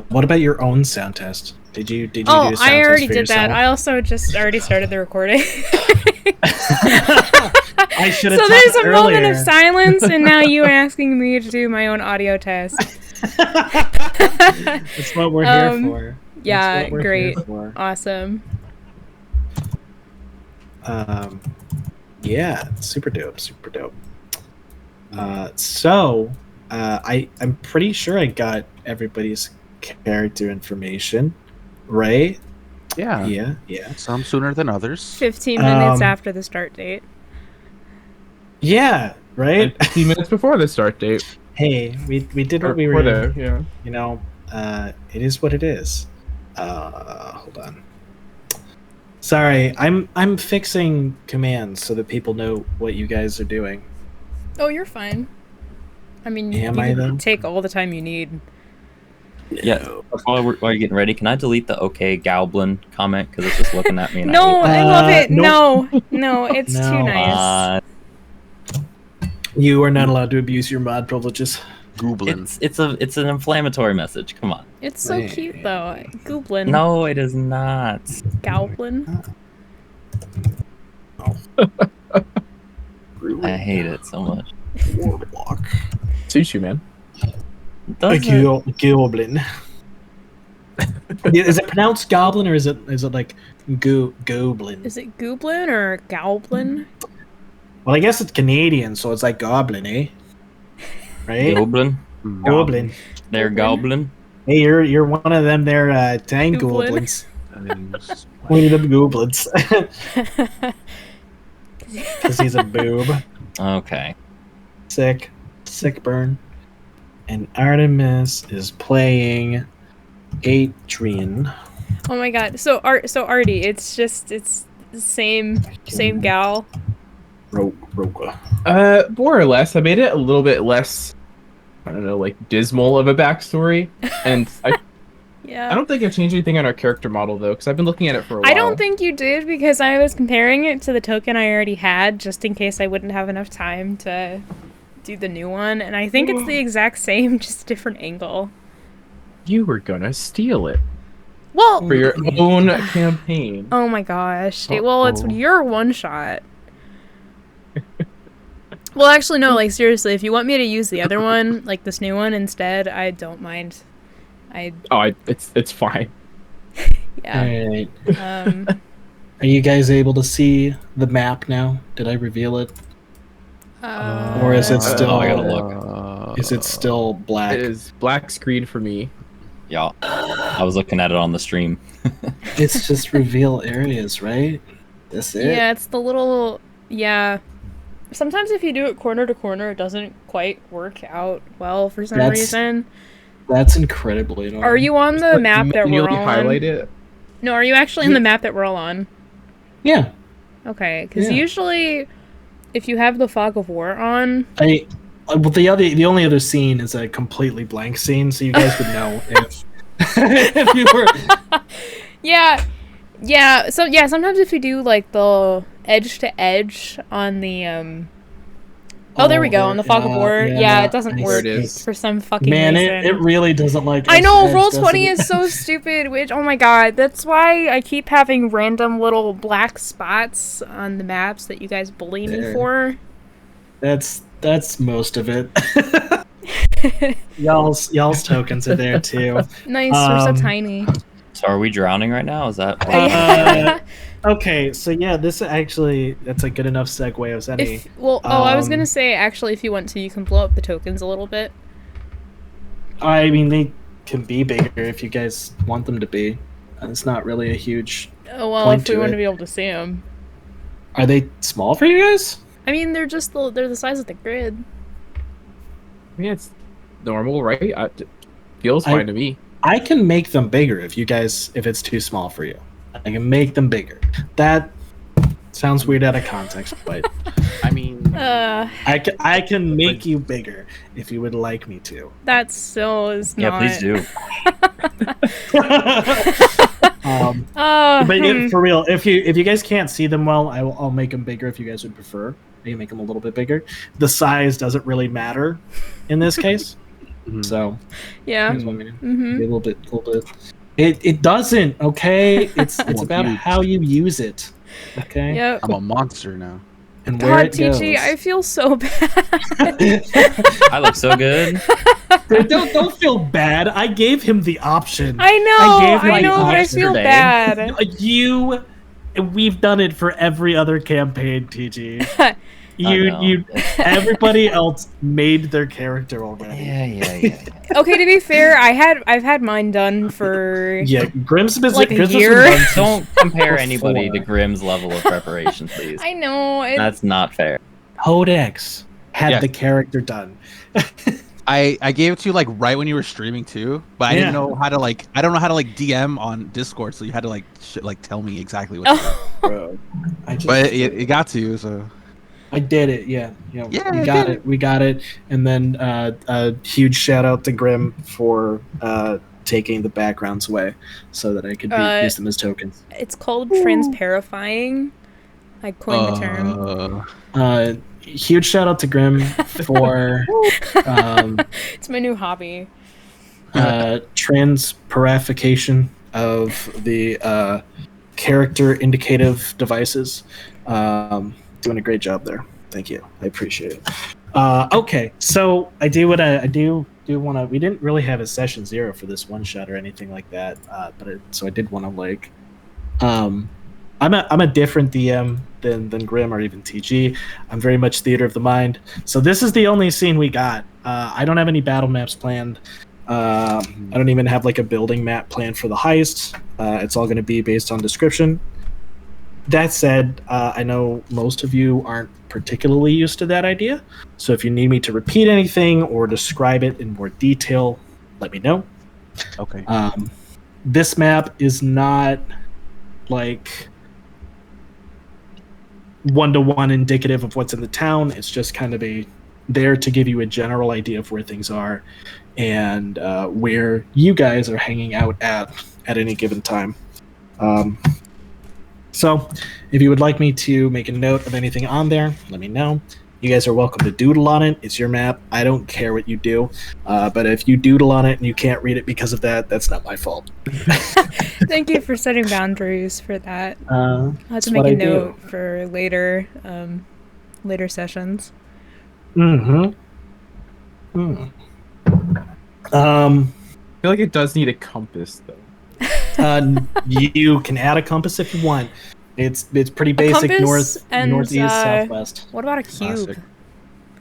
What about your own sound test? Did you do a Oh, sound I test already for did yourself? that. I also just already started the recording. I should have So taught there's a earlier. moment of silence, and now you asking me to do my own audio test. That's what we're here for. Yeah, That's what we're great. Here for. Awesome. Yeah, super dope, super dope. I'm pretty sure I got everybody's character information, right? Yeah. Yeah. Some sooner than others. 15 minutes after the start date. Yeah, right? And 15 minutes before the start date. Hey, we did Or what we before were. yeah. You know, it is what it is. Hold on. Sorry, I'm fixing commands so that people know what you guys are doing. Oh, you're fine. I mean, Am you I, though? can take all the time you need. Yeah. While you're getting ready, can I delete the "Okay, goblin" comment because it's just looking at me? And No, I love it. nope. No, it's No. too nice. You are not allowed to abuse your mod privileges. Goblin. It's an inflammatory message. Come on. It's so cute though. Goblin. No, it is not. Goblin. I hate it so much. Warlock. Suits you, man. Does it? Goblin. Is it pronounced goblin or is it like goblin? Is it goblin or goblin? Well, I guess it's Canadian, so it's like goblin, eh? Right? Goblin. Goblin. They're goblin. Hey, you're one of them there tank Goblin. goblins. One of them goblins. Because he's a boob. Okay. Sick burn. And Artemis is playing Adrian. Oh my god. So Artie, it's the same gal. Roka. More or less. I made it a little bit less, I don't know, like dismal of a backstory. And I Yeah. don't think I've changed anything on our character model though, because I've been looking at it for a while. I don't think you did because I was comparing it to the token I already had just in case I wouldn't have enough time to do the new one, and I think it's the exact same, just different angle. You were gonna steal it Well, for your own campaign. oh my gosh. It's your one shot. Well, actually, no, like, seriously, if you want me to use the other one, like this new one instead, I don't mind. It's fine. Yeah. Alright. Are you guys able to see the map now? Did I reveal it? Or is it still? I gotta look. Is it still black? It is black screen for me. Yeah. I was looking at it on the stream. It's just reveal areas, right? That's it. Yeah, it's the little, yeah. Sometimes if you do it corner to corner, it doesn't quite work out well for some reason. That's incredibly annoying. Are you on the map that we're Manually all highlight on? it. No, are you actually on the map that we're all on? Yeah. Okay, because Yeah. usually, if you have the Fog of War on, Well, the only other scene is a completely blank scene, so you guys would know if you were. yeah. So yeah, sometimes if you do like the edge to edge on the Oh, there we go. On the Fog of War. Yeah, it doesn't work There it is. for some fucking Man, reason. it really doesn't like. I know, Edge, Roll doesn't 20 it? is so stupid, which, oh my god, that's why I keep having random little black spots on the maps that you guys bully me There. for. That's most of it. y'all's tokens are there too. Nice, we're so tiny. So are we drowning right now? Is that? Okay, so yeah, that's a good enough segue as any. I was gonna say, actually, if you want to, you can blow up the tokens a little bit. I mean, they can be bigger if you guys want them to be. It's not really a huge. Oh, well, point if we to want it. to be able to see them. Are they small for you guys? I mean, they're the size of the grid. I mean, it's normal, right? It feels fine to me. I can make them bigger if it's too small for you. I can make them bigger. That sounds weird out of context, but I mean, I can make you bigger if you would like me to. That still is Yeah, not. please do. But for real, if you guys can't see them well, I'll make them bigger if you guys would prefer. I can make them a little bit bigger. The size doesn't really matter in this case. So Yeah. here's what I mean. Mm-hmm. Maybe a little bit. It doesn't. Okay, it's Well, about huge. how you use it. Okay, Yep. I'm a monster now. and where God, it goes. TG, I feel so bad. I look so good. Dude, don't feel bad. I gave him the option. I know, gave him I the know, but I option. feel Yesterday. bad. We've done it for every other campaign, TG. I know. You, everybody else made their character already. Yeah. Okay, to be fair, I've had mine done for Yeah, Grimm's been Like a Grimm's been year. done since Don't compare before. anybody to Grimm's level of preparation, please. I know. That's not fair. Codex had Yeah. the character done. I gave it to you like right when you were streaming too, but I didn't know how to I don't know how to DM on Discord, so you had to tell me exactly what to do. Oh, Bro, But it got to you, so I did it. Yeah, Yeah, we I got did it. We got it. And then a huge shout out to Grimm for taking the backgrounds away so that I could use them as tokens. it's called transparifying. I coined the term. Huge shout out to Grimm for It's my new hobby. transparification of the character indicative devices. Doing a great job there. Thank you. I appreciate it. Okay, so I do want to. We didn't really have a session 0 for this one shot or anything like that, so I did want to I'm a different DM than Grimm or even TG. I'm very much theater of the mind. So this is the only scene we got. I don't have any battle maps planned. I don't even have a building map planned for the heist. It's all going to be based on description. That said, I know most of you aren't particularly used to that idea. So if you need me to repeat anything or describe it in more detail, let me know. Okay. This map is not one-to-one indicative of what's in the town. It's just kind of there to give you a general idea of where things are and where you guys are hanging out at any given time. So if you would like me to make a note of anything on there, let me know. You guys are welcome to doodle on it. It's your map. I don't care what you do. But if you doodle on it and you can't read it because of that, that's not my fault. Thank you for setting boundaries for that. I'll have That's to make what a I do. note for later sessions. Mm-hmm. I feel like it does need a compass though. You can add a compass if you want. It's pretty basic. compass and, northeast, southwest. What about a cube?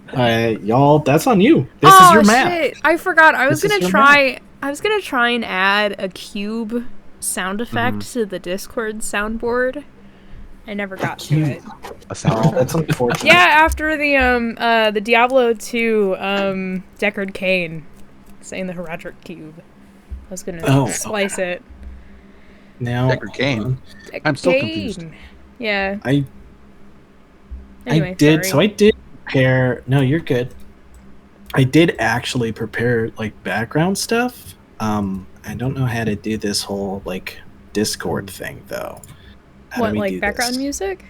Classic. Y'all, that's on you. This is your map. Shit. I forgot. I was This is gonna your try. I was gonna try and add a cube sound effect to the Discord soundboard. I never got to it. A sound. That's unfortunate. Yeah, after the Diablo 2 Deckard Cain saying the Heraldric cube. I was gonna splice it. Now, Deckard Cain. Deckard I'm still Cain. confused. Yeah. I did. So I did prepare. No, you're good. I did actually prepare background stuff. I don't know how to do this whole Discord thing though. How do we do background this? music?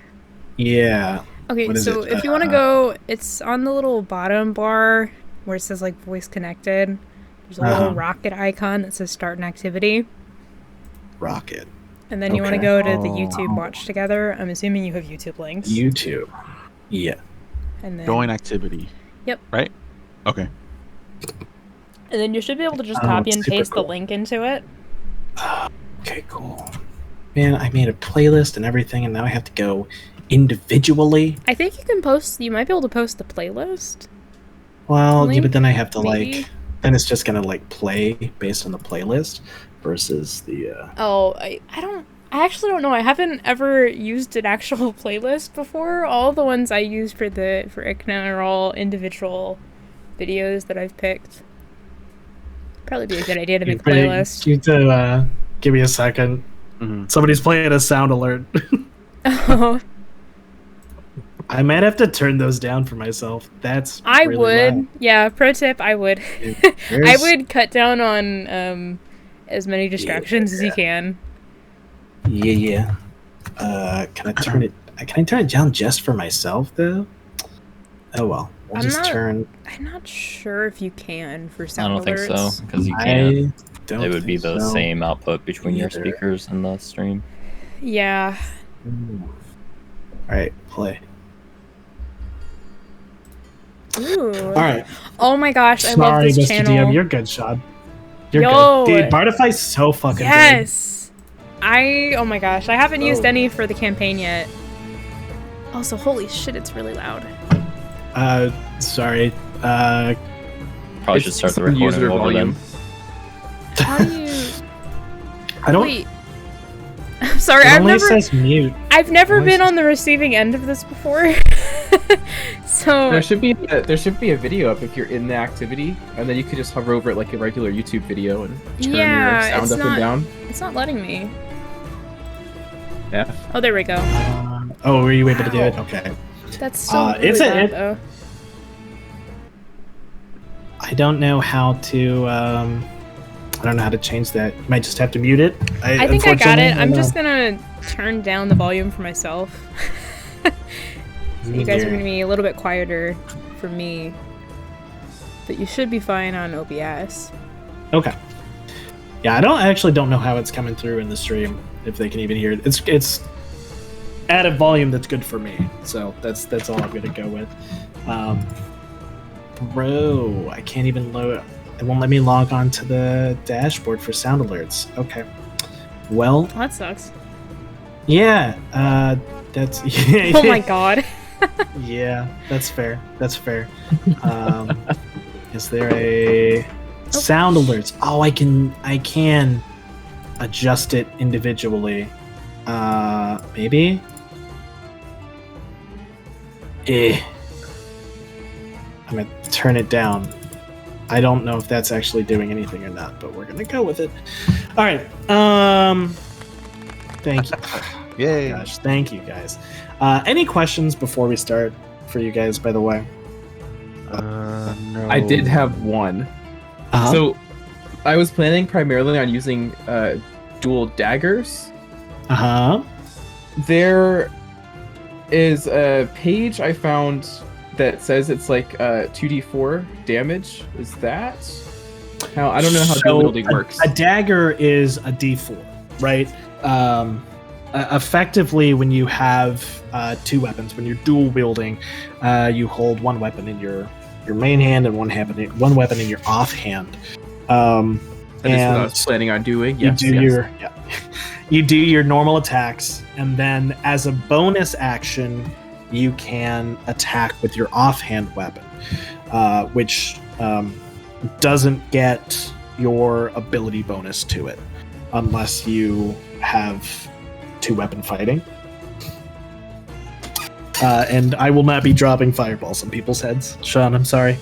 Yeah. Okay, What is so it? if you want to go, it's on the little bottom bar where it says voice connected. There's a little rocket icon that says start an activity. Rocket. And then you want to Okay. go to the YouTube watch together. I'm assuming you have YouTube links. YouTube. Yeah. And then, Join activity. Yep. Right? Okay. and then you should be able to just Oh, copy and super paste cool. the link into it. Okay, cool. Man, I made a playlist and everything, and now I have to go individually. I think you might be able to post the playlist. Well, yeah, Link, but then I have to maybe? then it's just gonna play based on the playlist versus the. Oh, I actually don't know. I haven't ever used an actual playlist before. All the ones I use for ICNA are all individual videos that I've picked. Probably be a good idea to make a playlist. You to give me a second. Mm-hmm. Somebody's playing a sound alert. Oh, I might have to turn those down for myself. That's I really would. loud. Yeah, pro tip, I would. I There's- would cut down on as many distractions as you can. Yeah. Can I turn it? Can I turn it down just for myself though? Oh well. We'll just turn. I'm not sure if you can for I sound don't think alerts. so, because you can't. Don't It would be think the so. same output between your Either. speakers and the stream. Yeah. All right, play. Ooh. All right. Oh my gosh, I love Sorry, this Mr. channel. DM, you're good, Sean. You're Yo. good. Dude, Bardify's so fucking Yes. Oh my gosh, I haven't used Oh. any for the campaign yet. Also, holy shit, it's really loud. good. Sorry. Probably should start the recording user over volume. then. How do you? I don't. Wait. I'm sorry, It I've only never. says mute. I've never Only been says- on the receiving end of this before. So There should be a video up if you're in the activity, and then you could just hover over it like a regular YouTube video and turn Yeah, your sound it's up and down. it's not letting me. Yeah. Oh, there we go. Oh, were you able to do it? Okay. That's so really it's loud, though. I don't know how to. I don't know how to change that. You might just have to mute it. I think I got it. unfortunately, I'm don't just know. gonna turn down the volume for myself. So you guys are gonna be a little bit quieter for me, but you should be fine on OBS. Okay. Yeah, I actually don't know how it's coming through in the stream. If they can even hear it, it's at a volume that's good for me. So that's all I'm gonna go with. Bro, I can't even load. It won't let me log on to the dashboard for sound alerts. Okay. Well, Well, that sucks. yeah. That's. Oh my god. Yeah, that's fair. That's fair. Is there a sound alerts? Oh, I can adjust it individually. Maybe. I'm gonna turn it down. I don't know if that's actually doing anything or not, but we're gonna go with it. All right. Thank you. Yay. Gosh, thank you guys. Any questions before we start for you guys, by the way? No. I did have one. Uh-huh. So, I was planning primarily on using dual daggers. Uh-huh. There is a page I found that says it's like 2d4 damage. Is that how? I don't know how dual wielding works. A dagger is a d4, right? Effectively, when you have two weapons, when you're dual wielding, you hold one weapon in your main hand and one weapon in your offhand. That is what I was planning on doing. Yes, you do your normal attacks, and then as a bonus action, you can attack with your offhand weapon, which doesn't get your ability bonus to it unless you have two weapon fighting. And I will not be dropping fireballs on people's heads. Sean, I'm sorry.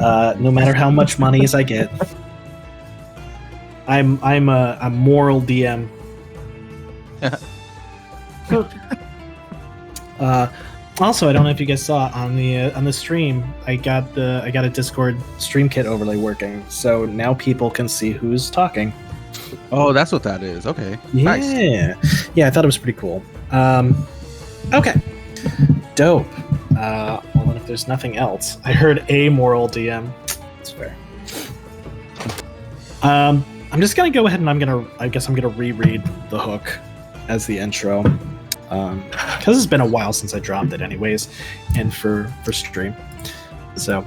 No matter how much money as I get. I'm a moral DM. Also, I don't know if you guys saw on the stream. I got a Discord stream kit overlay working, so now people can see who's talking. Oh, that's what that is. Okay. Yeah, Nice. yeah, I thought it was pretty cool. Okay, dope. Well, then if there's nothing else, I heard a moral DM. That's fair. I'm just gonna go ahead and I guess I'm gonna reread the hook as the intro. Because it's been a while since I dropped it anyways, and for stream. So,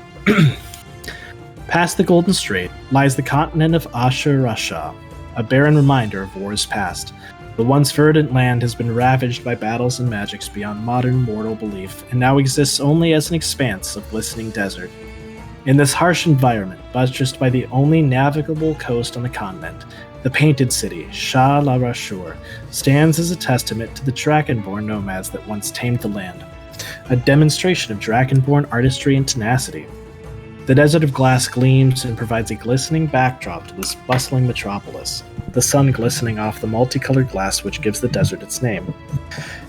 past the Golden Strait lies the continent of Ash'ur Rashâ, a barren reminder of wars past. The once verdant land has been ravaged by battles and magics beyond modern mortal belief, and now exists only as an expanse of glistening desert. In this harsh environment, buttressed by the only navigable coast on the continent, the Painted City, Ash'ur Rashâ, stands as a testament to the drakkenborn nomads that once tamed the land, a demonstration of drakkenborn artistry and tenacity. The Desert of Glass gleams and provides a glistening backdrop to this bustling metropolis, the sun glistening off the multicolored glass which gives the desert its name.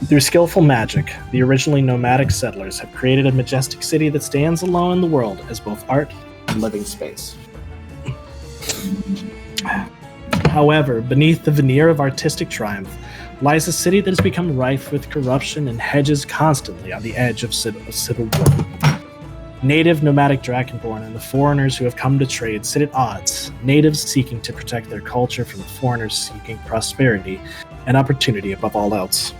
Through skillful magic, the originally nomadic settlers have created a majestic city that stands alone in the world as both art and living space. However, beneath the veneer of artistic triumph lies a city that has become rife with corruption and hedges constantly on the edge of civil war. Native nomadic drakkenborn and the foreigners who have come to trade sit at odds, natives seeking to protect their culture from the foreigners seeking prosperity and opportunity above all else.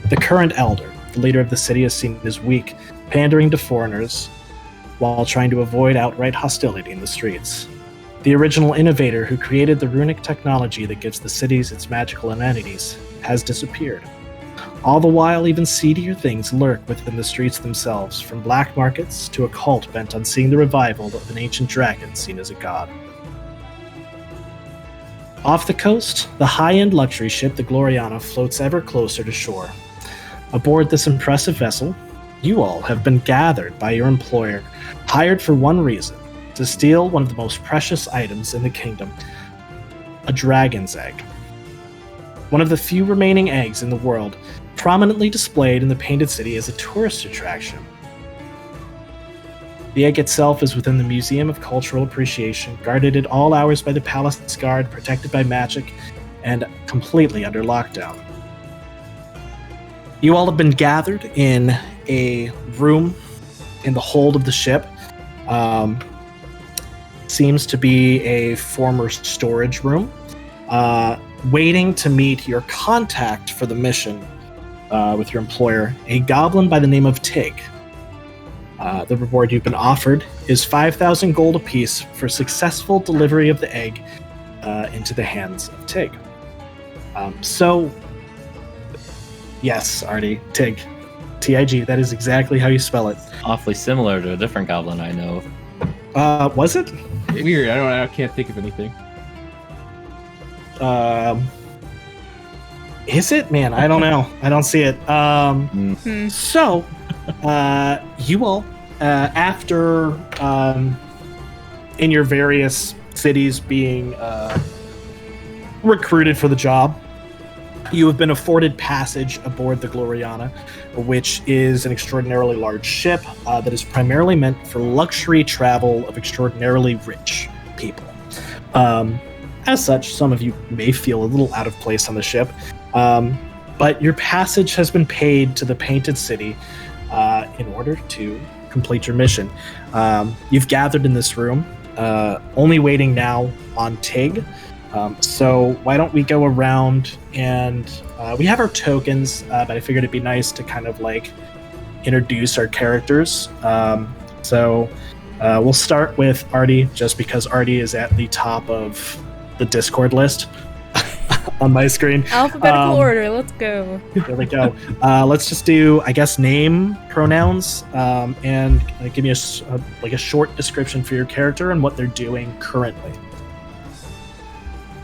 The current elder, the leader of the city, is seen as weak, pandering to foreigners while trying to avoid outright hostility in the streets. The original innovator who created the runic technology that gives the cities its magical amenities has disappeared. All the while, even seedier things lurk within the streets themselves, from black markets to a cult bent on seeing the revival of an ancient dragon seen as a god. Off the coast, the high-end luxury ship, the Gloriana, floats ever closer to shore. Aboard this impressive vessel, you all have been gathered by your employer, hired for one reason, to steal one of the most precious items in the kingdom, a dragon's egg. One of the few remaining eggs in the world, prominently displayed in the Painted City as a tourist attraction. The egg itself is within the Museum of Cultural Appreciation, guarded at all hours by the palace guard, protected by magic, and completely under lockdown. You all have been gathered in a room in the hold of the ship. Seems to be a former storage room, waiting to meet your contact for the mission with your employer, a goblin by the name of Tig. The reward you've been offered is 5,000 gold apiece for successful delivery of the egg into the hands of Tig. Yes, Artie, Tig. T-I-G, that is exactly how you spell it. Awfully similar to a different goblin I know. Was it? Weird. I can't think of anything. Is it? Man, I don't know. I don't see it. So, you all, after in your various cities being recruited for the job, you have been afforded passage aboard the Gloriana, which is an extraordinarily large ship that is primarily meant for luxury travel of extraordinarily rich people. As such, some of you may feel a little out of place on the ship, but your passage has been paid to the Painted City in order to complete your mission. You've gathered in this room, only waiting now on Tig. So why don't we go around and we have our tokens, but I figured it'd be nice to kind of like introduce our characters. So we'll start with Artie, just because Artie is at the top of the Discord list on my screen. Alphabetical order, let's go. There we go. Let's just do, I guess, name, pronouns, and give me a short description for your character and what they're doing currently.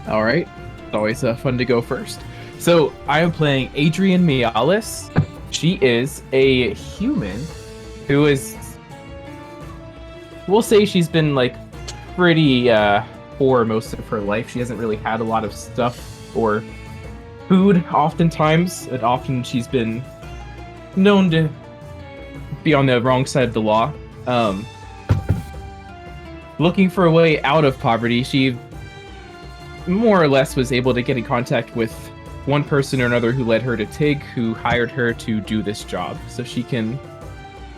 All right. It's always fun to go first. So I am playing Adrian Mialis. She is a human who is, we'll say she's been like pretty poor most of her life. She hasn't really had a lot of stuff or food oftentimes. And often she's been known to be on the wrong side of the law. Looking for a way out of poverty, she more or less was able to get in contact with one person or another who led her to Tig, who hired her to do this job so she can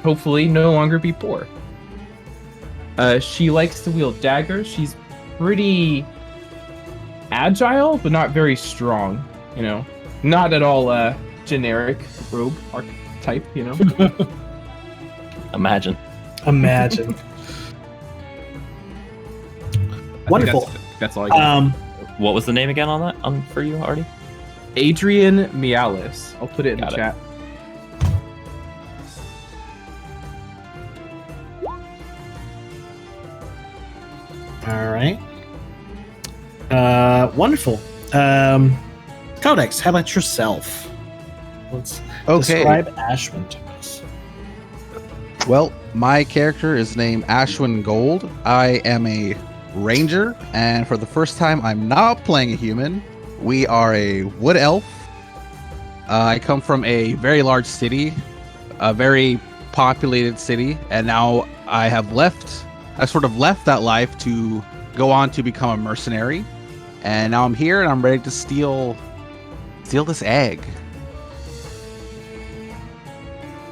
hopefully no longer be poor. She likes to wield daggers. She's pretty agile, but not very strong, you know. Not at all generic rogue archetype, you know. Imagine. Wonderful. That's all I got. What was the name again on that for you, Artie? Adrian Mialis. I'll put it in the chat. All right. Wonderful. Codex, how about yourself? Let's describe Ashwin to us. Well, my character is named Ashwin Gold. I am a ranger, and for the first time, I'm not playing a human. We are a wood elf. I come from a very large city, a very populated city, and now I sort of left that life to go on to become a mercenary. And now I'm here and I'm ready to steal this egg.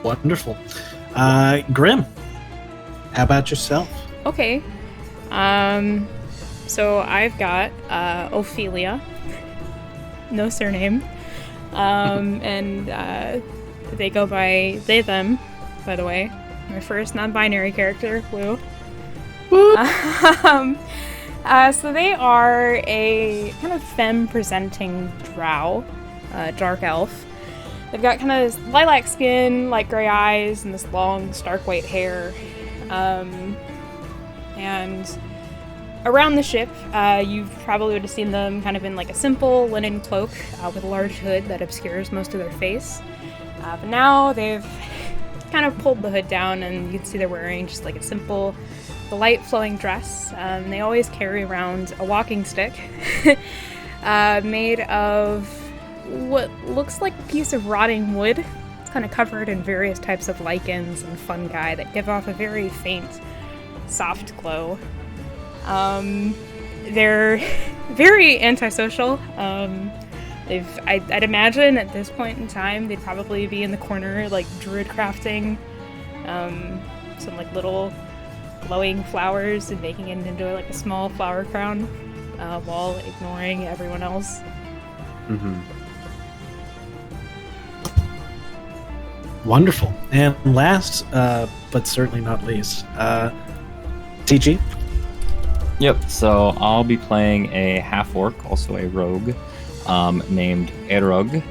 Wonderful. Grim. How about yourself? Okay. So I've got Ophelia. No surname. And they go by they, them, by the way. My first non-binary character, woo. So they are a kind of femme-presenting drow, dark elf. They've got kind of lilac skin, light gray eyes, and this long, stark white hair. And around the ship, you probably would have seen them kind of in like a simple linen cloak with a large hood that obscures most of their face. But now they've kind of pulled the hood down, and you can see they're wearing just like a simple, light flowing dress. They always carry around a walking stick made of what looks like a piece of rotting wood. It's kind of covered in various types of lichens and fungi that give off a very faint, soft glow. They're very antisocial. I'd imagine at this point in time they'd probably be in the corner like druid crafting some like little glowing flowers and making it into like a small flower crown while ignoring everyone else. Mm-hmm. Wonderful. And last, but certainly not least, TG. Yep, so I'll be playing a half-orc, also a rogue, named Erug.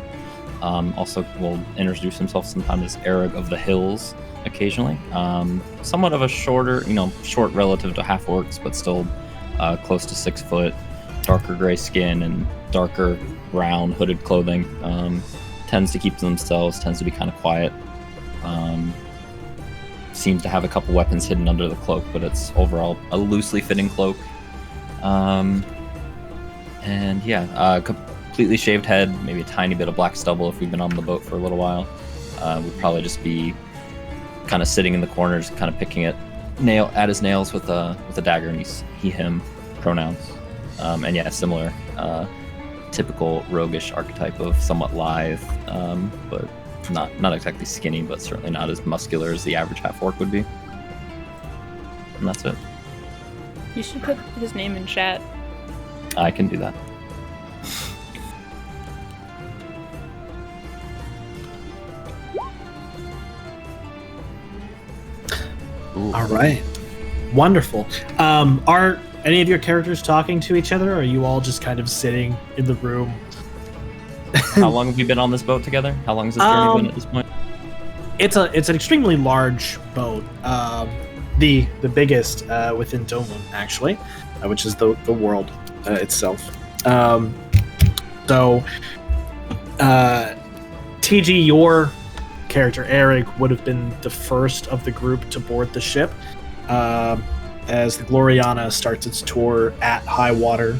Also will introduce himself sometimes as Erug of the Hills occasionally. Somewhat of a shorter, short relative to half-orcs, but still close to 6 foot, darker gray skin and darker brown hooded clothing. Tends to keep to themselves, tends to be kind of quiet. Seems to have a couple weapons hidden under the cloak, but it's overall a loosely fitting cloak. Completely shaved head, maybe a tiny bit of black stubble if we've been on the boat for a little while. Would probably just be kind of sitting in the corners, kind of picking at his nails with a dagger, and he's he, him pronouns. Similar typical roguish archetype of somewhat lithe, but not exactly skinny, but certainly not as muscular as the average half-orc would be. And that's it. You should put his name in chat. I can do that. All right. Wonderful. Are any of your characters talking to each other, or are you all just kind of sitting in the room? How long have we been on this boat together? How long has this journey been at this point? It's an extremely large boat. The biggest within Domun, actually, which is the world itself. TG, your character Eric would have been the first of the group to board the ship as the Gloriana starts its tour at high water,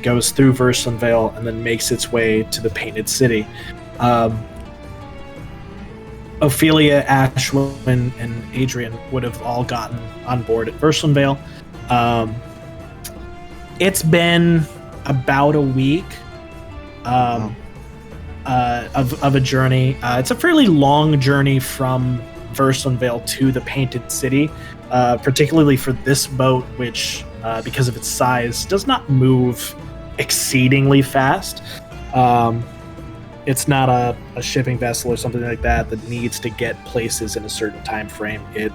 goes through Verslandvale, and then makes its way to the Painted City. Ophelia, Ashwin, and Adrian would have all gotten on board at Verslandvale. It's been about a week of a journey. It's a fairly long journey from Verslandvale to the Painted City, particularly for this boat, which, because of its size, does not move exceedingly fast. It's not a shipping vessel or something like that needs to get places in a certain time frame. It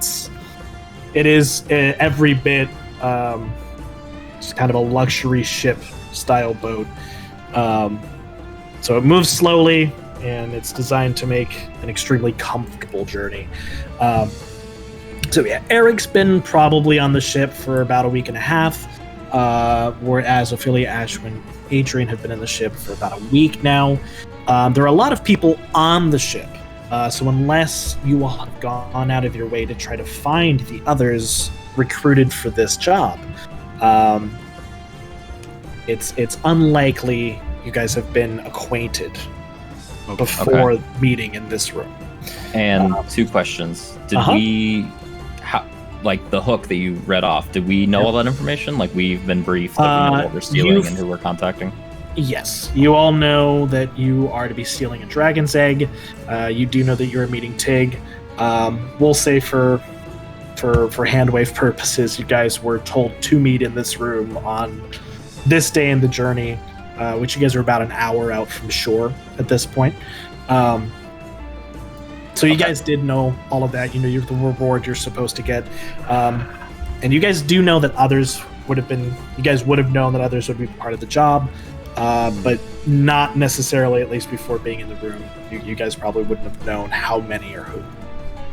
is every bit just kind of a luxury ship style boat. So it moves slowly, and it's designed to make an extremely comfortable journey. Eric's been probably on the ship for about a week and a half, whereas Ophelia, Ashwin, Adrian have been in the ship for about a week now. There are a lot of people on the ship, so unless you all have gone out of your way to try to find the others recruited for this job, it's unlikely you guys have been acquainted before meeting in this room. And 2 questions. Did we, the hook that you read off, did we know all that information? Like, we've been briefed that we know what we're stealing and who we're contacting? Yes. You all know that you are to be stealing a dragon's egg. You do know that you're meeting Tig. We'll say for for handwave purposes, you guys were told to meet in this room on this day in the journey, which you guys are about an hour out from shore at this point. So you guys did know all of that. You know the reward you're supposed to get. And you guys do know that others would have been... You guys would have known that others would be part of the job, but not necessarily, at least before being in the room. You guys probably wouldn't have known how many or who.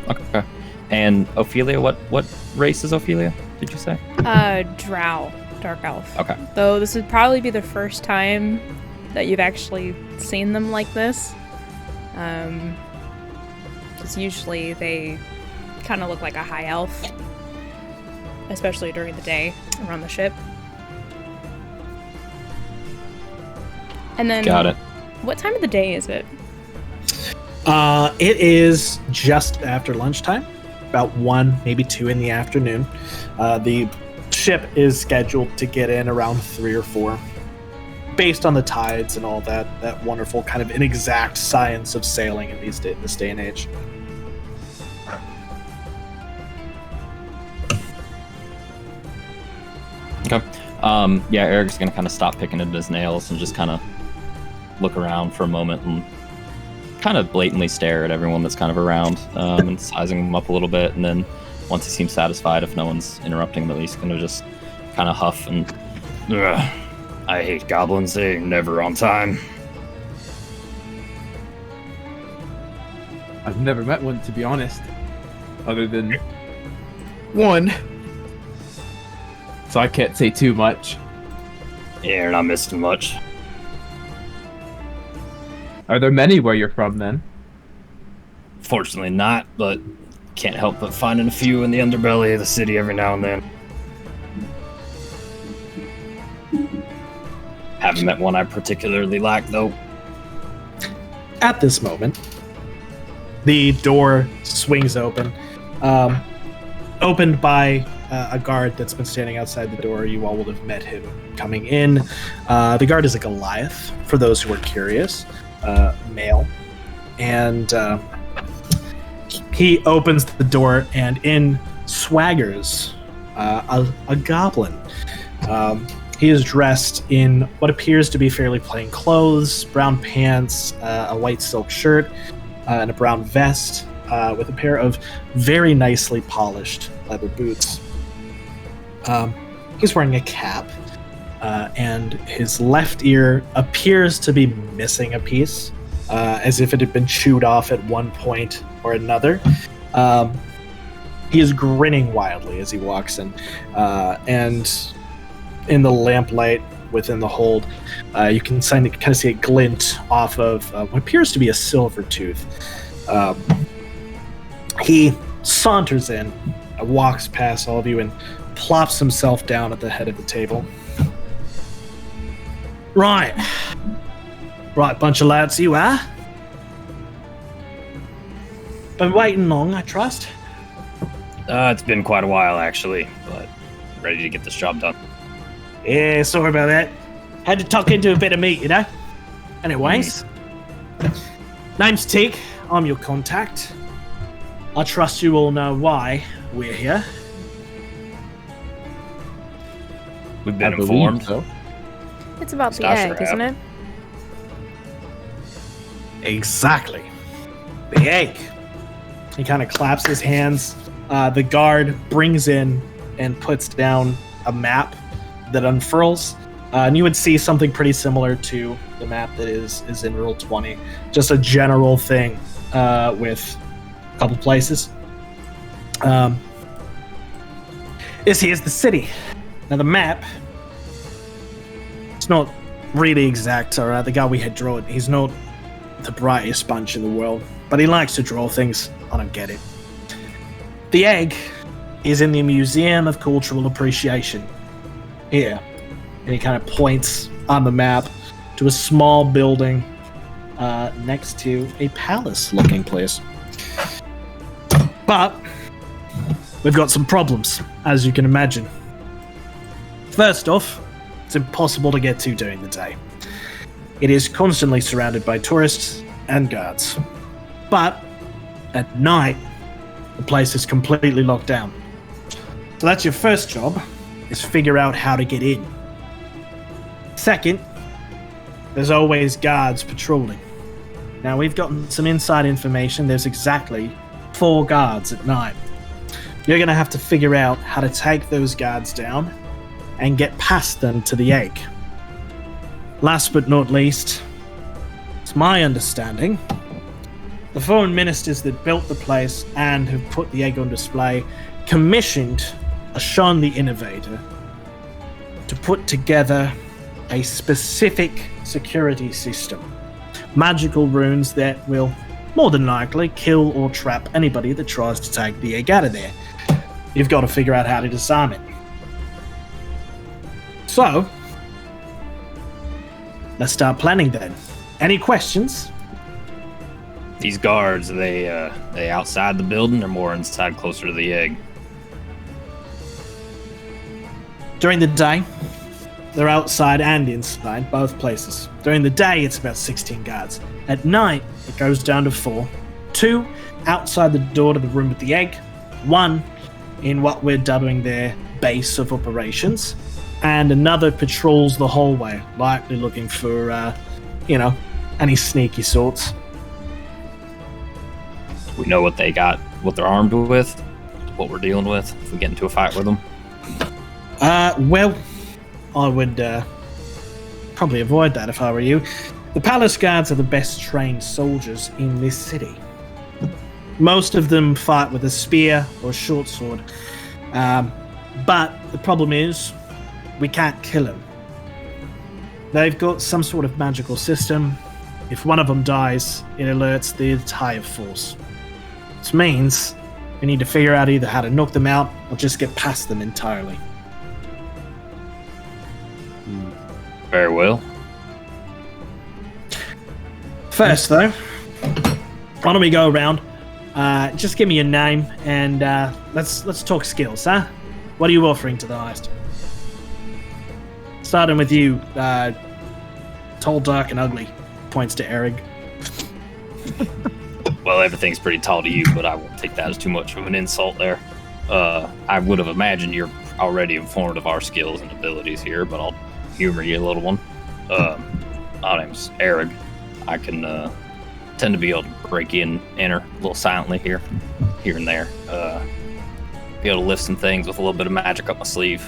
Okay. And Ophelia, what race is Ophelia, did you say? Drow. Dark elf. Okay. Though this would probably be the first time that you've actually seen them like this. Because usually they kind of look like a high elf, especially during the day around the ship. And then, got it. What time of the day is it? It is just after lunchtime, about 1, maybe 2 in the afternoon. The ship is scheduled to get in around 3 or 4, based on the tides and all that wonderful kind of inexact science of sailing in this day and age. Okay. Yeah, Eric's gonna kind of stop picking at his nails and just kind of look around for a moment and kind of blatantly stare at everyone that's kind of around, and sizing them up a little bit. And then once he seems satisfied, if no one's interrupting him, at least gonna just kind of huff and, I hate goblins. They're never on time. I've never met one, to be honest, other than one. So I can't say too much. Yeah, you're not missing much. Are there many where you're from, then? Fortunately not, but can't help but finding a few in the underbelly of the city every now and then. Haven't met one I particularly like, though. At this moment, the door swings open, opened by a guard that's been standing outside the door. You all will have met him coming in. The guard is a Goliath, for those who are curious, male. And he opens the door, and in swaggers a goblin. He is dressed in what appears to be fairly plain clothes, brown pants, a white silk shirt, and a brown vest, with a pair of very nicely polished leather boots. He's wearing a cap, and his left ear appears to be missing a piece, as if it had been chewed off at one point or another. He is grinning wildly as he walks in, and in the lamplight within the hold, you can kind of see a glint off of what appears to be a silver tooth. He saunters in, walks past all of you, and plops himself down at the head of the table. Right, bunch of lads, you are. Been waiting long, I trust. It's been quite a while, actually, but ready to get this job done. Yeah, sorry about that. Had to tuck into a bit of meat, you know. Anyways, name's Tig. I'm your contact. I trust you all know why we're here. We've been informed. So. It's about the Ash'ur egg, Rashâ. isn't it? Exactly. The egg. He kind of claps his hands. The guard brings in and puts down a map that unfurls. And you would see something pretty similar to the map that is in Rule 20. Just a general thing with a couple places. This here's the city. Now the map, it's not really exact, alright? The guy we had draw it, he's not the brightest bunch in the world, but he likes to draw things. I don't get it. The egg is in the Museum of Cultural Appreciation. Here. And he kind of points on the map to a small building next to a palace-looking place. But we've got some problems, as you can imagine. First off, it's impossible to get to during the day. It is constantly surrounded by tourists and guards. But at night, the place is completely locked down. So that's your first job, is figure out how to get in. Second, there's always guards patrolling. Now, we've gotten some inside information. There's exactly 4 guards at night. You're going to have to figure out how to take those guards down and get past them to the egg. Last but not least, it's my understanding, the foreign ministers that built the place and have put the egg on display commissioned Ash'ur the Innovator to put together a specific security system. Magical runes that will more than likely kill or trap anybody that tries to take the egg out of there. You've got to figure out how to disarm it. So, let's start planning then. Any questions? These guards, are they outside the building or more inside, closer to the egg? During the day, they're outside and inside, both places. During the day, it's about 16 guards. At night, it goes down to 4. 2 outside the door to the room with the egg. 1 in what we're dubbing their base of operations. And another patrols the hallway, likely looking for, any sneaky sorts. We know what they got, what they're armed with, what we're dealing with if we get into a fight with them. Well, I would probably avoid that if I were you. The palace guards are the best trained soldiers in this city. Most of them fight with a spear or a short sword. But the problem is, we can't kill them. They've got some sort of magical system. If one of them dies, it alerts the entire force. Which means we need to figure out either how to knock them out or just get past them entirely. Very well. First, though, why don't we go around? Just give me your name and let's talk skills, huh? What are you offering to the heist? Starting with you, tall, dark, and ugly. Points to Eric. Well, everything's pretty tall to you, but I won't take that as too much of an insult there. I would have imagined you're already informed of our skills and abilities here, but I'll humor you a little one. My name's Eric. I can tend to be able to break in, enter a little silently here and there. Be able to lift some things with a little bit of magic up my sleeve.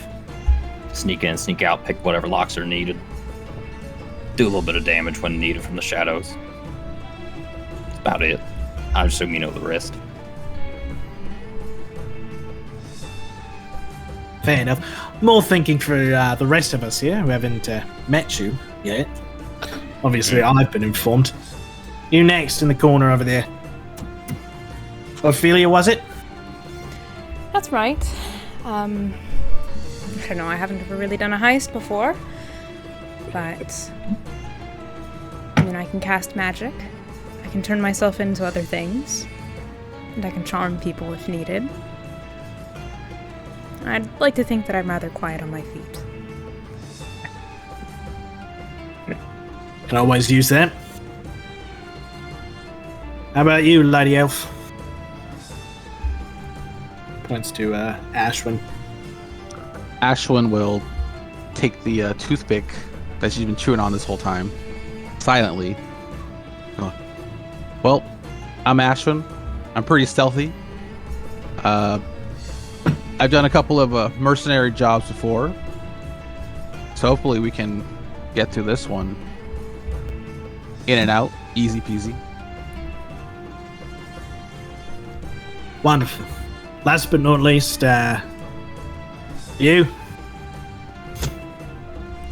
Sneak in, sneak out, pick whatever locks are needed. Do a little bit of damage when needed from the shadows. That's about it. I assume you know the rest. Fair enough. More thinking for the rest of us here who haven't met you yet. Obviously, I've been informed. You next in the corner over there. Ophelia, was it? That's right. I don't know, I haven't ever really done a heist before. But I mean, I can cast magic. I can turn myself into other things. And I can charm people if needed. I'd like to think that I'm rather quiet on my feet. Can always use that. How about you, Lady Elf? Points to Ashwin. Ashwin will take the toothpick that she's been chewing on this whole time, silently. Oh. Well, I'm Ashwin. I'm pretty stealthy. I've done a couple of mercenary jobs before, so hopefully we can get through this one in and out, easy peasy. Wonderful. Last but not least, you.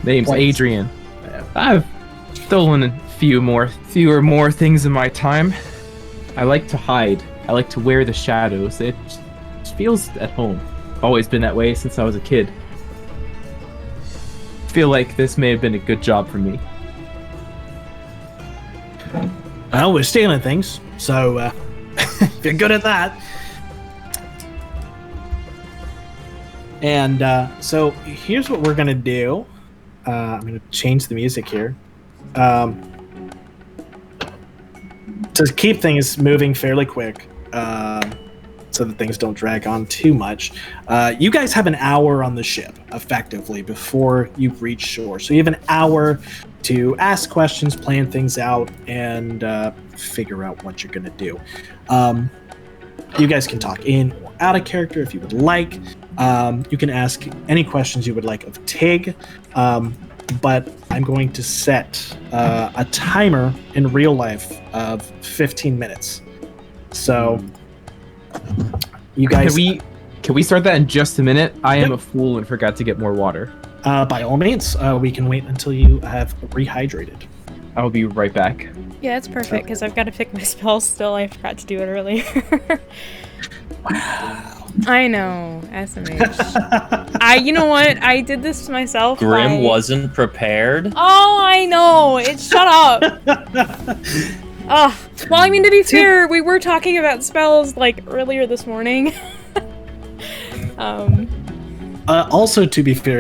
Name's Adrian. I've stolen a fewer more things in my time. I like to hide. I like to wear the shadows. It just feels at home. Always been that way since I was a kid. Feel like this may have been a good job for me. Well, we're stealing things, so if you're good at that. And so here's what we're gonna do. I'm gonna change the music here. To keep things moving fairly quick, so that things don't drag on too much. You guys have an hour on the ship, effectively, before you reach shore. So you have an hour to ask questions, plan things out, and figure out what you're going to do. You guys can talk in or out of character if you would like. You can ask any questions you would like of Tig, but I'm going to set a timer in real life of 15 minutes. So you guys... Can we start that in just a minute? I am a fool and forgot to get more water. By all means, we can wait until you have rehydrated. I'll be right back. Yeah, that's perfect, because I've got to pick my spells still. I forgot to do it earlier. Wow. I know, SMH. You know what? I did this myself. Grim wasn't prepared. Oh, I know. Shut up. Well, I mean, to be fair, we were talking about spells, like, earlier this morning. Also, to be fair,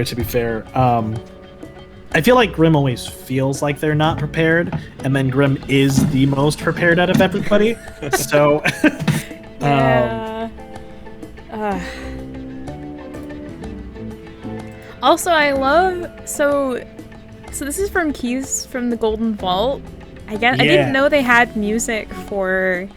I feel like Grim always feels like they're not prepared, and then Grim is the most prepared out of everybody. So, yeah. Also, I love so this is from Keys from the Golden Vault. I didn't know they had music for.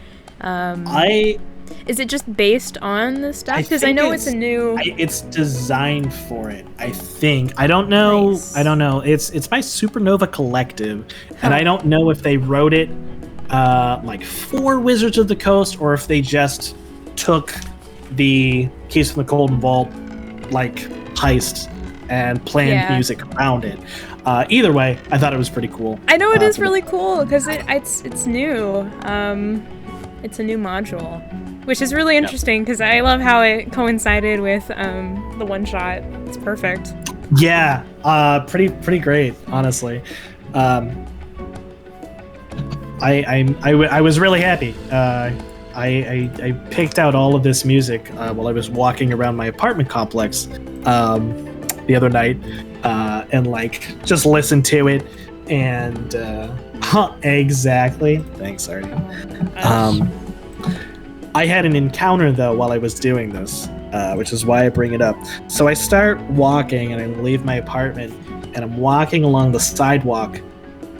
Is it just based on the stuff? Because I know it's a new. It's designed for it. I think. I don't know. Nice. I don't know. It's by Supernova Collective, and I don't know if they wrote it like for Wizards of the Coast or if they just took the Keys from the Golden Vault like heist and planned music around it. Either way, I thought it was pretty cool. I know it is really cool because it's new. It's a new module, which is really interesting because I love how it coincided with the one shot. It's perfect. Yeah, pretty great, honestly. I was really happy. I picked out all of this music while I was walking around my apartment complex the other night, and like just listened to it, and exactly. Thanks, Artie. I had an encounter though while I was doing this, which is why I bring it up. So I start walking, and I leave my apartment, and I'm walking along the sidewalk,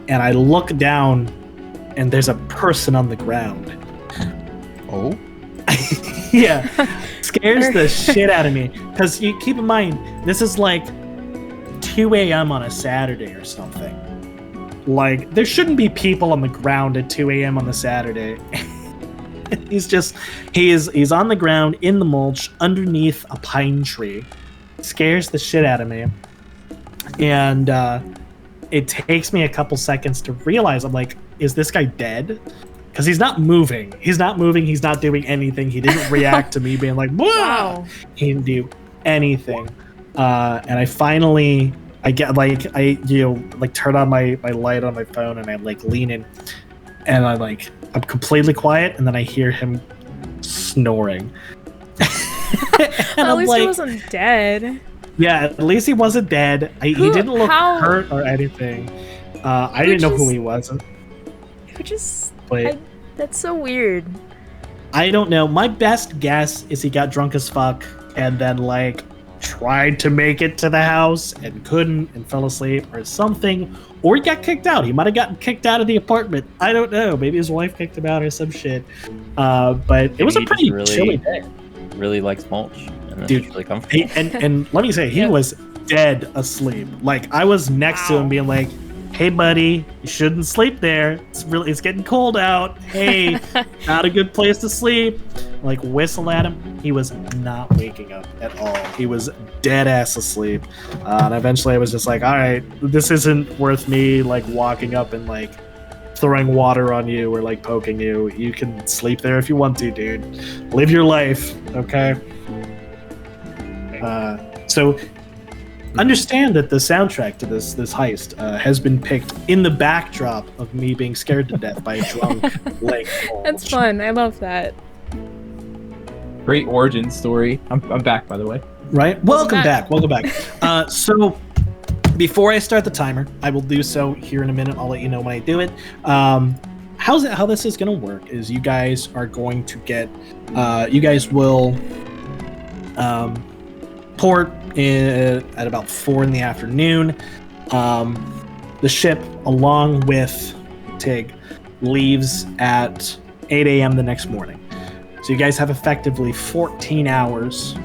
and I look down, and there's a person on the ground. Oh? Yeah. Scares the shit out of me. Because you keep in mind, this is like 2 a.m. on a Saturday or something. Like, there shouldn't be people on the ground at 2 a.m. on a Saturday. He's on the ground in the mulch underneath a pine tree. Scares the shit out of me. And it takes me a couple seconds to realize, I'm like, is this guy dead? Because he's not moving. He's not doing anything. He didn't react to me being like, whoa! Wow. He didn't do anything. And I finally, I get like, turn on my light on my phone, and I like lean in, and I'm completely quiet, and then I hear him snoring. Well, at least he wasn't dead. Yeah, at least he wasn't dead. He didn't look hurt or anything. I didn't know who he was. That's so weird. I don't know. My best guess is he got drunk as fuck and then like tried to make it to the house and couldn't and fell asleep or something, or he got kicked out. He might have gotten kicked out of the apartment. I don't know. Maybe his wife kicked him out or some shit. But it was a pretty chilly day. Really likes mulch, and dude, really comfortable. And let me say, he was dead asleep. Like I was next to him, being like, "Hey, buddy, you shouldn't sleep there. It's getting cold out. Hey, not a good place to sleep." Like whistle at him. He was not waking up at all. He was dead ass asleep. And eventually, I was just like, "All right, this isn't worth me like walking up and like throwing water on you or like poking you. You can sleep there if you want to, dude. Live your life, okay?" So. Understand that the soundtrack to this heist has been picked in the backdrop of me being scared to death by a drunk leg. That's fun. I love that. Great origin story. I'm back, by the way. Right? Welcome back. So before I start the timer, I will do so here in a minute. I'll let you know when I do it. How how this is going to work is you guys are going to get, you guys will port in at about 4 in the afternoon. The ship, along with Tig, leaves at 8 a.m. the next morning. So you guys have effectively 14 hours.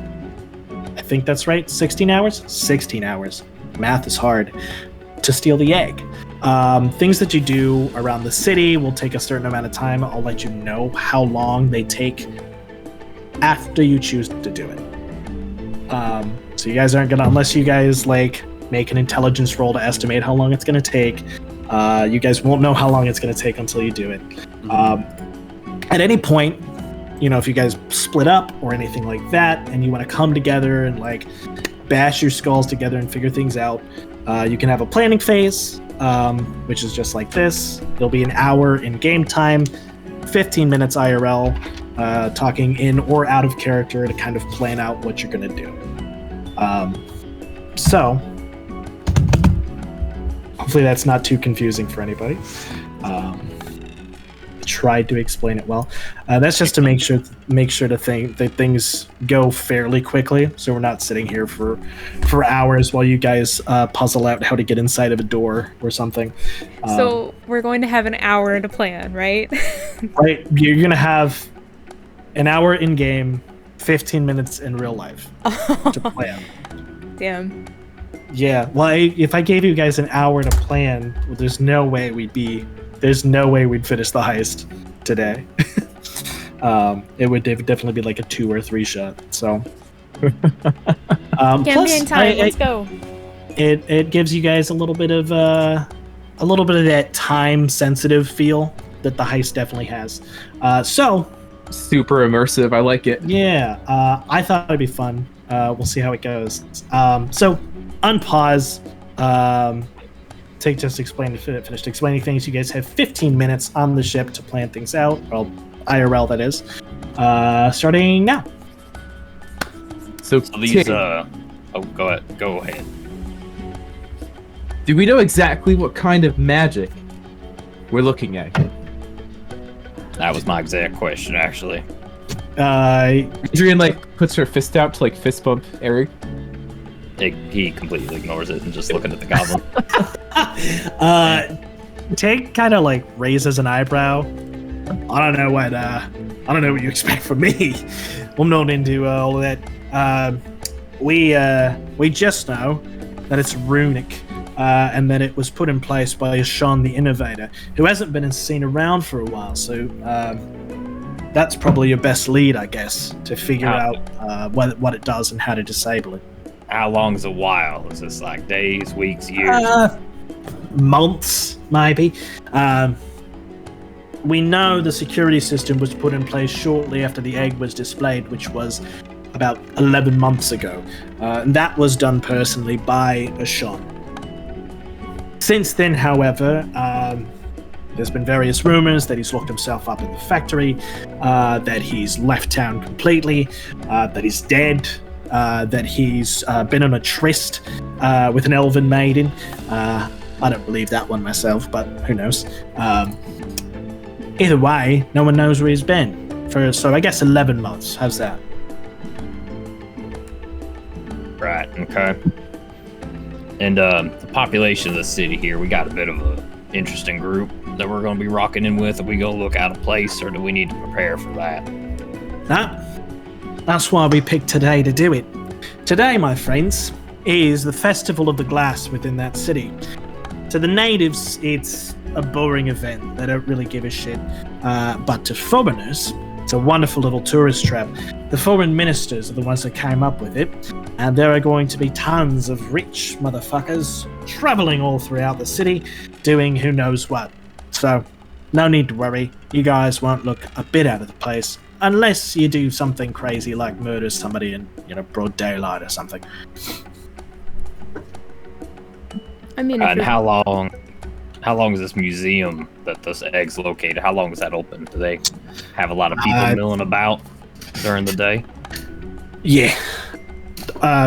I think that's right. 16 hours? 16 hours. Math is hard. To steal the egg. Things that you do around the city will take a certain amount of time. I'll let you know how long they take after you choose to do it. So you guys aren't gonna, unless you guys like make an intelligence roll to estimate how long it's gonna take. You guys won't know how long it's gonna take until you do it. At any point, you know, if you guys split up or anything like that, and you want to come together and like bash your skulls together and figure things out, you can have a planning phase, which is just like this. It'll be an hour in game time, 15 minutes IRL, talking in or out of character to kind of plan out what you're going to do. So, hopefully that's not too confusing for anybody. Tried to explain it well. That's just to make sure to think that things go fairly quickly, so we're not sitting here for hours while you guys puzzle out how to get inside of a door or something. So we're going to have an hour to plan, right? Right, you're gonna have an hour in game, 15 minutes in real life to plan. Damn. Yeah, well, if I gave you guys an hour to plan, well, there's no way we'd finish the heist today. It would definitely be like a 2 or 3 shot. So, campaign time. Let's go. It gives you guys a little bit of that time sensitive feel that the heist definitely has. So super immersive. I like it. Yeah, I thought it'd be fun. We'll see how it goes. So unpause. Take just finished explaining things. You guys have 15 minutes on the ship to plan things out. Well, IRL that is. Starting now. So these go ahead. Do we know exactly what kind of magic we're looking at here? That was my exact question, actually. Adrian puts her fist out to fist bump Eric. He completely ignores it and just looking at the goblin. Tank kind of raises an eyebrow. I don't know what you expect from me. I'm not into all of that. We just know that it's runic, and that it was put in place by Ash'ur the Innovator, who hasn't been seen around for a while. So that's probably your best lead, I guess, to figure out what it does and how to disable it. How long is a while? Is this days, weeks, years? Months, maybe. We know the security system was put in place shortly after the egg was displayed, which was about 11 months ago. And that was done personally by Ash'ur. Since then, however, there's been various rumors that he's locked himself up in the factory, that he's left town completely, that he's dead, that he's been on a tryst with an elven maiden. I don't believe that one myself, but who knows. Either way, no one knows where he's been. So I guess 11 months. How's that? Right, okay. And the population of the city here, we got a bit of an interesting group that we're going to be rocking in with. If we go look out of place, or do we need to prepare for that? That's why we picked today to do it. Today, my friends, is the Festival of the Glass within that city. To the natives, it's a boring event. They don't really give a shit. But to foreigners, it's a wonderful little tourist trap. The foreign ministers are the ones that came up with it, and there are going to be tons of rich motherfuckers traveling all throughout the city, doing who knows what. So, no need to worry. You guys won't look a bit out of the place, unless you do something crazy like murder somebody in, broad daylight or something. I mean, and how long is this museum that this egg's located? How long is that open? Do they have a lot of people milling about during the day? Yeah,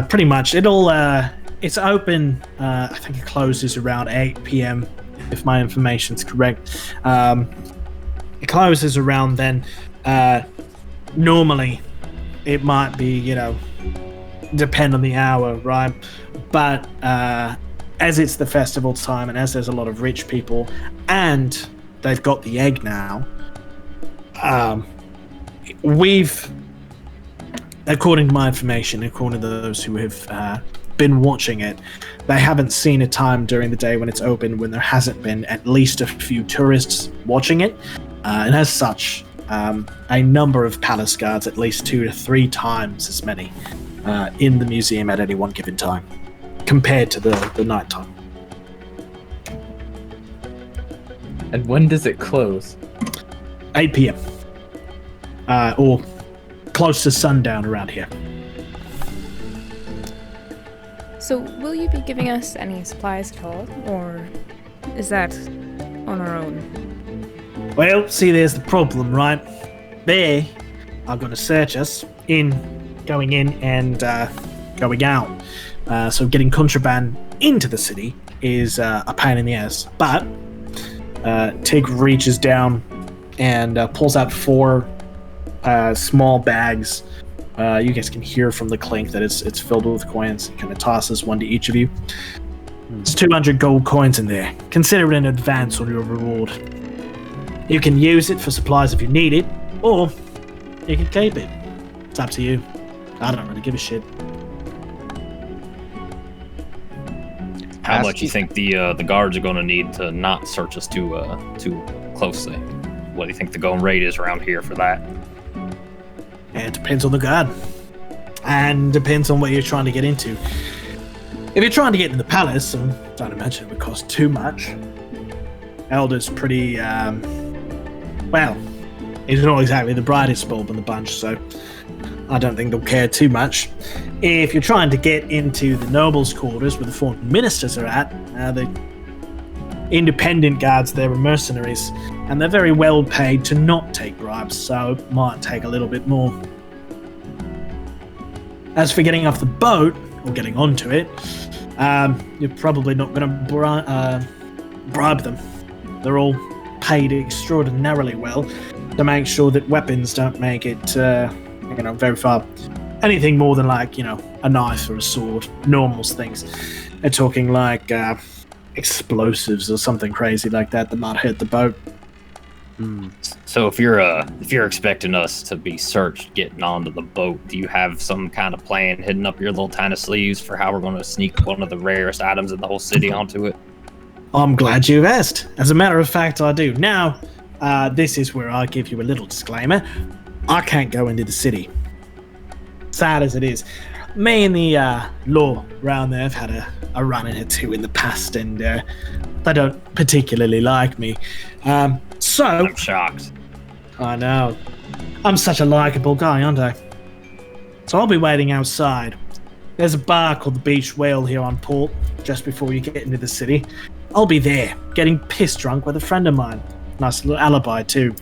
pretty much. It's open. I think it closes around 8 p.m. if my information's correct. closes around then, normally it might be, depend on the hour, right? But as it's the festival time and as there's a lot of rich people and they've got the egg now, we've, according to my information, according to those who have been watching it, they haven't seen a time during the day when it's open when there hasn't been at least a few tourists watching it. And as such, a number of palace guards, at least 2 to 3 times as many, in the museum at any one given time, compared to the night time. And when does it close? 8 p.m. Or close to sundown around here. So, will you be giving us any supplies at all, or is that on our own? Well, see, there's the problem, right? They are going to search us going in and going out. So getting contraband into the city is a pain in the ass. But Tig reaches down and pulls out 4 small bags. You guys can hear from the clink that it's filled with coins. It kind of tosses one to each of you. It's 200 gold coins in there. Consider it an advance on your reward. You can use it for supplies if you need it, or you can keep it. It's up to you. I don't really give a shit. How much you think the guards are going to need to not search us too closely? What do you think the going rate is around here for that? It depends on the guard, and depends on what you're trying to get into. If you're trying to get into the palace, and I don't imagine it would cost too much. Elder's pretty, well, he's not exactly the brightest bulb in the bunch, so I don't think they'll care too much. If you're trying to get into the nobles' quarters where the foreign ministers are at, the independent guards there are mercenaries, and they're very well paid to not take bribes, so it might take a little bit more. As for getting off the boat, or getting onto it, you're probably not going to bribe them. They're all paid extraordinarily well to make sure that weapons don't make it, very far. Anything more than a knife or a sword, normals things. They're talking like explosives or something crazy like that might hurt the boat. So if you're expecting us to be searched getting onto the boat, do you have some kind of plan hidden up your little tiny sleeves for how we're going to sneak one of the rarest items in the whole city onto it? I'm glad you've asked. As a matter of fact, I do. Now, this is where I give you a little disclaimer. I can't go into the city. Sad as it is. Me and the law around there have had a run-in or two in the past, and they don't particularly like me. So I'm shocked. I know. I'm such a likable guy, aren't I? So I'll be waiting outside. There's a bar called the Beach Whale here on port, just before you get into the city. I'll be there, getting piss drunk with a friend of mine. Nice little alibi, too.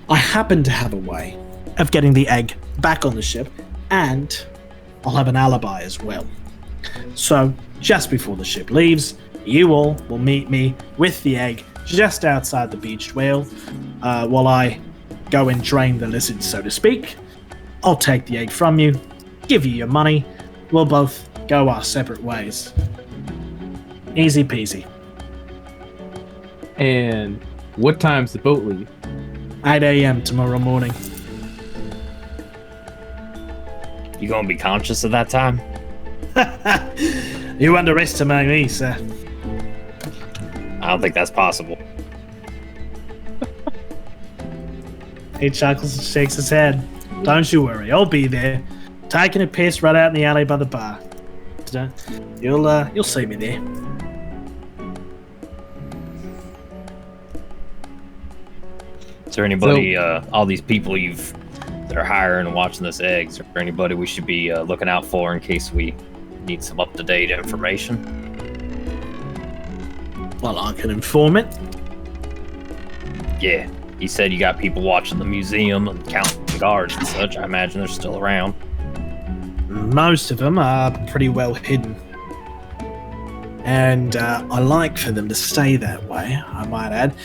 I happen to have a way of getting the egg back on the ship, and I'll have an alibi as well. So, just before the ship leaves, you all will meet me with the egg just outside the Beached Whale, while I go and drain the lizard, so to speak. I'll take the egg from you, give you your money, we'll both go our separate ways. Easy peasy. And what time's the boat leave? 8 a.m. tomorrow morning. You gonna be conscious of that time? You underestimate me, sir. I don't think that's possible. He chuckles and shakes his head. Don't you worry, I'll be there, taking a piss right out in the alley by the bar. You'll see me there. Is there anybody, all these people that are hiring and watching this egg, is there anybody we should be looking out for in case we need some up-to-date information? Well, I can inform it. Yeah, he said you got people watching the museum and counting guards and such. I imagine they're still around. Most of them are pretty well hidden. And I like for them to stay that way, I might add.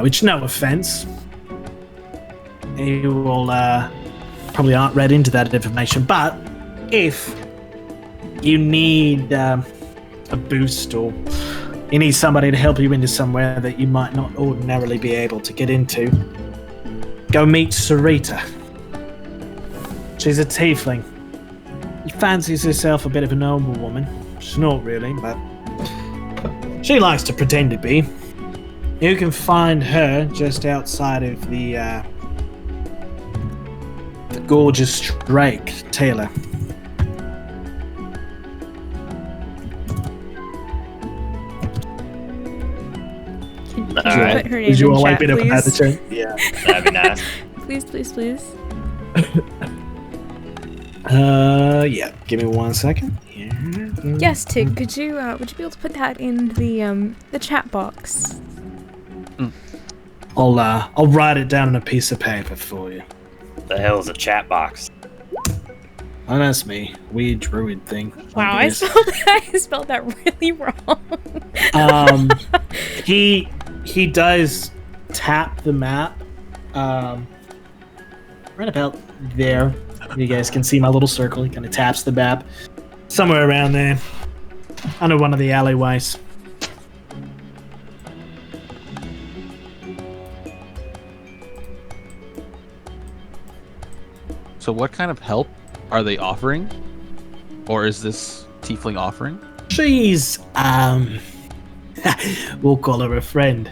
Which, no offense. You will probably aren't read into that information, but if you need a boost or you need somebody to help you into somewhere that you might not ordinarily be able to get into, go meet Sarita. She's a tiefling. She fancies herself a bit of a noble woman. She's not really, but she likes to pretend to be. You can find her just outside of the gorgeous Drake Taylor. Could you put her name Did you in all chat, like me to put that in the please? chat? Yeah. That'd be nice. Please. Yeah. Give me 1 second. Yeah. Yes, Tig. Would you be able to put that in the chat box? I'll write it down on a piece of paper for you. The hell is a chat box? Oh, that's me. Weird druid thing. Wow, I spelled that really wrong. He does tap the map. Right about there. You guys can see my little circle. He kind of taps the map. Somewhere around there. Under one of the alleyways. So what kind of help are they offering? Or is this tiefling offering? She's, we'll call her a friend.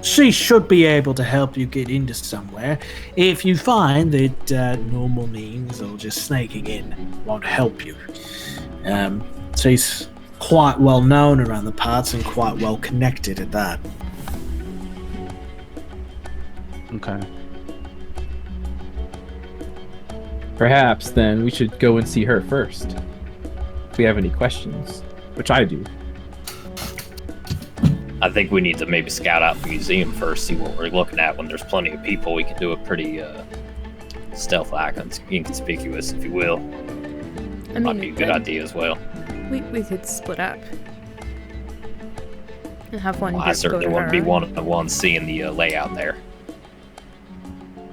She should be able to help you get into somewhere if you find that normal means or just snaking in won't help you. She's quite well known around the parts and quite well connected at that. Okay. Perhaps then we should go and see her first. If we have any questions, which I do. I think we need to maybe scout out the museum first, see what we're looking at. When there's plenty of people, we can do it pretty stealth-like and inconspicuous, if you will. Might be a good idea as well. We could split up and have one. Well, I certainly go to want to be her. one of the ones seeing the layout there.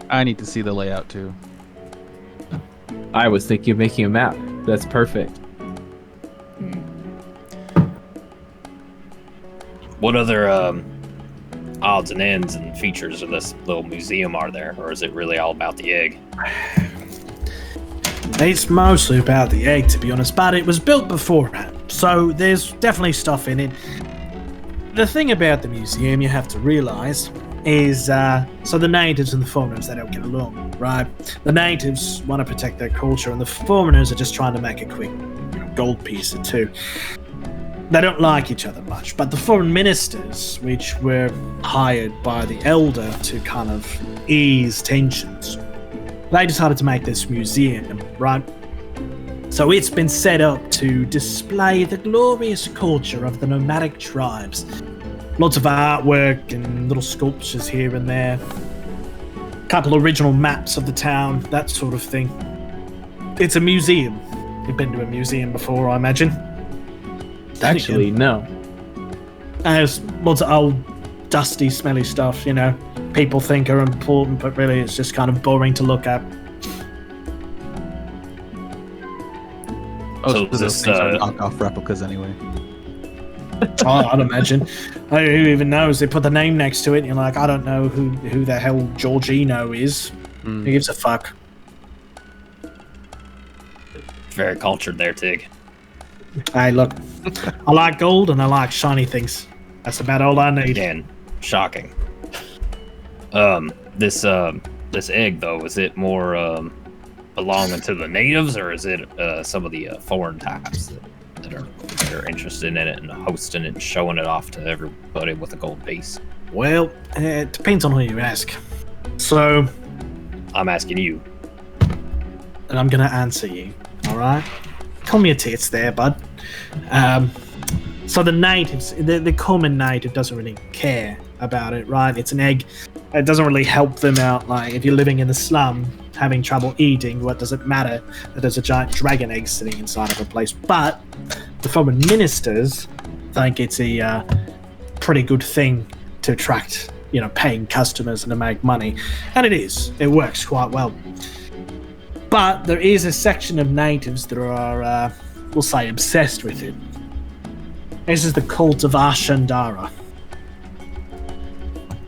I need to see the layout too. I was thinking of making a map. That's perfect. What other odds and ends and features of this little museum are there, or is it really all about the egg? It's mostly about the egg, to be honest, but it was built beforehand, so there's definitely stuff in it. The thing about the museum you have to realize is, so the natives and the foreigners, they don't get along, right? The natives want to protect their culture, and the foreigners are just trying to make a quick gold piece or two. They don't like each other much, but the foreign ministers, which were hired by the elder to kind of ease tensions, they decided to make this museum, right? So it's been set up to display the glorious culture of the nomadic tribes. Lots of artwork and little sculptures here and there. A couple original maps of the town, that sort of thing. It's a museum. You've been to a museum before, I imagine. Actually, no. There's lots of old, dusty, smelly stuff, people think are important, but really it's just kind of boring to look at. Oh, So those this, things are knockoff replicas anyway. I'd imagine. Who even knows? They put the name next to it, and you're like, I don't know who the hell Georgino is. Who gives a fuck? Very cultured there, Tig. Hey, look, I like gold and I like shiny things. That's about all I need. Again, shocking. This egg though, is it more belonging to the natives, or is it some of the foreign types that are interested in it and hosting it and showing it off to everybody with a gold piece? Well, it depends on who you ask. So, I'm asking you. and I'm gonna answer you. All right, call me a tits there, bud. So the natives, the common native doesn't really care about it, right? It's an egg. It doesn't really help them out. Like if you're living in the slum, having trouble eating, what does it matter that there's a giant dragon egg sitting inside of a place? But the foreign ministers think it's a pretty good thing to attract, paying customers and to make money. And it is. It works quite well. But there is a section of natives that are, we'll say, obsessed with it. This is the cult of Ash'ur.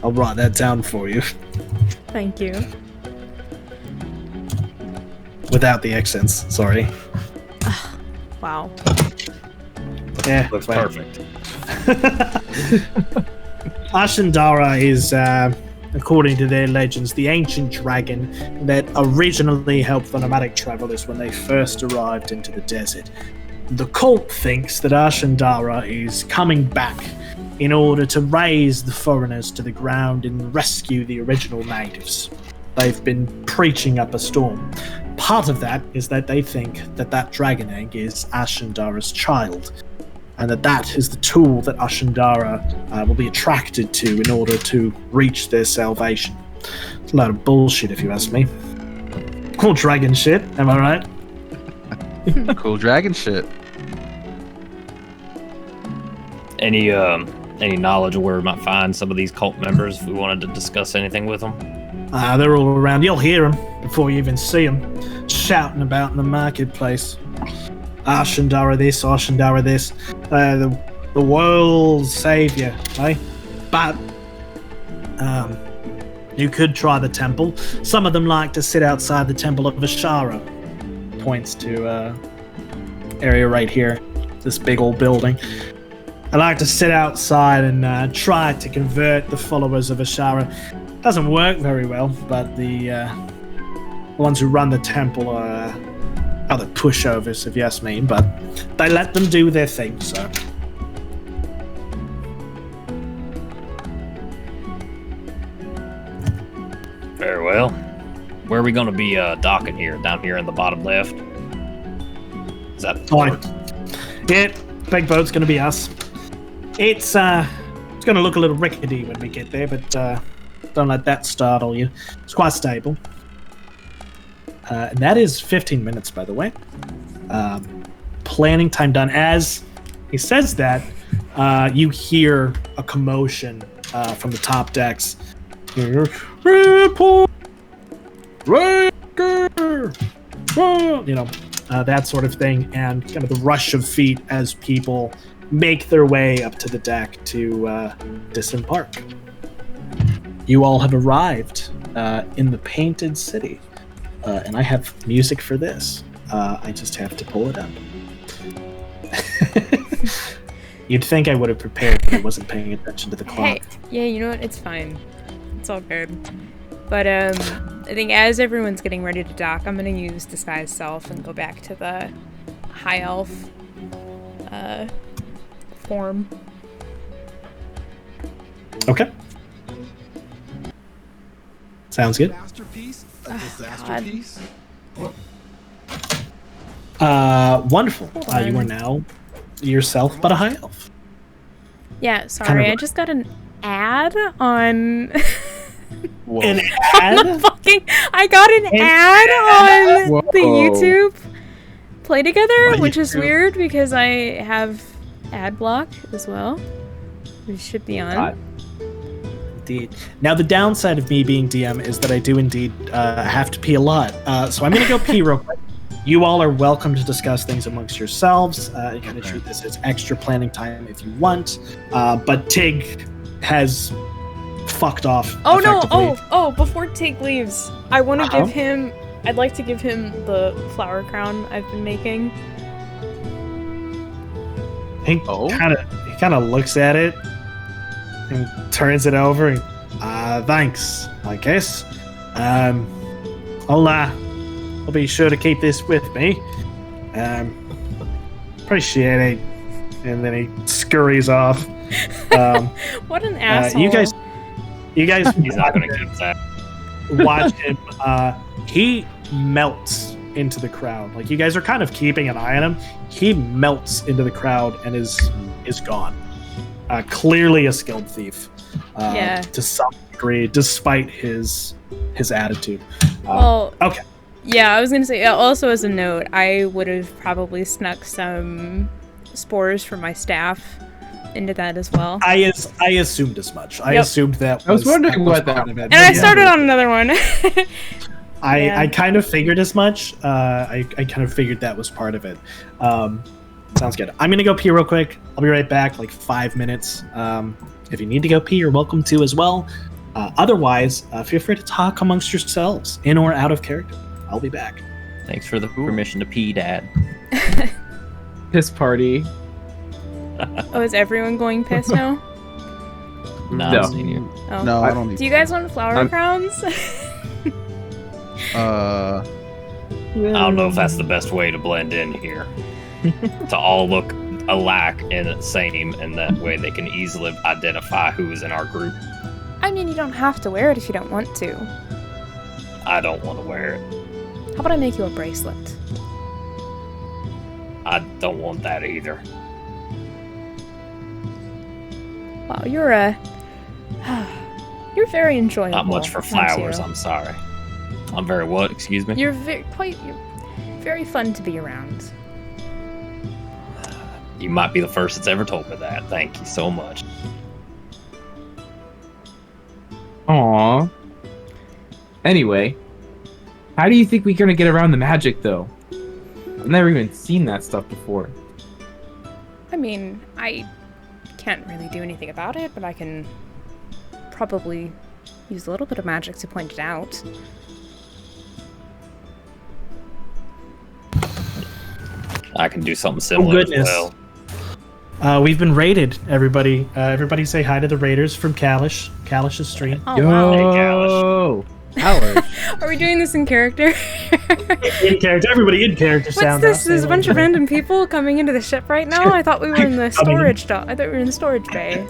I'll write that down for you. Thank you. Without the accents, sorry. Wow. Yeah, Looks perfect. Ash'ur is, according to their legends, the ancient dragon that originally helped the nomadic travelers when they first arrived into the desert. The cult thinks that Ash'ur is coming back in order to raise the foreigners to the ground and rescue the original natives. They've been preaching up a storm. Part of that is that they think that dragon egg is Ash'ur's child, and that is the tool that Ash'ur will be attracted to in order to reach their salvation. It's a lot of bullshit, if you ask me. Cool dragon shit, am I right? Cool dragon shit. Any knowledge of where we might find some of these cult members if we wanted to discuss anything with them? They're all around. You'll hear them before you even see them, shouting about in the marketplace. Ash'ur this, Ash'ur this. The world's savior, eh? But you could try the temple. Some of them like to sit outside the temple of Ash'ur. Points to area right here, this big old building. I like to sit outside and try to convert the followers of Ash'ur. Doesn't work very well, but the ones who run the temple are other pushovers, if you ask me. But they let them do their thing, so. Very well. Where are we going to be docking here? Down here in the bottom left? Is that the port? Yeah, big boat's going to be us. It's going to look a little rickety when we get there, but don't let that startle you. It's quite stable. And that is 15 minutes, by the way. Planning time done. As he says that, you hear a commotion from the top decks. Report! Raker! That sort of thing, and kind of the rush of feet as people make their way up to the deck to disembark. You all have arrived in the Painted City, and I have music for this. I just have to pull it up. You'd think I would have prepared, but I wasn't paying attention to the clock. Hey, yeah, you know what? It's fine. It's all good. But I think as everyone's getting ready to dock, I'm gonna use disguise self and go back to the high elf form. Okay. Sounds good. Masterpiece? A disaster piece? Wonderful. on. You are now yourself, but a high elf. Yeah, sorry, Kind of I just got an ad on. Whoa. An on the ad? fucking. I got an ad on Whoa. the YouTube Play Together, What which is YouTube? weird because I have ad block as well. Which should be on. God. Indeed. Now, the downside of me being DM is that I do indeed have to pee a lot. So I'm going to go pee real quick. You all are welcome to discuss things amongst yourselves. You can treat this as extra planning time if you want. But Tig has fucked off. Oh no! effectively. Oh! Before Tig leaves, I want to Uh-huh. give him. I'd like to give him the flower crown I've been making. He Oh? kind of looks at it and turns it over and thanks, I guess. I'll be sure to keep this with me. Appreciate it. And then he scurries off. What an asshole! You guys He's not going to keep that. watch him. He melts into the crowd. Like, you guys are kind of keeping an eye on him. He melts into the crowd and is gone. Clearly a skilled thief. Yeah. To some degree, despite his attitude. Well, Okay. yeah, I was gonna say. Also, as a note, I would have probably snuck some spores from my staff into that as well. I assumed as much. I assumed that. I was wondering what that part of it. And I started on another one. I kind of figured as much. I kind of figured that was part of it. Sounds good. I'm gonna go pee real quick. I'll be right back, like 5 minutes. If you need to go pee, you're welcome to as well. Otherwise, feel free to talk amongst yourselves, in or out of character. I'll be back. Thanks for the permission to pee, Dad. Piss party. Oh, is everyone going piss now? No, No. I'm seeing you. Oh. No, I don't need Do you guys want flower crowns? I don't know if that's the best way to blend in here. To all look alike and the same, and that way they can easily identify who is in our group. I mean, you don't have to wear it if you don't want to. I don't want to wear it. How about I make you a bracelet? I don't want that either. Wow, you're very enjoyable. Not much for aren't flowers, you? I'm sorry. I'm very what? Excuse me? You're very fun to be around. You might be the first that's ever told me that. Thank you so much. Aww. Anyway, how do you think we're gonna get around the magic, though? I've never even seen that stuff before. I mean, I can't really do anything about it, but I can probably use a little bit of magic to point it out. I can do something similar as goodness. well. We've been raided, everybody. Everybody say hi to the raiders from Kalish. Kalish's stream. Oh, wow. Yo! Kalish. Are we doing this in character? In character. Everybody in character What's sound. this? There's a bunch of random people coming into the ship right now? I thought we were in the storage I thought we were in the storage bay.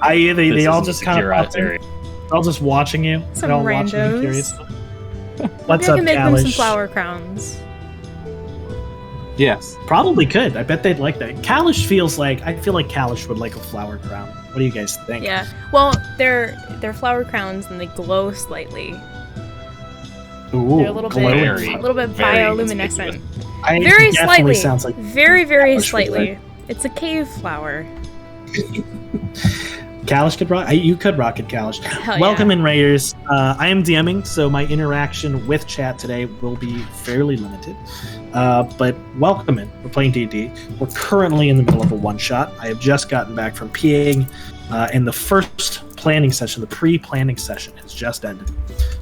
They This all is a just kind of secure popped in. area. They're all just watching you. Some They're all watching you randos. curious. Maybe What's I up, can make them some Kalish? flower crowns. Yes. Probably could. I bet they'd like that. Kalish feels like I feel like Kalish would like a flower crown. What do you guys think? Yeah. Well, they're flower crowns and they glow slightly. Ooh, They're a little glowing. bit very bioluminescent. I Very definitely slightly. sounds like Very Kalish would slightly. like. It's a cave flower. Kalish could rock. You could rock it, Kalish. Hell Welcome yeah. in, Raiders. I am DMing, so my interaction with chat today will be fairly limited. But welcome in. We're playing D&D. We're currently in the middle of a one-shot. I have just gotten back from PAing, and the first planning session, the pre-planning session, has just ended.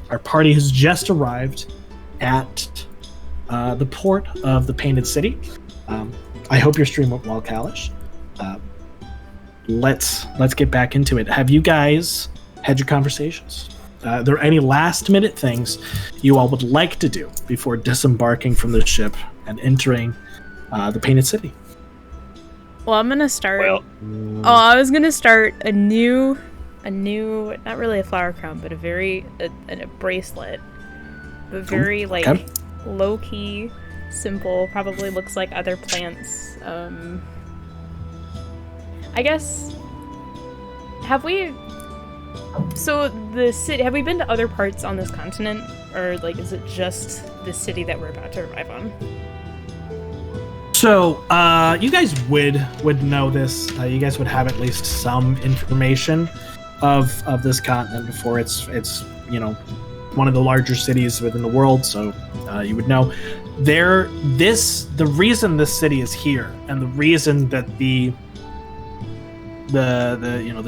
Our party has just arrived at the port of the Painted City. I hope your stream went well, Kalish. Let's get back into it. Have you guys had your conversations? Are there any last minute things you all would like to do before disembarking from the ship and entering the Painted City? Well, I'm gonna start. Well, I was gonna start a new, not really a flower crown, but a bracelet, but very okay. low key, simple. Probably looks like other plants. I guess. Have we been to other parts on this continent, or is it just the city that we're about to arrive on? So, you guys would know this. You guys would have at least some information of this continent before. It's one of the larger cities within the world, so you would know. The reason this city is here, and the reason that the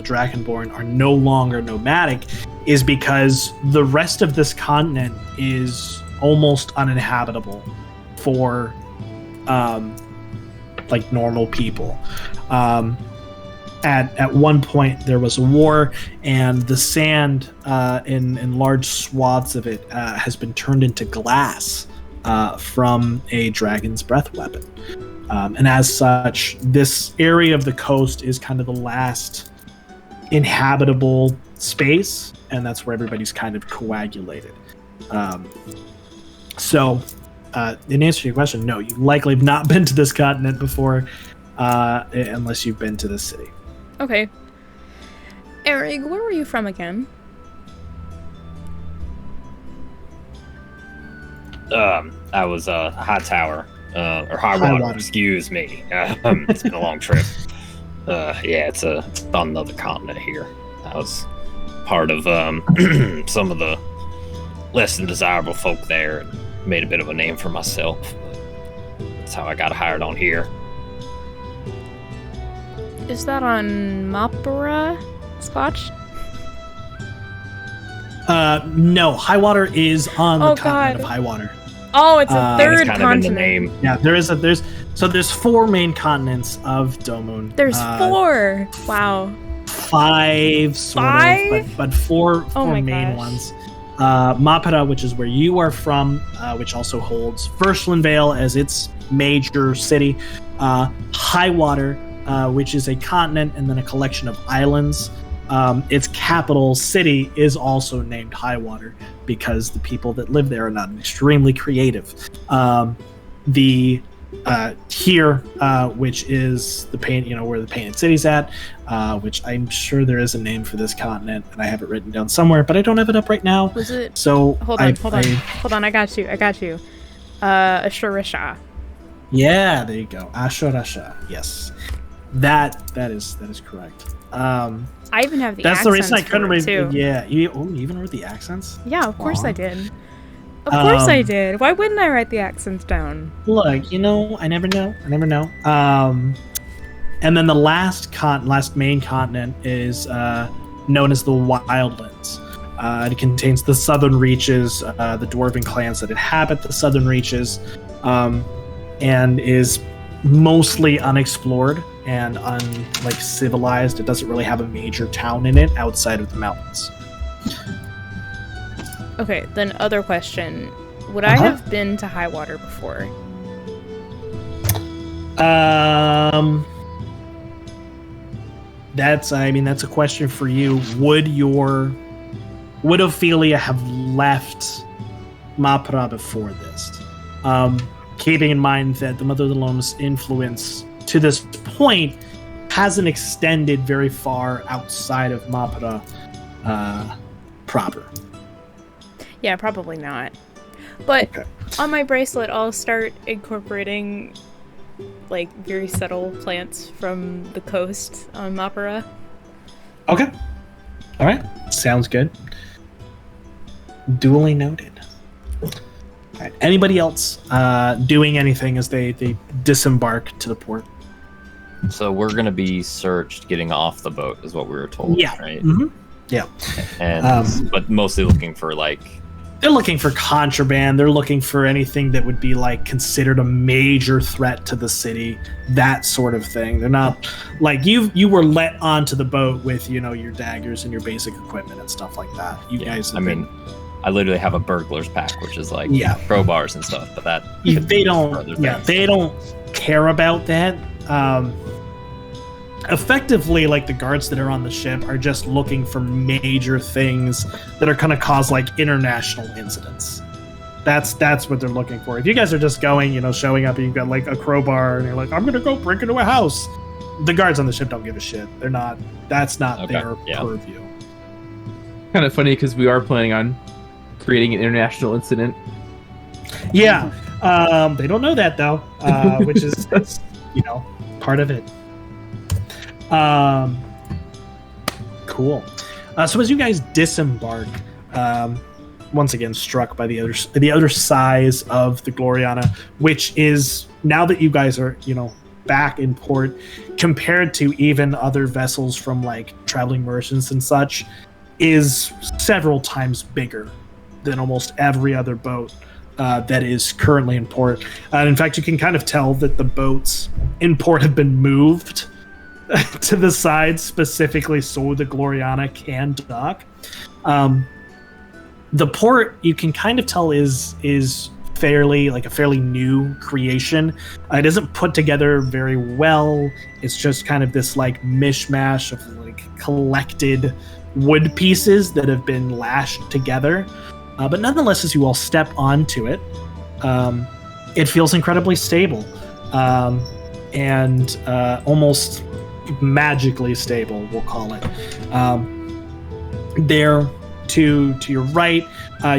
drakkenborn are no longer nomadic, is because the rest of this continent is almost uninhabitable for normal people. At one point there was a war, and the sand in large swaths of it has been turned into glass from a dragon's breath weapon. And as such, this area of the coast is kind of the last inhabitable space, and that's where everybody's kind of coagulated. So, in answer to your question, no, you likely have not been to this continent before, unless you've been to this city. Okay. Eric, where were you from again? I was High Tower. or high water. Excuse me. It's been a long trip. Yeah, it's on another continent here. I was part of some of the less than desirable folk there and made a bit of a name for myself. That's how I got hired on here. Is that on Mapara Scotch? No, Highwater is on the continent of Highwater. Oh, it's a third it's kind continent. of in the name. Yeah, there's 4 main continents of Domun. There's 4. Wow. 5 sort of, but 4 main ones. Mapara, which is where you are from, which also holds Firstland Vale as its major city. Highwater, which is a continent and then a collection of islands. Its capital city is also named Highwater because the people that live there are not extremely creative. Here, which is the where the Painted City's at, which I'm sure there is a name for this continent, and I have it written down somewhere, but I don't have it up right now. Was it? So hold on. I got you. Ash'ur Rashâ. Yeah, there you go. Ash'ur Rashâ. Yes, that is correct. I even have the that's accents. That's the reason I couldn't read. too. Yeah, you even wrote the accents. Yeah, of course I did. Of course I did. Why wouldn't I write the accents down? Look, I never know. And then the last main continent is known as the Wildlands. It contains the southern reaches, the dwarven clans that inhabit the southern reaches, and is mostly unexplored and civilized. It doesn't really have a major town in it outside of the mountains. Okay, then other question. Would I have been to Highwater before? That's a question for you. Would Ophelia have left Mapara before this? Keeping in mind that the Mother of the Loam's influence to this point hasn't extended very far outside of Mapara proper. Yeah, probably not. But on my bracelet, I'll start incorporating very subtle plants from the coast on Mapara. Okay. All right. Sounds good. Duly noted. All right. Anybody else doing anything as they disembark to the port? So we're going to be searched getting off the boat is what we were told, yeah. Right? Mm-hmm. Yeah. And but mostly looking for they're looking for contraband. They're looking for anything that would be considered a major threat to the city, that sort of thing. They're not you were let onto the boat with your daggers and your basic equipment and stuff like that. You guys. I literally have a burglar's pack, which is crowbars and stuff. But they don't care about that. Effectively, the guards that are on the ship are just looking for major things that are going to cause international incidents. That's what they're looking for. If you guys are just going, showing up and you've got a crowbar and you're I'm going to go break into a house, the guards on the ship don't give a shit. They're not. That's not their purview. Kind of funny because we are planning on creating an international incident. Yeah, they don't know that though, which is part of it. Cool. So as you guys disembark, once again struck by the other size of the Gloriana, which is, now that you guys are back in port, compared to even other vessels from traveling merchants and such, is several times bigger than almost every other boat that is currently in port. And in fact, you can kind of tell that the boats in port have been moved to the side specifically so the Gloriana can dock. The port, you can kind of tell is fairly a fairly new creation. It isn't put together very well. It's just kind of this mishmash of collected wood pieces that have been lashed together. But nonetheless, as you all step onto it, it feels incredibly stable and almost magically stable, we'll call it. There to your right,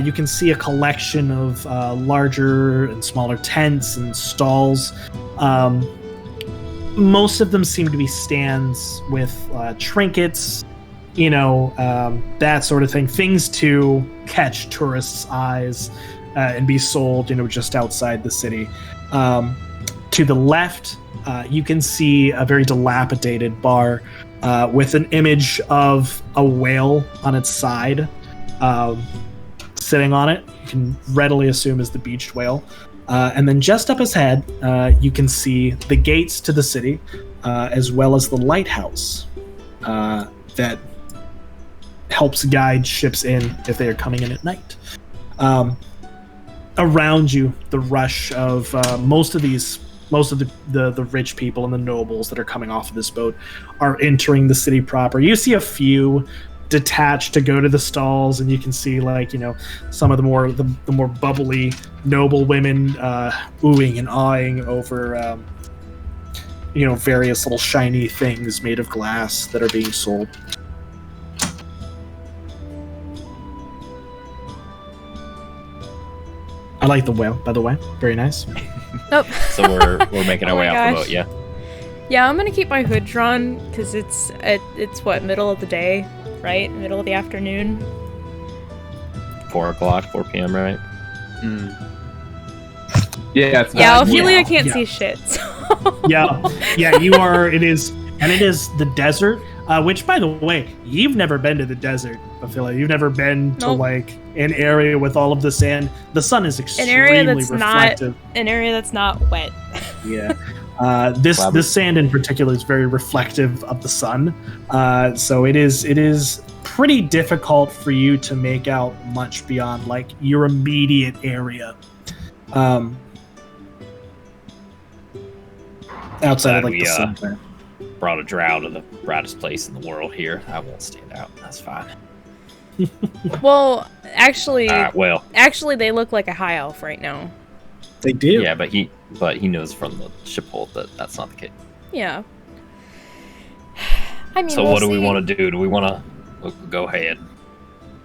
you can see a collection of larger and smaller tents and stalls. Most of them seem to be stands with trinkets, that sort of thing. Things to catch tourists' eyes and be sold, just outside the city. To the left, you can see a very dilapidated bar with an image of a whale on its side, sitting on it. You can readily assume is the beached whale. And then just up his head, you can see the gates to the city, as well as the lighthouse that helps guide ships in if they are coming in at night. Around you, the rush of most of the rich people and the nobles that are coming off of this boat are entering the city proper. You see a few detached to go to the stalls, and you can see some of the more bubbly noble women oohing and awing over various little shiny things made of glass that are being sold. I like the whale, by the way. Very nice. Nope. So we're making our way off the boat, yeah? Yeah, I'm gonna keep my hood drawn because it's what, middle of the day, right? Middle of the afternoon. 4 p.m., right? Yeah, it's yeah. Ophelia Yeah. can't Yeah. see shit. So. Yeah, you are. It is the desert. Which, by the way, you've never been to the desert, Ophelia. You've never been to Nope. an area with all of the sand. The sun is extremely reflective. An area that's not wet. Yeah. This sand in particular is very reflective of the sun. So it is pretty difficult for you to make out much beyond your immediate area. Outside of the sun there. Brought a drow to the brightest place in the world here. I won't stand out. That's fine. Well, actually, well, they look like a high elf right now. They do. yeah, but he knows from the ship hold that that's not the case. Yeah. I mean, So we'll what do we see. want to do? Do we want to go ahead?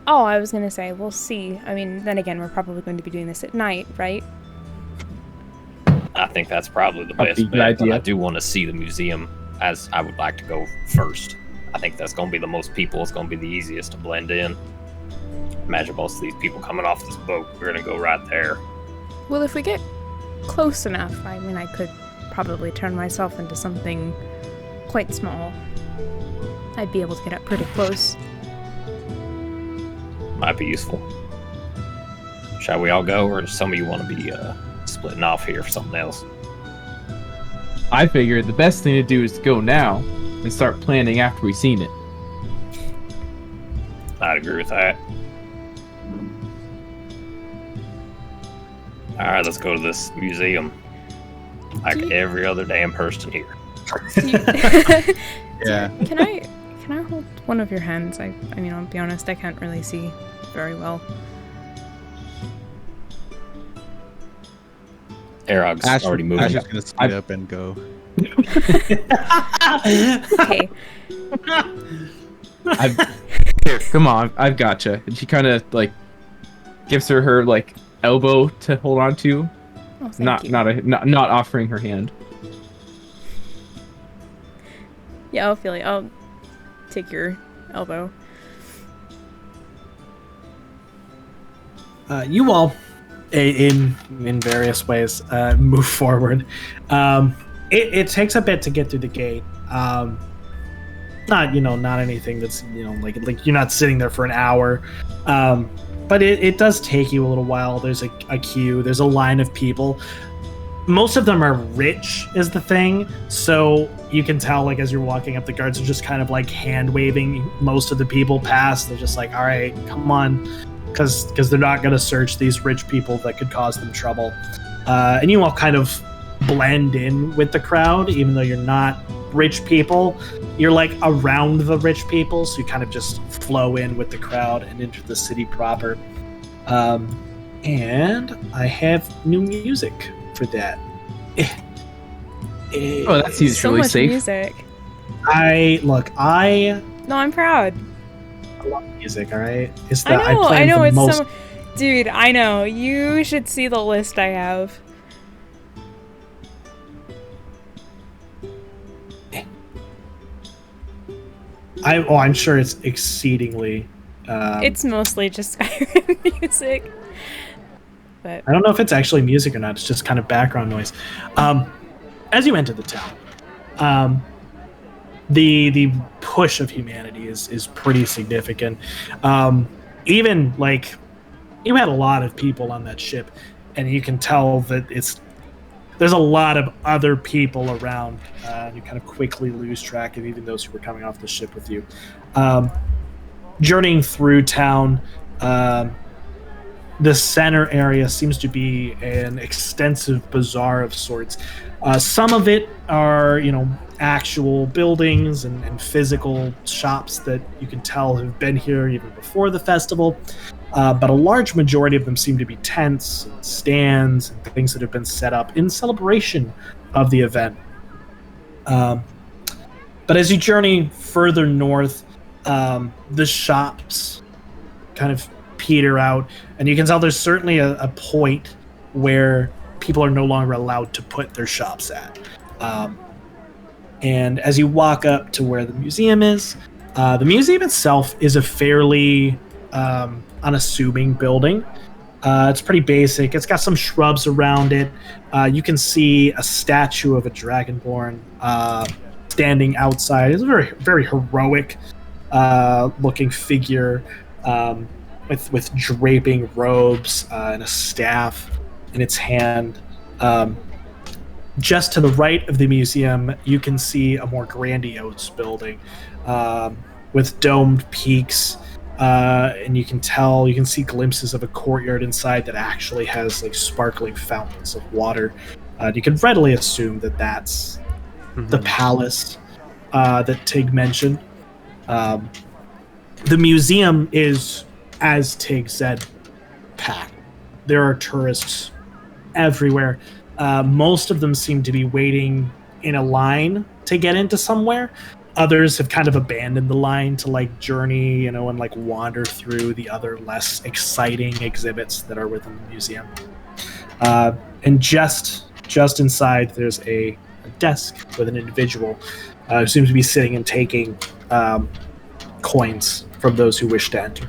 Oh, I was gonna say we'll see. I mean, then again, we're probably going to be doing this at night, right? I think that's probably the That'd best be a good bet. But idea. I do want to see the museum, as I would like to go first. I think that's going to be the most people. It's going to be the easiest to blend in. Imagine most of these people coming off this boat. We're going to go right there. Well, if we get close enough, I mean, I could probably turn myself into something quite small. I'd be able to get up pretty close. Might be useful. Shall we all go, or does some of you want to be splitting off here for something else? I figured the best thing to do is to go now and start planning after we've seen it. I'd agree with that. Alright, let's go to this museum. Like Do you- every other damn person here. Yeah. Can I hold one of your hands? I mean, I'll be honest, I can't really see very well. Arag's Ash, already moving. Ash is gonna speed up and go. Okay. Here, come on, I've gotcha. And she kind of gives her elbow to hold on to, Oh, thank you. not offering her hand. Yeah, I'll take your elbow. You all, in various ways, move forward. It takes a bit to get through the gate. Not anything that's like you're not sitting there for an hour. But it does take you a little while. There's a queue. There's a line of people. Most of them are rich, is the thing. So you can tell, as you're walking up, the guards are just kind of hand waving most of the people past. They're just like, all right, come on. Because they're not going to search these rich people that could cause them trouble. And you all kind of blend in with the crowd, even though you're not rich people. You're around the rich people, so you kind of just flow in with the crowd and into the city proper. And I have new music for that. Oh, that seems So really much safe. music. I No, I'm proud. I love music. All right, it's I the know, plan I know, the it's most. Dude, I know. You should see the list I have. I'm sure it's exceedingly. It's mostly just Skyrim music. But I don't know if it's actually music or not. It's just kind of background noise. As you enter the town, the push of humanity is pretty significant. Even like you had a lot of people on that ship, and you can tell that there's a lot of other people around. You kind of quickly lose track of even those who were coming off the ship with you. Journeying through town, the center area seems to be an extensive bazaar of sorts. Some of it are, actual buildings and physical shops that you can tell have been here even before the festival. But a large majority of them seem to be tents and stands and things that have been set up in celebration of the event. But as you journey further north, the shops kind of peter out, and you can tell there's certainly a point where people are no longer allowed to put their shops at. And as you walk up to where the museum is, the museum itself is a fairly unassuming building. It's pretty basic. It's got some shrubs around it. You can see a statue of a dragonborn standing outside. It's a very, very heroic looking figure with draping robes and a staff in its hand. Just to the right of the museum, you can see a more grandiose building with domed peaks. And you can see glimpses of a courtyard inside that actually has like sparkling fountains of water. You can readily assume that that's the palace that Tig mentioned. The museum is, as Tig said, packed. There are tourists everywhere. Most of them seem to be waiting in a line to get into somewhere. Others have kind of abandoned the line to like journey, and like wander through the other less exciting exhibits that are within the museum. And just inside, there's a desk with an individual who seems to be sitting and taking coins from those who wish to enter.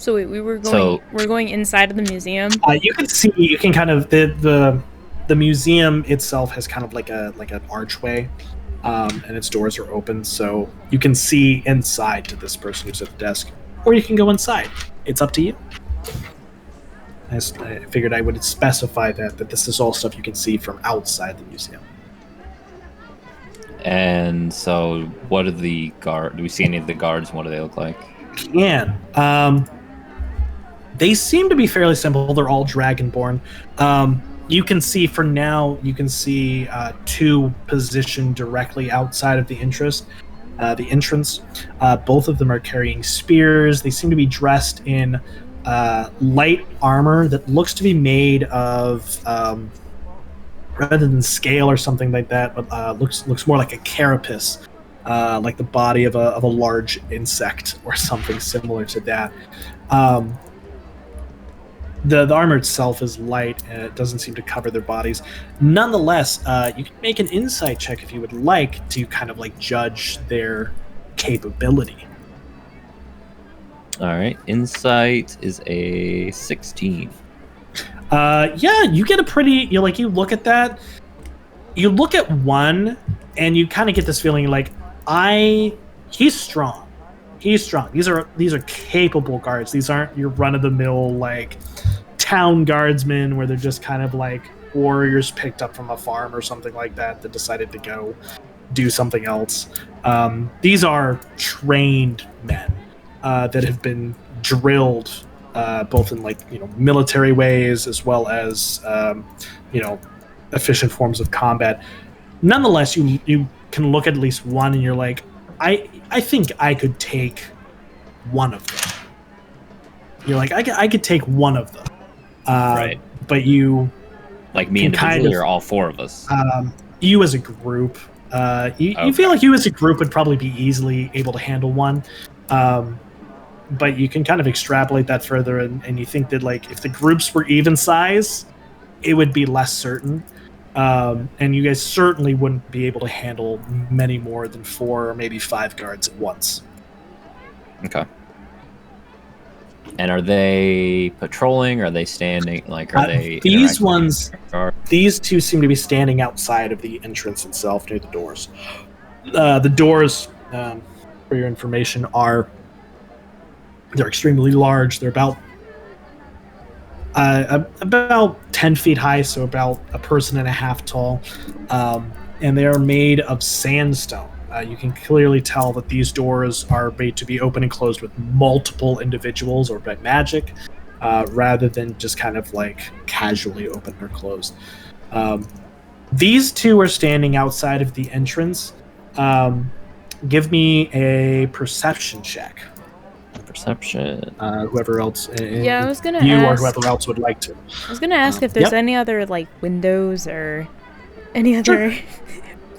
so wait, we're going inside of the museum. You can kind of the museum itself has kind of like an archway, and its doors are open, so you can see inside to this person who's at the desk, or you can go inside. It's up to you. I figured I would specify that this is all stuff you can see from outside the museum. And so, what are the guard? Do we see any of the guards? What do they look like? They seem to be fairly simple. They're all dragonborn. You can see for now. You can see two positioned directly outside of the entrance. Both of them are carrying spears. They seem to be dressed in light armor that looks to be made of rather than scale or something like that, but looks more like a carapace, like the body of a large insect or something similar to that. The armor itself is light, and it doesn't seem to cover their bodies. Nonetheless, you can make an insight check if you would like to kind of like judge their capability. All right, insight is a 16. Yeah, you get a pretty. You look at that. You look at one, and you kind of get this feeling like he's strong. He's strong. These are capable guards. These aren't your run of the mill like town guardsmen where they're just kind of like warriors picked up from a farm or something like that decided to go do something else. These are trained men that have been drilled both in military ways as well as efficient forms of combat. Nonetheless, you can look at least one and you're like, I think I could take one of them. You're like, I could take one of them. Right. But you like me individually or all four of us? you as a group, you feel like you as a group would probably be easily able to handle one. But you can kind of extrapolate that further, and you think that like if the groups were even size, it would be less certain. And you guys certainly wouldn't be able to handle many more than 4 or maybe 5 guards at once. Okay. And are they patrolling? Are they standing? Like, are they these ones? with the guard? These 2 seem to be standing outside of the entrance itself, near the doors. The doors, for your information, they're extremely large. They're about 10 feet high, so about a person and a half tall, and they are made of sandstone. You can clearly tell that these doors are made to be open and closed with multiple individuals or by magic, rather than just kind of like casually open or closed. These 2 are standing outside of the entrance. Give me a perception check. Perception. Whoever else. Yeah, I was gonna you ask. or whoever else would like to. I was gonna ask if there's Yep. any other like windows or any other.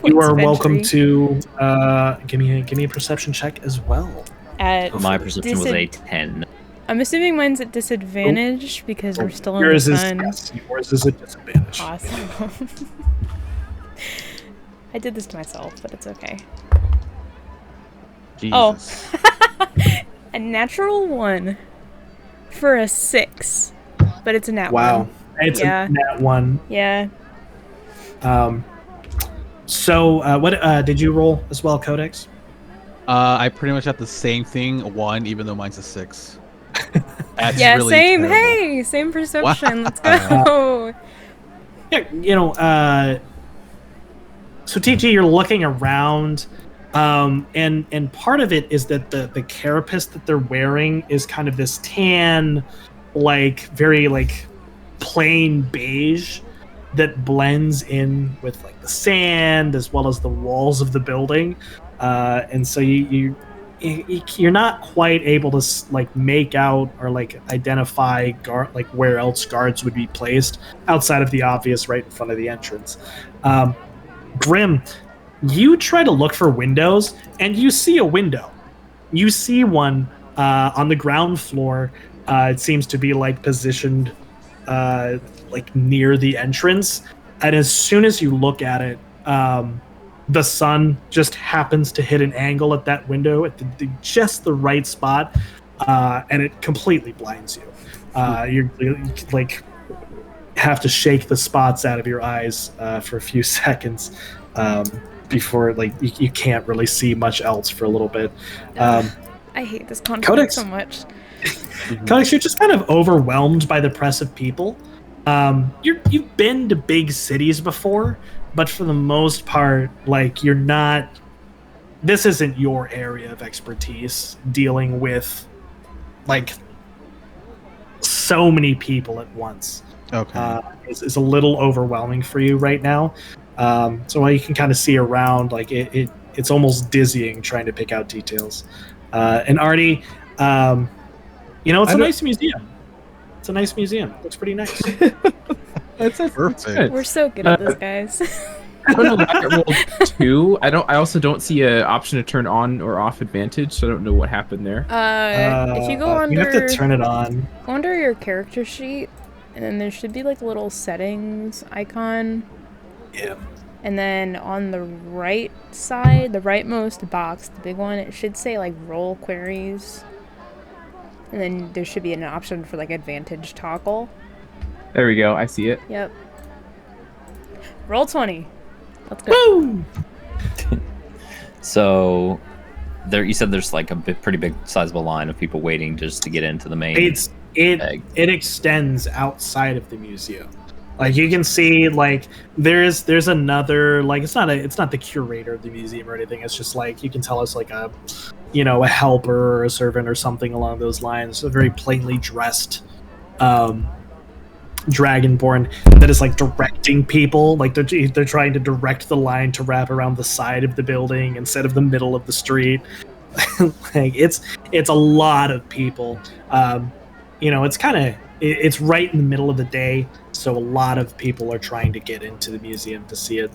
You points are of welcome entry. to give me a perception check as well. At My perception was a 10. I'm assuming mine's at disadvantage because we're still in the Yours is sun. yes, yours is a disadvantage. Awesome. I did this to myself, but it's okay. Jesus. A natural 1 for a 6, but it's a nat Wow, 1. it's Yeah. a nat 1. Yeah. So what did you roll as well, Codex? I pretty much have the same thing, 1, even though mine's a 6. That's Yeah, really same. terrible. Hey, same perception. Wow. Let's go. Yeah, so TG, you're looking around, and part of it is that the carapace that they're wearing is kind of this tan, like very like plain beige that blends in with like the sand as well as the walls of the building, and so you're not quite able to like make out or like identify like where else guards would be placed outside of the obvious right in front of the entrance. Grim, you try to look for windows and you see a window. You see one on the ground floor. It seems to be like positioned like near the entrance, and as soon as you look at it, the sun just happens to hit an angle at that window at just the right spot, and it completely blinds you. You like have to shake the spots out of your eyes for a few seconds before like you can't really see much else for a little bit. I hate this conflict Codex. so much. Codex, you're just kind of overwhelmed by the press of people. You've been to big cities before, but for the most part, like you're not. This isn't your area of expertise. Dealing with like so many people at once Okay. is a little overwhelming for you right now. So while you can kind of see around, like it's almost dizzying trying to pick out details. And Artie, it's a nice museum. It's a nice museum. Looks pretty nice. That's Perfect. We're so good at this, guys. I don't know why I rolled 2. I also don't see an option to turn on or off advantage, so I don't know what happened there. If you go under, you have to turn it on. go under your character sheet, and then there should be like a little settings icon. Yeah. And then on the right side, the rightmost box, the big one, it should say like roll queries. And then there should be an option for like advantage toggle. There we go. I see it. Yep. Roll 20. Let's go. Woo! So, you said there's like a pretty big, sizable line of people waiting just to get into the main. It extends outside of the museum. Like you can see, like there's another, like it's not the curator of the museum or anything. It's just like you can tell it's like a helper or a servant or something along those lines. A very plainly dressed dragonborn that is like directing people. Like they're trying to direct the line to wrap around the side of the building instead of the middle of the street. Like it's a lot of people. It's right in the middle of the day, so a lot of people are trying to get into the museum to see it.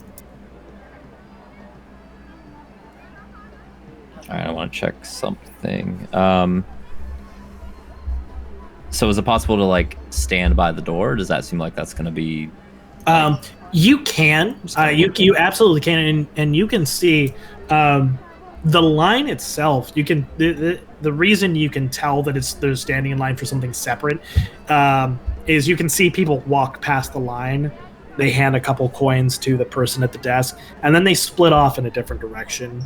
All right, I want to check something. So is it possible to like stand by the door? Or does that seem like that's going to be? You can. You absolutely can, and you can see the line itself. You can the reason you can tell that they're standing in line for something separate is you can see people walk past the line. They hand a couple coins to the person at the desk, and then they split off in a different direction,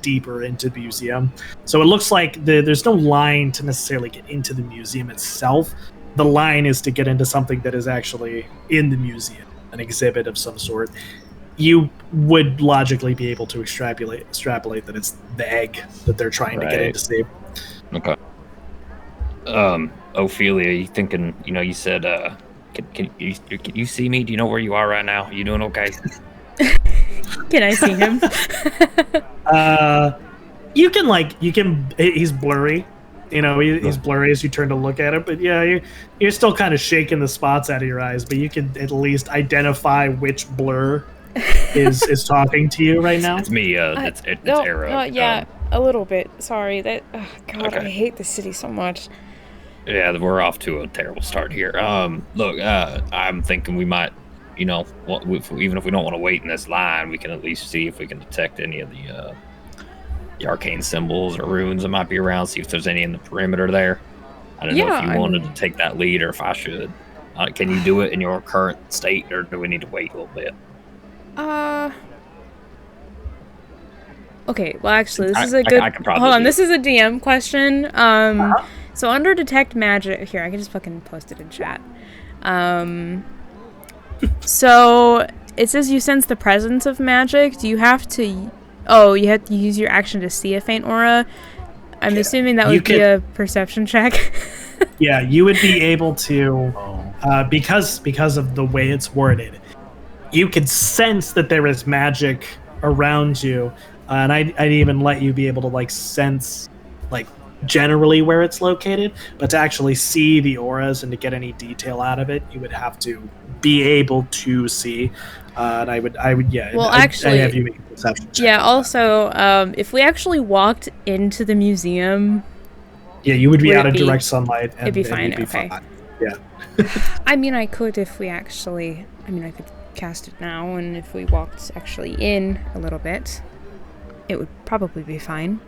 deeper into the museum. So it looks like there's no line to necessarily get into the museum itself. The line is to get into something that is actually in the museum, an exhibit of some sort. You would logically be able to extrapolate that it's the egg that they're trying to get in to save. Okay. Ophelia, you thinking? You said, can you see me? Do you know where you are right now? Are you doing okay? Can I see him? You can. He's blurry. He's blurry as you turn to look at it. But yeah, you're still kind of shaking the spots out of your eyes. But you can at least identify which blur is talking to you right now. It's me. It's Arrow. Yeah, a little bit. Sorry. God, Okay. I hate the city so much. Yeah, we're off to a terrible start here. Look, I'm thinking we might, even if we don't want to wait in this line, we can at least see if we can detect any of the arcane symbols or runes that might be around, see if there's any in the perimeter there. I don't know if you wanted to take that lead or if I should. Can you do it in your current state, or do we need to wait a little bit? Okay, well, actually, this is a good... Hold on, this is a DM question. So under detect magic... Here, I can just fucking post it in chat. So it says you sense the presence of magic. Do you have to... Oh, you have to use your action to see a faint aura? I'm assuming that would be a perception check. Yeah, you would be able to... because of the way it's worded, you could sense that there is magic around you. And I'd even let you be able to sense generally where it's located, but to actually see the auras and to get any detail out of it, you would have to be able to see. And I would Well, I'd have you make a perception check. Yeah. Also, if we actually walked into the museum, you would be out of direct sunlight. And it'd be fine. It'd be Okay. fine. Yeah. I mean, I could if we actually. I mean, I could cast it now, and if we walked actually in a little bit, it would probably be fine.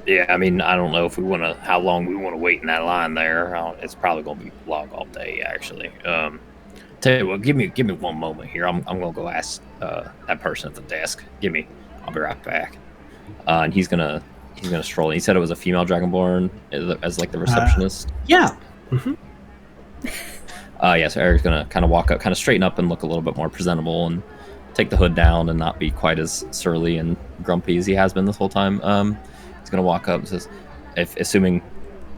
Yeah, I mean, I don't know if how long we want to wait in that line there. It's probably going to be long all day, actually. Tell you what, give me one moment here. I'm going to go ask that person at the desk. I'll be right back. And he's gonna stroll in. He said it was a female dragonborn as the receptionist. Yeah. Mm-hmm. So Eric's gonna kind of walk up, kind of straighten up and look a little bit more presentable and take the hood down and not be quite as surly and grumpy as he has been this whole time. He's gonna walk up and says, assuming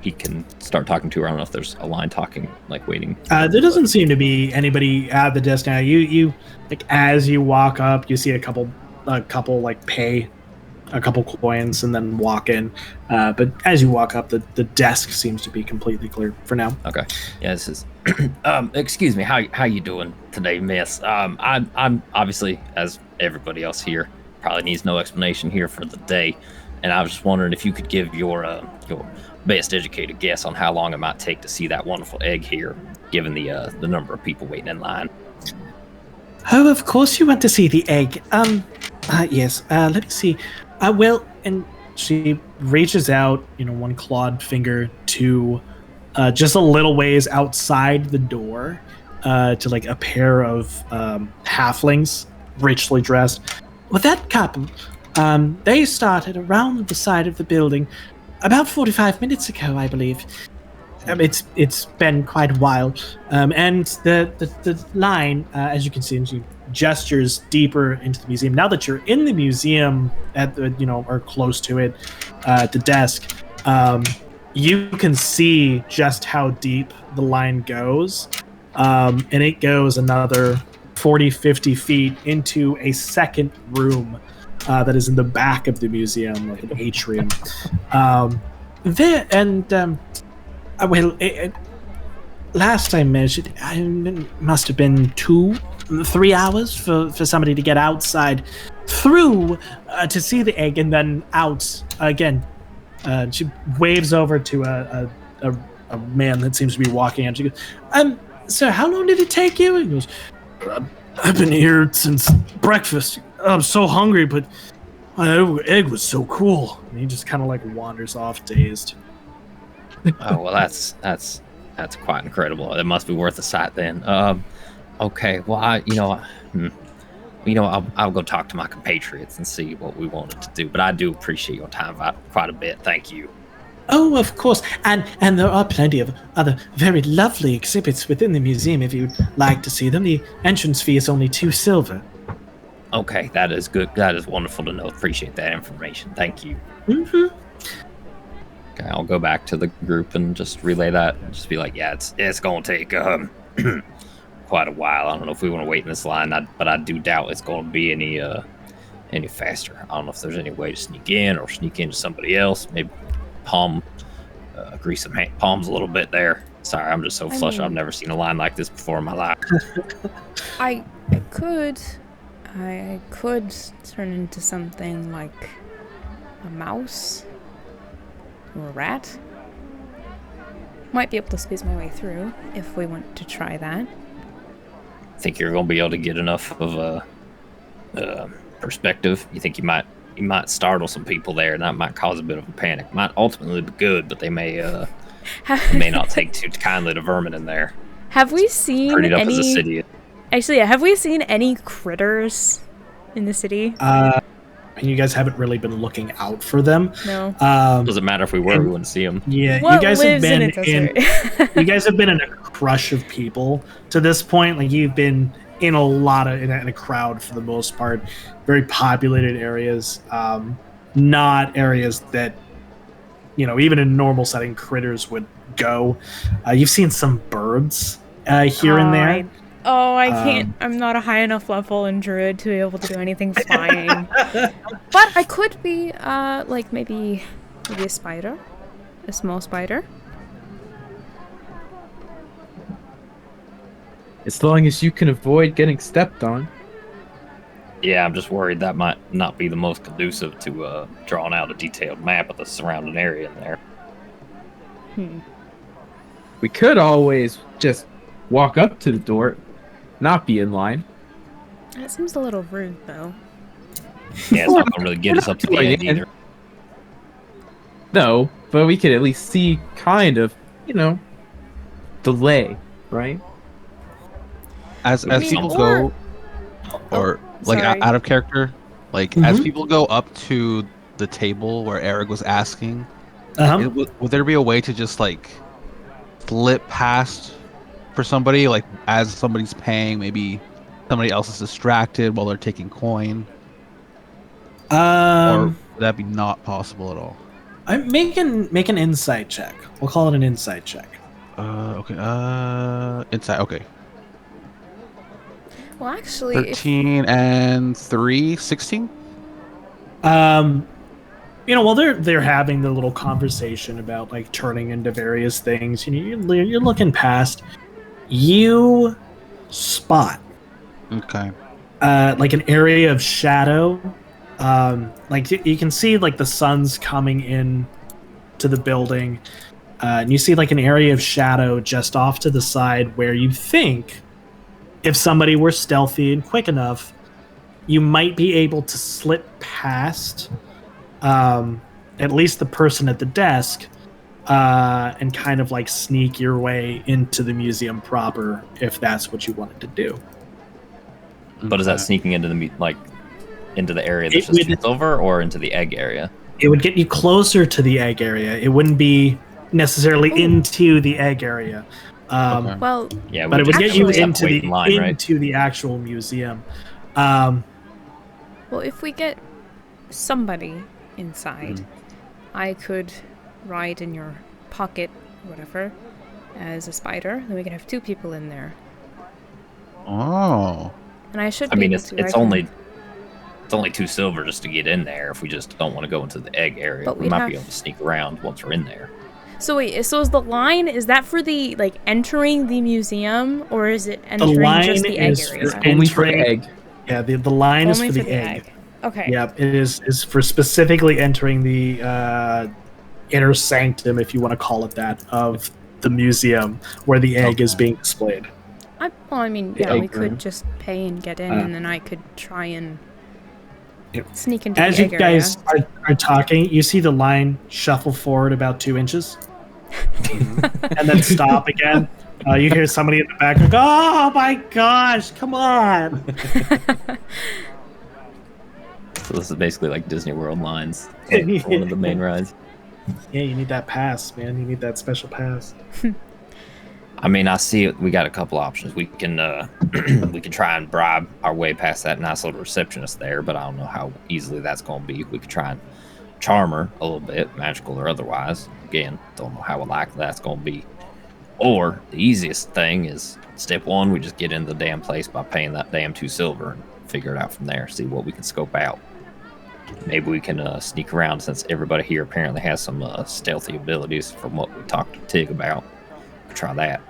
he can start talking to her, I don't know if there's a line talking, waiting. There doesn't seem to be anybody at the desk now. You as you walk up, you see a couple pay a couple coins and then walk in. But as you walk up, the desk seems to be completely clear for now. Okay. Yeah, this is. Excuse me. How you doing today, miss? I'm obviously, as everybody else here, probably needs no explanation here for the day, and I was just wondering if you could give your best educated guess on how long it might take to see that wonderful egg here, given the number of people waiting in line. Oh, of course you want to see the egg. Yes. Let me see. Well, and she reaches out, one clawed finger to just a little ways outside the door to a pair of halflings, richly dressed. Well, that couple, they started around the side of the building about 45 minutes ago, I believe. It's been quite a while, and the line, as you can see, and she gestures deeper into the museum. Now that you're in the museum, at the or close to it, at the desk, you can see just how deep the line goes, and it goes another 40-50 feet into a second room that is in the back of the museum, like an atrium. Last I measured, it must have been 2-3 hours for somebody to get outside through to see the egg and then out again. She waves over to a man that seems to be walking out. She goes, sir, how long did it take you? He goes, I've been here since breakfast. I'm so hungry, but my egg was so cool. And he just kind of like wanders off, dazed. Oh well, that's quite incredible. It must be worth a sight then. Okay, well, I'll go talk to my compatriots and see what we wanted to do. But I do appreciate your time quite a bit. Thank you. Oh, of course. And there are plenty of other very lovely exhibits within the museum if you'd like to see them. The entrance fee is only 2 silver. Okay, that is good. That is wonderful to know. Appreciate that information. Thank you. Mm-hmm. Okay, I'll go back to the group and just relay that. Just be like, yeah, it's going to take quite a while. I don't know if we want to wait in this line, but I do doubt it's going to be any faster. I don't know if there's any way to sneak in or sneak into somebody else. Maybe grease some palms a little bit there. Sorry, I'm just so flush. I've never seen a line like this before in my life. I could turn into something like a mouse or a rat. Might be able to squeeze my way through if we want to try that. Think you're going to be able to get enough of a perspective? You think you might startle some people there, and that might cause a bit of a panic. Might ultimately be good, but they may not take too kindly to vermin in there. Have we seen Pretty up any? as a city. Actually, yeah. Have we seen any critters in the city? And you guys haven't really been looking out for them. No. Doesn't matter if we were, we wouldn't see them. Yeah, What you guys have lives in been a desert? you guys have been in a crush of people to this point. Like you've been in a crowd for the most part. Very populated areas, not areas that even in a normal setting critters would go. You've seen some birds here and there. I can't. I'm not a high enough level in druid to be able to do anything flying. But I could be, maybe a spider, a small spider. As long as you can avoid getting stepped on. Yeah, I'm just worried that might not be the most conducive to drawing out a detailed map of the surrounding area in there. We could always just walk up to the door, not be in line. That seems a little rude, though. Yeah, it's not going to really get us up to the end either. No, but we could at least see kind of, the lay, right? As people go, or sorry. out of character, as people go up to the table where Eric was asking, would there be a way to just slip past for somebody, as somebody's paying, maybe somebody else is distracted while they're taking coin, or would that be not possible at all? Make an insight check. We'll call it an insight check. Okay. Insight. Okay. Well, actually, 13 and 3, 16. While they're having the little conversation about turning into various things, you're looking past. You spot Okay. an area of shadow. You can see the sun's coming in to the building, and you see an area of shadow just off to the side where you think if somebody were stealthy and quick enough, you might be able to slip past at least the person at the desk and kind of sneak your way into the museum proper if that's what you wanted to do. But is that sneaking into into the area that's just over, or into the egg area? It would get you closer to the egg area. It wouldn't be necessarily into the egg area. Okay. well, Yeah, But it would get you into the line, right? into the actual museum. well, if we get somebody inside, I could ride in your pocket, whatever, as a spider. Then we could have 2 people in there. Oh. And I should. I mean, be it's able to only 2 silver just to get in there. If we just don't want to go into the egg area, But we we'd might have- be able to sneak around once we're in there. So wait, so is the line, is that for the entering the museum, or is it entering line just the egg is area? for Only for entering- egg. Yeah, the line is Only for the egg. Okay. Yep, it is for specifically entering the inner sanctum, if you want to call it that, of the museum where the egg is being displayed. I mean, The yeah, we egg could room. just pay and get in, and then I could try and Yep. sneak into As the you egg guys area. are talking, you see the line shuffle forward about 2 inches, and then stop again. You hear somebody in the back go, "Oh my gosh, come on!" So this is basically like Disney World lines for one of the main rides. Yeah, you need that pass, man. You need that special pass. I mean, I see it. We got a couple options. We can we can try and bribe our way past that nice little receptionist there, but I don't know how easily that's going to be. We could try and charm her a little bit, magical or otherwise. Again, don't know how likely that's going to be. Or the easiest thing is step 1, we just get into the damn place by paying that damn 2 silver and figure it out from there. See what we can scope out. Maybe we can sneak around since everybody here apparently has some stealthy abilities from what we talked to Tig about. Try that.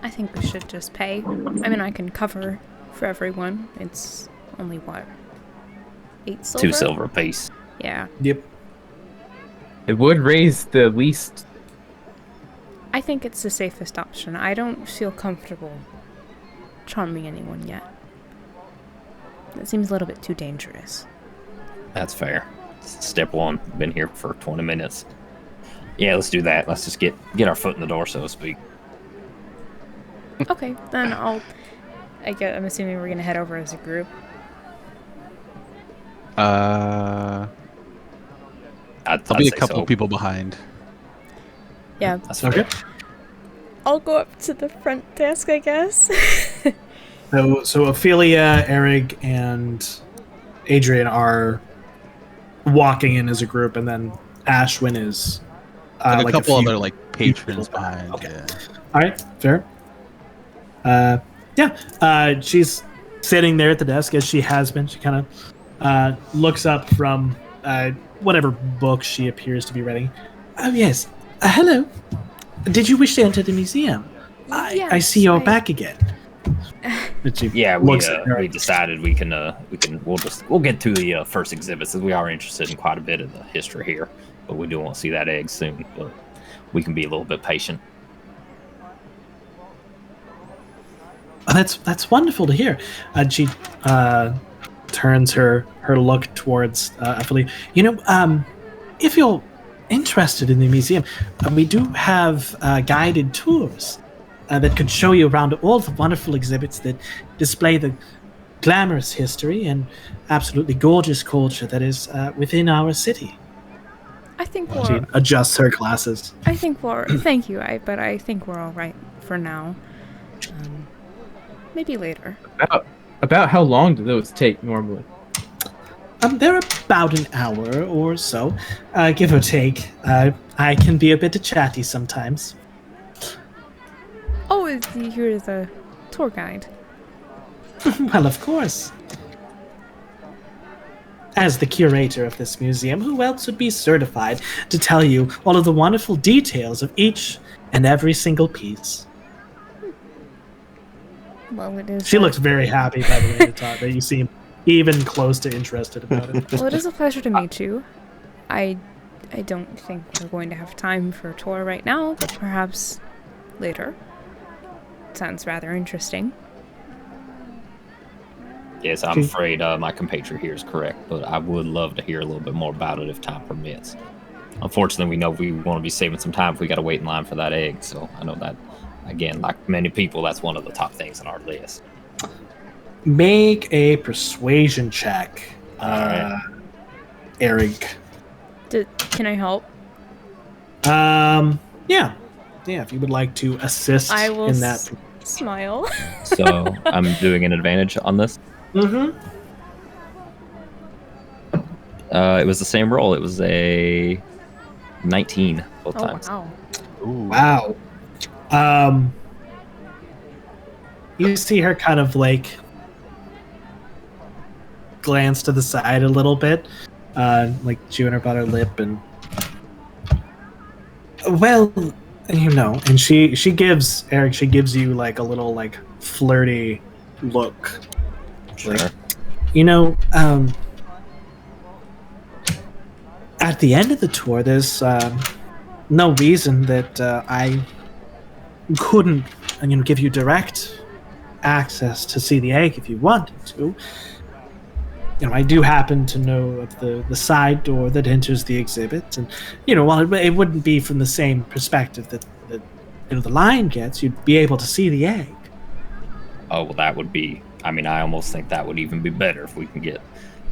I think we should just pay. I mean, I can cover for everyone. It's only what? 8 silver? 2 silver apiece. Yeah. Yep. It would raise the least. I think it's the safest option. I don't feel comfortable charming anyone yet. That seems a little bit too dangerous. That's fair. Step 1. Been here for 20 minutes. Yeah, let's do that. Let's just get our foot in the door, so to speak. Okay, then I'm assuming we're gonna head over as a group. There'll be a couple people behind. Yeah. That's Okay. fair. I'll go up to the front desk, I guess. So Ophelia, Eric, and Adrian are walking in as a group, and then Ashwin is Like a couple few other patrons people behind. Okay. Yeah. All right, fair. She's sitting there at the desk as she has been. She kind of looks up from whatever book she appears to be reading. Oh yes, hello. Did you wish to enter the museum? I see you're back again. Yeah, we decided we'll get to the first exhibit since we are interested in quite a bit of the history here, but we do want to see that egg soon. But we can be a little bit patient. Oh, that's wonderful to hear. She turns her look towards Ophelia. If you're interested in the museum, we do have guided tours that could show you around all the wonderful exhibits that display the glamorous history and absolutely gorgeous culture that is within our city. I think She we're. adjusts her glasses. I think we're. Thank you. But I think we're all right for now. Maybe later. About how long do those take normally? They're about an hour or so, give or take. I can be a bit chatty sometimes. Oh, you're the tour guide. Well, of course. As the curator of this museum, who else would be certified to tell you all of the wonderful details of each and every single piece? Well, it is. She looks very happy, by the way, to talk, that you seem even close to interested about it. Well, it is a pleasure to meet you. I don't think we're going to have time for a tour right now, but perhaps later. Sounds rather interesting. Yes, I'm afraid my compatriot here is correct, but I would love to hear a little bit more about it if time permits. Unfortunately, we know we want to be saving some time if we got to wait in line for that egg, so I know that, again, like many people, that's one of the top things on our list. Make a persuasion check, Alright. Eric. Can I help? Yeah, if you would like to assist I will in that. smile. So I'm doing an advantage on this. Mm-hmm. It was the same roll. It was a 19 both Oh, times. wow. Ooh. Wow. You see her kind of glance to the side a little bit, chewing her butter lip, and well, and she gives you a little flirty look. Sure. at the end of the tour, there's no reason that I couldn't, give you direct access to see the egg if you wanted to. I do happen to know of the side door that enters the exhibit, and while it wouldn't be from the same perspective that the lion gets, you'd be able to see the egg. Oh, well, that would be. I mean, I almost think that would even be better if we can get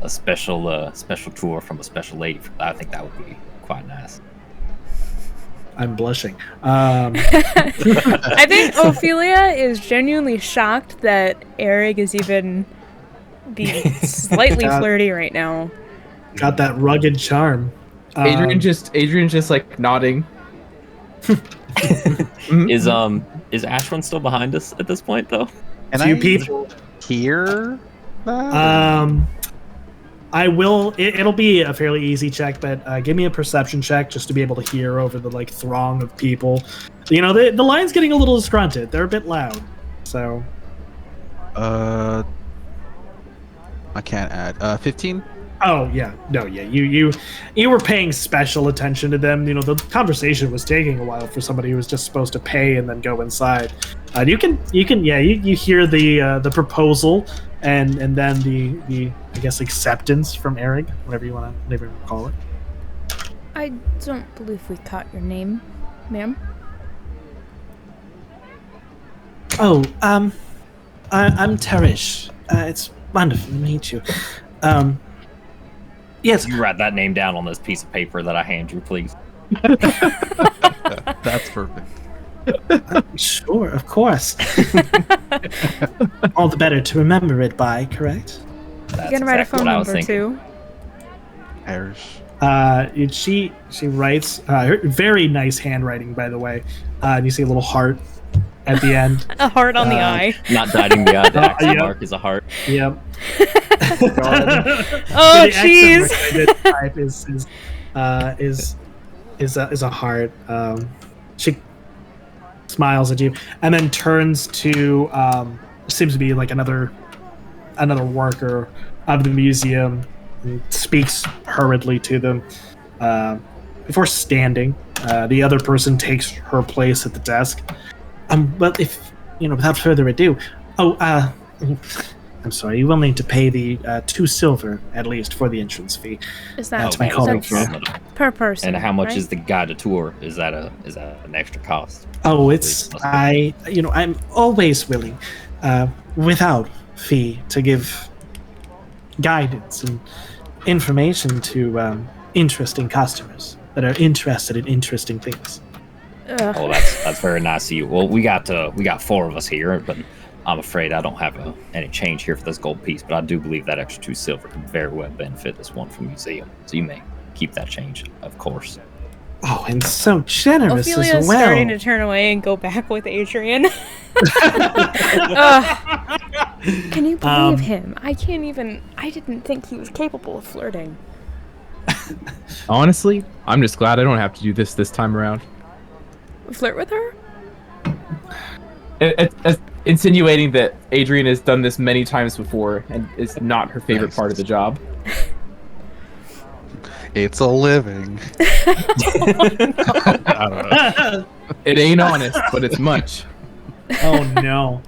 a special tour from a special lady. I think that would be quite nice. I'm blushing. I think Ophelia is genuinely shocked that Eric is even being slightly flirty right now. Got that rugged charm. Adrian just like nodding. Is Ashwin still behind us at this point, though? And Few people hear that? I will. It'll be a fairly easy check, but give me a perception check just to be able to hear over the throng of people. The line's getting a little disgruntled. They're a bit loud, so. I can't add. 15. Oh yeah, no, yeah. You were paying special attention to them. The conversation was taking a while for somebody who was just supposed to pay and then go inside. You can you hear the proposal and then the I guess acceptance from Eric, whatever you want to call it. I don't believe we caught your name, ma'am. Oh, I'm Terish. It's wonderful to meet you. Yes. You write that name down on this piece of paper that I hand you, please. That's perfect. Sure, of course. All the better to remember it by, correct? You're gonna write a phone number too. Irish. She writes her very nice handwriting, by the way. And you see a little heart at the end. A heart on the eye. Not dotting the eye. The accent mark is a heart. Yep. Oh, jeez. Is a heart. She smiles at you and then turns to seems to be like another worker of the museum and speaks hurriedly to them before standing. The other person takes her place at the desk. Well, if without further ado, I'm sorry, you will need to pay the 2 silver at least for the entrance fee. Is that my colleague per person? And how much right? is the guided tour? Is that an extra cost? Oh, I'm always willing, without fee, to give guidance and information to interesting customers that are interested in interesting things. Oh, that's very nice of you. Well, we got 4 of us here, but I'm afraid I don't have any change here for this gold piece. But I do believe that extra 2 silver could very well benefit this wonderful museum. So you may keep that change, of course. Oh, and so generous Ophelia's as well. Starting to turn away and go back with Adrian. Can you believe him? I didn't think he was capable of flirting. Honestly, I'm just glad I don't have to do this time around. Flirt with her? Insinuating that Adrian has done this many times before and is not her favorite part of the job. It's a living. I don't know. It ain't honest, but it's much. Oh no.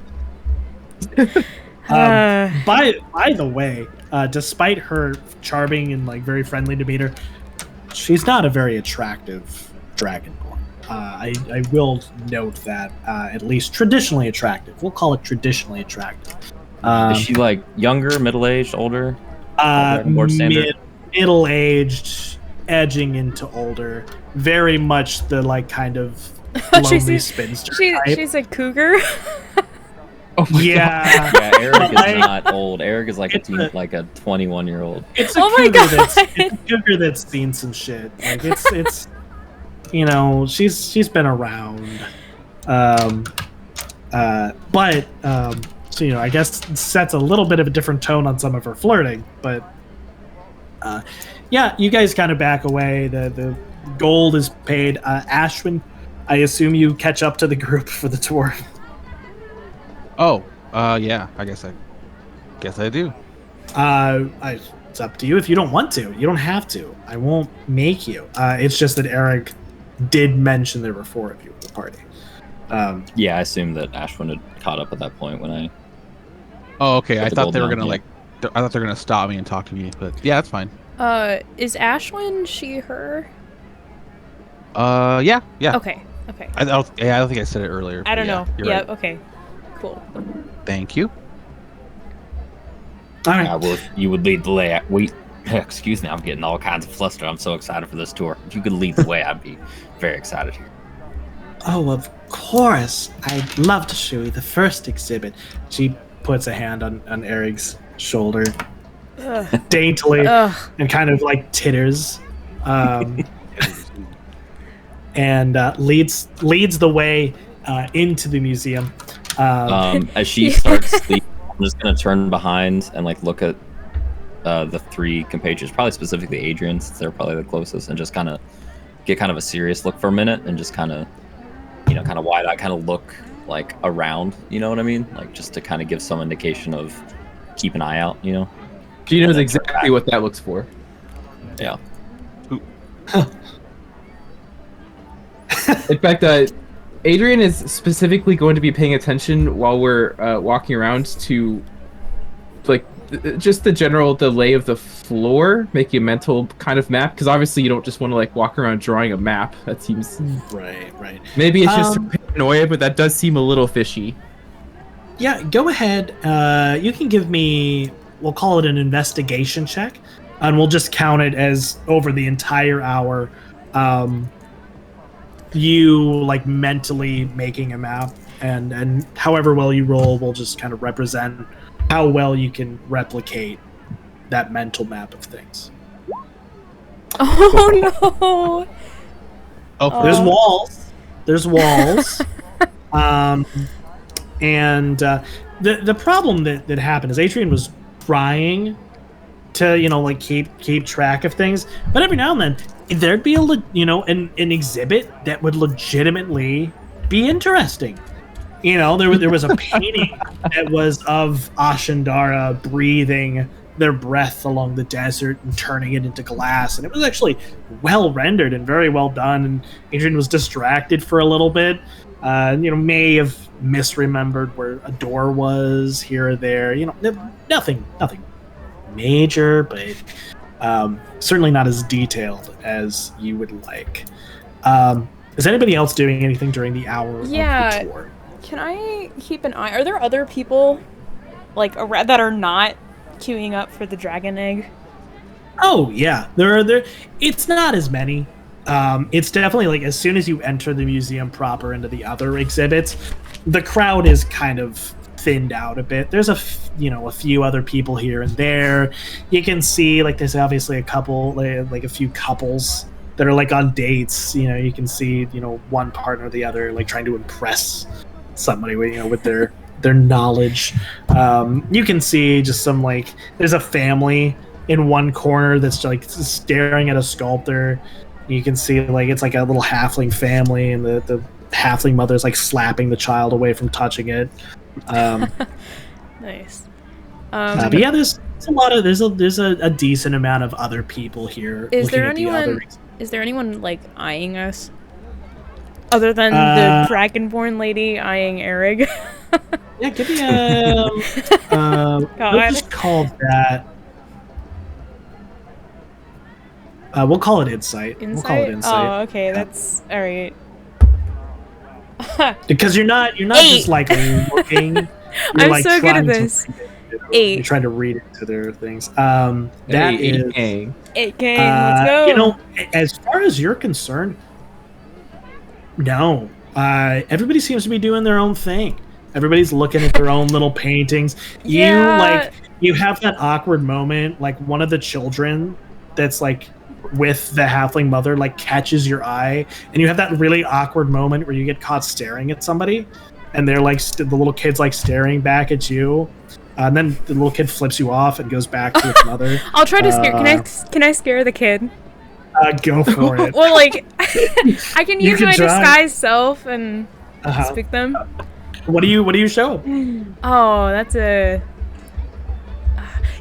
By the way, despite her charming and very friendly demeanor, she's not a very attractive dragonborn. I will note that, at least traditionally attractive. We'll call it traditionally attractive. Is she younger, middle-aged, older? More standard? Middle-aged, edging into older. Very much the kind of lonely spinster type. She's a cougar. Oh my yeah. God. Yeah, Eric is not old. Eric is like a 21-year-old. It's a cougar that's seen some shit. It's she's been around. But so I guess sets a little bit of a different tone on some of her flirting, but yeah, you guys kind of back away. The gold is paid. Ashwin, I assume you catch up to the group for the tour. Oh, yeah. I guess I do. It's up to you if you don't want to. You don't have to. I won't make you. It's just that Eric did mention there were 4 of you at the party. Yeah, I assumed that Ashwin had caught up at that point when I. Oh, okay. I the thought they were gold gonna down, I thought they were gonna stop me and talk to me, but yeah, that's fine. Is Ashwin she, her? Yeah. Okay. I don't think I said it earlier. I don't know. You're Yeah. right. Okay. Cool. Thank you. All right. Well, if you would lead the way. Excuse me, I'm getting all kinds of flustered. I'm so excited for this tour. If you could lead the way, I'd be very excited here. Oh, of course. I'd love to show you the first exhibit. She puts a hand on Eric's shoulder, daintily, and kind of like titters, and leads the way into the museum. As she starts sleeping, I'm just gonna turn behind and like look at the 3 compatriots, probably specifically Adrian, since they're probably the closest, and just kind of get kind of a serious look for a minute, and just kind of, kind of wide-eyed, kind of look like around, you know what I mean? Like just to kind of give some indication of keep an eye out, She knows exactly what that looks for. Yeah. In fact, Adrian is specifically going to be paying attention while we're walking around to, like, just the lay of the floor, making a mental kind of map, because obviously you don't just want to like walk around drawing a map. That seems right. Maybe it's just paranoia, but that does seem a little fishy. Yeah, go ahead. You can give me, we'll call it an investigation check, and we'll just count it as over the entire hour. You like mentally making a map, and however well you roll will just kind of represent how well you can replicate that mental map of things. Oh no! Oh, There's walls. And the problem that happened is Adrian was trying to keep track of things, but every now and then there'd be an exhibit that would legitimately be interesting. There was a painting that was of Ashandara breathing their breath along the desert and turning it into glass, and it was actually well rendered and very well done. And Adrian was distracted for a little bit. May have misremembered where a door was here or there. Nothing major, but certainly not as detailed as you would like. Is anybody else doing anything during the hour of the tour? Can I keep an eye? Are there other people that are not queuing up for the dragon egg? Oh yeah, there. It's not as many. It's definitely as soon as you enter the museum proper into the other exhibits, the crowd is kind of thinned out a bit. There's a few other people here and there. You can see there's obviously a couple, a few couples that are on dates. You can see one partner or the other trying to impress somebody with their knowledge. You can see just some there's a family in one corner that's staring at a sculptor. You can see it's a little halfling family, and the halfling mother's slapping the child away from touching it. Nice. But yeah, there's a decent amount of other people here. Is there anyone eyeing us other than the dragonborn lady eyeing Eric? Yeah, give me a we'll just call that. We'll call it insight. We'll call it insight. Oh, okay, that's all right. Because you're not 8. Just looking. You're, I'm so good at this. 8. You're trying to read into their things. That is 8K. Let's go. As far as you're concerned, no. Everybody seems to be doing their own thing. Everybody's looking at their own little paintings. Yeah. You have that awkward moment, one of the children that's with the halfling mother catches your eye, and you have that really awkward moment where you get caught staring at somebody, and they're the little kid's staring back at you, and then the little kid flips you off and goes back to its mother. I'll try to scare. Can I scare the kid? Go for it. Well, I can use my disguised self and speak them. What do you show? Oh, that's a.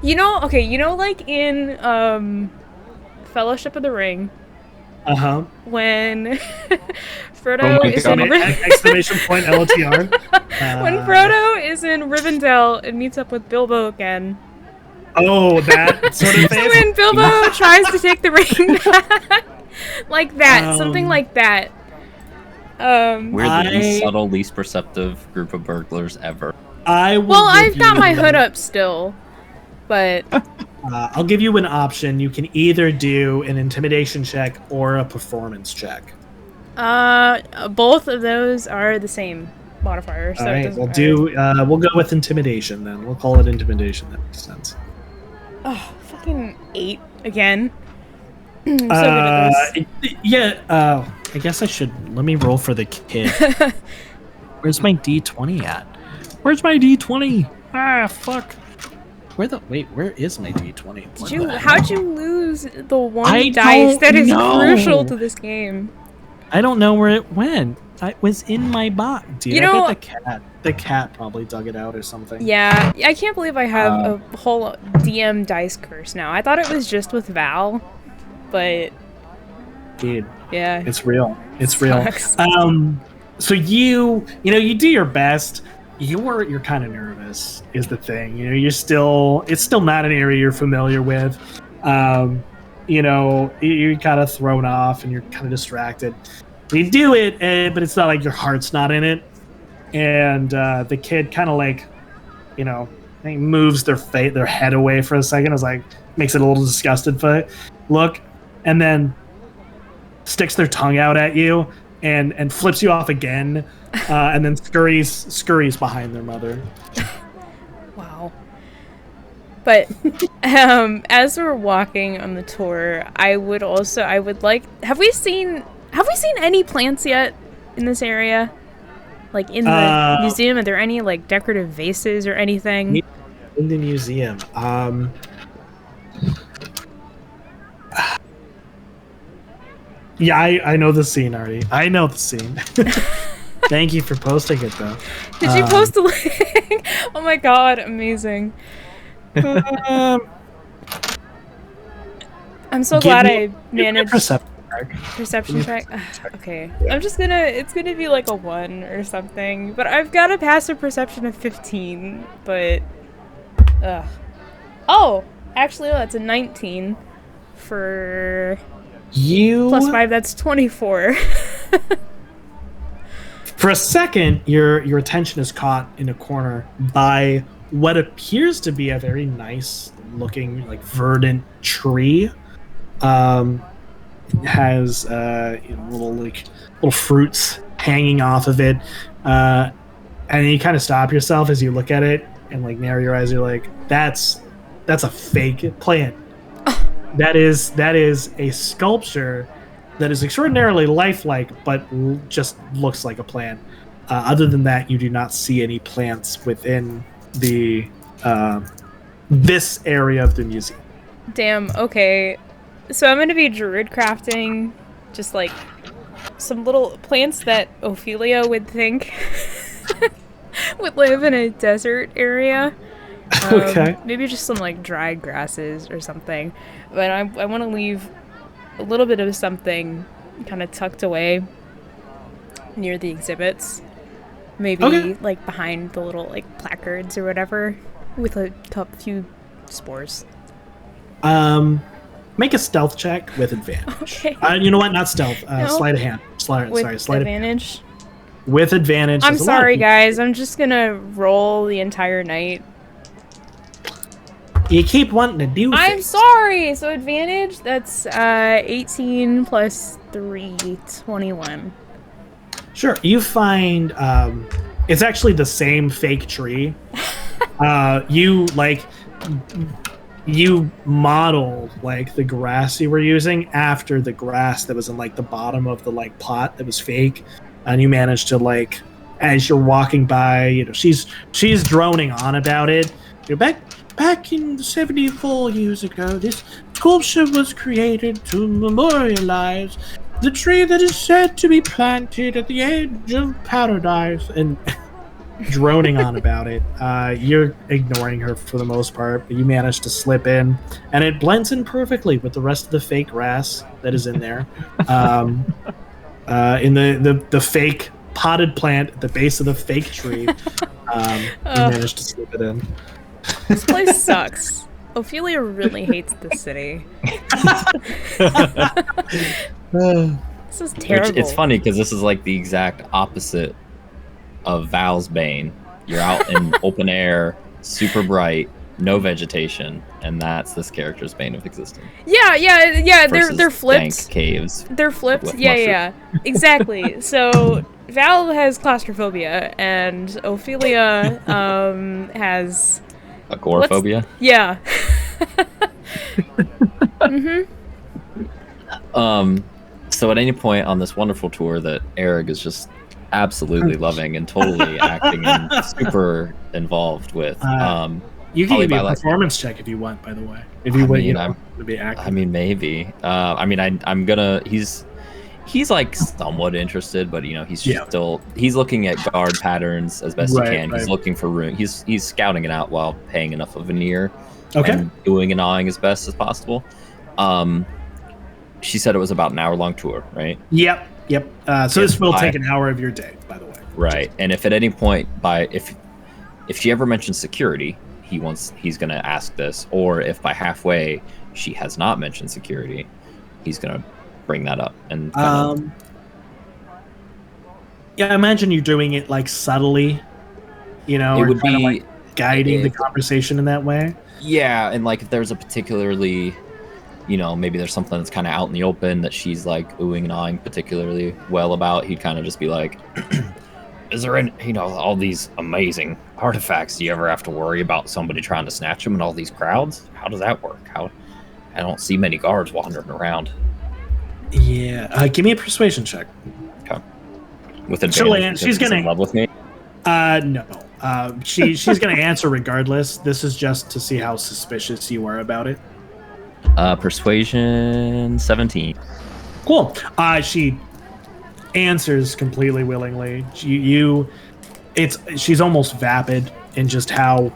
Okay, like in Fellowship of the Ring, when Frodo is in exclamation point LTR. When Frodo is in Rivendell and meets up with Bilbo again. Oh, that sort of thing. So when Bilbo tries to take the ring back, like that, something like that. We're the least subtle, least perceptive group of burglars ever. I've got my hood up still, but I'll give you an option. You can either do an intimidation check or a performance check. Both of those are the same modifier. So all right, we'll go with intimidation then. We'll call it intimidation. That makes sense. Oh, fucking 8 again. I'm so good at this. Yeah. I guess I should. Let me roll for the kid. Where's my D20 at? Where's my D20? Ah, fuck. Where is my D20? How'd you lose the one dice that is crucial to this game? I don't know where it went. It was in my box. Dude, I bet the cat probably dug it out or something. Yeah, I can't believe I have a whole DM dice curse now. I thought it was just with Val, but dude, yeah, it's real. It's sucks. Real. So you do your best. You're kind of nervous is the thing. It's still not an area you're familiar with. You're kind of thrown off and you're kind of distracted. You do it, but it's not like your heart's not in it. And the kid kind of moves their head away for a second. It's like makes it a little disgusted look, and then sticks their tongue out at you and flips you off again, and then scurries behind their mother. Wow. But as we're walking on the tour, I would like. Have we seen any plants yet in this area? Like in the museum, are there any like decorative vases or anything? In the museum, yeah, I know the scene already. I know the scene. Thank you for posting it, though. Did you post the link? Oh my god, amazing. I'm so glad I managed. Perception check. Okay, yeah. It's gonna be like a 1 or something, but I've got a passive perception of 15. But, oh, actually, that's a 19 for you. Plus 5, that's 24. For a second, your attention is caught in a corner by what appears to be a very nice looking, like, verdant tree. Has little fruits hanging off of it, and you kind of stop yourself as you look at it and like narrow your eyes. You're like, that's a fake plant. That is a sculpture that is extraordinarily lifelike, but just looks like a plant. Other than that, you do not see any plants within the this area of the museum. Damn. Okay. So I'm going to be druid crafting just like some little plants that Ophelia would think would live in a desert area. Okay. Maybe just some like dried grasses or something. But I want to leave a little bit of something kind of tucked away near the exhibits. Maybe like behind the little like placards or whatever with a few spores. Make a stealth check with advantage. Okay. You know what? Not stealth. No. Sleight of hand. Sleight advantage. With advantage. I'm sorry, guys. I'm just gonna roll the entire night. You keep wanting to do things. I'm sorry. So advantage. That's 18 plus 3, 21. Sure. You find it's actually the same fake tree. You model like the grass you were using after the grass that was in like the bottom of the like plot that was fake, and you managed to like as you're walking by, she's droning on about it. Back in 74 years ago, this sculpture was created to memorialize the tree that is said to be planted at the edge of paradise, and droning on about it. You're ignoring her for the most part, but you manage to slip in, and it blends in perfectly with the rest of the fake grass that is in there. In the fake potted plant at the base of the fake tree, you managed to slip it in. This place sucks. Ophelia really hates this city. This is terrible. It's funny because this is like the exact opposite of Val's Bane. You're out in open air, super bright, no vegetation, and that's this character's Bane of existence. Yeah. They're flipped. Dank caves. They're flipped. with Yeah. Exactly. So Val has claustrophobia, and Ophelia has agoraphobia. Yeah. So at any point on this wonderful tour that Eric is just absolutely loving and totally acting and super involved with, you can give me a performance check if you want. By the way, if you want to be acting. I mean, maybe. I'm gonna. He's like somewhat interested, but he's still looking at guard patterns as best he can. He's looking for room. He's scouting it out while paying enough of an ear. Okay. And doing and awing as best as possible. She said it was about an hour-long tour, right? Yep. So this will take an hour of your day, by the way. Right. And if at any point, if she ever mentions security, he's going to ask this, or if by halfway she has not mentioned security, he's going to bring that up. And I imagine you're doing it like subtly, it or would be like guiding the conversation in that way. Yeah, and like if there's a particularly, maybe there's something that's kind of out in the open that she's like oohing and awing particularly well about, he'd kind of just be like, is there any, all these amazing artifacts, do you ever have to worry about somebody trying to snatch them in all these crowds? How does that work? I don't see many guards wandering around. Yeah, give me a persuasion check. Okay. With advantage, she's gonna in love with me? No. She's gonna answer regardless. This is just to see how suspicious you are about it. Persuasion 17. Cool. She answers completely willingly. She's almost vapid in just how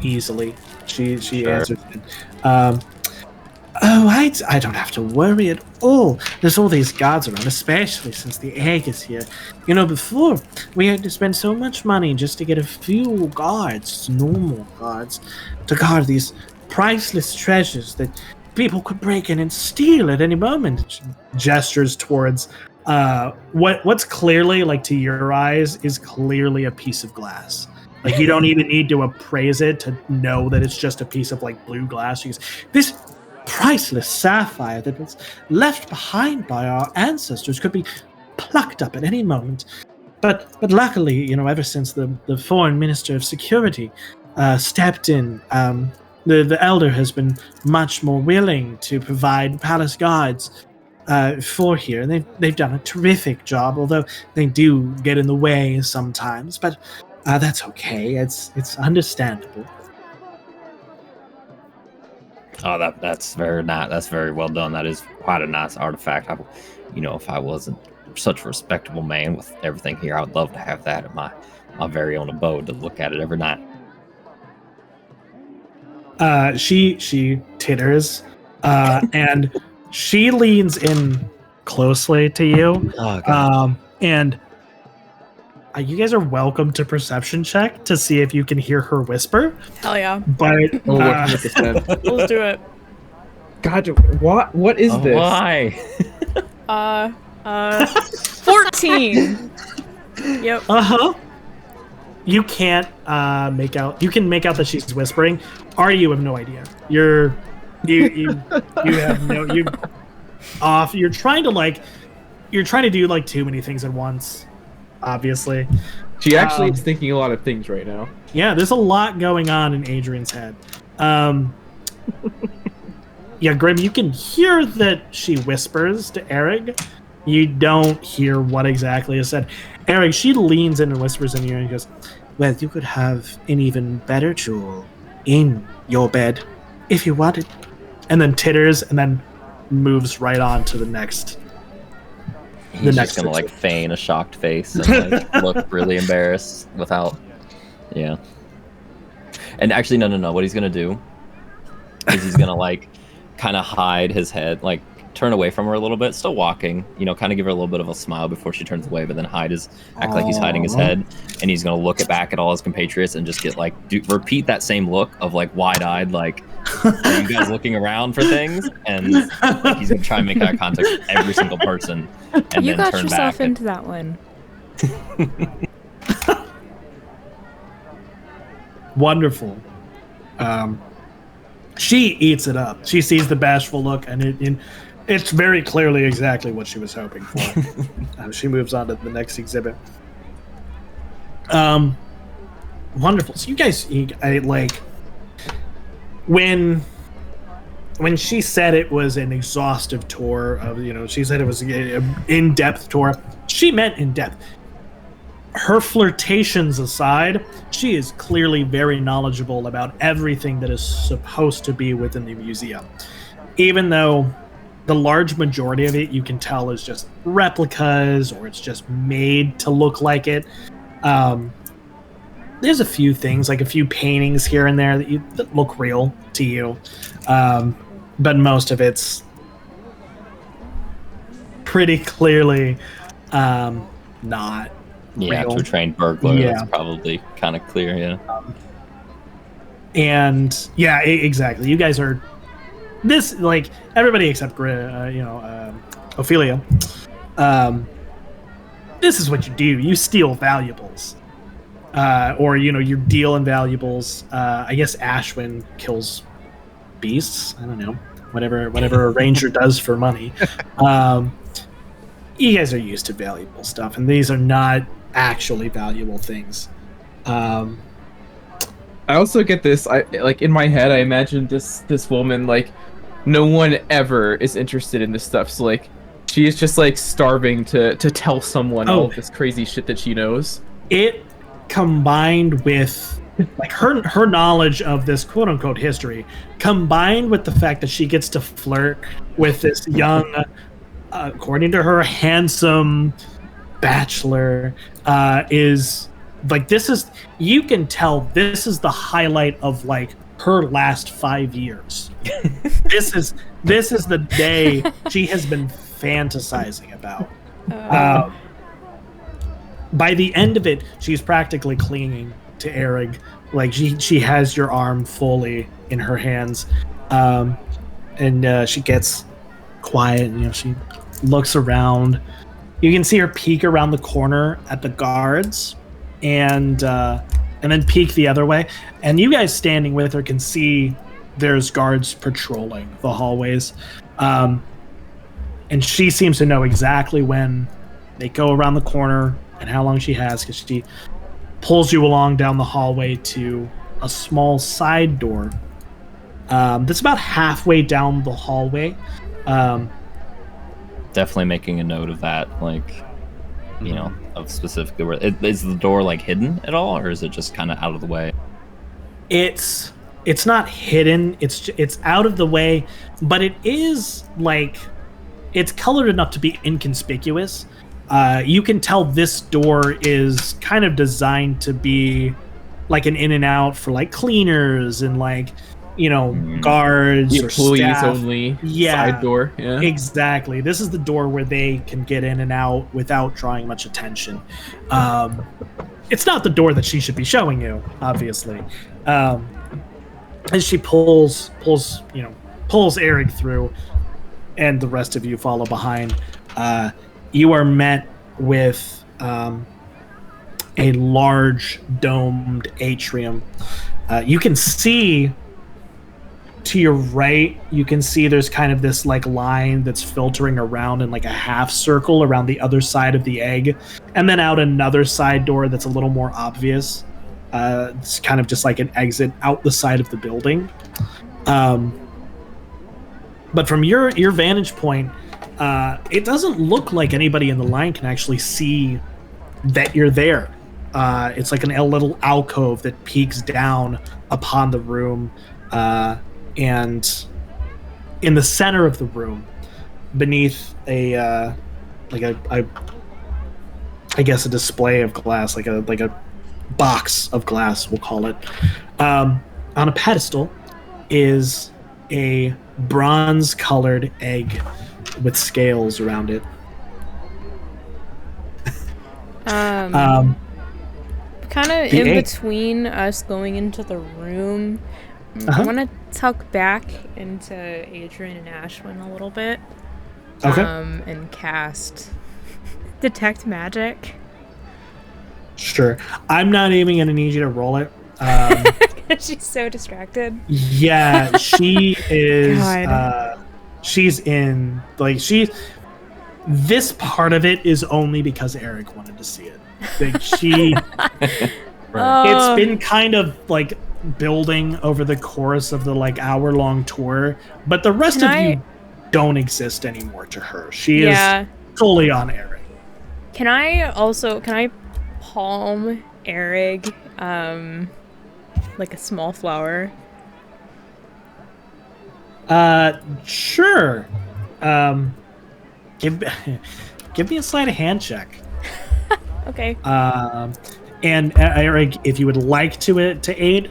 easily she answers it. I don't have to worry at all. There's all these guards around, especially since the egg is here. Before, we had to spend so much money just to get a few guards, normal guards, to guard these priceless treasures that people could break in and steal at any moment. She gestures towards what's clearly, like to your eyes, is clearly a piece of glass. Like you don't even need to appraise it to know that it's just a piece of like blue glass. She goes, this priceless sapphire that was left behind by our ancestors could be plucked up at any moment. But luckily, ever since the foreign minister of security stepped in, the elder has been much more willing to provide palace guards for here, and they've done a terrific job, although they do get in the way sometimes. But that's okay. It's understandable. Oh, that's very well done. That is quite a nice artifact. If I wasn't such a respectable man with everything here, I would love to have that at my very own abode to look at it every night. She titters, and she leans in closely to you. Oh, and you guys are welcome to perception check to see if you can hear her whisper. Hell yeah. But 100%. Let's do it. God, what is this? Why? 14. Yep. You can't make out. You can make out that she's whispering. You have no idea. You have no. You're trying to do like too many things at once. Obviously, she actually is thinking a lot of things right now. Yeah, there's a lot going on in Adrian's head. Yeah, Grim, you can hear that she whispers to Eric. You don't hear what exactly is said. Eric, she leans in and whispers in your ear and goes, well, you could have an even better jewel in your bed if you wanted. And then titters and then moves right on to the next. He's just gonna like feign a shocked face and like look really embarrassed without Yeah. And actually, no. What he's gonna do is he's gonna like kind of hide his head, like turn away from her a little bit, still walking, kind of give her a little bit of a smile before she turns away, but then act like he's hiding his head, and he's gonna look back at all his compatriots and just get like repeat that same look of like wide-eyed, like, are you guys looking around for things? And like he's gonna try and make eye contact with every single person, and you then got turn yourself back. into that one. Wonderful. She eats it up. She sees the bashful look, and it's very clearly exactly what she was hoping for. She moves on to the next exhibit. Wonderful. So you guys, when she said it was an exhaustive tour of, she said it was an in-depth tour. She meant in-depth. Her flirtations aside, she is clearly very knowledgeable about everything that is supposed to be within the museum. Even though the large majority of it you can tell is just replicas or it's just made to look like it. There's a few things, like a few paintings here and there that look real to you. But most of it's pretty clearly not. Yeah, real. to a trained burglar, that's probably kind of clear, yeah. And yeah, exactly. You guys are this, like, everybody except Ophelia. This is what you do. You steal valuables, or you deal in valuables. I guess Ashwin kills beasts. I don't know, whatever a ranger does for money. You guys are used to valuable stuff, and these are not actually valuable things. I also get this. In my head, I imagine this woman, like, no one ever is interested in this stuff. So like, she is just like starving to tell someone all of this crazy shit that she knows. It combined with like her knowledge of this quote unquote history, combined with the fact that she gets to flirt with this young, according to her, handsome bachelor, is like, this is, you can tell this is the highlight of like her last 5 years. This is the day she has been fantasizing about. By the end of it, she's practically clinging to Erig. Like, she has your arm fully in her hands, and she gets quiet, and she looks around. You can see her peek around the corner at the guards, and then peek the other way. And you guys standing with her can see there's guards patrolling the hallways. And she seems to know exactly when they go around the corner and how long she has, because she pulls you along down the hallway to a small side door that's about halfway down the hallway. Definitely making a note of that, like, of specifically where is the door like hidden at all, or is it just kind of out of the way? It's not hidden. It's out of the way, but it is like, it's colored enough to be inconspicuous. You can tell this door is kind of designed to be like an in and out for like cleaners and like, guards or employees staff. Only side door. Yeah, exactly. This is the door where they can get in and out without drawing much attention. It's not the door that she should be showing you, obviously. As she pulls Erig through, and the rest of you follow behind, you are met with a large domed atrium. You can see to your right, you can see there's kind of this like line that's filtering around in like a half circle around the other side of the egg, and then out another side door that's a little more obvious. It's kind of just like an exit out the side of the building. But from your vantage point, it doesn't look like anybody in the line can actually see that you're there. It's like a little alcove that peeks down upon the room, and in the center of the room, beneath I guess a display of glass, like a box of glass, we'll call it. On a pedestal is a bronze-colored egg with scales around it. Kind of in egg. between us going into the room, Uh-huh. I want to tuck back into Adrian and Ashwin a little bit. Okay. And cast detect magic. Sure. I'm not even going to need you to roll it. She's so distracted. Yeah, she is. God. She's in this part of it is only because Eric wanted to see it. Like she, Oh. it's been kind of like building over the course of the like hour-long tour, but the rest Can of I- you don't exist anymore to her. She Yeah. is solely on Eric. Can I palm Eric, like a small flower? Sure. Give me a sleight of hand check. Okay. And Eric, if you would like to aid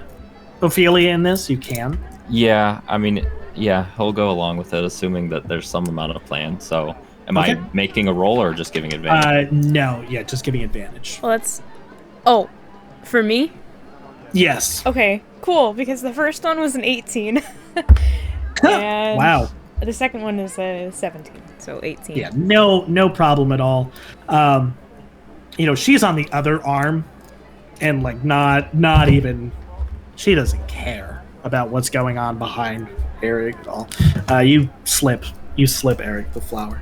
Ophelia in this, you can. Yeah, I mean, yeah, he'll go along with it, assuming that there's some amount of plan. So, am Okay. I making a roll or just giving advantage? No, yeah, just giving advantage. Well, Oh, for me? Yes. Okay, cool, because the first one was an 18. And Wow. the second one is a 17, so 18. Yeah, no problem at all. She's on the other arm, and like not even. She doesn't care about what's going on behind Eric at all. You slip Eric the flower.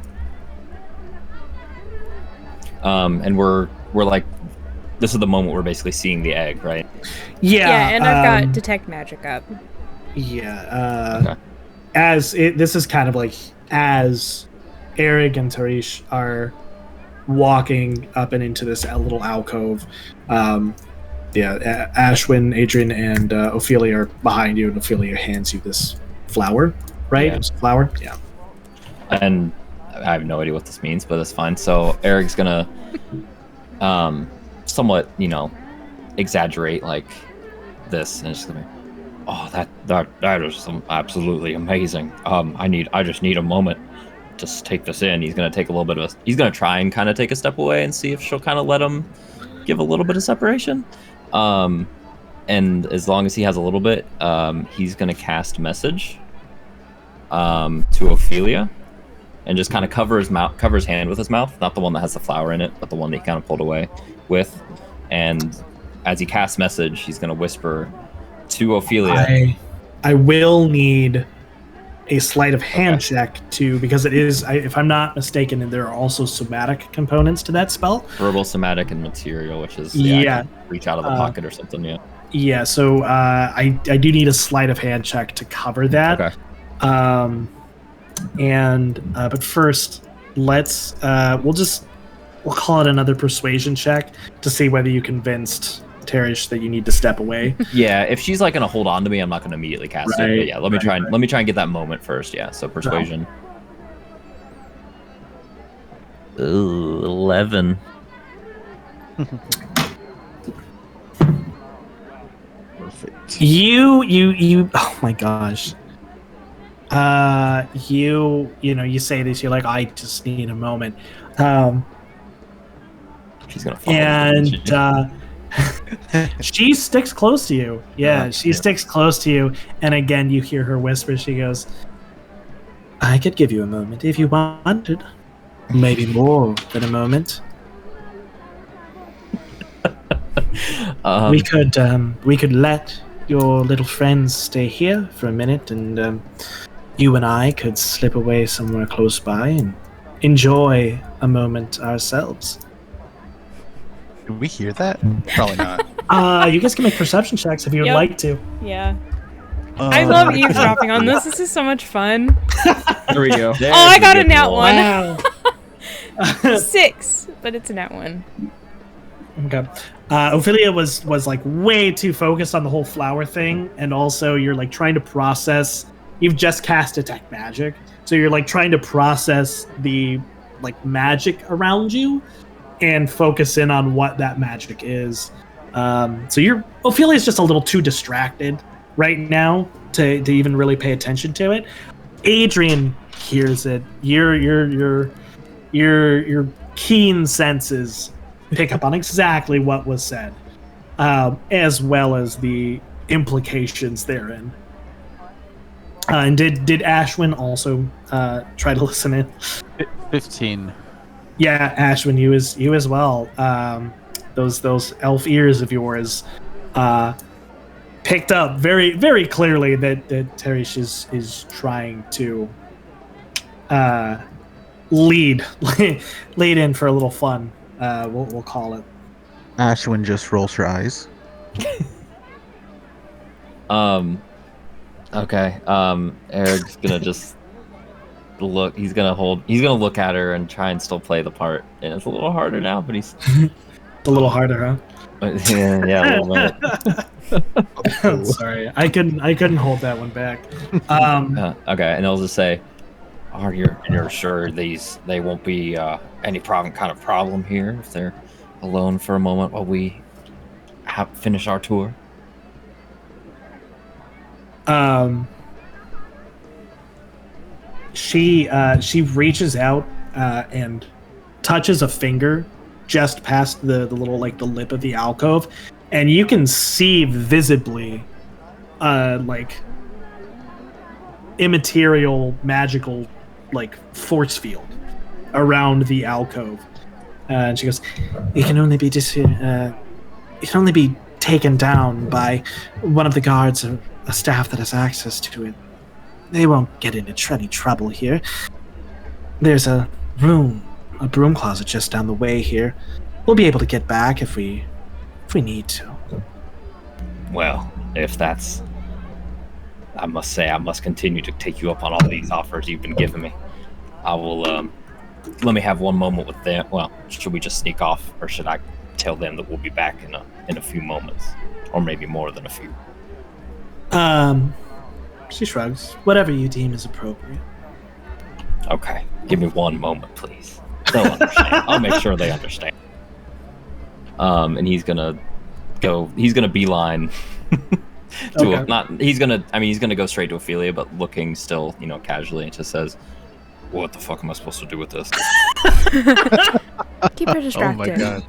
And we're like, this is the moment we're basically seeing the egg, right? Yeah. Yeah, and I've got detect magic up. Yeah. Okay. This is kind of like as Eric and Tarish are walking up and into this little alcove. Ashwin, Adrian, and Ophelia are behind you, and Ophelia hands you this flower, right? Yeah. It's a flower? Yeah. And I have no idea what this means, but it's fine. So Eric's gonna somewhat, exaggerate like this, and it's just gonna be, oh, that is absolutely amazing. I just need a moment to take this in. He's gonna take a little bit of he's gonna try and kind of take a step away and see if she'll kind of let him give a little bit of separation. And as long as he has a little bit, he's gonna cast message to Ophelia, and just kind of cover his hand with his mouth, not the one that has the flower in it, but the one that he kind of pulled away with. And as he casts message, he's gonna whisper to Ophelia. I will need a sleight of hand check because it is, if I'm not mistaken, and there are also somatic components to that spell. Verbal, somatic, and material, which is Yeah. I can reach out of the pocket or something. Yeah. Yeah. So I do need a sleight of hand check to cover that. Okay. But first, let's we'll call it another persuasion check to see whether you convinced Tarish that you need to step away. Yeah, if she's like gonna hold on to me, I'm not gonna immediately cast it. But yeah, let me try and get that moment first. Yeah, so persuasion. Ooh, 11. Perfect. You oh my gosh. You say this, you're like, I just need a moment. She's gonna fall. And she sticks close to you. Yeah, she sticks close to you. And again, you hear her whisper. She goes, I could give you a moment if you wanted. Maybe more than a moment. We could let your little friends stay here for a minute, and you and I could slip away somewhere close by and enjoy a moment ourselves. Did we hear that? Probably not. You guys can make perception checks if you would Yep. like to. Yeah. I love eavesdropping on this. This is so much fun. There we go. There's I got a good nat roll. one. Wow. 6, but it's a nat 1. Okay. Ophelia was like way too focused on the whole flower thing, and also you're like trying to process. You've just cast detect magic, so you're like trying to process the like magic around you and focus in on what that magic is. So Ophelia's just a little too distracted right now to even really pay attention to it. Adrian hears it. Your keen senses pick up on exactly what was said, as well as the implications therein. And did Ashwin also try to listen in? 15. Yeah, Ashwin, you as well. Those elf ears of yours picked up very, very clearly that Teresh is trying to lead in for a little fun. We'll call it. Ashwin just rolls her eyes. Okay. Eric's gonna just look. He's gonna look at her and try and still play the part. And it's a little harder now, but he's a little harder, huh? Yeah, a little bit. Sorry, I couldn't hold that one back. Okay, and I'll just say, you're sure they won't be any kind of problem here if they're alone for a moment while we finish our tour? She reaches out and touches a finger just past the little the lip of the alcove, and you can see visibly immaterial magical force field around the alcove. And she goes, it can only be taken down by one of the guards or a staff that has access to it. They won't get into any trouble here. There's a broom closet just down the way here. We'll be able to get back if we need to. Well, if that's... I must say, I must continue to take you up on all these offers you've been giving me. I will, let me have one moment with them. Well, should we just sneak off, or should I tell them that we'll be back in a few moments? Or maybe more than a few? She shrugs. Whatever you deem is appropriate. Okay. Give me one moment, please. They'll understand. I'll make sure they understand. And he's gonna beeline to he's gonna go straight to Ophelia, but looking still, casually, and just says, what the fuck am I supposed to do with this? Keep her distracted. Oh my god.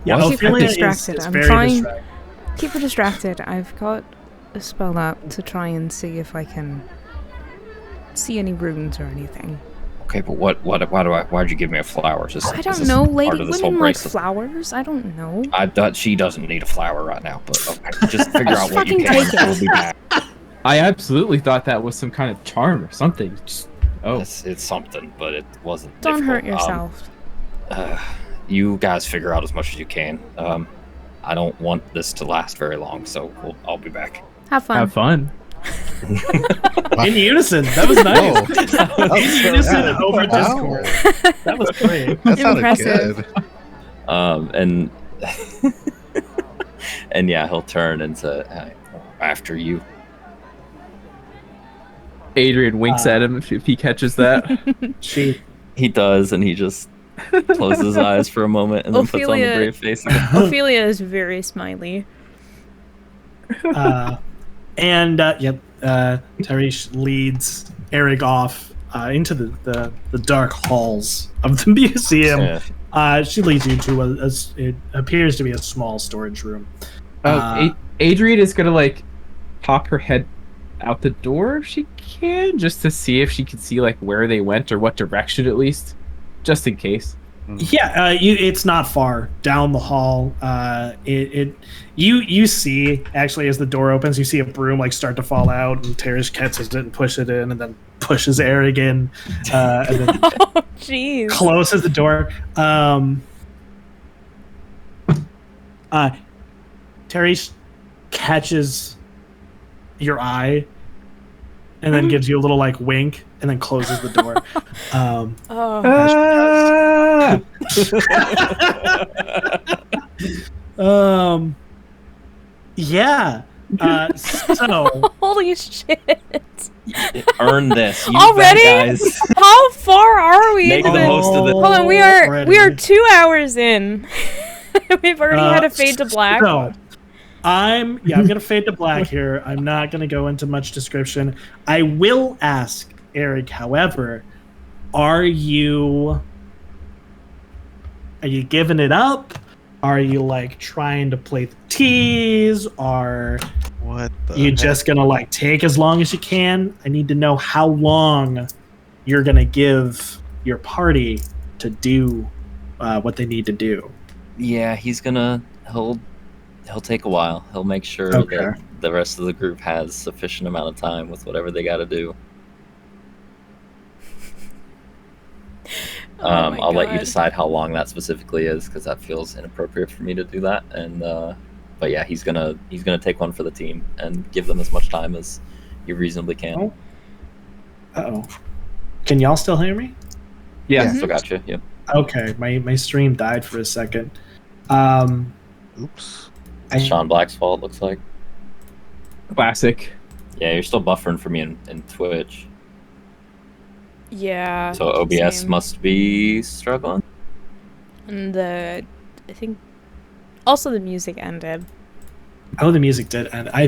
Yeah, keep her Ophelia distracted. is I'm very trying. distracted. Keep her distracted. I've got a spell up to try and see if I can see any runes or anything. Okay, but why'd you give me a flower? I don't know, lady. Women like flowers. I don't know. I thought she doesn't need a flower right now, but okay, just figure out what you fucking can. take it. We'll be back. I absolutely thought that was some kind of charm or something. It's something, but it wasn't. Don't difficult. hurt yourself. You guys figure out as much as you can. I don't want this to last very long, so I'll be back. Have fun. Have fun. In unison. That was nice. In unison and over Discord. That was great. That sounded Impressive. good. And yeah, he'll turn and say, after you. Adrian winks at him if he catches that. He does, and he just closes his eyes for a moment and then puts on the brave face again. Ophelia is very smiley. Teresh leads Eric off into the dark halls of the museum. Yeah. She leads you to it appears to be a small storage room. Adrian is gonna pop her head out the door if she can, just to see if she can see where they went or what direction at least, just in case. Yeah, it's not far down the hall. You see actually as the door opens, you see a broom start to fall out, and Teresh catches it and pushes it in, and then pushes Eric in, and then Jeez. closes the door. Teresh catches your eye, and then gives you a little wink, and then closes the door. Yeah. So Holy shit. Earn this. Use Already? that, guys. How far are we? Make into the this? most of it. Hold on, we are 2 hours in. We've already had a fade to black. So, I'm gonna fade to black here. I'm not gonna go into much description. I will ask Eric, however, are you giving it up? Are you like trying to play the tease? Are you just gonna like take as long as you can? I need to know how long you're gonna give your party to do what they need to do. Yeah, he'll take a while. He'll make sure that the rest of the group has sufficient amount of time with whatever they got to do. I'll let you decide how long that specifically is, because that feels inappropriate for me to do that. And but yeah, he's gonna take one for the team and give them as much time as you reasonably can. Uh-oh. Can y'all still hear me? Yeah, still got you. Yep. Okay, my stream died for a second. Oops. It's Sean Black's fault, looks like. Classic. Yeah, you're still buffering for me in Twitch. Yeah. So OBS same. must be struggling. And I think also the music ended. Oh, the music did end. I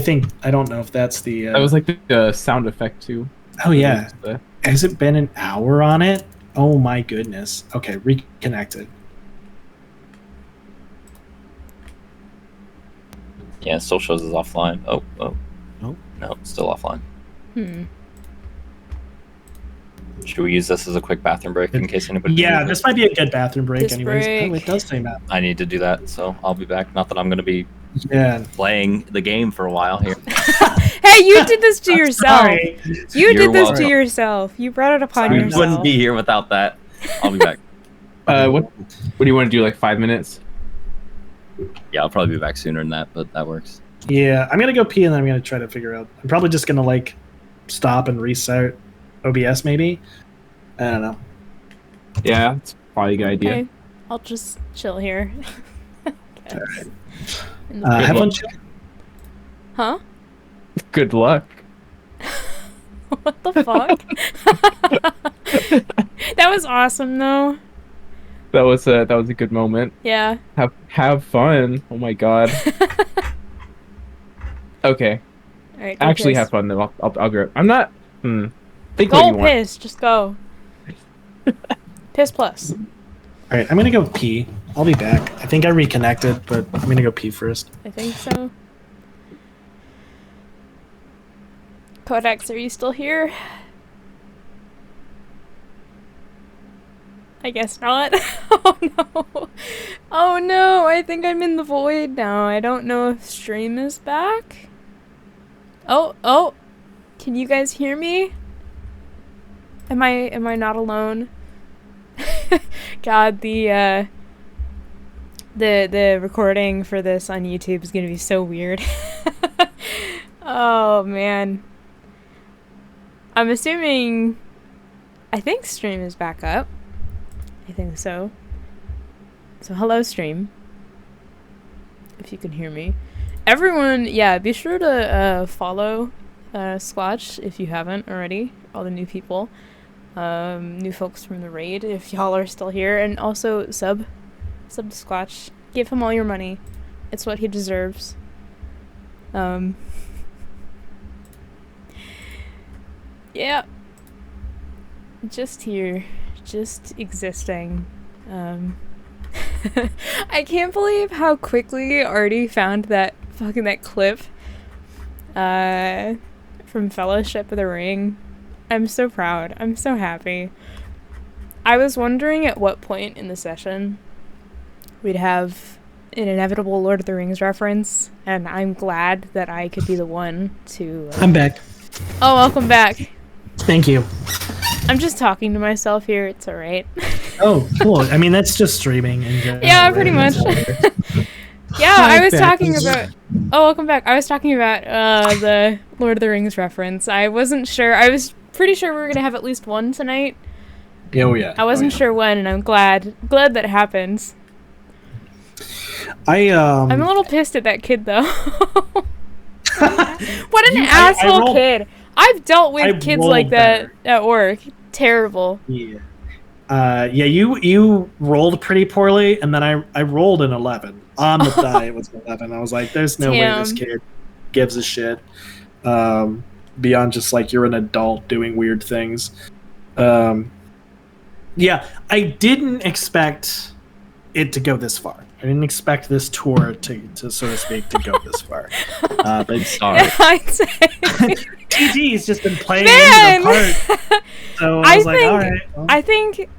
don't know if that's the... That was like the sound effect too. Oh, yeah. Has it been an hour on it? Oh my goodness. Okay, reconnected. Yeah, it still shows as offline. Oh. Nope. No, it's still offline. Should we use this as a quick bathroom break in case anybody... Yeah, this might be a good bathroom break This anyways. break. Oh, it does say that. I need to do that, so I'll be back. Not that I'm going to be Yeah. playing the game for a while here. Hey, you did this to yourself. Sorry. You You're did this welcome. to yourself. You brought it upon Sorry. We yourself. wouldn't be here without that. I'll be back. What do you want to do? Like 5 minutes? Yeah, I'll probably be back sooner than that, but that works. Yeah, I'm going to go pee and then I'm going to try to figure out... I'm probably just going to like stop and restart OBS maybe. I don't know. Yeah, it's probably a good idea. Okay, I'll just chill here. Alright. In the Have fun chill. Huh? Good luck. What the fuck? That was awesome, though. That was a good moment. Yeah. Have fun. Oh my god. Okay. All right. Actually, piss. have fun though. I'll grab. I'm not. Think what Go you want. piss. Just go. Piss plus. All right, I'm going to go pee. I'll be back. I think I reconnected, but I'm going to go pee first. I think so. Codex, are you still here? I guess not. Oh no. Oh no, I think I'm in the void now. I don't know if stream is back. Oh. Can you guys hear me? Am I not alone? God, the recording for this on YouTube is gonna be so weird. Oh man. I'm assuming... I think stream is back up. I think so. So hello stream. If you can hear me. Everyone, yeah, be sure to follow Squatch if you haven't already. All the new people. New folks from the raid if y'all are still here. And also sub to Squatch. Give him all your money. It's what he deserves. Yeah. Just here. Just existing. I can't believe how quickly Artie found that clip from Fellowship of the Ring. I'm so proud. I'm so happy. I was wondering at what point in the session we'd have an inevitable Lord of the Rings reference, and I'm glad that I could be the one to... I'm back. Oh, welcome back. Thank you. I'm just talking to myself here. It's alright. Oh, cool. I mean, that's just streaming in general. Yeah, pretty much. Yeah, I was back. talking about... Oh, welcome back. I was talking about the Lord of the Rings reference. I wasn't sure. I was pretty sure we were going to have at least one tonight. Oh, yeah. I wasn't sure when, and I'm glad that it happens. I'm a little pissed at that kid, though. What an asshole kid. I've dealt with kids like that at work. Terrible. Yeah. you rolled pretty poorly, and then I rolled an 11 on the die. It was an 11. I was like, there's no way this kid gives a shit beyond just like you're an adult doing weird things. Yeah, I didn't expect it to go this far. I didn't expect this tour to so to speak, to go this far. But sorry. I'd say TG's just been playing into the part. So I was like, all right. Well. I think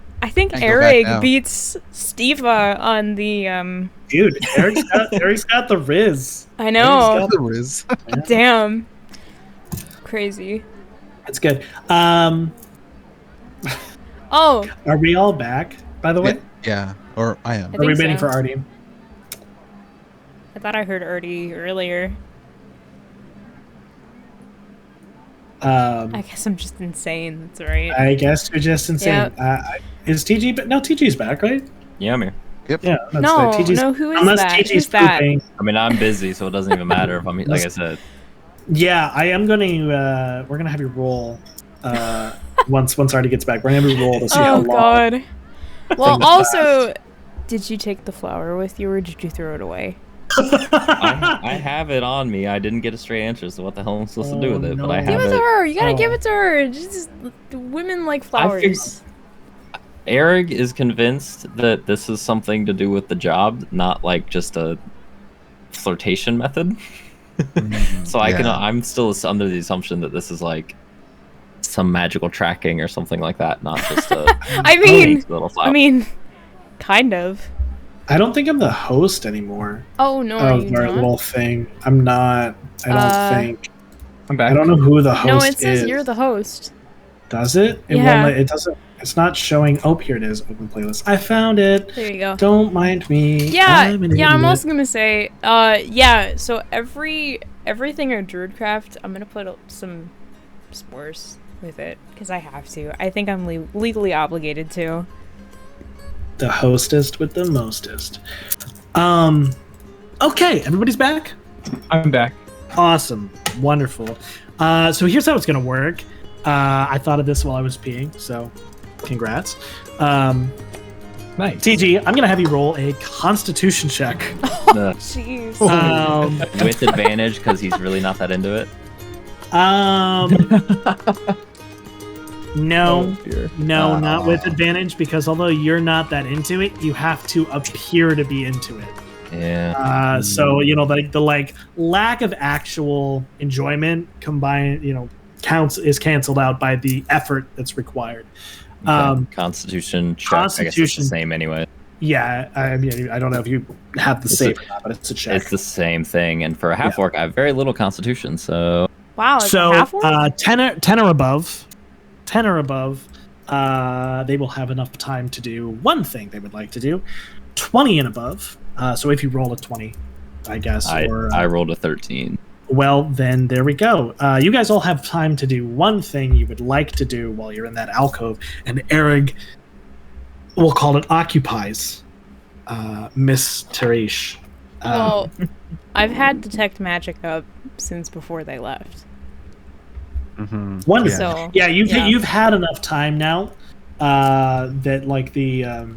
Eric beats Steva on the Dude, Eric's got the Riz. I know. Eric's got the Riz. Yeah. Damn. Crazy. That's good. Oh. Are we all back, by the way? Yeah. Or I am. Are we waiting for Artie? I thought I heard Artie earlier. I guess I'm just insane. That's right. I guess you're just insane. Yep. Is TG? But no, TG's back, right? Yeah, I'm here. Yep. Yeah. That's No, TG's, no. Who is unless that? TG's Who's that? pooping. I mean, I'm busy, so it doesn't even matter if I'm like I said. Yeah, I am going to. We're gonna have you roll. Once Artie gets back, we're gonna have you roll to see how long. Oh God. Well, thing also, did you take the flower with you, or did you throw it away? I have it on me. I didn't get a straight answer, so what the hell am I supposed to do with it? no. But I Give have Give it to it. her. You gotta give it to her. Just women like flowers. Eric is convinced that this is something to do with the job, not like just a flirtation method. So I'm still under the assumption that this is like some magical tracking or something like that, not just a little flower. I mean, kind of. I don't think I'm the host anymore. Oh no, of our little thing. I'm not. I don't think. I'm back. I don't know who the host is. No, it says you're the host. Does it? Yeah. It doesn't. It's not showing. Oh, here it is. Open playlist. I found it. There you go. Don't mind me. Yeah, I'm I'm also gonna say, yeah. So everything in Druidcraft, I'm gonna put some spores with it because I have to. I think I'm legally obligated to. The hostest with the mostest. Okay, everybody's back? I'm back. Awesome. Wonderful. So here's how it's going to work. I thought of this while I was peeing, so congrats. Nice. TG, I'm going to have you roll a constitution check. Jeez. With advantage, because he's really not that into it. No, dear. no, not with advantage, because although you're not that into it, you have to appear to be into it. Yeah. So the lack of actual enjoyment combined, is canceled out by the effort that's required. Constitution check. I guess it's the same anyway. Yeah, I mean, I don't know if you have the same or not, but it's a check. It's the same thing, and for a half orc, I have very little constitution, so. Wow. It's So a half orc? 10 or above. 10 or above, they will have enough time to do one thing they would like to do. 20 and above, so if you roll a 20, I guess. I rolled a 13. Well, then there we go. You guys all have time to do one thing you would like to do while you're in that alcove, and Eric, we'll call it occupies Miss Tarish. Well, I've had detect magic up since before they left. Wonderful. So, you've had enough time now that like the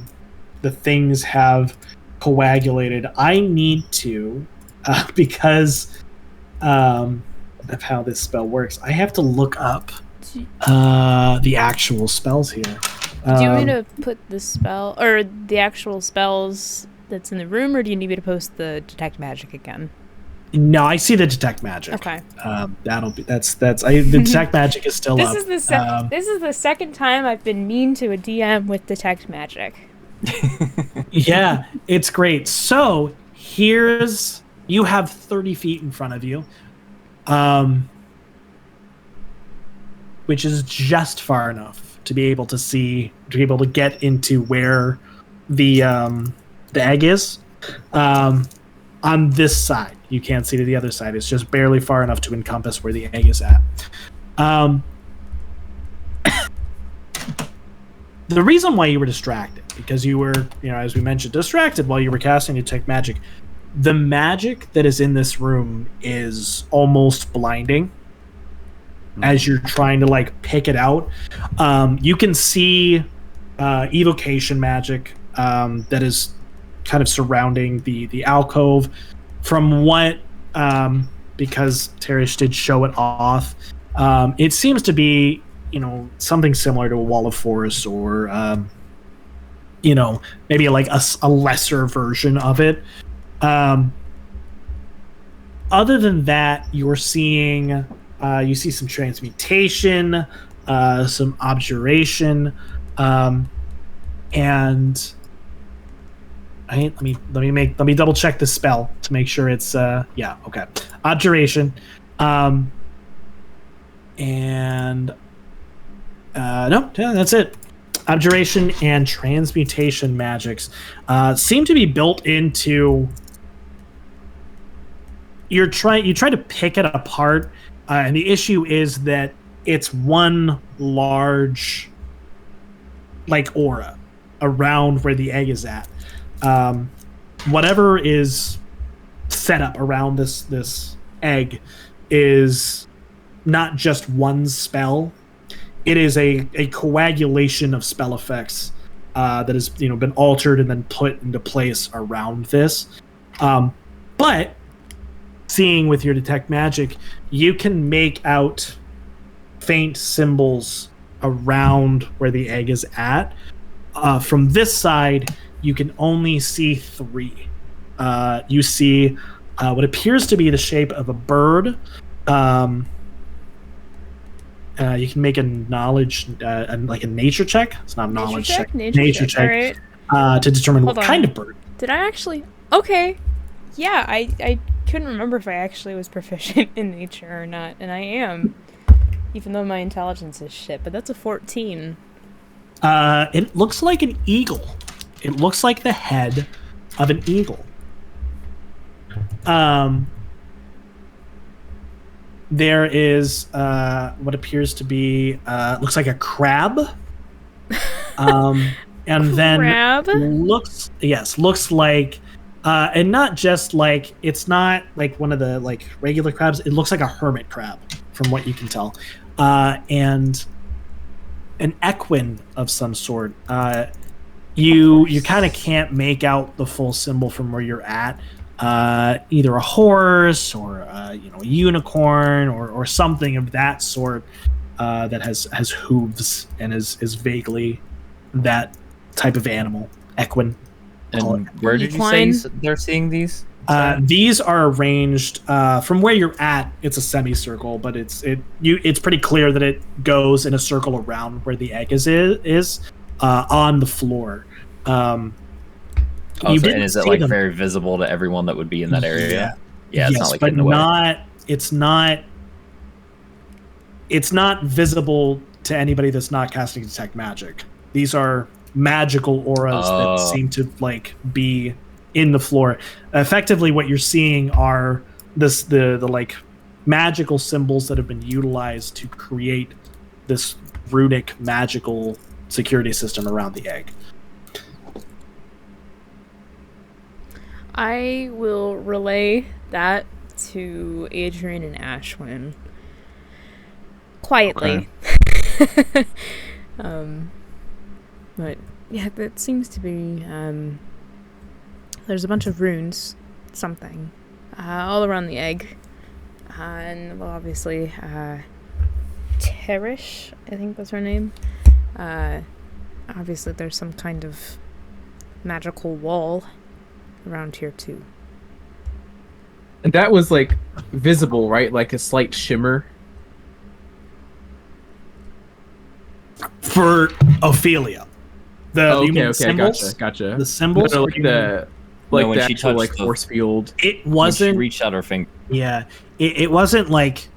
things have coagulated. I need to because of how this spell works. I have to look up the actual spells here. Do you want me to put the spell or the actual spells that's in the room, or do you need me to post the detect magic again? No, I see the detect magic. Okay. The detect magic is still up. This is the second time I've been mean to a DM with detect magic. Yeah, it's great. So you have 30 feet in front of you, which is just far enough to be able to get into where the egg is. On this side, you can't see to the other side. It's just barely far enough to encompass where the egg is at. The reason why you were distracted, because you were, as we mentioned, distracted while you were casting detect magic. The magic that is in this room is almost blinding. As you're trying to pick it out, you can see evocation magic that is kind of surrounding the alcove. From what, because Teresh did show it off, it seems to be, something similar to a wall of forest, or maybe like a lesser version of it. Other than that, you see some transmutation, some abjuration, and let me double check the spell to make sure it's okay. Abjuration, and that's it. Abjuration and transmutation magics seem to be built into. You try to pick it apart, and the issue is that it's one large, like, aura around where the egg is at. Whatever is set up around this egg is not just one spell. It is a coagulation of spell effects that has been altered and then put into place around this. But seeing with your detect magic, you can make out faint symbols around where the egg is at. From this side, you can only see 3. You see what appears to be the shape of a bird. You can make a knowledge, like a nature check. It's not a knowledge check. Nature check. All right. To determine what kind of bird. Did I actually? Okay. Yeah, I couldn't remember if I actually was proficient in nature or not, and I am, even though my intelligence is shit. But that's a 14. It looks like an eagle. It looks like the head of an eagle. There is what appears to be looks like a crab. And crab? then looks like and not just like, it's not like one of the like regular crabs. It looks like a hermit crab from what you can tell. And an equine of some sort. You kind of can't make out the full symbol from where you're at. Either a horse or a unicorn or something of that sort that has hooves and is vaguely that type of animal. Equine. And where did you say they're seeing these? These are arranged from where you're at. It's a semicircle, but it's pretty clear that it goes in a circle around where the egg is on the floor. And is it like very visible to everyone that would be in that area? Yeah, it's not like in the way. It's not visible to anybody that's not casting detect magic. These are magical auras that seem to like be in the floor. Effectively, what you're seeing are the like magical symbols that have been utilized to create this runic magical security system around the egg. I will relay that to Adrian and Ashwin quietly. Okay. But yeah, that seems to be there's a bunch of runes, something, all around the egg, and well, obviously Teresh, I think that's her name. Obviously there's some kind of magical wall around here too. And that was like visible, right? Like a slight shimmer. For Ophelia. Symbols? Gotcha. The symbols? No, like the when the she actual touched the force field. It wasn't. She reached out her finger. Yeah, it wasn't like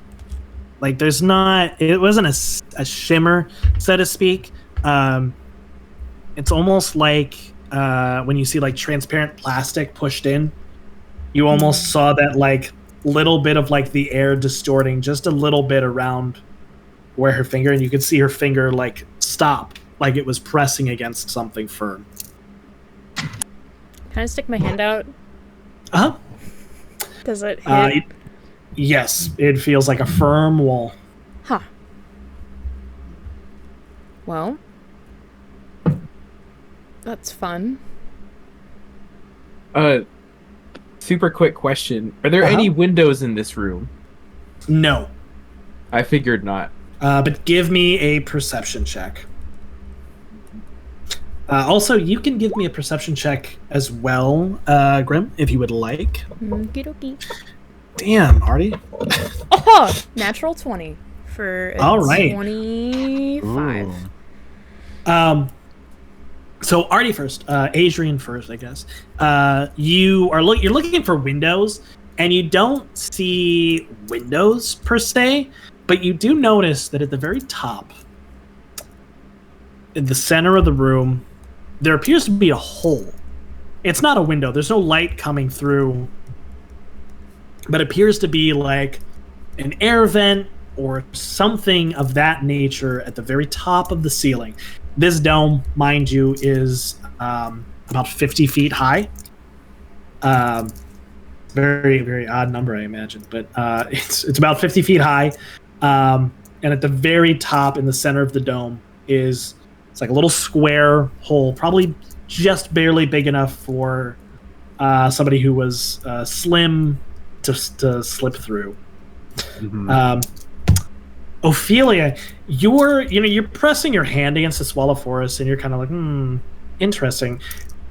there's not. It wasn't a shimmer, so to speak. It's almost like when you see like transparent plastic pushed in. You almost saw that like little bit of like the air distorting just a little bit around where her finger, and you could see her finger like stop, like it was pressing against something firm. Can I stick my hand out? Uh-huh. Does it hit? Yes, it feels like a firm wall. Huh. Well, That's fun. Super quick question: are there any windows in this room? No. I figured not. But give me a perception check. Also, you can give me a perception check as well, Grim, if you would like. Okie dokie. Damn, Artie. Oh, natural 20 for a All right. 25. Ooh. So Artie first, Adrian first, I guess. You're looking for windows, and you don't see windows per se, but you do notice that at the very top, in the center of the room, there appears to be a hole. It's not a window. There's no light coming through, but it appears to be like an air vent or something of that nature at the very top of the ceiling. This dome, mind you, is about 50 feet high. Very, very odd number, I imagine, but it's about 50 feet high. And at the very top, in the center of the dome, it's like a little square hole, probably just barely big enough for somebody who was slim to slip through. Mhm. Ophelia, you're pressing your hand against the swallow forest, and you're kind of like, interesting.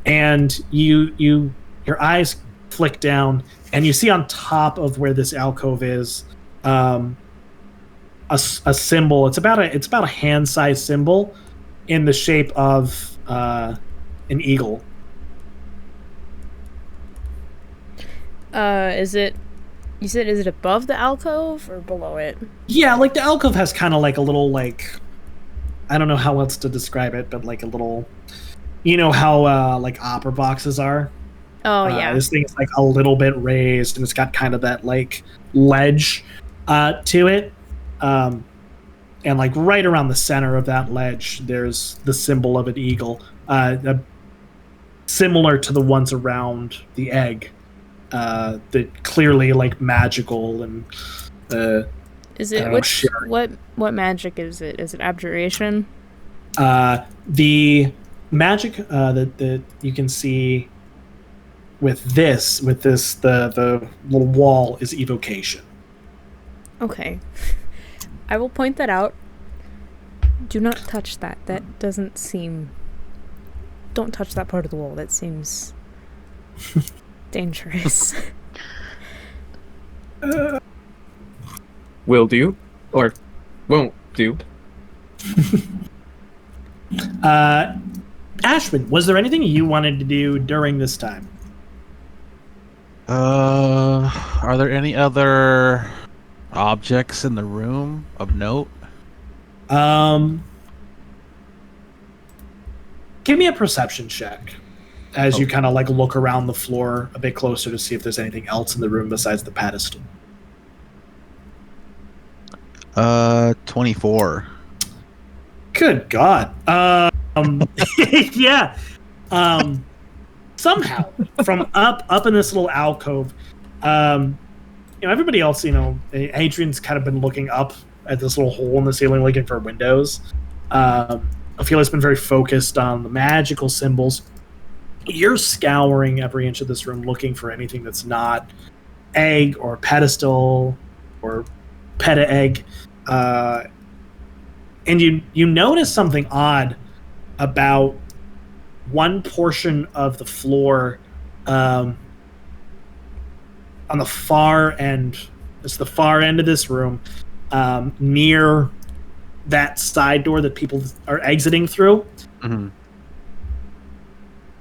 And your eyes flick down, and you see on top of where this alcove is, a symbol. It's about a hand-sized symbol in the shape of an eagle. Is it above the alcove or below it? Yeah, like the alcove has kind of like a little, like, I don't know how else to describe it, but like a little, you know how like opera boxes are? Oh, yeah. This thing's like a little bit raised, and it's got kind of that like ledge to it. And like right around the center of that ledge, there's the symbol of an eagle, similar to the ones around the egg. That clearly like magical and Is it what magic is it? Is it abjuration? The magic that you can see with this the little wall is evocation. Okay. I will point that out. Do not touch that. That doesn't seem... Don't touch that part of the wall. That seems dangerous. Will do, or won't do. Ashwin, was there anything you wanted to do during this time? Are there any other objects in the room of note? Give me a perception check as you kind of like look around the floor a bit closer to see if there's anything else in the room besides the pedestal. 24. Good God. Yeah. Somehow from up in this little alcove, everybody else, Adrian's kind of been looking up at this little hole in the ceiling looking for windows. Ophelia's been very focused on the magical symbols. You're scouring every inch of this room looking for anything that's not egg or pedestal or peta egg. And you notice something odd about one portion of the floor on the far end. It's the far end of this room, near that side door that people are exiting through. Mm-hmm.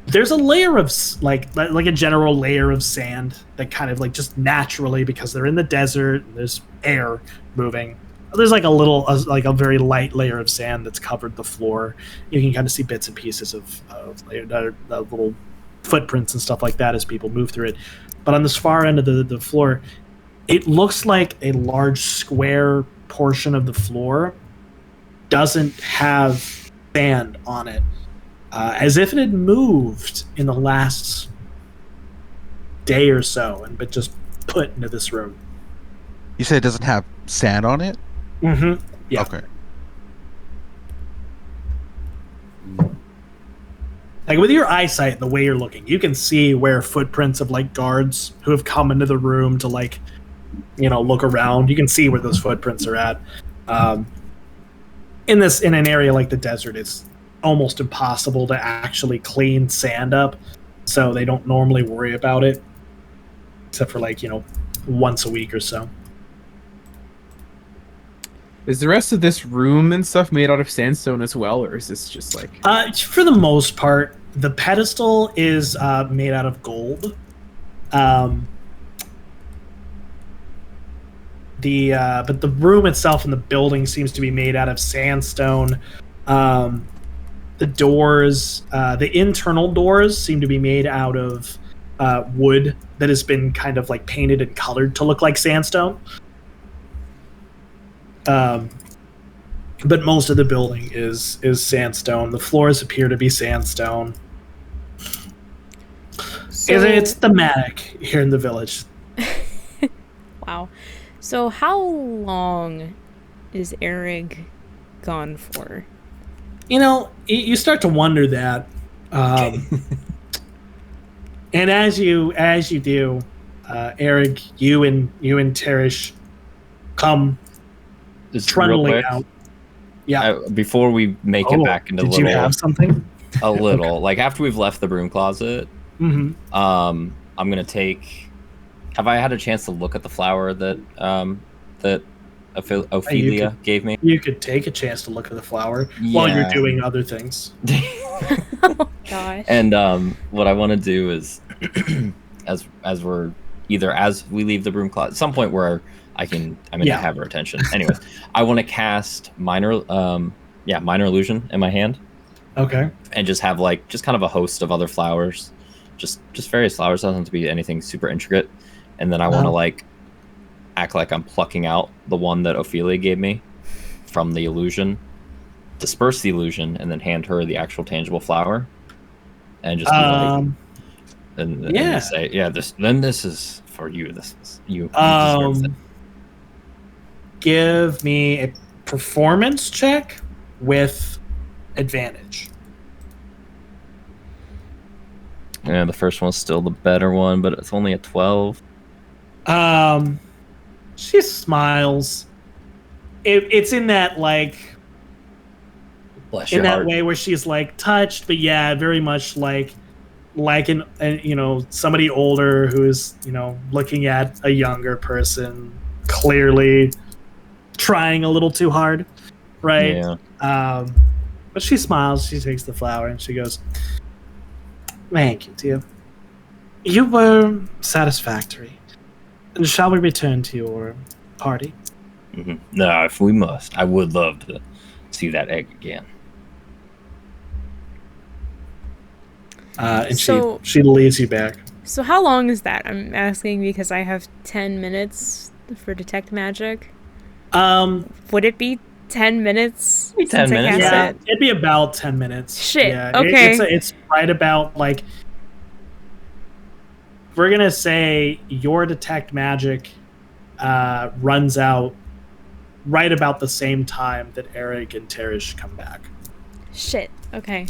There's a layer of like a general layer of sand that kind of like just naturally, because they're in the desert and there's air moving. There's like a very light layer of sand that's covered the floor. You can kind of see bits and pieces of little footprints and stuff like that as people move through it. But on this far end of the floor, it looks like a large square portion of the floor doesn't have sand on it, as if it had moved in the last day or so but just put into this room. You said it doesn't have sand on it? Mm-hmm. Yeah. Okay. Like with your eyesight, the way you're looking, you can see where footprints of like guards who have come into the room to like, look around. You can see where those footprints are at. In an area like the desert, it's almost impossible to actually clean sand up, so they don't normally worry about it, except for like once a week or so. Is the rest of this room and stuff made out of sandstone as well, or is this just like... For the most part, the pedestal is made out of gold. But the room itself and the building seems to be made out of sandstone. The doors, the internal doors, seem to be made out of wood that has been kind of like painted and colored to look like sandstone. But most of the building is sandstone. The floors appear to be sandstone. So... It's thematic here in the village. Wow. So how long is Erig gone for? You start to wonder that. And as you do, Erig, you and Teresh come Just trundling out. Yeah. Before we make it back into did you have something? A little. Like after we've left the broom closet, Mm-hmm. I'm gonna take. Have I had a chance to look at the flower that Ophelia gave me? You could take a chance to look at the flower while you're doing other things. Oh gosh. And what I want to do is, as we're as we leave the broom closet, at some point where I have her attention. Anyways, I want to cast minor illusion in my hand. Okay. And just have just kind of a host of other flowers, just various flowers. Doesn't have to be anything super intricate. And then I want to act like I'm plucking out the one that Ophelia gave me from the illusion, disperse the illusion, and then hand her the actual tangible flower, and just be and say, this is for you. This is you. You give me a performance check with advantage. Yeah, the first one's still the better one, but it's only a 12. She smiles. It's in that Bless in your that heart. way where she's touched, but very much like somebody older who is looking at a younger person, clearly trying a little too hard, right? Yeah. But she smiles. She takes the flower and she goes, "Thank you, dear. You were satisfactory. And shall we return to your party?" Mm-hmm. No, if we must, I would love to see that egg again. And she leads you back. So how long is that? I'm asking because I have 10 minutes for detect magic. Would it be 10 minutes? 10 minutes. Yeah, it'd be about 10 minutes. Shit. Yeah, okay. It's right about we're gonna say your detect magic runs out right about the same time that Erig and Teresh come back. Shit. Okay.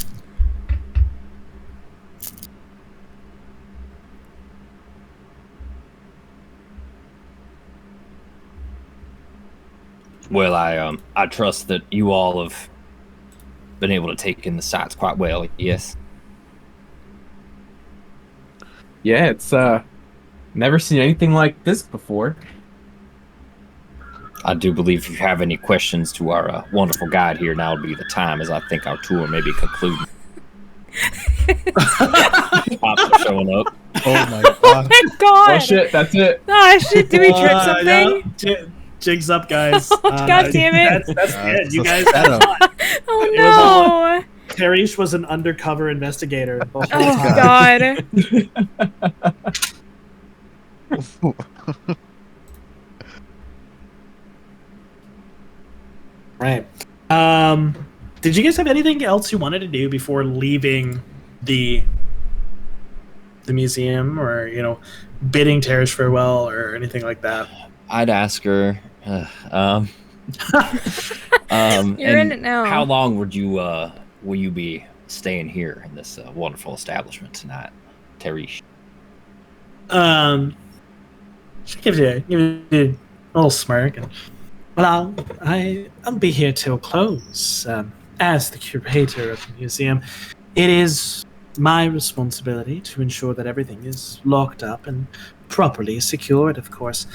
Well, I trust that you all have been able to take in the sights quite well. Yes. Yeah, it's never seen anything like this before. I do believe if you have any questions to our wonderful guide here, now would be the time, as I think our tour may be concluding. Pops are showing up. Oh my Oh god. my god. Oh shit, that's it. Oh shit, did we trip something? Yeah, jig's up, guys. Oh, god damn it. That's it. You guys. Oh no. Teresh was an undercover investigator. The whole Oh time. god. Right. Did you guys have anything else you wanted to do before leaving the museum, or bidding Teresh farewell, or anything like that? I'd ask her. You're in it now. How long will you be staying here in this wonderful establishment tonight, Tarish? She gives you a little smirk, and well, I'll be here till close. As the curator of the museum, it is my responsibility to ensure that everything is locked up and properly secured. Of course,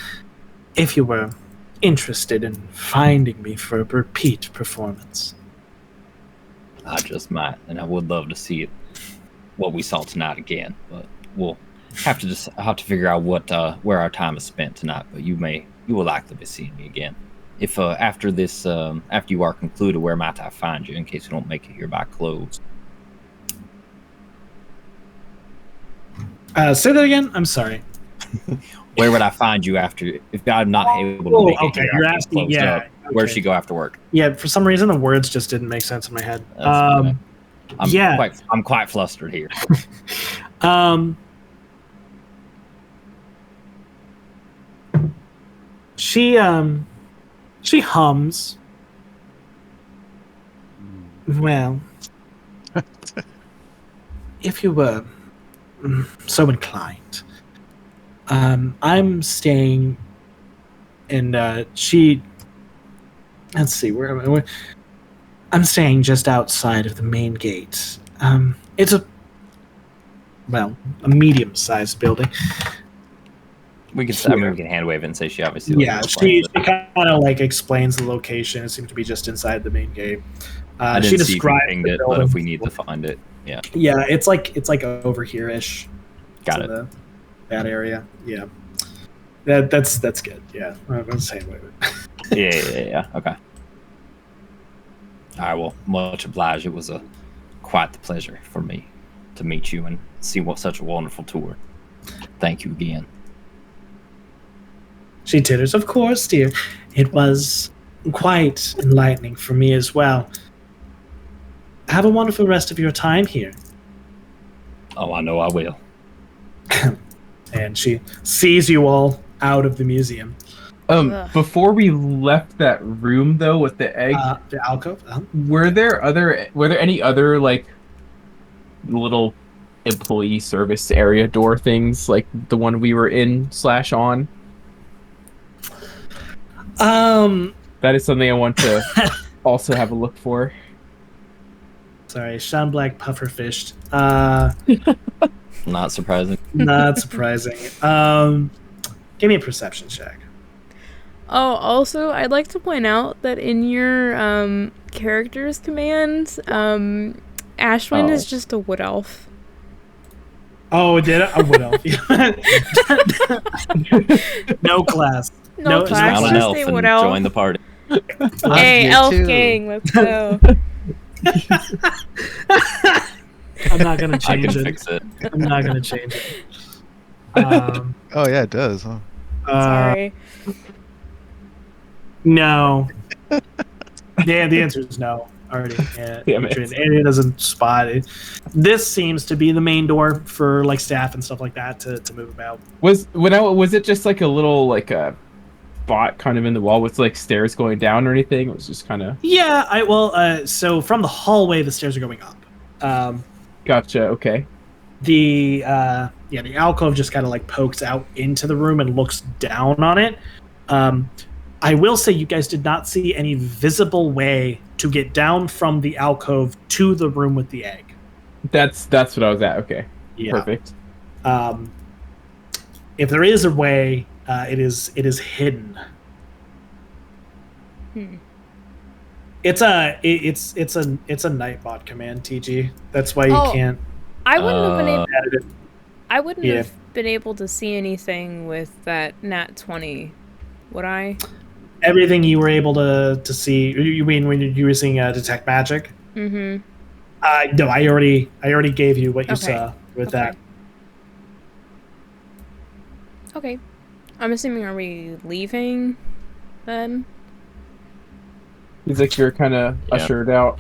if you were interested in finding me for a repeat performance, I just might, and I would love to see it, what we saw tonight again. But we'll have to figure out where our time is spent tonight. But you will likely be seeing me again. If after you are concluded, where might I find you in case we don't make it here by close? Say that again. I'm sorry. Where would I find you if I'm not able to make it okay. here You're after it's asking, closed yeah. up? Where'd she go after work? Yeah, for some reason the words just didn't make sense in my head. I'm yeah. quite flustered here. She hums. Well, if you were so inclined, I'm staying, and let's see, where am I? I'm staying just outside of the main gate. It's a medium-sized building. We can hand wave it and say she obviously. Yeah, she kind of like explains the location. It seems to be just inside the main gate. I didn't she see describes if you pinged it, but if we need to find it, yeah. Yeah, it's like over here-ish. Got it. That area. Yeah. That's good. Yeah, I'm saying wait. Yeah. Okay. All right. Well, much obliged. It was quite the pleasure for me to meet you and see such a wonderful tour. Thank you again. She titters. Of course, dear. It was quite enlightening for me as well. Have a wonderful rest of your time here. Oh, I know I will. And she sees you all out of the museum. Before we left that room though with the egg, the alcove, were there any other like little employee service area door things like the one we were in / on? That is something I want to also have a look for. Sorry, Sean Black pufferfished. Not surprising. Not surprising. Give me a perception check. Oh, also, I'd like to point out that in your character's commands, Ashwin is just a wood elf. Oh, did it? A wood elf. No class. No class. Just Just elf a and wood elf. join the party. Hey, elf too. gang, let's go. I'm not gonna I change can it. fix it. I'm not gonna change it. Oh yeah, it does. Huh? Sorry. No. Yeah, the answer is no. Already. Yeah, Damn it. it doesn't spot it. This seems to be the main door for like staff and stuff like that to move about. Was it just like a little like a spot kind of in the wall with like stairs going down or anything? It was just kind of. Yeah, so from the hallway the stairs are going up. Gotcha. Okay. The alcove just kind of like pokes out into the room and looks down on it. I will say you guys did not see any visible way to get down from the alcove to the room with the egg. That's what I was at. Okay. Yeah. Perfect. If there is a way, it is hidden. It's a Nightbot command, TG. That's why you can't. I wouldn't have been able. edit it. I wouldn't have been able to see anything with that nat 20, would I? Everything you were able to see. You mean when you were using detect magic? Mm-hmm. No, I already gave you what you saw with that. Okay. I'm assuming, are we leaving then? Seems like you're kind of ushered out.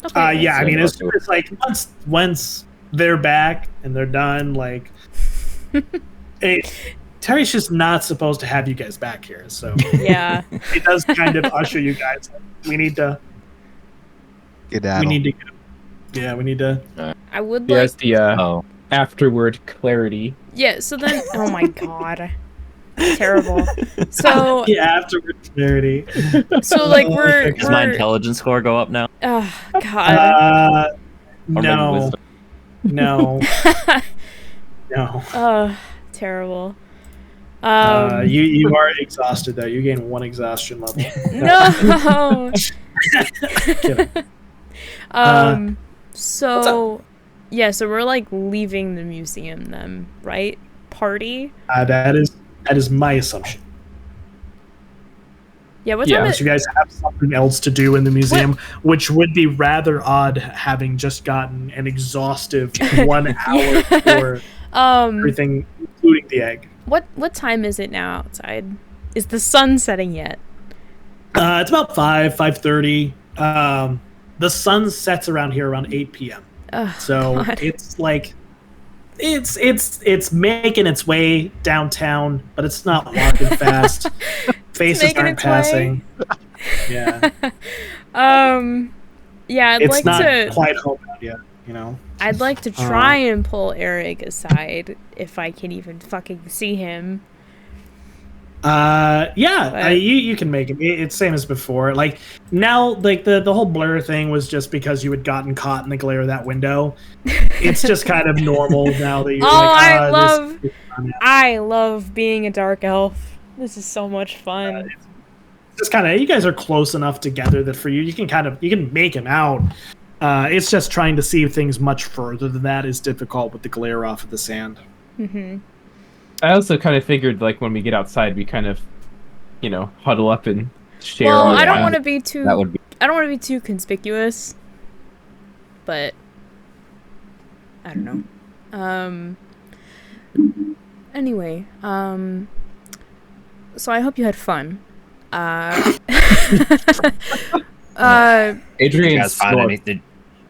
Okay. Yeah, I mean, it's like once they're back and they're done, like, Terry's just not supposed to have you guys back here, so Yeah. he does kind of usher you guys. We need to Get out. We need to go. Yeah, we need to. I would There's like. the afterward clarity. Yeah. So then, oh my god, terrible. So Yeah, afterward clarity. so like we're Does my intelligence score go up now? oh god. Or maybe No, wisdom? no, no. Oh, terrible. You are exhausted though. You gain 1 exhaustion level. No. Kidding. So yeah, so we're like leaving the museum then, right? Party? That is my assumption. Yeah, what time Unless you guys have something else to do in the museum, which would be rather odd having just gotten an exhaustive 1 hour for everything, including the egg. What time is it now outside? Is the sun setting yet? It's about 5:30. The sun sets around here around 8 p.m. So God. it's like it's making its way downtown, but it's not walking fast. Faces aren't passing. Yeah. Yeah, I'd It's like not to quite home out yet, you know. I'd like to try and pull Eric aside if I can even fucking see him. You can make it. It's same as before. Like now, like the whole blur thing was just because you had gotten caught in the glare of that window. It's just kind of normal now that you're I love being a dark elf. This is so much fun. It's just kind of, you guys are close enough together that for you, you can make him out. It's just trying to see things much further than that is difficult with the glare off of the sand. Mm-hmm. I also kind of figured, like, when we get outside, we kind of, huddle up and share. Well, our I don't want to be too. That would be. I don't want to be too conspicuous, but I don't know. Anyway, so I hope you had fun. Adrian,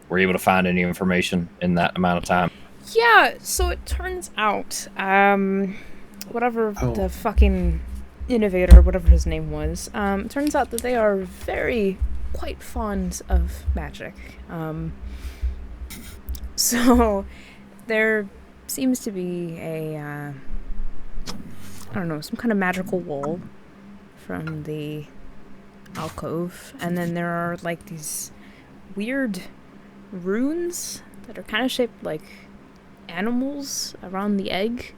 were you able to find any information in that amount of time? Yeah, so it turns out, whatever the fucking innovator, whatever his name was, it turns out that they are quite fond of magic. So there seems to be I don't know, some kind of magical wall from the alcove, and then there are like these weird runes that are kind of shaped like animals around the egg.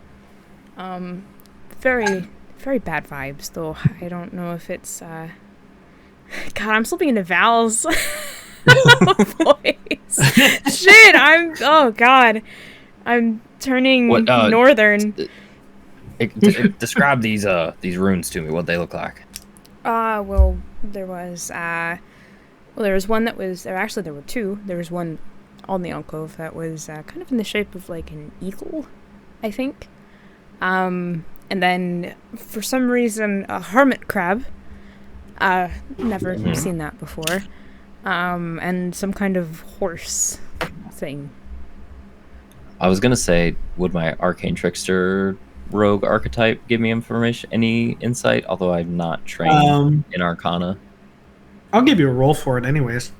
Very, very bad vibes, though. I don't know if it's God, I'm slipping into Val's voice. Shit, oh god, I'm turning northern. Describe these runes to me. What they look like. Well, there was one that was, or actually there were two. There was one on the alcove that was kind of in the shape of like an eagle, I think. And then for some reason a hermit crab. Never seen that before. And some kind of horse thing. I was gonna say, would my arcane trickster rogue archetype give me any insight? Although I'm not trained in Arcana. I'll give you a roll for it, anyways.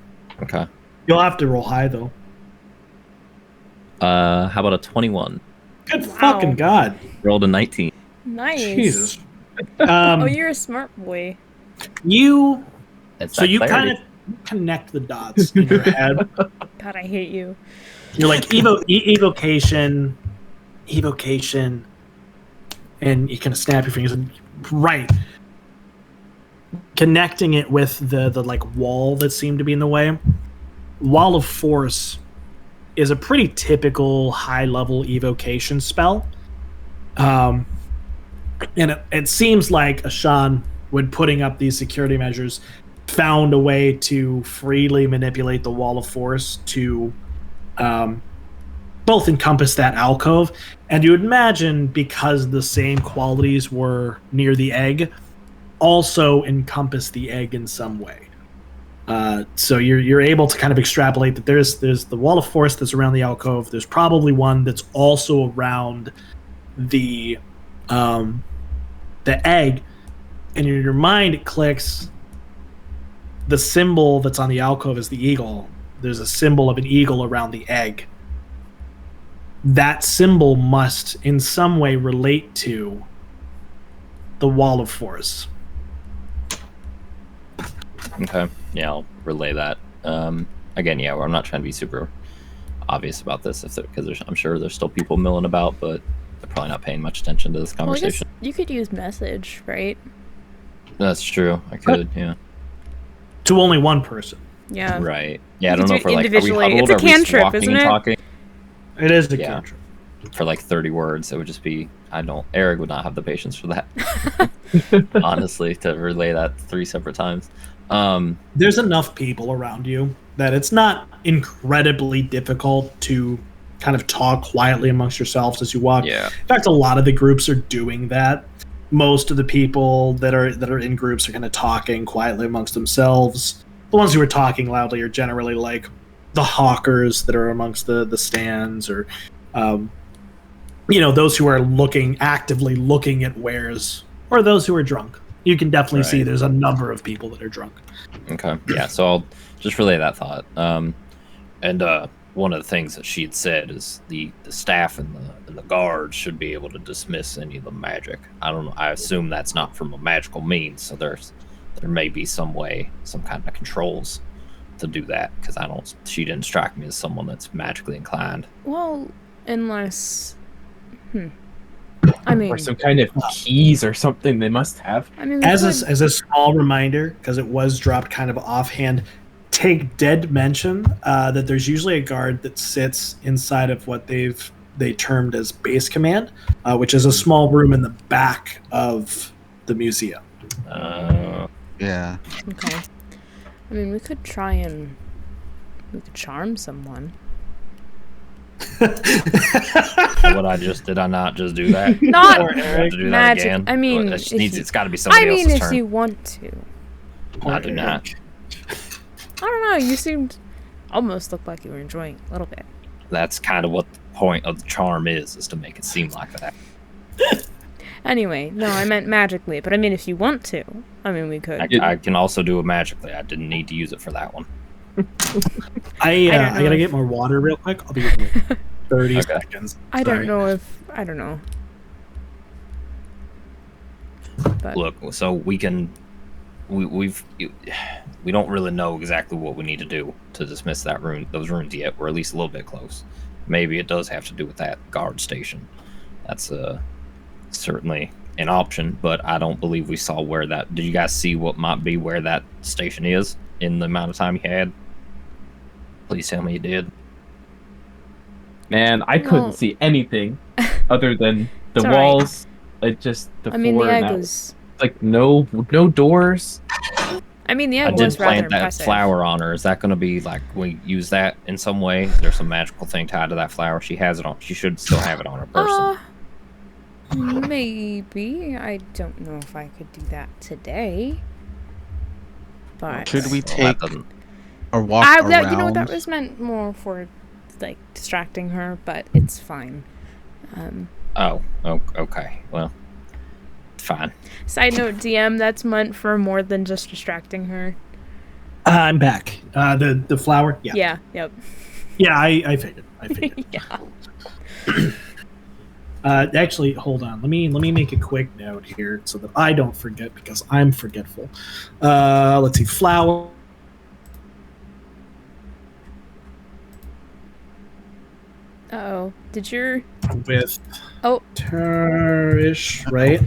Okay. You'll have to roll high though. How about a 21? Good fucking god! Rolled a 19. Nice. Jesus. Oh, you're a smart boy. You So you kind of connect the dots in your head. God, I hate you. You're like evocation, and you kind of snap your fingers and right, connecting it with the like wall that seemed to be in the way. Wall of Force is a pretty typical high level evocation spell, and it seems like Ashan, when putting up these security measures, found a way to freely manipulate the Wall of Force to both encompass that alcove, and you would imagine, because the same qualities were near the egg, also encompass the egg in some way. So you're able to kind of extrapolate that there's the Wall of Force that's around the alcove. There's probably one that's also around the egg, and in your mind it clicks. The symbol that's on the alcove is the eagle. there's a symbol of an eagle around the egg. That symbol must in some way relate to the Wall of Force. Okay. Yeah, I'll relay that. Again, yeah, I'm not trying to be super obvious about this, because I'm sure there's still people milling about, but they're probably not paying much attention to this conversation. Well, I guess you could use message, right? That's true. I could, yeah. To only one person. Yeah. Right. Yeah, I You don't could know do if we're like, are we individually. huddled, It's a are we just cantrip, walking isn't and it? talking? It is the Yeah. cantrip. For like 30 words, it would just be, Eric would not have the patience for that. Honestly, to relay that 3 separate times. There's enough people around you that it's not incredibly difficult to kind of talk quietly amongst yourselves as you walk. Yeah. In fact, a lot of the groups are doing that. Most of the people that are in groups are kind of talking quietly amongst themselves. The ones who are talking loudly are generally like the hawkers that are amongst the stands, or those who are actively looking at wares, or those who are drunk. You can definitely see there's a number of people that are drunk. Okay. Yeah, so I'll just relay that thought. And one of the things that she had said is the staff and the guards should be able to dismiss any of the magic. I don't know. I assume that's not from a magical means, so there may be some way, some kind of controls to do that, because she didn't strike me as someone that's magically inclined. Well, unless... I mean... Or some kind of keys or something they must have. I mean, As a small reminder, because it was dropped kind of offhand, take dead mention that there's usually a guard that sits inside of what they termed as base command, which is a small room in the back of the museum. Yeah. Okay. I mean, we could try and... We could charm someone. Did I not just do that? Not Do I have to do magic. that again? I mean, it's got to be somebody else's if turn. you want to. I do not. I don't know. You seemed almost looked like you were enjoying it a little bit. That's kind of what the point of the charm is to make it seem like that. Anyway, no, I meant magically. But I mean, if you want to, I mean, we could. I can also do it magically. I didn't need to use it for that one. I gotta get more water real quick. I'll be with you in 30 seconds. I Sorry. don't know. But Look, so we don't really know exactly what we need to do to dismiss those runes yet. We're at least a little bit close. Maybe it does have to do with that guard station. That's certainly an option, but I don't believe we saw where that... Did you guys see what might be where that station is in the amount of time you had? Please tell me you did. Man, I couldn't see anything other than the It's walls. Just the I mean, floor. the egg and that was. like no doors. I mean, the I egg did was rather plant that impressive. flower on her. Is that going to be like we use that in some way? Is there some magical thing tied to that flower? She has it on. She should still have it on her person. Maybe. I don't know if I could do that today. But Should we Well, that take doesn't- or walk around? you know, that was meant more for like distracting her, but it's fine. Oh, okay. Well, fine. Side note, DM, that's meant for more than just distracting her. I'm back. The flower. Yeah. Yeah. Yep. Yeah. I figured. Yeah. Actually, hold on. Let me make a quick note here so that I don't forget, because I'm forgetful. Let's see. Flower. Uh-oh. Did your... With Oh. Turish, right?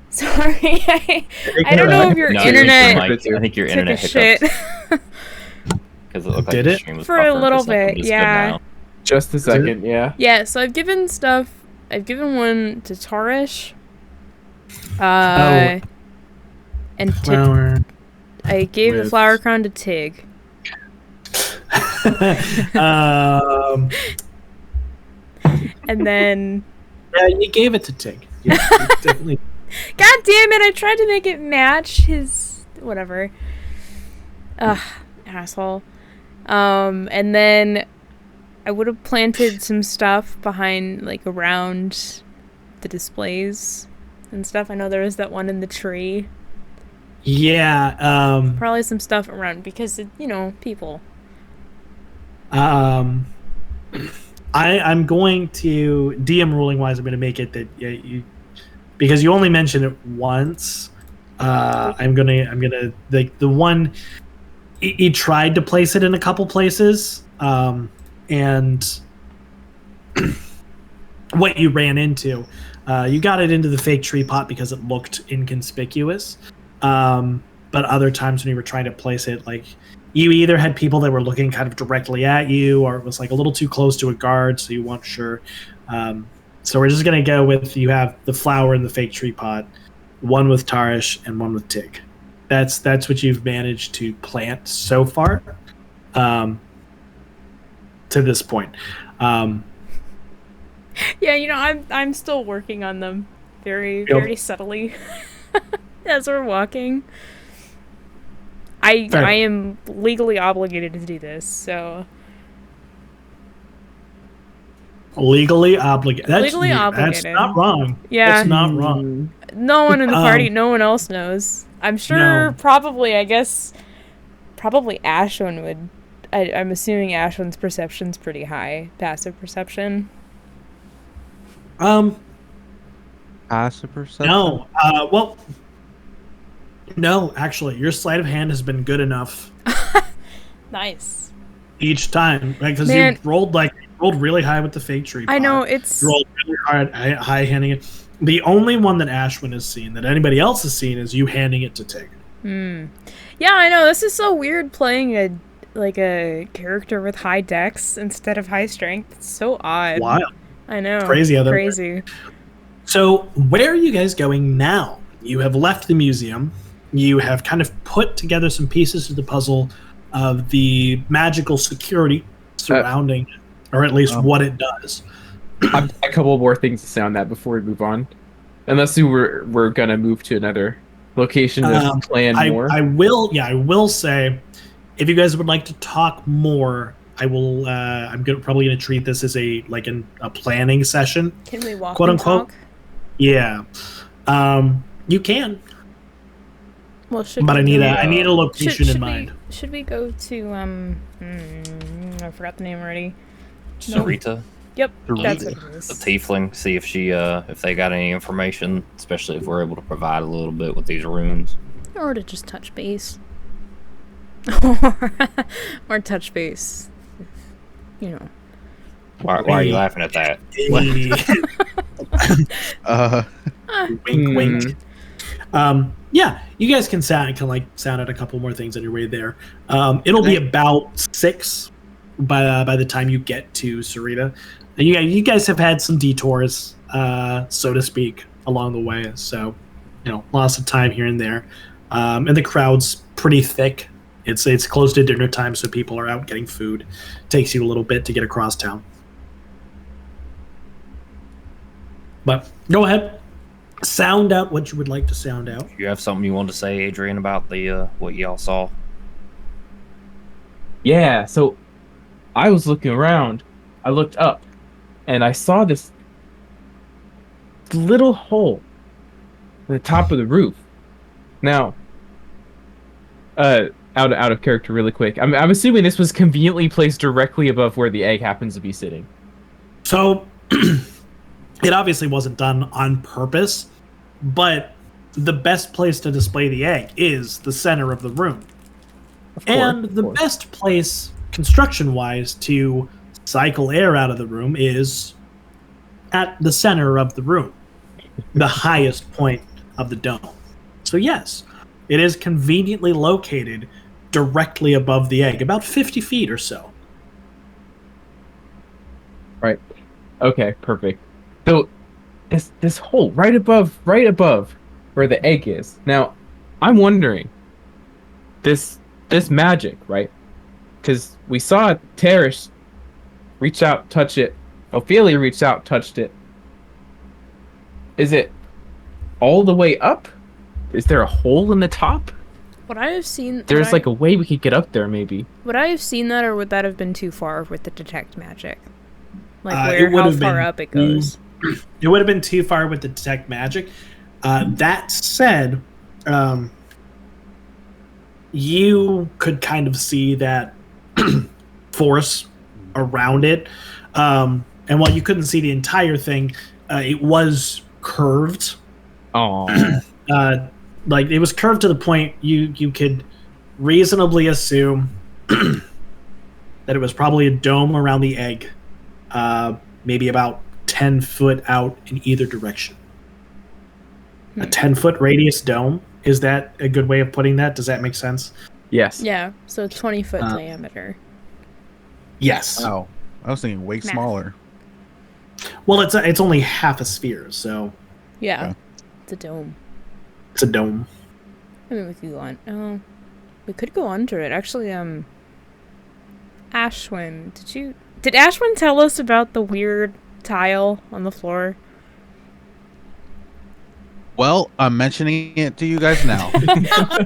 Sorry. I don't know if your No, internet I think your took internet a shit. hiccuped because it looked like Did the it? stream was For a buffering little second, bit, but it's good yeah. now. Just a second, yeah. Yeah, so I've given stuff. I've given one to Tarish. And to, Flower. I gave the with- flower crown to Tig. And then... Yeah, you gave it to Tig. Yeah, you definitely. God damn it, I tried to make it match his... Whatever. Ugh, asshole. And then I would have planted some stuff behind, like, around the displays and stuff. I know there was that one in the tree. Yeah. Probably some stuff around because, you know, people. I'm going to DM ruling wise. I'm going to make it that you, because you only mentioned it once. I'm gonna like the one. He tried to place it in a couple places, and what you ran into, you got it into the fake tree pot because it looked inconspicuous. But other times when you were trying to place it, like you either had people that were looking kind of directly at you, or it was like a little too close to a guard, so you weren't sure. So we're just gonna go with you have the flower in the fake tree pot, one with Tarish and one with Tig. That's what you've managed to plant so far, to this point. Yeah, I'm still working on them very subtly as we're walking. I am legally obligated to do this, so Legally obligated. That's not wrong. Yeah. That's not wrong. No one in the party, no one else knows. I'm sure, No. probably Ashwin would. I'm assuming Ashwin's perception's pretty high, passive perception. Passive perception? No. Well, no, actually, your sleight of hand has been good enough Nice. each time, right? Because you Man. rolled really high with the fake tree pot. I know, it's... You rolled really high handing it. The only one that Ashwin has seen, that anybody else has seen, is you handing it to Tig. Yeah, I know, this is so weird playing a character with high dex instead of high strength. It's so odd. Wild. I know. Crazy how that Crazy. So, where are you guys going now? You have left the museum. You have kind of put together some pieces of the puzzle of the magical security surrounding it, or at least what it does. I've got a couple more things to say on that before we move on. Unless we're gonna move to another location to plan more. I will say, if you guys would like to talk more, I will. I'm probably gonna treat this as a planning session. Can we walk quote and unquote? talk? Yeah, you can. Well, But I need a location in mind. Should we go to I forgot the name already. Sarita, Yep, that's Sarita. what it is. the tiefling, see if if they got any information, especially if we're able to provide a little bit with these runes. Or to just touch base. Or touch base. You know. Why are you laughing at that? Wink, wink. Yeah, you guys can sound out a couple more things on your way there. It'll be about 6 by the time you get to Sarita. And you guys have had some detours, so to speak, along the way. So, lots of time here and there. And the crowd's pretty thick. It's close to dinner time, so people are out getting food. Takes you a little bit to get across town. But go ahead. Sound out what you would like to sound out. You have something you want to say, Adrian, about the what y'all saw? Yeah, so I was looking around. I looked up, and I saw this little hole at the top of the roof. Now, out of character, really quick. I'm assuming this was conveniently placed directly above where the egg happens to be sitting. So, it obviously wasn't done on purpose, but the best place to display the egg is the center of the room. The best place, construction-wise, to cycle air out of the room is at the center of the room, the highest point of the dome. So yes, it is conveniently located directly above the egg, about 50 feet or so. Right. Okay, perfect. So this hole right above where the egg is. Now, I'm wondering, this magic, right? Because we saw Tarish reach out, touch it. Ophelia reached out, touched it. Is it all the way up? Is there a hole in the top? Would I have seen... There's a way we could get up there, maybe. Would I have seen that, or would that have been too far with the detect magic? How far up it goes? It would have been too far with the detect magic. That said, you could kind of see that force around it. And while you couldn't see the entire thing, it was curved. Oh. Like it was curved to the point you could reasonably assume that it was probably a dome around the egg, maybe about 10 foot out in either direction. A 10-foot radius dome. Is that a good way of putting that? Does that make sense? Yes. Yeah, so 20-foot diameter. Yes. Oh, I was thinking way smaller. Well, it's only half a sphere, so Yeah, Okay. it's a dome. it's a dome. I mean, we could go on. Oh, we could go under it. Actually, Ashwin, did Ashwin tell us about the weird tile on the floor? Well, I'm mentioning it to you guys now.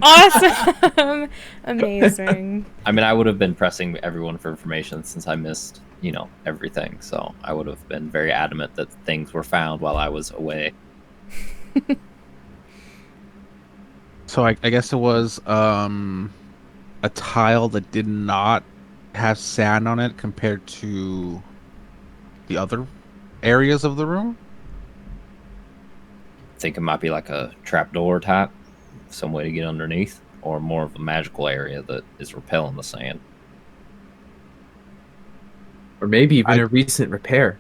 Awesome! Amazing. I mean, I would have been pressing everyone for information since I missed, everything. So I would have been very adamant that things were found while I was away. So I guess it was a tile that did not have sand on it compared to the other areas of the room. I think it might be like a trapdoor type, some way to get underneath, or more of a magical area that is repelling the sand. Or maybe even a recent repair.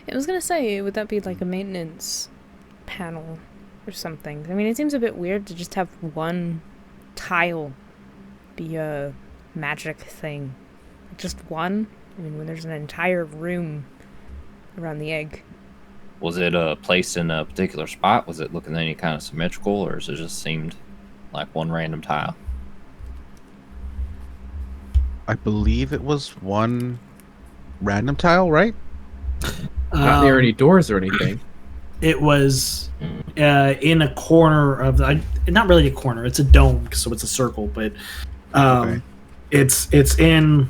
I was gonna say, would that be like a maintenance panel or something? I mean, it seems a bit weird to just have one tile be a magic thing. Just one? I mean, when there's an entire room around the egg. Was it placed in a particular spot? Was it looking any kind of symmetrical, or is it just seemed like one random tile? I believe it was one random tile, right? Not near any doors or anything. It was in a corner of the, not really a corner. It's a dome, so it's a circle, but Okay. it's in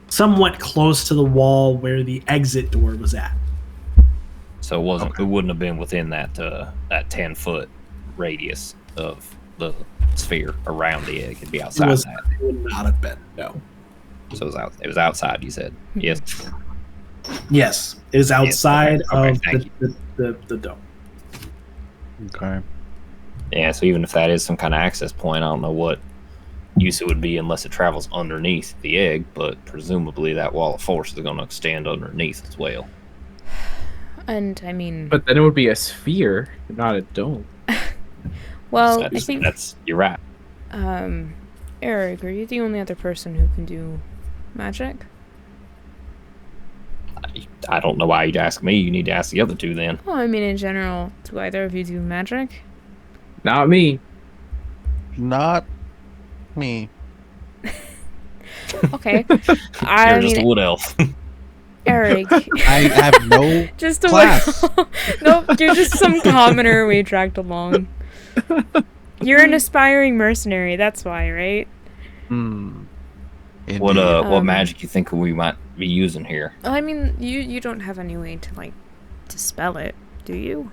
somewhat close to the wall where the exit door was at. So it wouldn't have been within that 10-foot radius of the sphere around the egg. It'd be outside that. It would not have been. No. So it was outside. You said yes. Yes, it is outside Okay, of thank the dome. Okay. Yeah. So even if that is some kind of access point, I don't know what use it would be unless it travels underneath the egg. But presumably that wall of force is going to extend underneath as well. And, I mean... But then it would be a sphere, not a dome. Well, So I think... you're right. Eric, are you the only other person who can do magic? I don't know why you'd ask me. You need to ask the other two then. Well, I mean, in general, do either of you do magic? Not me. Not me. Okay. You're I just a mean, wood elf. Eric. I have no just a class. Nope, you're just some commoner we dragged along. You're an aspiring mercenary, that's why, right? Indeed. What magic you think we might be using here? I mean, you don't have any way to, like, dispel it, do you?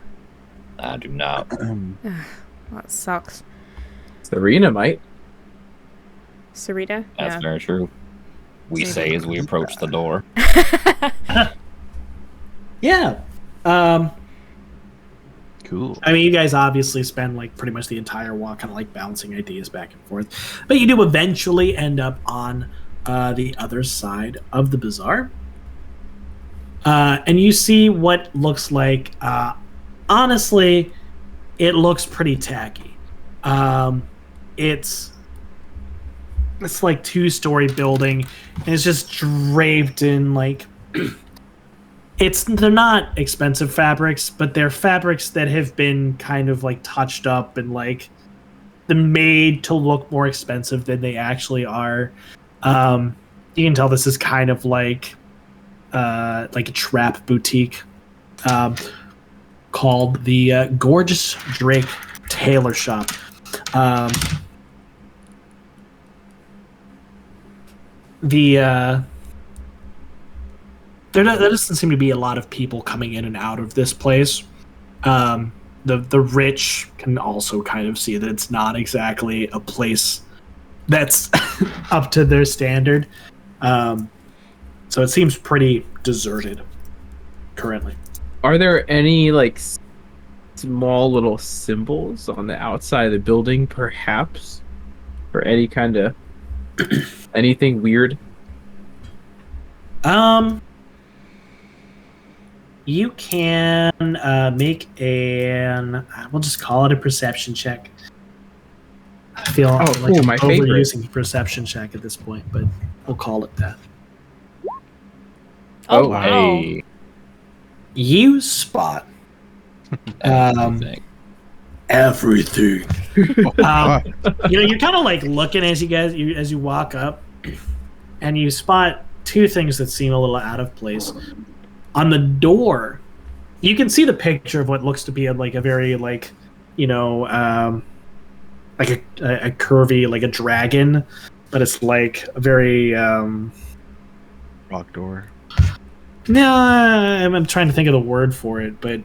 I do not. That sucks. Serena might. Sarita? That's Yeah. very true. We say as we approach the door. Yeah. Cool. I mean, you guys obviously spend like pretty much the entire walk kind of like bouncing ideas back and forth, but you do eventually end up on the other side of the bazaar, and you see what looks like. Honestly, it looks pretty tacky. It's like 2-story building, and it's just draped in like. They're not expensive fabrics, but they're fabrics that have been kind of like touched up and like made to look more expensive than they actually are. You can tell this is kind of like a trap boutique called the Gorgeous Drake Tailor Shop. There doesn't seem to be a lot of people coming in and out of this place. The rich can also kind of see that it's not exactly a place that's up to their standard. So it seems pretty deserted currently. Are there any like small little symbols on the outside of the building, perhaps, or any kind of anything weird? You can make we'll just call it a perception check. I feel like cool, I'm my favorite. overusing perception check at this point, but we'll call it that. Oh, Oh, wow. Hey. You spot everything. You're kind of like looking as you walk up, and you spot two things that seem a little out of place. On the door, you can see the picture of what looks to be like a very like a curvy like a dragon, but it's like a very Rock door. no, I'm trying to think of the word for it, but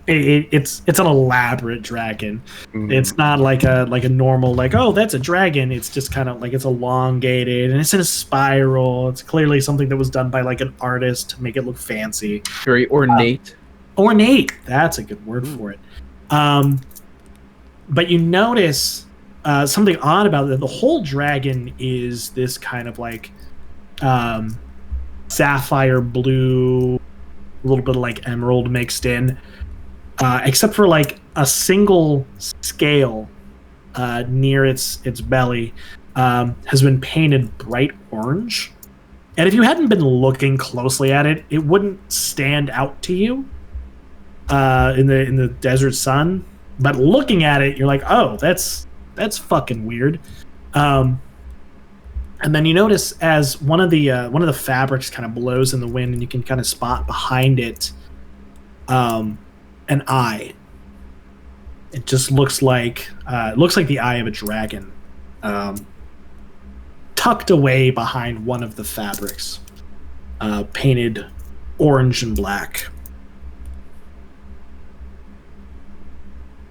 it's an elaborate dragon. It's not like a normal like, oh, that's a dragon. It's just kind of like it's elongated and it's in a spiral. It's clearly something that was done by like an artist to make it look fancy. Very ornate. Ornate. That's a good word for it. But you notice something odd about it. The whole dragon is this kind of like sapphire blue, a little bit of like emerald mixed in, except for like a single scale near its belly has been painted bright orange. And if you hadn't been looking closely at it, it wouldn't stand out to you in the desert sun. But looking at it, you're like, oh, that's fucking weird. And then you notice as one of the fabrics kind of blows in the wind, and you can kind of spot behind it an eye. It just looks like the eye of a dragon, tucked away behind one of the fabrics, painted orange and black.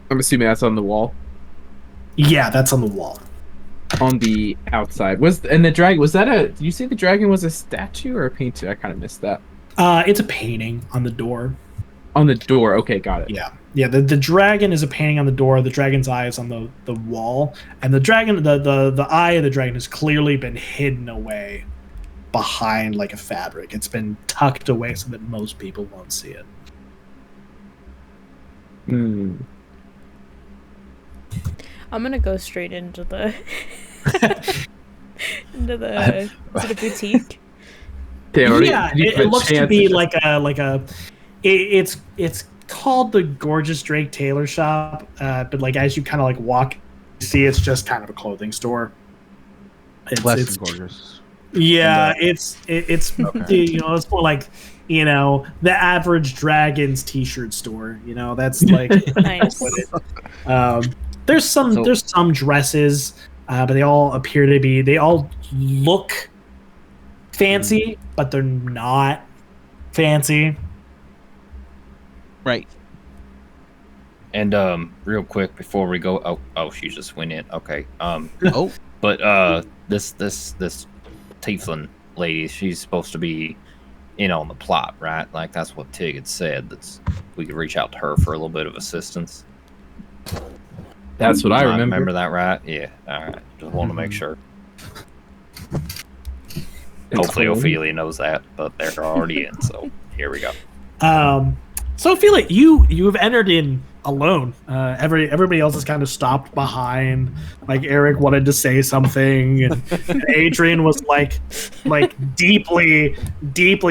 I'm assuming that's on the wall. Yeah, that's on the wall. On the outside. The dragon, was that did you say the dragon was a statue or a painting? I kind of missed that. It's a painting on the door. On the door. Okay, got it. Yeah. The dragon is a painting on the door. The dragon's eye is on the wall, and the dragon, the eye of the dragon has clearly been hidden away behind like a fabric. It's been tucked away so that most people won't see it. I'm gonna go straight into the is it a boutique? Yeah, it looks to be like a it's called the Gorgeous Drake Tailor Shop, but like as you kind of like walk, you see it's just kind of a clothing store. It's less than gorgeous. Yeah, it's it's more like the average Dragons t-shirt store. That's like Nice. there's some dresses, but they all appear to be. They all look fancy, but they're not fancy. Right. And real quick before we go, oh, she just went in. Okay. But this tiefling lady, she's supposed to be in on the plot, right? Like that's what Tig had said. We could reach out to her for a little bit of assistance. That's what I remember. Remember that, right? Yeah. All right. Just want to make sure. Hopefully Ophelia knows that, but they're already in, so here we go. So Ophelia, you have entered in alone. Everybody else has kind of stopped behind. Like Eric wanted to say something, and Adrian was like deeply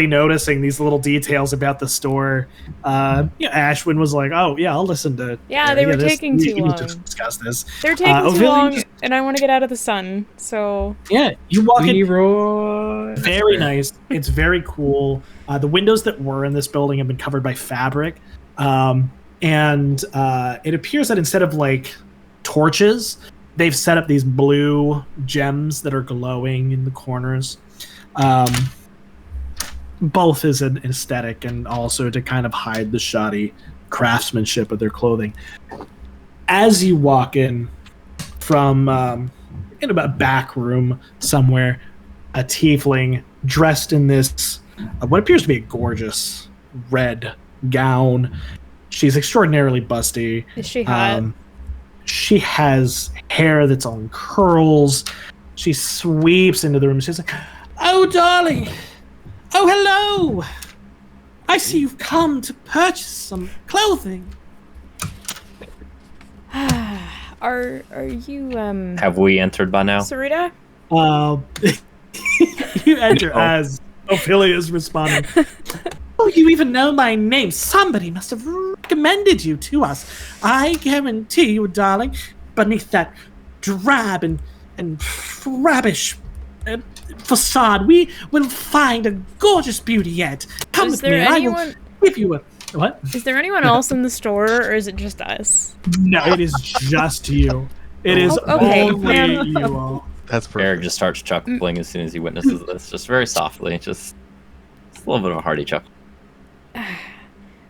noticing these little details about the store. Ashwin was like, "Oh yeah, I'll listen to." Yeah, they were taking too long. To discuss this. They're taking too long, and I want to get out of the sun. So yeah, you walk in. Leroy. Very nice. It's very cool. The windows that were in this building have been covered by fabric. And it appears that instead of like torches, they've set up these blue gems that are glowing in the corners. Both as an aesthetic and also to kind of hide the shoddy craftsmanship of their clothing. As you walk in from in a back room somewhere, a tiefling dressed in this what appears to be a gorgeous red gown. She's extraordinarily busty. Is she hot? She has hair that's on curls. She sweeps into the room. She's like, "Oh, darling. Oh, hello. I see you've come to purchase some clothing." Are you Have we entered by now? Sarita? You enter as Ophelia's responding. "Oh, you even know my name. Somebody must have recommended you to us. I guarantee you, darling, beneath that drab and rubbish facade, we will find a gorgeous beauty yet. Come with me, and I will give you a..." What? Is there anyone else in the store, or is it just us? No, it is just you. It is only you all. That's perfect. Eric just starts chuckling as soon as he witnesses this, just very softly, just a little bit of a hearty chuckle.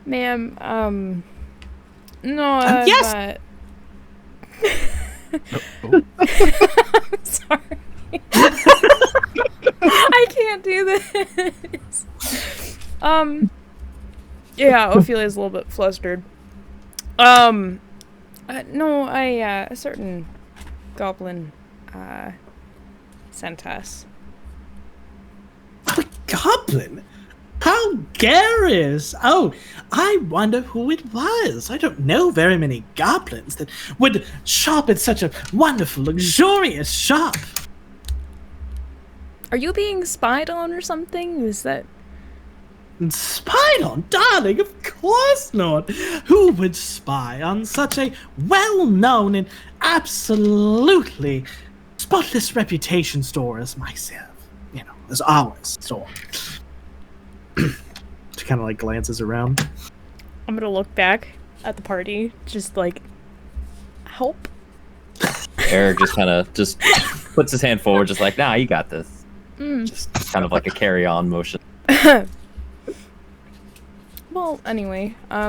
Ma'am, no, yes! I'm sorry. I can't do this. Yeah, Ophelia's a little bit flustered. No, a certain goblin, sent us. A goblin? How garrulous! Oh, I wonder who it was. I don't know very many goblins that would shop at such a wonderful, luxurious shop. Are you being spied on or something? Is that... Spied on? Darling, of course not. Who would spy on such a well-known and absolutely spotless reputation store as myself? You know, as our store. She kind of like glances around. I'm gonna look back at the party, just like, help. Eric just kind of just puts his hand forward, just like, "Nah, you got this." Just kind of like a carry-on motion. Well, anyway, I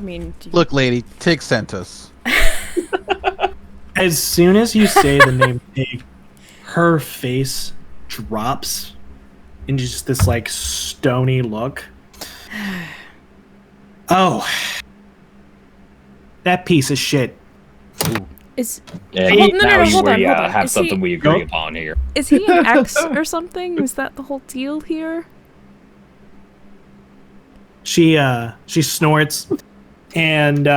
mean... Look, lady, Tig sent us. As soon as you say the name Pig, her face drops into just this like stony look. Oh, that piece of shit. Is... Yeah, Hold- no, hold on. have Is something he- we agree upon here. Is he an ex or something? Is that the whole deal here? She snorts and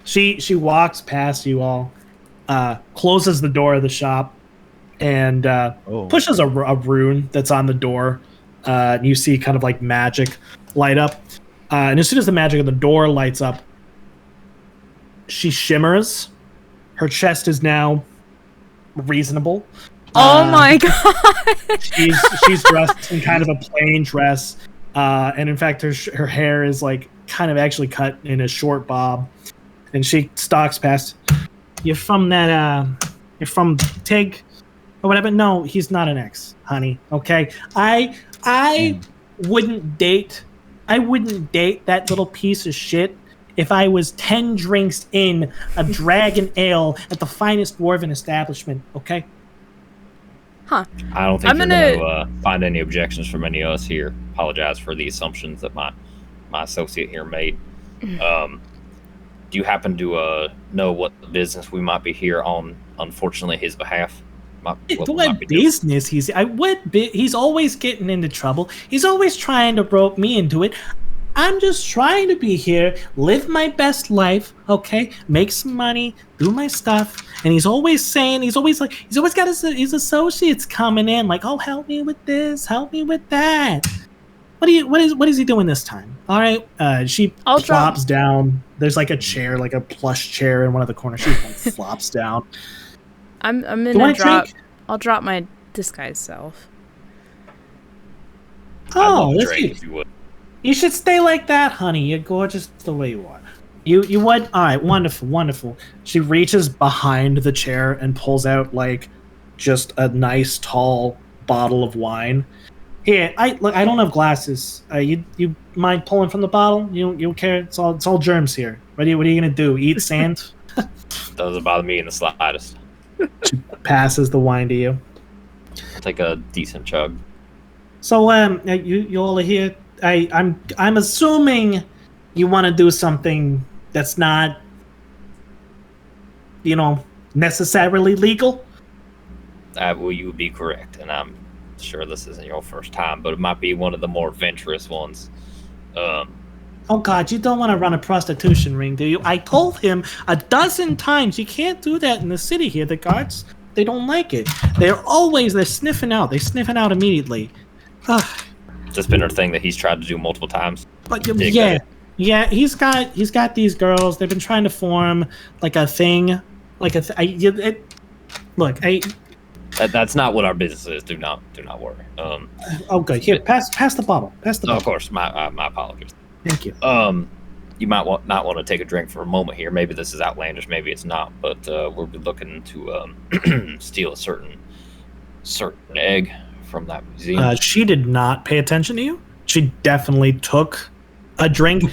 she walks past you all, closes the door of the shop, and pushes a rune that's on the door. And you see kind of like magic light up, and as soon as the magic on the door lights up, she shimmers. Her chest is now reasonable. Oh my god! She's dressed in kind of a plain dress, and in fact, her hair is like kind of actually cut in a short bob, and she stalks past. You're from Tig, or whatever. No, he's not an ex, honey. Okay, I wouldn't date that little piece of shit if I was 10 drinks in a dragon ale at the finest dwarven establishment. Okay. Huh. I don't think I'm you're gonna- going to find any objections from any of us here. Apologize for the assumptions that my associate here made. Do you happen to know what business we might be here on, unfortunately, his behalf? What business he's always getting into trouble. He's always trying to rope me into it. I'm just trying to be here, live my best life, okay? Make some money, do my stuff. And he's always got his associates coming in, like, "Oh, help me with this, help me with that." What is he doing this time? All right, she flops down. There's like a chair, like a plush chair in one of the corners. She flops down. I'm gonna drop. I'll drop my disguise self. Oh, if you would. You should stay like that, honey. You're gorgeous the way you are. You would? All right, wonderful. She reaches behind the chair and pulls out like just a nice tall bottle of wine. Here, I don't have glasses. You mind pulling from the bottle? You don't care? It's all germs here. What are you gonna do? Eat sand? Doesn't bother me in the slightest. She passes the wine to you. I'll take a decent chug. So, you all are here. I'm assuming you want to do something that's not, necessarily legal. Well, you would be correct, and I'm sure this isn't your first time, but it might be one of the more adventurous ones. Oh God, you don't want to run a prostitution ring, do you? I told him 12 times you can't do that in the city here. The guards, they don't like it. They're sniffing out. They sniff it out immediately. It's been a thing that he's tried to do multiple times. But yeah, he's got these girls. They've been trying to form like a thing, That's not what our business is. Do not worry. Okay, here, pass the bottle. Of course, my apologies. Thank you. You might not want to take a drink for a moment here. Maybe this is outlandish, maybe it's not. But we'll be looking to steal a certain egg from that museum. She did not pay attention to you. She definitely took a drink.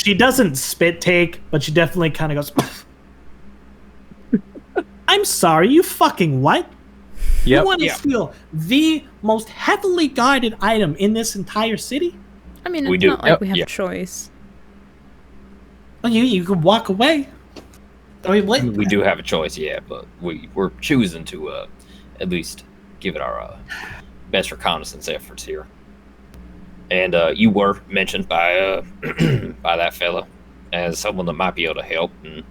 She doesn't spit take, but she definitely kind of goes. I'm sorry, you fucking what? Yep. You want to steal the most heavily guarded item in this entire city? I mean, We it's do. not like we have a choice. Well, you could walk away. I mean, what? We do have a choice, yeah, but we're choosing to at least give it our best reconnaissance efforts here. And you were mentioned by by that fella as someone that might be able to help, and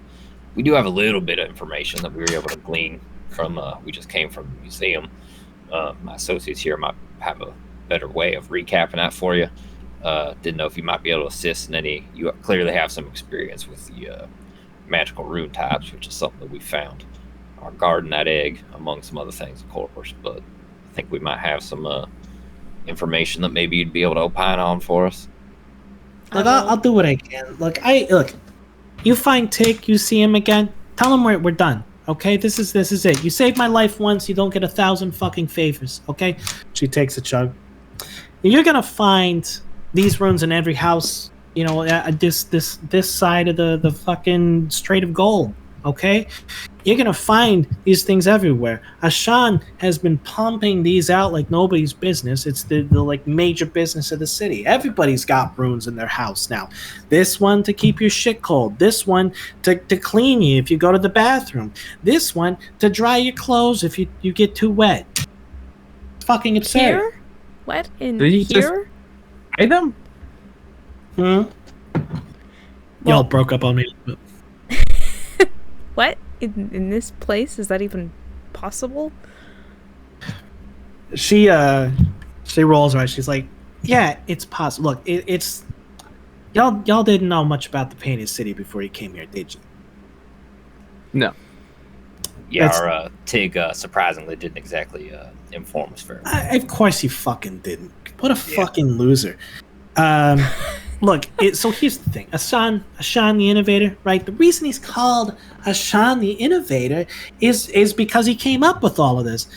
we do have a little bit of information that we were able to glean from. We just came from the museum. My associates here might have a better way of recapping that for you. Didn't know if you might be able to assist in any. You clearly have some experience with the magical rune types, which is something that we found. Our guarding that egg, among some other things, of course. But I think we might have some information that maybe you'd be able to opine on for us. Look, I'll do what I can. Look, you find Tick, you see him again. Tell him we're done. Okay, this is it. You saved my life once, you don't get 1,000 fucking favors. Okay, she takes a chug. You're gonna find these runes in every house. This side of the fucking Strait of Gold. Okay, you're gonna find these things everywhere. Ashan has been pumping these out like nobody's business. It's the like major business of the city. Everybody's got runes in their house now. This one to keep your shit cold. This one to clean you if you go to the bathroom. This one to dry your clothes if you get too wet. It's fucking absurd. Here? What? In Did he here? Hide them? Y'all broke up on me. What? In this place? Is that even possible? She rolls her eyes. She's like, yeah, it's possible. Look, it's y'all didn't know much about the Painted City before you came here, did you? No. Yeah, our Tig surprisingly didn't exactly inform us very well. Of course you fucking didn't. What a fucking loser. Look, so here's the thing. Ashan the Innovator, right? The reason he's called Ashan the Innovator is because he came up with all of this.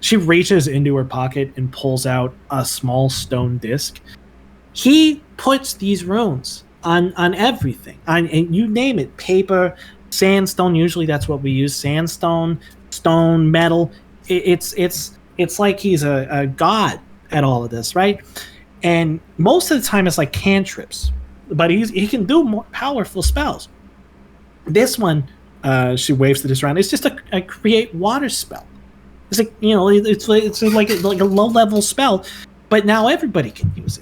She reaches into her pocket and pulls out a small stone disc. He puts these runes on everything. And you name it. Paper, sandstone, usually that's what we use. Sandstone, stone, metal. It's like he's a god at all of this, right? And most of the time it's like cantrips, but he can do more powerful spells. This one, she waves this around. It's just a create water spell. It's like it's like a low level spell, but now everybody can use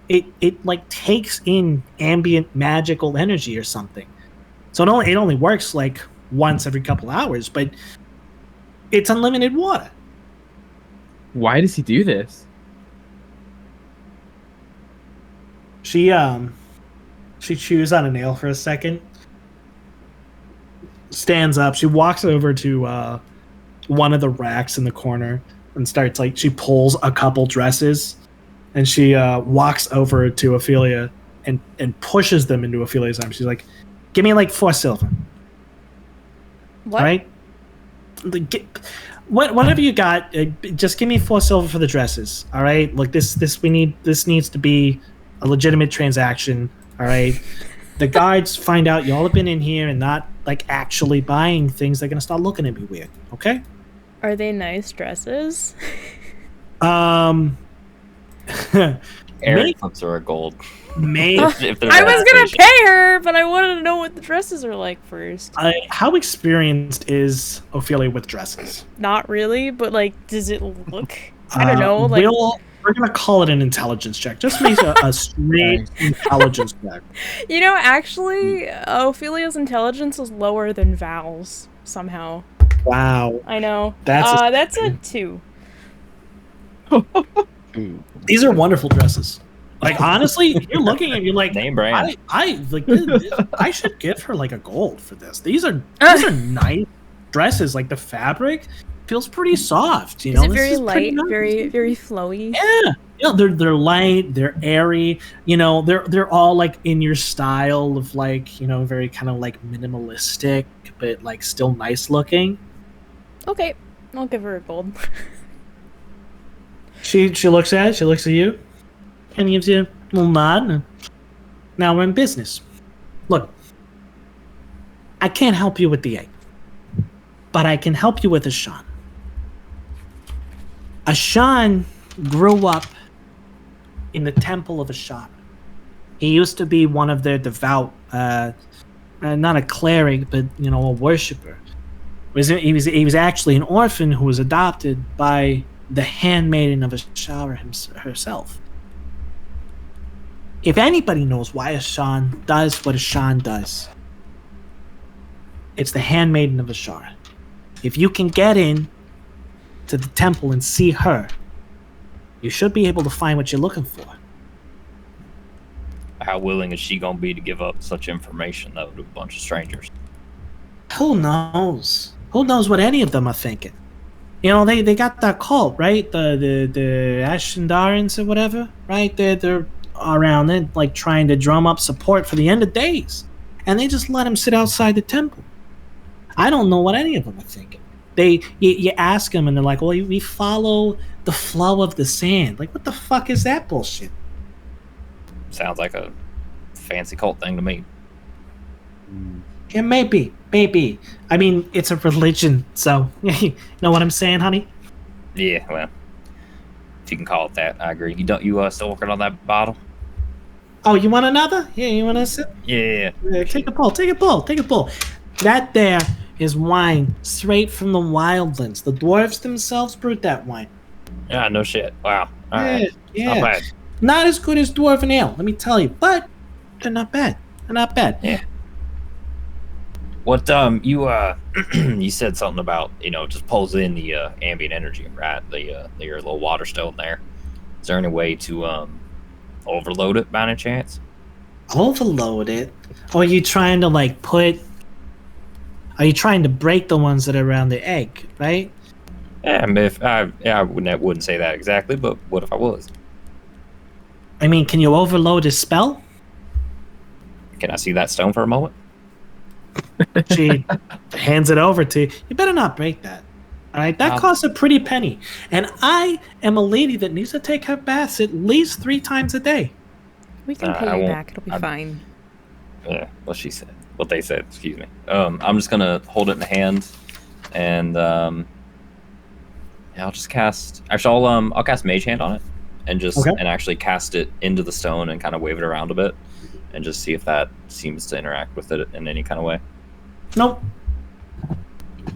it. It like takes in ambient magical energy or something. So it only works like once every couple hours, but it's unlimited water. Why does he do this? She chews on a nail for a second, stands up, she walks over to one of the racks in the corner and starts she pulls a couple dresses and she walks over to Ophelia and pushes them into Ophelia's arms. She's like, give me 4 silver. What? Right? Whatever you got, just give me 4 silver for the dresses. All right? Look, this needs to be a legitimate transaction. All right? The guards find out y'all have been in here and not like actually buying things, they're gonna start looking at me weird. Okay. Are they nice dresses? Eric flips her a gold. May If there's I was gonna hesitation. pay her, but I wanted to know what the dresses are like first. how experienced is Ophelia with dresses? Not really, but like, does it look? I don't know. Like, We're gonna call it an intelligence check. Just make a straight intelligence check. you know, actually, Ophelia's intelligence is lower than Val's somehow. Wow, I know. That's That's a 2. these are wonderful dresses. Like honestly, you're looking at you're like Name brand. I like I should give her like a gold for this. These are nice dresses. Like the fabric feels pretty soft. You know, Is it This very pretty light, nice. very flowy? Yeah, they're light, they're airy. You know, they're all like in your style of like very kind of like minimalistic, but like still nice looking. Okay, I'll give her a gold. She looks at it. She looks at you, and gives you a little nod. And now we're in business. Look, I can't help you with the egg, but I can help you with Ash'ur. Ash'ur grew up in the temple of Ash'ur. He used to be one of their devout, not a cleric, but a worshiper. He was actually an orphan who was adopted by the handmaiden of Ash'ur herself. If anybody knows why Ash'ur does what Ash'ur does, it's the handmaiden of Ash'ur. If you can get in to the temple and see her, you should be able to find what you're looking for. How willing is she gonna be to give up such information though to a bunch of strangers? Who knows? Who knows what any of them are thinking? They got that cult, right? The Ashendarans or whatever, right? They're around it, like trying to drum up support for the end of days, and they just let him sit outside the temple. I don't know what any of them are thinking. You ask them, and they're like, "Well, we follow the flow of the sand." Like, what the fuck is that bullshit? Sounds like a fancy cult thing to me. Yeah, maybe. I mean, it's a religion, so you know what I'm saying, honey? Yeah, well, if you can call it that, I agree. You still working on that bottle? Oh, you want another? Yeah, you want to sip? Yeah. Take a pull. That there is wine straight from the wildlands. The dwarves themselves brewed that wine. Yeah, no shit. Wow. All right. Yeah. Not bad. Not as good as dwarven ale, let me tell you, but they're not bad. Yeah. What you said something about just pulls in the ambient energy, right? Your little water stone there. Is there any way to overload it by any chance? Overload it? Or are you trying to Are you trying to break the ones that are around the egg, right? Yeah, I mean, I wouldn't say that exactly, but what if I was? I mean, can you overload his spell? Can I see that stone for a moment? She hands it over to you. You better not break that. All right, that costs a pretty penny. And I am a lady that needs to take her baths at least 3 times a day. We can pay you back. It'll be fine. Yeah, what she said. What they said, excuse me. I'm just gonna hold it in the hand, and I'll just cast. Actually, I'll cast Mage Hand on it, and and actually cast it into the stone and kind of wave it around a bit, and just see if that seems to interact with it in any kind of way. Nope.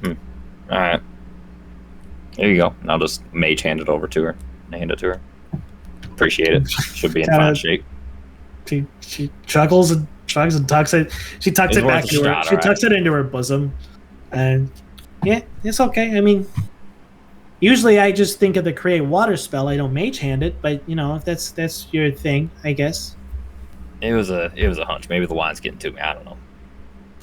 All right. There you go. And I'll just Mage Hand it over to her and hand it to her. Appreciate it. Should be in fine shape. She chuckles and shrugs and tucks it. She tucks it back to her. She tucks it into her bosom, and yeah, it's okay. I mean, usually I just think of the create water spell. I don't Mage Hand it, but if that's your thing, I guess. It was a hunch. Maybe the wine's getting to me. I don't know.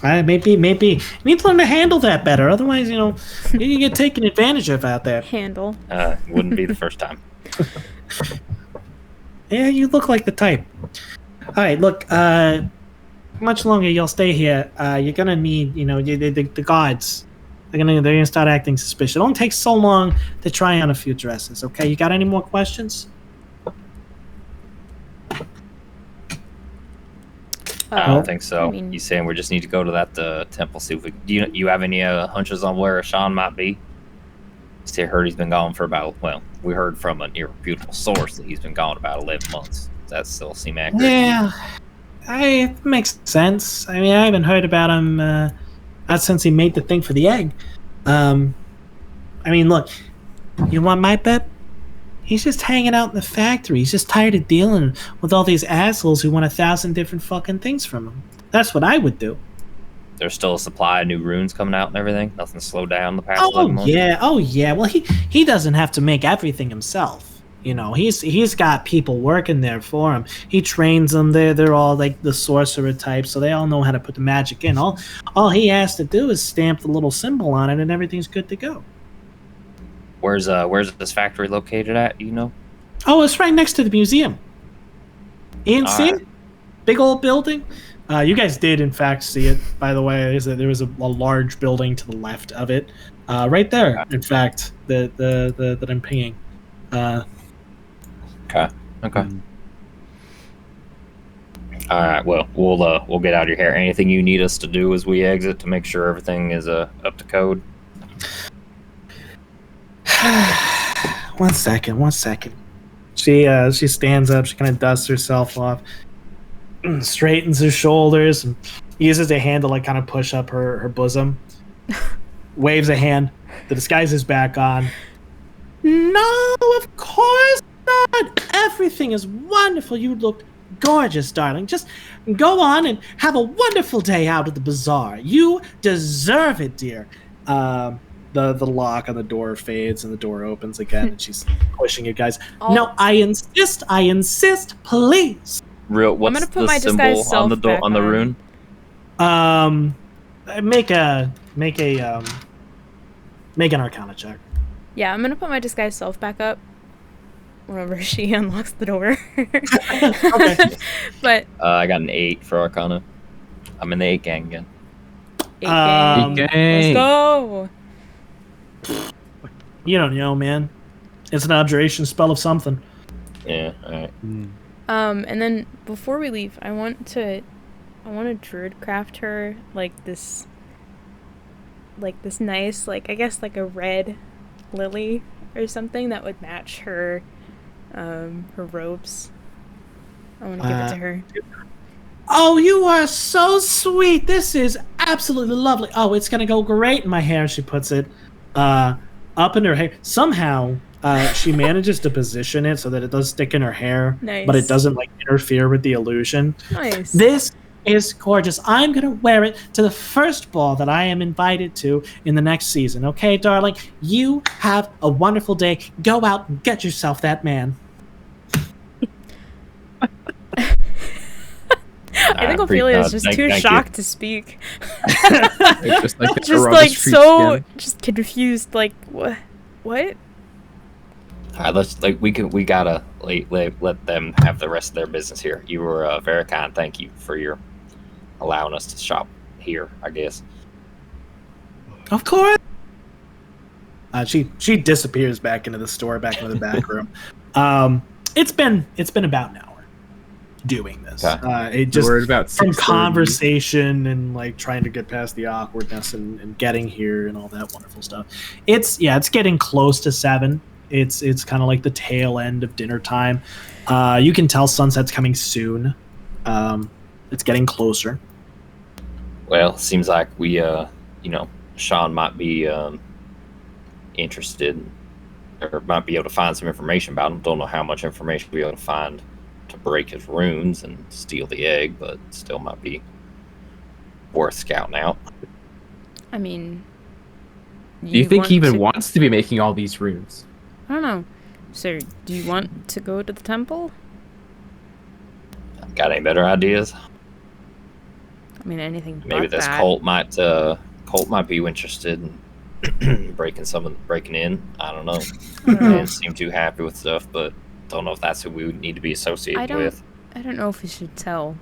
Maybe you need to learn to handle that better. Otherwise, you get taken advantage of out there. Handle. Wouldn't be the first time. Yeah, you look like the type. All right, look. How much longer you'll stay here? You're gonna need, the guards. They're gonna start acting suspicious. It only takes so long to try on a few dresses. Okay, you got any more questions? I don't think so. I mean- He's saying we just need to go to that temple. See if we. Do you have any hunches on where Sean might be? See, I heard he's been gone for about. Well, we heard from an irreputable source that he's been gone about 11 months. Does that still seem accurate? Yeah, it makes sense. I mean, I haven't heard about him not since he made the thing for the egg. I mean, look, you want my bet? He's just hanging out in the factory. He's just tired of dealing with all these assholes who want 1,000 different fucking things from him. That's what I would do. There's still a supply of new runes coming out and everything. Nothing slowed down the past 11 months. Oh yeah. Well, he doesn't have to make everything himself. You know, he's got people working there for him. He trains them. They're all like the sorcerer type, so they all know how to put the magic in. All he has to do is stamp the little symbol on it, and everything's good to go. Where's this factory located at? You know? Oh, it's right next to the museum. You didn't see Alright. it? Big old building. You guys did, in fact, see it. By the way, there was a large building to the left of it, right there. In fact, that I'm pinging. Okay. All right. Well, we'll get out of your hair. Anything you need us to do as we exit to make sure everything is up to code? One second. She stands up. She kind of dusts herself off, straightens her shoulders, and uses a hand to like kind of push up her bosom. Waves a hand. The disguise is back on. No, of course not. Everything is wonderful. You look gorgeous, darling. Just go on and have a wonderful day out at the bazaar. You deserve it, dear. The lock on the door fades and the door opens again, and she's pushing you guys. No, I insist, please. Real. What's gonna put the my symbol disguise on the self door back on the on. rune? Make an Arcana check. Yeah, I'm gonna put my disguised self back up whenever she unlocks the door. Okay. But I got an 8 for Arcana. I'm in the 8 gang again. 8 gang. Let's go. You don't know, man. It's an abjuration spell of something. Yeah. All right. And then before we leave, I want to druid craft her like this nice, like I guess like a red lily or something that would match her robes. I want to give it to her. Oh, you are so sweet. This is absolutely lovely. Oh, it's gonna go great in my hair. She puts it up in her hair. Somehow, she manages to position it so that it does stick in her hair, Nice. but it doesn't like interfere with the illusion. Nice. This is gorgeous. I'm gonna wear it to the first ball that I am invited to in the next season. Okay, darling? You have a wonderful day. Go out and get yourself that man. I think Ophelia is just too shocked to speak. It's just like, Just like so, just confused. Like what? What? All right. Let's we gotta let them have the rest of their business here. You were very kind. Thank you for your allowing us to shop here, I guess. Of course. She disappears back into the store, back into the back room. It's been about an hour doing this. Okay. It just We're at about from 6:30. conversation and like trying to get past the awkwardness and getting here and all that wonderful stuff. It's getting close to 7. It's kind of like the tail end of dinner time. You can tell sunset's coming soon. It's getting closer. Well, seems like we Sean might be interested or might be able to find some information about him. Don't know how much information we'll be able to find to break his runes and steal the egg, but still might be worth scouting out. I mean, Do you think want he even to- wants to be making all these runes? I don't know. So, do you want to go to the temple? Got any better ideas? I mean, anything Maybe but this that. cult might be interested in breaking in. I don't know. I don't They know. didn't seem too happy with stuff, but don't know if that's who we would need to be associated with. I don't know if we should tell.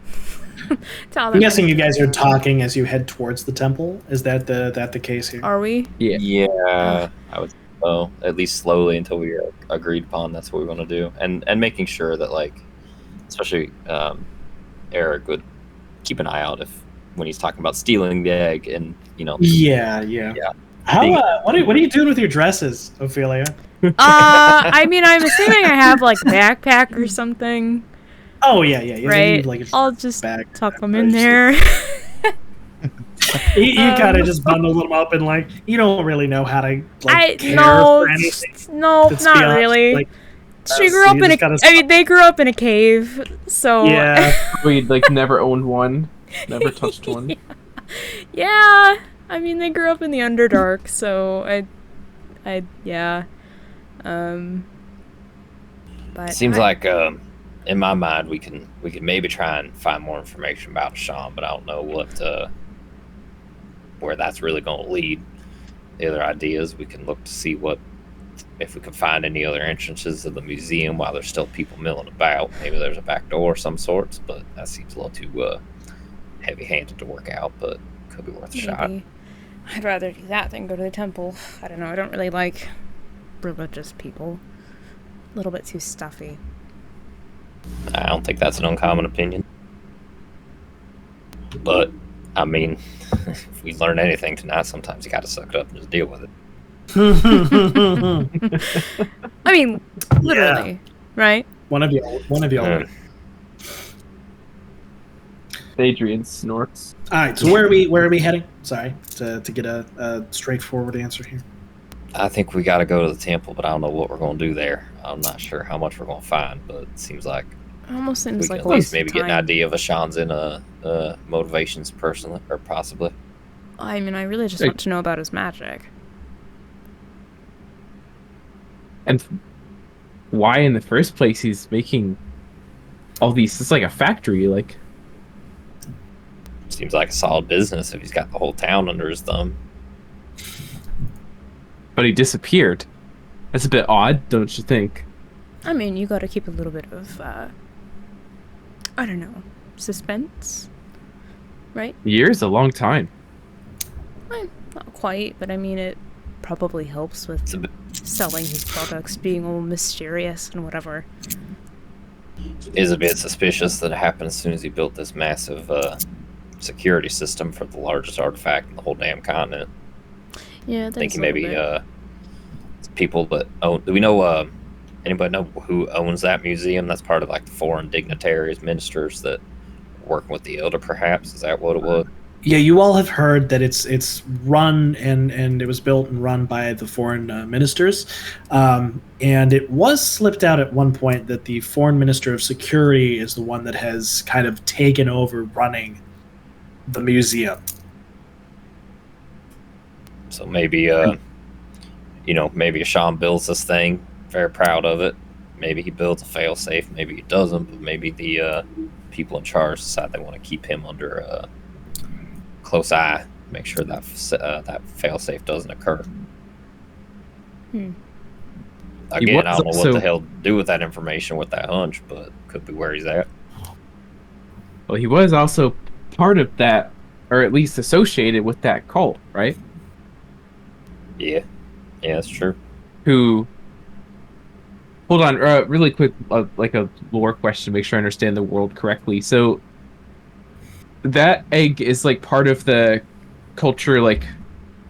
tell I'm them. guessing you guys are talking as you head towards the temple. Is that the case here? Are we? Yeah, I would. So at least slowly until we are agreed upon. That's what we want to do, and making sure that like, especially Eric would keep an eye out if when he's talking about stealing the egg, and Yeah. How? What are you doing with your dresses, Ophelia? I mean, I'm assuming I have like a backpack or something. Oh yeah. Right. Like I'll just back. tuck them in there. You kind of just bundle them up and like you don't really know how to care no, for anything. no, Let's not be honest, really. like, She grew up in I mean, they grew up in a cave, so yeah. We like never owned one, never touched one. Yeah. I mean, they grew up in the Underdark, so yeah. But Seems like in my mind we can maybe try and find more information about Sean, but I don't know where that's really going to lead. The other ideas we can look to see if we can find any other entrances to the museum while there's still people milling about. Maybe there's a back door of some sorts, but that seems a little too heavy-handed to work out, but could be worth a shot. I'd rather do that than go to the temple. I don't know. I don't really like religious people. A little bit too stuffy. I don't think that's an uncommon opinion. But, I mean, if we learn anything tonight, sometimes you gotta suck it up and just deal with it. I mean, literally, right? One of y'all. Adrian snorts. All right, so where are we heading? Sorry, to get a straightforward answer here. I think we got to go to the temple, but I don't know what we're going to do there. I'm not sure how much we're going to find, but it seems like it almost seems we can like at least maybe get an idea of Ashan's motivations personally, or possibly. I mean, I really just want to know about his magic. And why in the first place he's making all these... It's like a factory, like... Seems like a solid business if he's got the whole town under his thumb. But he disappeared. That's a bit odd, don't you think? I mean, you gotta keep a little bit of, I don't know, suspense, right? A year's a long time. Not quite, but I mean, it probably helps with selling his products, being all mysterious and whatever. Is a bit suspicious that it happened as soon as he built this massive security system for the largest artifact in the whole damn continent. Yeah, that's Thinking maybe it's people that own. Do we know anybody know who owns that museum? That's part of like the foreign dignitaries, ministers that work with the elder. Perhaps is that what it was? Yeah, you all have heard that it's run and it was built and run by the foreign ministers, and it was slipped out at one point that the foreign minister of security is the one that has kind of taken over running the museum. So maybe, maybe Ashan builds this thing, very proud of it. Maybe he builds a failsafe, maybe he doesn't, but maybe the people in charge decide they want to keep him under a close eye, make sure that that failsafe doesn't occur. Again, I don't know what the hell to do with that information with that hunch, but could be where he's at. Well, he was also part of that, or at least associated with that cult, right? Yeah, that's true. Hold on, really quick, like a lore question, make sure I understand the world correctly. So, that egg is like part of the culture, like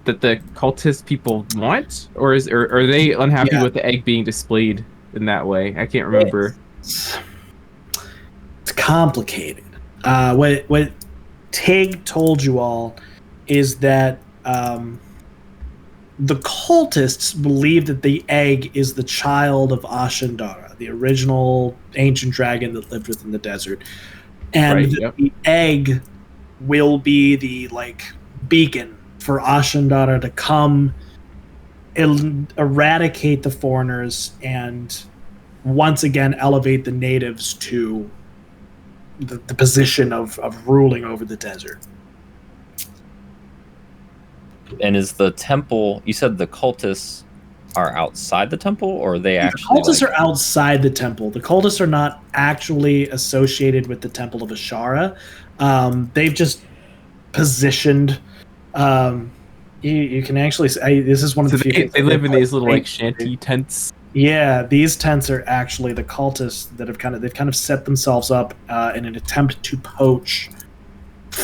that the cultist people want, or are they unhappy with the egg being displayed in that way? I can't remember. It's complicated. What Tig told you all is that the cultists believe that the egg is the child of Ashandara, the original ancient dragon that lived within the desert, and the egg will be the beacon for Ashandara to come eradicate the foreigners and once again elevate the natives to the position of ruling over the desert. And is the temple, you said the cultists are outside the temple, or are they actually... The cultists are outside the temple. The cultists are not actually associated with the Temple of Ash'ur. They've just positioned... you can actually... this is one of the few... They live in these little shanty tents. Yeah, these tents are actually the cultists that have kind of set themselves up in an attempt to poach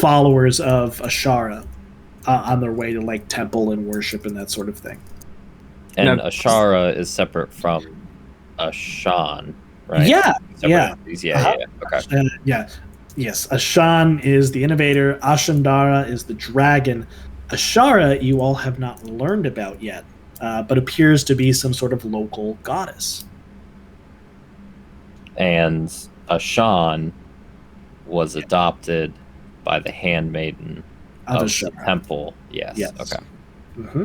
followers of Ash'ur on their way to like temple and worship and that sort of thing. And Now- Ash'ur is separate from Ashan, right? Yeah, Separate yeah. entities? Yeah, Uh-huh. okay. Yeah. Yes, Ashan is the innovator. Ashandara is the dragon. Ash'ur you all have not learned about yet, but appears to be some sort of local goddess. And Ashan was adopted by the handmaiden Of of the Ash'ur. temple. Yes. Yes. Okay. Hmm.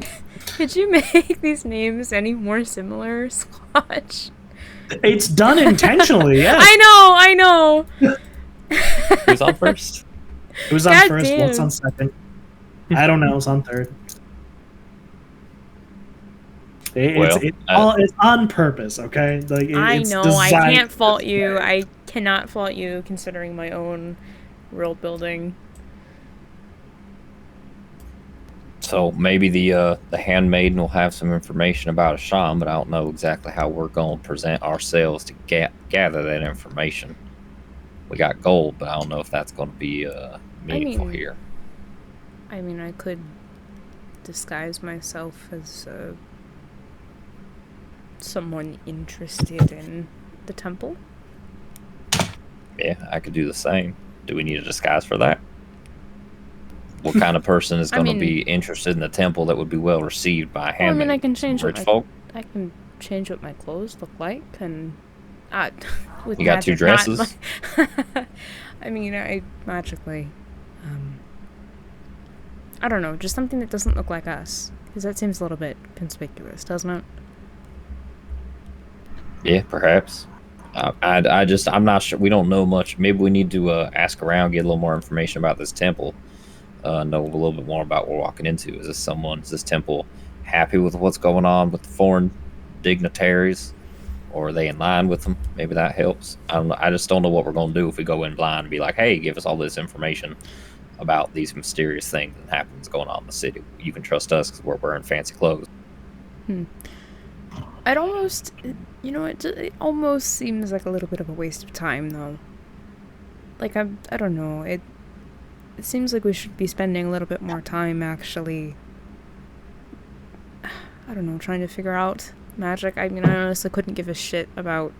Could you make these names any more similar, Squatch? It's done intentionally, yes. I know. Who's on first? It was on God first, damn. what's on second? I don't know, it's on third. Well, It's on purpose, okay? Like I it's know. I designed can't fault this you. way. I cannot fault you considering my own world building. So maybe the handmaiden will have some information about Ashan, but I don't know exactly how we're going to present ourselves to gather that information. We got gold, but I don't know if that's going to be meaningful mean- here. I mean, I could disguise myself as someone interested in the temple. Yeah, I could do the same. Do we need a disguise for that? What kind of person is I going to mean- be interested in the temple that would be well received by a Well, I handmaiden? mean, I can change Rich what folk? I can change what my clothes look like, and with You got two magic, not dresses? I mean, I magically, I don't know, just something that doesn't look like us, because that seems a little bit conspicuous, doesn't it? Yeah, perhaps. I'm not sure. We don't know much. Maybe we need to ask around, get a little more information about this temple. Know a little bit more about what we're walking into. Is this temple happy with what's going on with the foreign dignitaries, or are they in line with them? Maybe that helps. I don't know. I just don't know what we're going to do if we go in blind and be like, hey, give us all this information about these mysterious things that happens going on in the city. You can trust us because we're wearing fancy clothes. I'd almost, it almost seems like a little bit of a waste of time, though. Like, I don't know, it seems like we should be spending a little bit more time, actually, I don't know, trying to figure out magic. I mean, I honestly couldn't give a shit about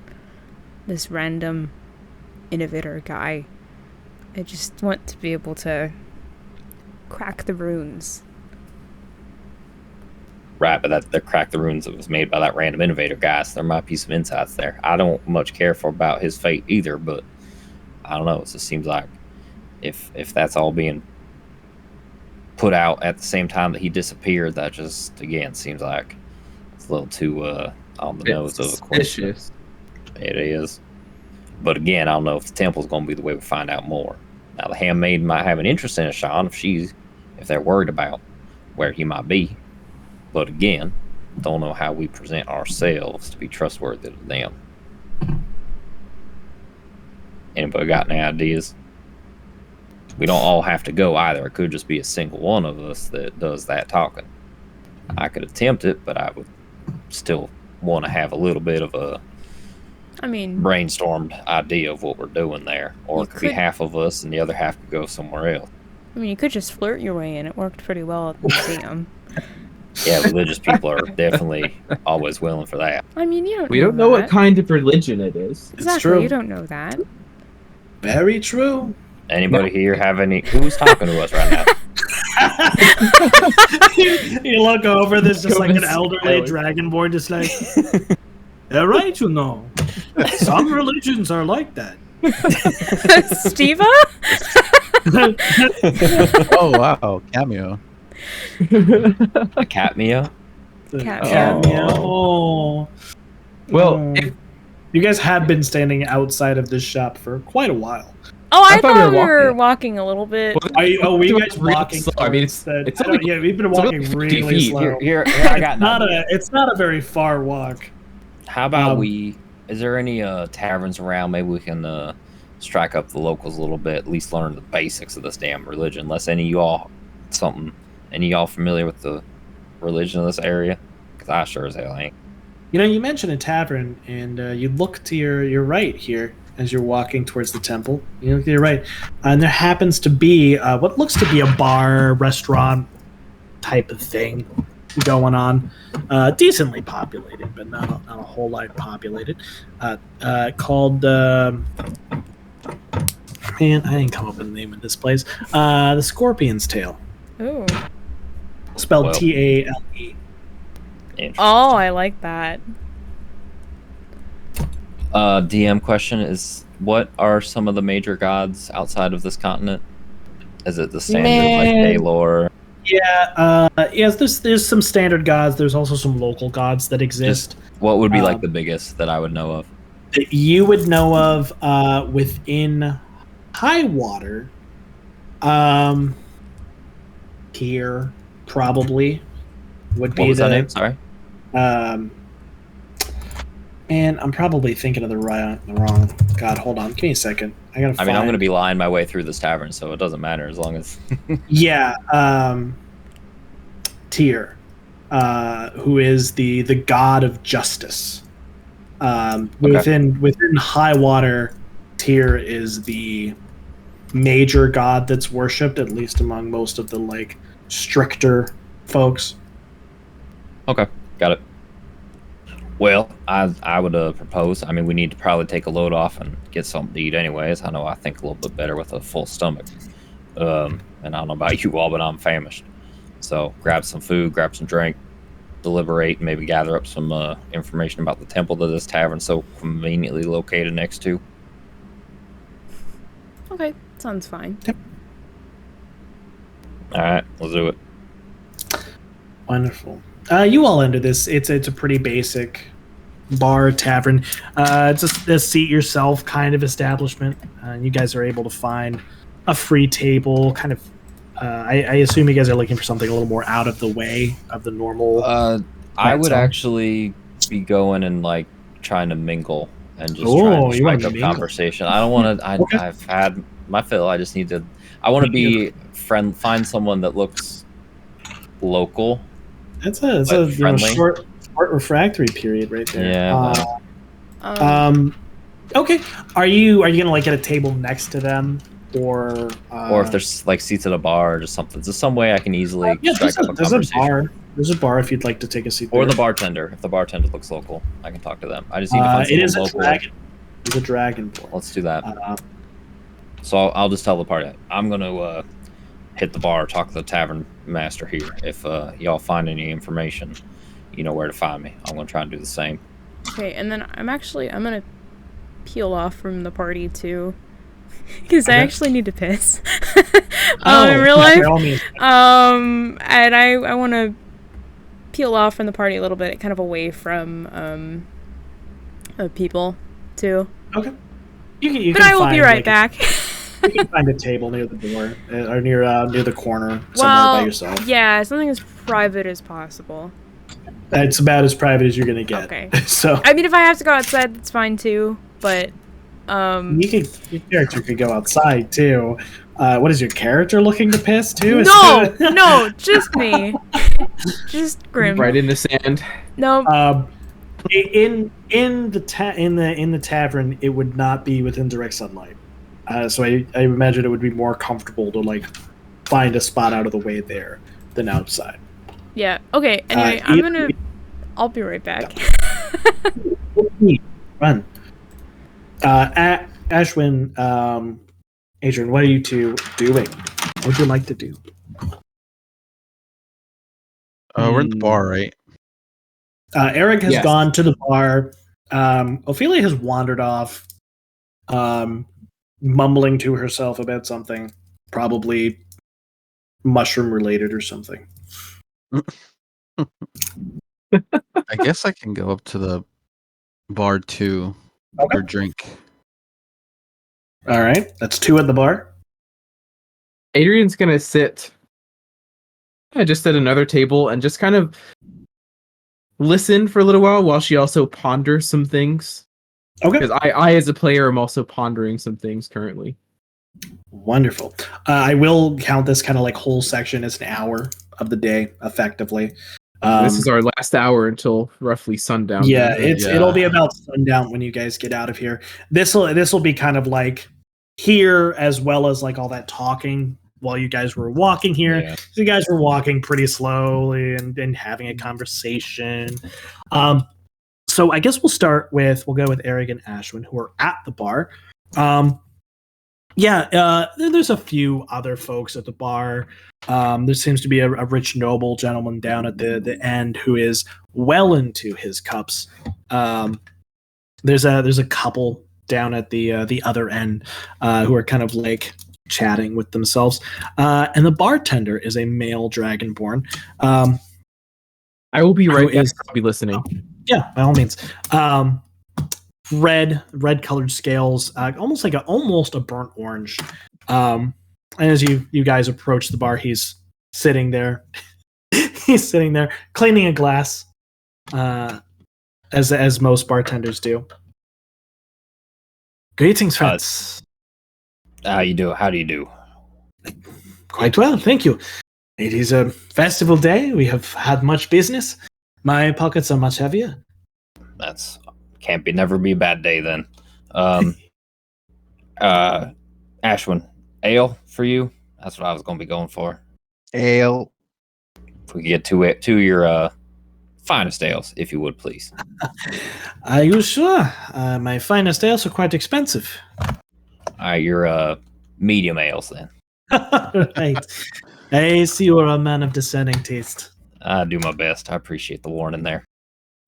this random innovator guy. I just want to be able to crack the runes. Right, but the crack the runes that was made by that random innovator guy, so there might be some insights there. I don't much care for about his fate either, but I don't know. It just seems like if that's all being put out at the same time that he disappeared, that just again seems like it's a little too on the nose of course. Suspicious. It is. But again, I don't know if the temple's gonna be the way we find out more. Now the handmaiden might have an interest in Ashan if they're worried about where he might be. But again, don't know how we present ourselves to be trustworthy to them. Anybody got any ideas? We don't all have to go either. It could just be a single one of us that does that talking. I could attempt it, but I would still want to have a little bit of a I mean, brainstormed idea of what we're doing there. Or You it could be could- half of us and the other half could go somewhere else. you could just flirt your way in. It worked pretty well at the museum. Yeah, religious people are definitely always willing for that. I mean, you don't We know don't know what that. kind of religion it is. Exactly, true. you don't know that. Very true. Anybody here have any? Who's talking to us right now? You look over, there's just like an Go elderly Alex. dragonborn just like, yeah, right, you know. Some religions are like that. Steva? Oh wow, cameo. A cat Mia? Cat Cameo. Oh. Well, Oh. if, You guys have been standing outside of this shop for quite a while. Oh, I thought thought we we were were walking a little bit. Are you doing guys real walking? slow. I mean, towards the- it's I don't- only- yeah, we've been it's only walking 50 really feet. slow. Here, I got It's not a very far walk. How about Um, is there any taverns around? Maybe we can strike up the locals a little bit, at least learn the basics of this damn religion. Unless any of y'all familiar with the religion of this area? Because I sure as hell ain't. You know, you mentioned a tavern, and you look to your right here, as you're walking towards the temple. You're right. And there happens to be what looks to be a bar, restaurant type of thing going on. Decently populated, but not a whole lot populated. Called... man, I didn't come up with the name of this place. The Scorpion's Tail. Ooh. Spelled Well. Tale. Oh, I like that. DM question is: what are some of the major gods outside of this continent? Is it the standard like Baylor? Yeah, yes. There's some standard gods. There's also some local gods that exist. What would be like the biggest that I would know of? That you would know of within high water. Here probably would be What was that name? Sorry. And I'm probably thinking of the wrong. God, hold on. Give me a second. I mean, I'm going to be lying my way through this tavern, so it doesn't matter as long as. Yeah. Tyr, who is the god of justice. Within high water, Tyr is the major god that's worshipped, at least among most of the like stricter folks. Okay, got it. Well, I would propose. I mean, we need to probably take a load off and get something to eat, anyways. I know I think a little bit better with a full stomach. And I don't know about you all, but I'm famished. So grab some food, grab some drink, deliberate, and maybe gather up some information about the temple that this tavern's so conveniently located next to. Okay, sounds fine. All right, let's do it. Wonderful. You all enter this. It's a pretty basic bar tavern. It's a seat yourself kind of establishment. You guys are able to find a free table. Kind of. I assume you guys are looking for something a little more out of the way of the normal. I would actually be going and like trying to mingle and just trying to strike up conversation. I don't want to. Okay. I've had my fill. I just need to. I want to be find someone that looks local. It's a short refractory period right there. Yeah. Okay. Are you gonna like get a table next to them, or if there's like seats at a bar or just something? There's some way I can easily strike up a there's conversation. There's a bar if you'd like to take a seat. Or there. the bartender. If the bartender looks local, I can talk to them. I just need to find someone local. It's a dragonborn. Let's do that. So I'll just tell the party I'm gonna hit the bar, talk to the tavern master here. If y'all find any information, you know where to find me. I'm gonna try and do the same. Okay, and then I'm gonna peel off from the party too, because I actually need to piss. In real life. And I want to peel off from the party a little bit, kind of away from people too. Okay. But I will be right back. You can find a table near the door, or near the corner, somewhere by yourself. Yeah, something as private as possible. It's about as private as you're gonna get. Okay. So I mean, if I have to go outside, that's fine too. But your character could go outside too. What is your character looking to piss too? No, just me. Just Grim. Right in the sand. No. In the tavern, it would not be within direct sunlight. So I imagine it would be more comfortable to like find a spot out of the way there than outside. Yeah. Okay. Anyway, I'll be right back. Run. Ashwin, Adrian, what are you two doing? What would you like to do? We're at the bar, right? Eric has gone to the bar. Ophelia has wandered off, mumbling to herself about something, probably mushroom related or something. I guess I can go up to the bar too for a drink. All right, that's 2 at the bar. Adrian's gonna sit just at another table and just kind of listen for a little while she also ponders some things. Okay. Because I as a player am also pondering some things currently. Wonderful. I will count this kind of like whole section as an hour of the day, effectively. This is our last hour until roughly sundown. Yeah, then. it'll be about sundown when you guys get out of here. This will be kind of like here as well as like all that talking while you guys were walking here. Yeah. So you guys were walking pretty slowly and having a conversation. So I guess we'll go with Eric and Ashwin, who are at the bar. There's a few other folks at the bar. There seems to be a rich noble gentleman down at the end who is well into his cups. There's a couple down at the other end who are kind of like chatting with themselves. And the bartender is a male dragonborn. I will be right back. I'll be listening. Yeah, by all means. Red colored scales, almost a burnt orange. And as you guys approach the bar, he's sitting there. He's sitting there cleaning a glass, as most bartenders do. Greetings, friends. How do you do? Quite well, thank you. It is a festival day. We have had much business. My pockets are much heavier. That's never be a bad day then. Ashwin, ale for you? That's what I was going to be going for. Ale. If we could get two of your finest ales, if you would, please. Are you sure? My finest ales are quite expensive. Your medium ales then. Right. I see you are a man of discerning taste. I do my best. I appreciate the warning there.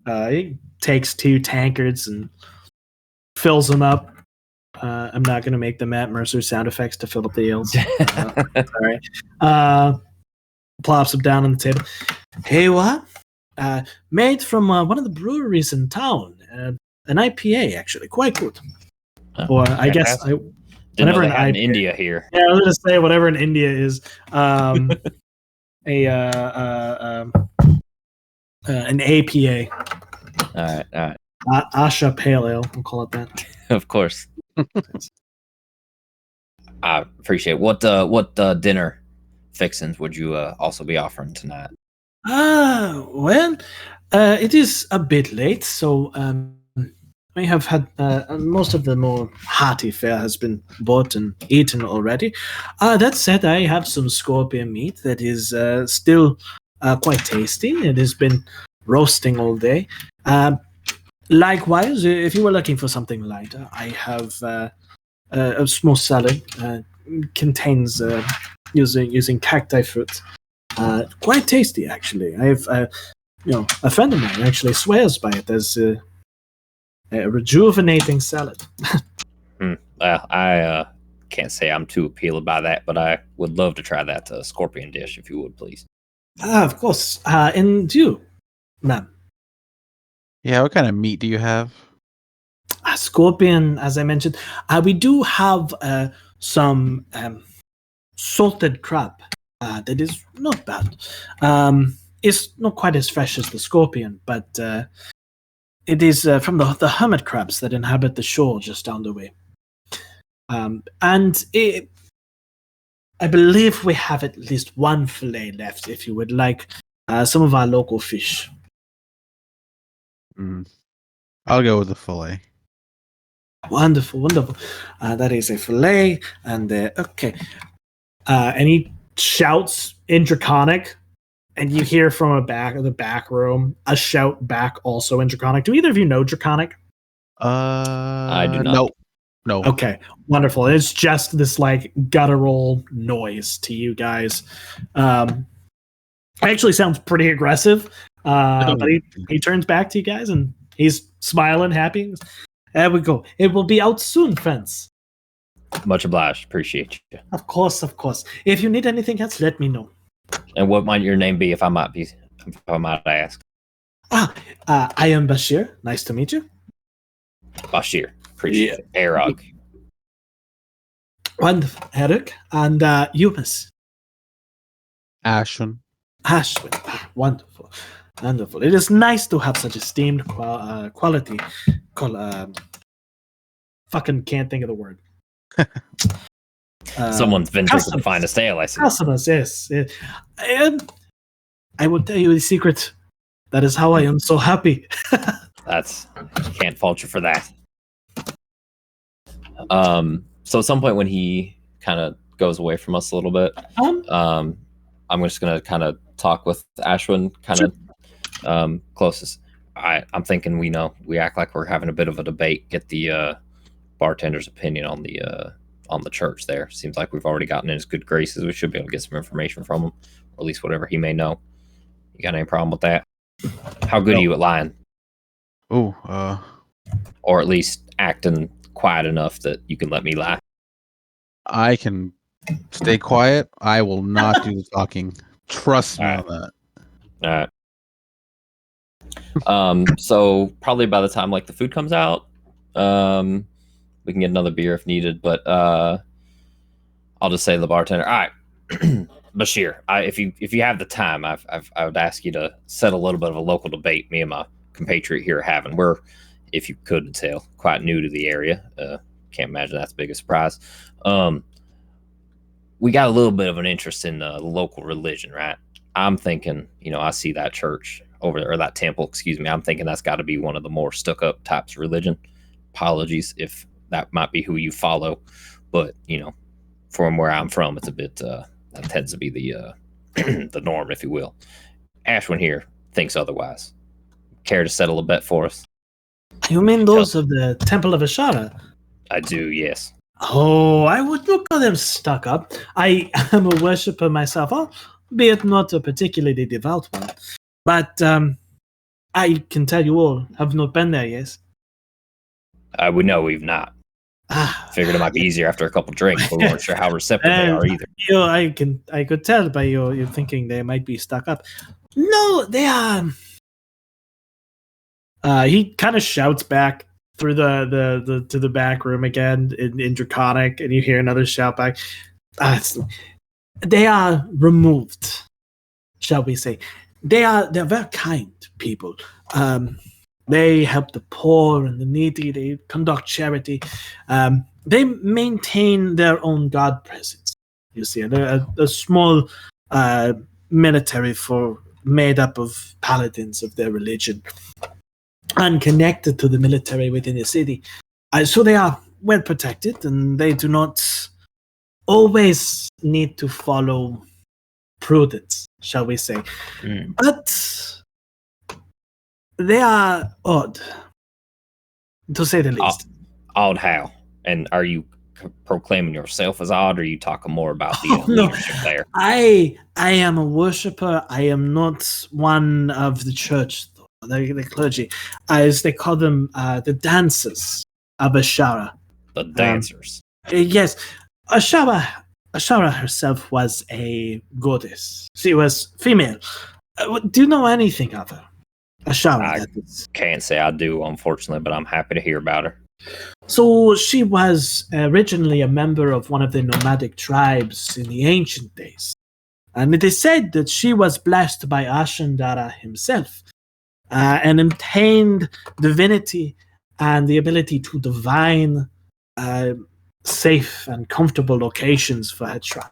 He takes 2 tankards and fills them up. I'm not going to make the Matt Mercer sound effects to fill up the ales. Sorry. Plops them down on the table. Hey, what? Made from one of the breweries in town. An IPA, actually. Quite good. Or I guess whatever in India here. Yeah, I was going to say whatever in India is. An APA. All right. Asha Pale Ale. We'll call it that. Of course. I appreciate it. What dinner fixings would you also be offering tonight? Well, it is a bit late, so we have had most of the more hearty fare has been bought and eaten already. That said, I have some scorpion meat that is still quite tasty. It has been roasting all day. Likewise, if you were looking for something lighter, I have a small salad. Contains using cacti fruit. Quite tasty, actually. I have a friend of mine actually swears by it as a rejuvenating salad. Well, I can't say I'm too appealed by that, but I would love to try that scorpion dish if you would, please. Of course. And you, ma'am? Yeah, what kind of meat do you have? Scorpion, as I mentioned. We do have some salted crab that is not bad. It's not quite as fresh as the scorpion, but it is from the hermit crabs that inhabit the shore just down the way. And I believe we have at least one fillet left if you would like some of our local fish. I'll go with the fillet. Wonderful. That is a fillet, and okay. And he shouts in Draconic, and you hear from the back room a shout back also in Draconic. Do either of you know Draconic? I do not. No. Okay, wonderful. It's just this like guttural noise to you guys. It actually sounds pretty aggressive. But he turns back to you guys and he's smiling, happy. There we go. It will be out soon, friends. Much obliged. Appreciate you. Of course. If you need anything else, let me know. And what might your name be, if I might ask? I am Bashir. Nice to meet you. Bashir. Appreciate it. Arog. Wonderful, Eric. And you, miss? Ashwin. Wonderful. It is nice to have such esteemed quality. Fucking can't think of the word. Someone's ventured to find a sale, I see. Customers, yes. I will tell you the secret. That is how I am so happy. Can't fault you for that. So at some point when he kind of goes away from us a little bit, I'm just gonna kind of talk with Ashwin, kind of closest. I'm thinking we act like we're having a bit of a debate. Get the bartender's opinion on the church. There seems like we've already gotten in his good graces. We should be able to get some information from him, or at least whatever he may know. You got any problem with that? How good are you at lying? Oh, Or at least acting quiet enough that you can let me lie. I can stay quiet. I will not do the talking. Trust me on that. All right. So probably by the time like the food comes out, we can get another beer if needed. But I'll just say to the bartender, all right, Bashir, if you have the time, I would ask you to set a little bit of a local debate. Me and my compatriot here are having. We're, if you couldn't tell, quite new to the area. Can't imagine that's the biggest surprise. We got a little bit of an interest in the local religion, right? I'm thinking, I see that church over there, or that temple, excuse me. I'm thinking that's got to be one of the more stuck-up types of religion. Apologies if that might be who you follow, but from where I'm from, it's a bit that tends to be the the norm, if you will. Ashwin here thinks otherwise. Care to settle a bet for us? You mean those of the Temple of Ash'ur? I do, yes. Oh, I would not call them stuck up. I am a worshipper myself, albeit not a particularly devout one. But I can tell you all, have not been there, yes? I would know we've not. Figured it might be easier after a couple drinks, but we weren't sure how receptive they are either. I could tell by your thinking they might be stuck up. No, they are. He kind of shouts back through the to the back room again in Draconic, and you hear another shout back. They are removed, shall we say? They're very kind people. They help the poor and the needy. They conduct charity. They maintain their own god presence. You see, they're a small military made up of paladins of their religion and connected to the military within the city. So they are well protected, and they do not always need to follow prudence, shall we say. But they are odd, to say the least. Odd how? And are you proclaiming yourself as odd, or are you talking more about the leadership there? I am a worshipper. I am not one of the church, the clergy, as they call them, the dancers of Ash'ur. The dancers. Yes, Ash'ur herself was a goddess. She was female. Do you know anything of her? Ash'ur. I can't say I do, unfortunately, but I'm happy to hear about her. So she was originally a member of one of the nomadic tribes in the ancient days. And it is said that she was blessed by Ashandara himself and obtained divinity and the ability to divine safe and comfortable locations for her tribe.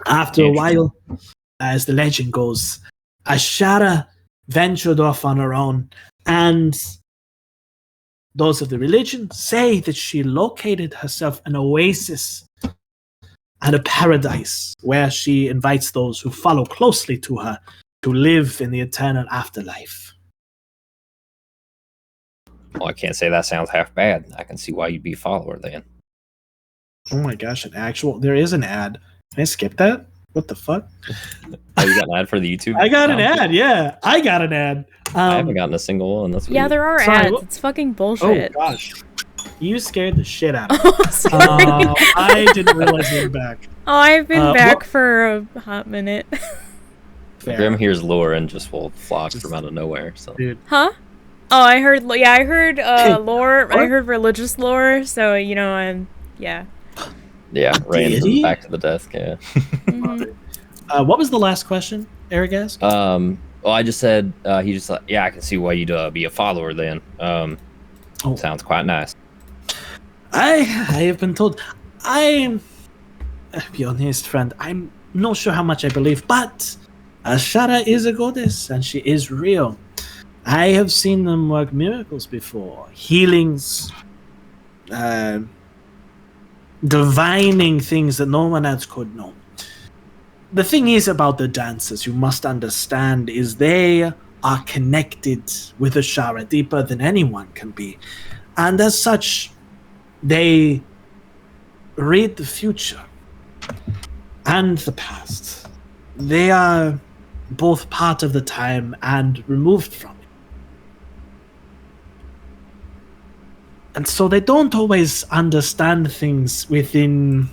After a while, as the legend goes, Ash'ur ventured off on her own, and those of the religion say that she located herself an oasis and a paradise where she invites those who follow closely to her to live in the eternal afterlife. Well, I can't say that sounds half bad. I can see why you'd be a follower then. Oh my gosh, there is an ad. Can I skip that? What the fuck? Oh, you got an ad for the YouTube? I got an ad, yeah. I got an ad. I haven't gotten a single one. That's yeah, weird. there are ads. It's fucking bullshit. Oh gosh. You scared the shit out of me. Oh, sorry. I didn't realize you were back. Oh, I've been back for a hot minute. Grim hears lore and just will flock from out of nowhere. So. Dude. Huh? Oh, I heard lore. I heard religious lore. So I'm yeah. Yeah, ran back to the desk. Yeah. Mm-hmm. What was the last question Eric asked? Well, I just said he just like, yeah, I can see why you'd be a follower then. Sounds quite nice. I have been told. I'll be honest, friend. I'm not sure how much I believe, but Ashara is a goddess, and she is real. I have seen them work miracles before. Healings, divining things that no one else could know. The thing is about the dancers, you must understand, is they are connected with Ashara deeper than anyone can be. And as such, they read the future and the past. They are both part of the time and removed from it. And so they don't always understand things within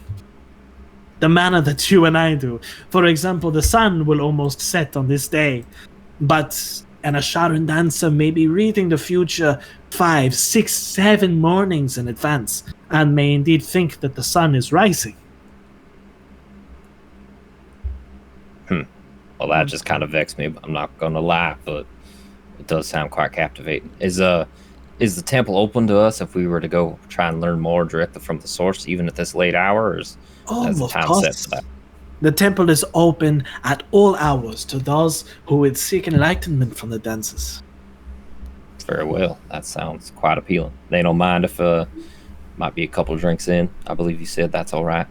the manner that you and I do. For example, the sun will almost set on this day, but an Asharan dancer may be reading the future 5, 6, 7 mornings in advance, and may indeed think that the sun is rising. Well, that just kind of vexed me. I'm not gonna lie, but it does sound quite captivating. Is the temple open to us if we were to go try and learn more directly from the source, even at this late hour? Or is the time set for that? The temple is open at all hours to those who would seek enlightenment from the dances. Very well. That sounds quite appealing. They don't mind if might be a couple drinks in. I believe you said that's all right.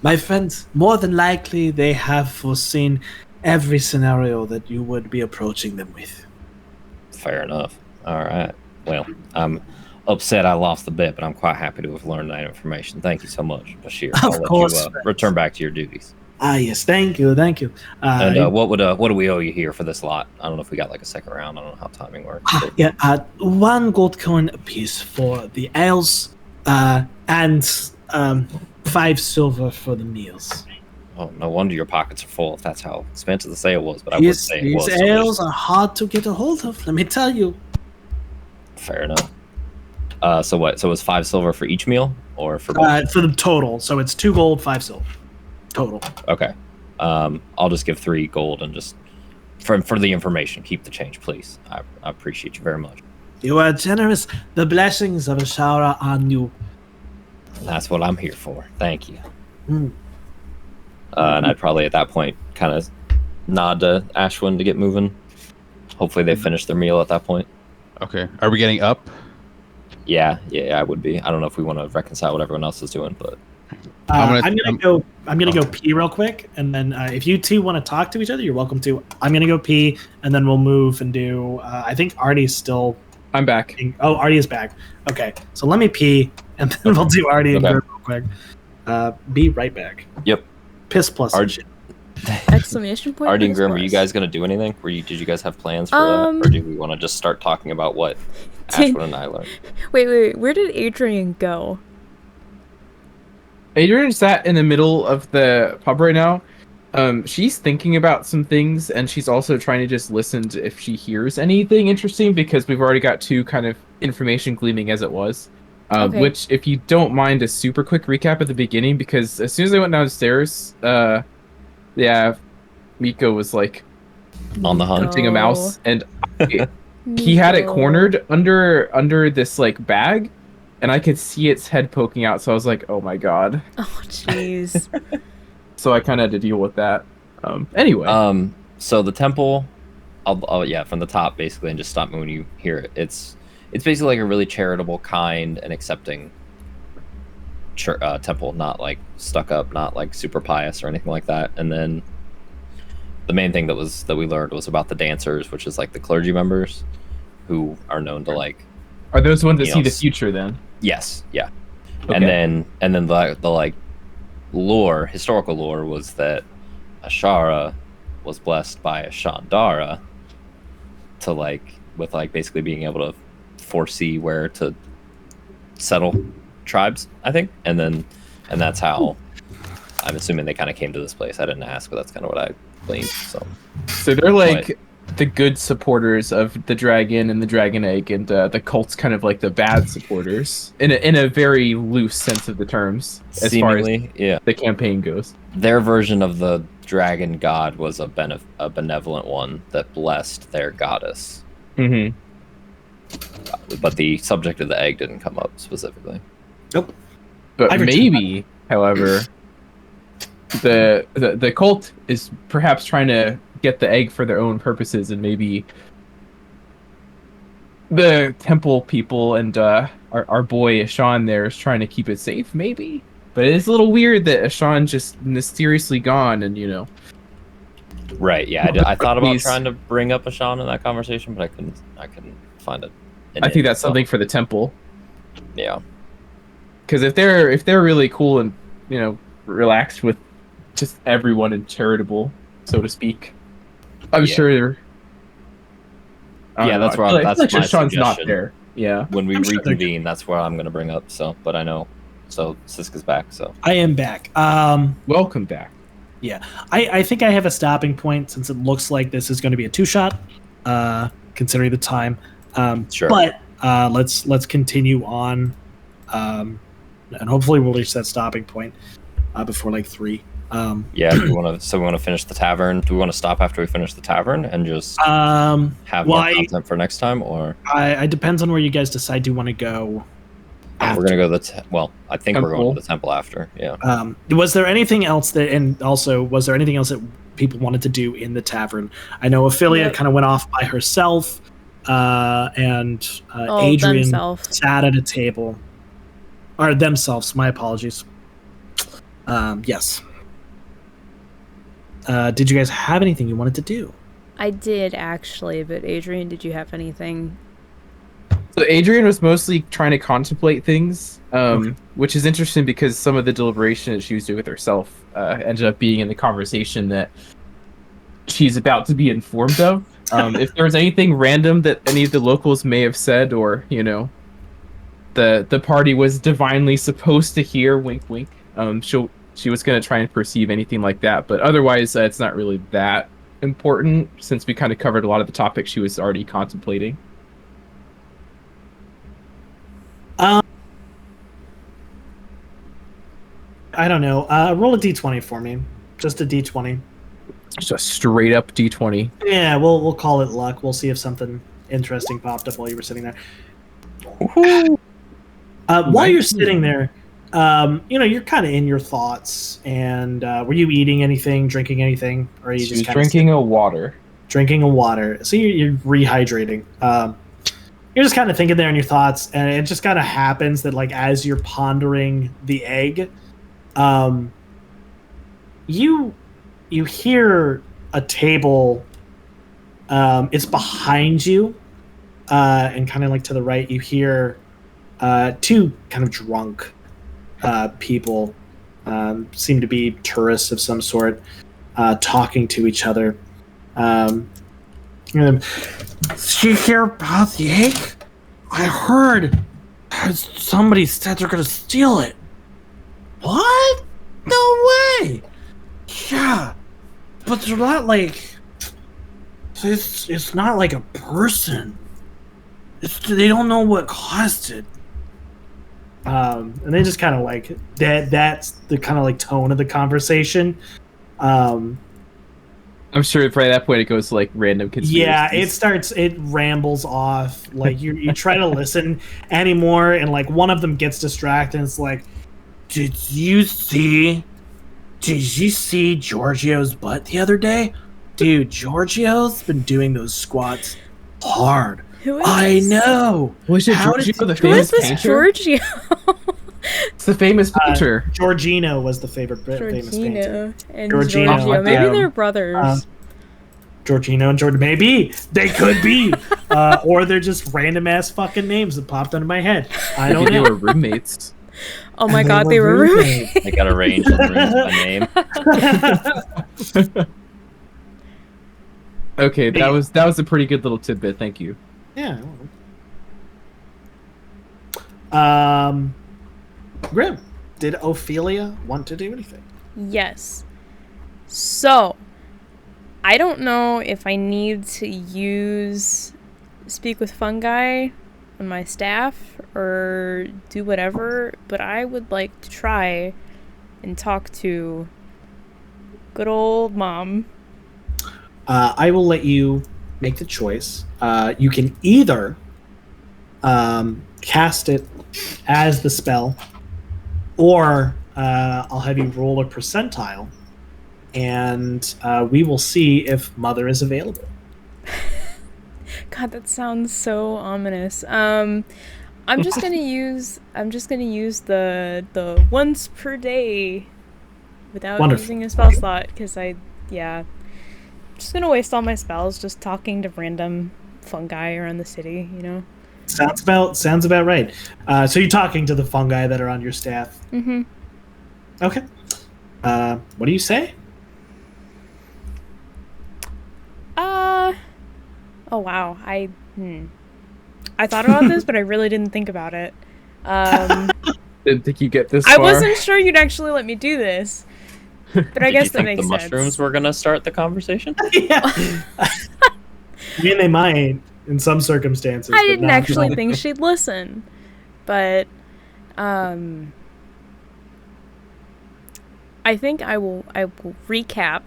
My friends, more than likely they have foreseen every scenario that you would be approaching them with. Fair enough. All right. Well, I'm upset I lost the bet, but I'm quite happy to have learned that information. Thank you so much, Bashir. I'll let you return back to your duties. Yes, thank you. And what do we owe you here for this lot? I don't know if we got like a second round. I don't know how timing works. 1 gold coin apiece for the ales, and 5 silver for the meals. Oh, no wonder your pockets are full if that's how expensive the sale was, but I would say it was. These ales are hard to get a hold of, let me tell you. Fair enough. So what? So it's 5 silver for each meal, or for both? For the total? So it's 2 gold, 5 silver total. Okay. I'll just give 3 gold and just for the information. Keep the change, please. I appreciate you very much. You are generous. The blessings of Ashara on you. That's what I'm here for. Thank you. And I'd probably at that point kind of nod to Ashwin to get moving. Hopefully they finish their meal at that point. Okay. Are we getting up? Yeah, I would be. I don't know if we want to reconcile what everyone else is doing, but I'm gonna go pee real quick, and then if you two want to talk to each other, you're welcome to. I'm gonna go pee, and then we'll move and do. I think Artie's still. I'm back. Oh, Artie is back. Okay, so let me pee, and then we'll do Artie and Grim real quick. Be right back. Yep. Piss plus. Exclamation point. Artie and Grim, are you guys gonna do anything? Did you guys have plans for that, or do we want to just start talking about what Ashwin and I learned? Wait. Where did Adrian go? Adrian sat in the middle of the pub right now. She's thinking about some things, and she's also trying to just listen to if she hears anything interesting, because we've already got 2 kind of information gleaming as it was. Okay. Which, if you don't mind, a super quick recap at the beginning, because as soon as I went downstairs, Miko was like on the hunt, hunting a mouse, and he had it cornered under this like bag, and I could see its head poking out. So I was like, "Oh my god!" Oh jeez. So I kind of had to deal with that. Anyway. So the temple, from the top basically, and just stop me when you hear it. It's basically like a really charitable, kind, and accepting temple, not like stuck up, not like super pious or anything like that. And then the main thing that we learned was about the dancers, which is like the clergy members who are known to like. Are those ones that see the future then? Yes, yeah. Okay. And then the like historical lore was that Ashara was blessed by a Shandara to with basically being able to foresee where to settle tribes, I think, and that's how I'm assuming they kind of came to this place. I didn't ask, but that's kind of what I gleaned. So they're like the good supporters of the dragon and the dragon egg, and the cult's kind of like the bad supporters in a very loose sense of the terms, as seemingly, far as the campaign goes. Their version of the dragon god was a benevolent one that blessed their goddess. Mm-hmm. But the subject of the egg didn't come up specifically. Nope. But maybe, however, the cult is perhaps trying to get the egg for their own purposes, and maybe the temple people and our boy Ashan there is trying to keep it safe, maybe. But it's a little weird that Ashan just mysteriously gone, and Right. Yeah. I thought about trying to bring up Ashan in that conversation, but I couldn't find it. I think that's something for the temple. Yeah. Because if they're really cool and relaxed with just everyone and charitable, so to speak, I'm sure. Yeah, that's where that's like my Ashan's suggestion. not there. Yeah. When we reconvene, that's where I'm going to bring up. So, but I know. So Siska's back. So I am back. Welcome back. Yeah, I think I have a stopping point since it looks like this is going to be a 2-shot, considering the time. Sure. But let's continue on, and hopefully we'll reach that stopping point before like 3. Yeah, we want to finish the tavern. Do we want to stop after we finish the tavern and just have more content for next time, or? It depends on where you guys decide you want to go. We're gonna go I think we're going to the temple after. Yeah. Was there anything else was there anything else that people wanted to do in the tavern? I know Ophelia kind of went off by herself, and Adrian sat at a table. Or themselves. My apologies. Yes. Did you guys have anything you wanted to do? I did actually, but Adrian, did you have anything? So Adrian was mostly trying to contemplate things, which is interesting because some of the deliberation that she was doing with herself ended up being in the conversation that she's about to be informed of. If there was anything random that any of the locals may have said, or the party was divinely supposed to hear, wink wink, she was going to try and perceive anything like that, but otherwise it's not really that important since we kind of covered a lot of the topics she was already contemplating. I don't know. Roll a d20 for me. Just a d20. Just a straight up d20. Yeah, we'll call it luck. We'll see if something interesting popped up while you were sitting there. While you're sitting there, you're kind of in your thoughts. And were you eating anything, drinking anything, or are you just drinking a water? Drinking a water. So you're rehydrating. You're just kind of thinking there in your thoughts, and it just kind of happens that like as you're pondering the egg, you hear a table. It's behind you, and kind of like to the right, you hear 2 kind of drunk people, seem to be tourists of some sort, talking to each other. Did you hear about the egg? I heard somebody said they're gonna steal it. What? No way! Yeah, but they're not like. It's not like a person. They don't know what caused it. And they just kind of like that. That's the kind of like tone of the conversation. I'm sure by that point it goes to like random conspiracies. Yeah, it rambles off. Like you try to listen anymore, and like one of them gets distracted, and it's like, Did you see Giorgio's butt the other day? Dude, Giorgio's been doing those squats hard. Who is I this? know. Was it Giorgio, the Who is famous this painter? Giorgio? It's the famous painter. Giorgino was the famous painter. Giorgino and Giorgino. Giorgio. Maybe they're brothers. Giorgino and Jordan. Maybe. They could be. Or they're just random ass fucking names that popped into my head. I don't know. They were roommates. Oh my god, they were roommates. They got arranged in rooms by name. Okay, that was a pretty good little tidbit. Thank you. Yeah. Grim, did Ophelia want to do anything? Yes. So, I don't know if I need to use Speak with Fungi on my staff or do whatever, but I would like to try and talk to good old mom. I will let you make the choice. You can either cast it as the spell, or I'll have you roll a percentile, and we will see if Mother is available. God, that sounds so ominous. I'm just gonna use the once per day without Wonderful. using a spell slot, because just gonna waste all my spells just talking to random fungi around the city, you know? Sounds about right. So you're talking to the fungi that are on your staff. Mm-hmm. Okay. What do you say? Oh wow. I thought about this, but I really didn't think about it. Didn't think you get this I far. wasn't sure you'd actually let me do this. But I guess that makes the sense. mushrooms were gonna start the conversation? Yeah. I mean, they might in some circumstances. I but didn't not actually really. think she'd listen. But I think I will recap.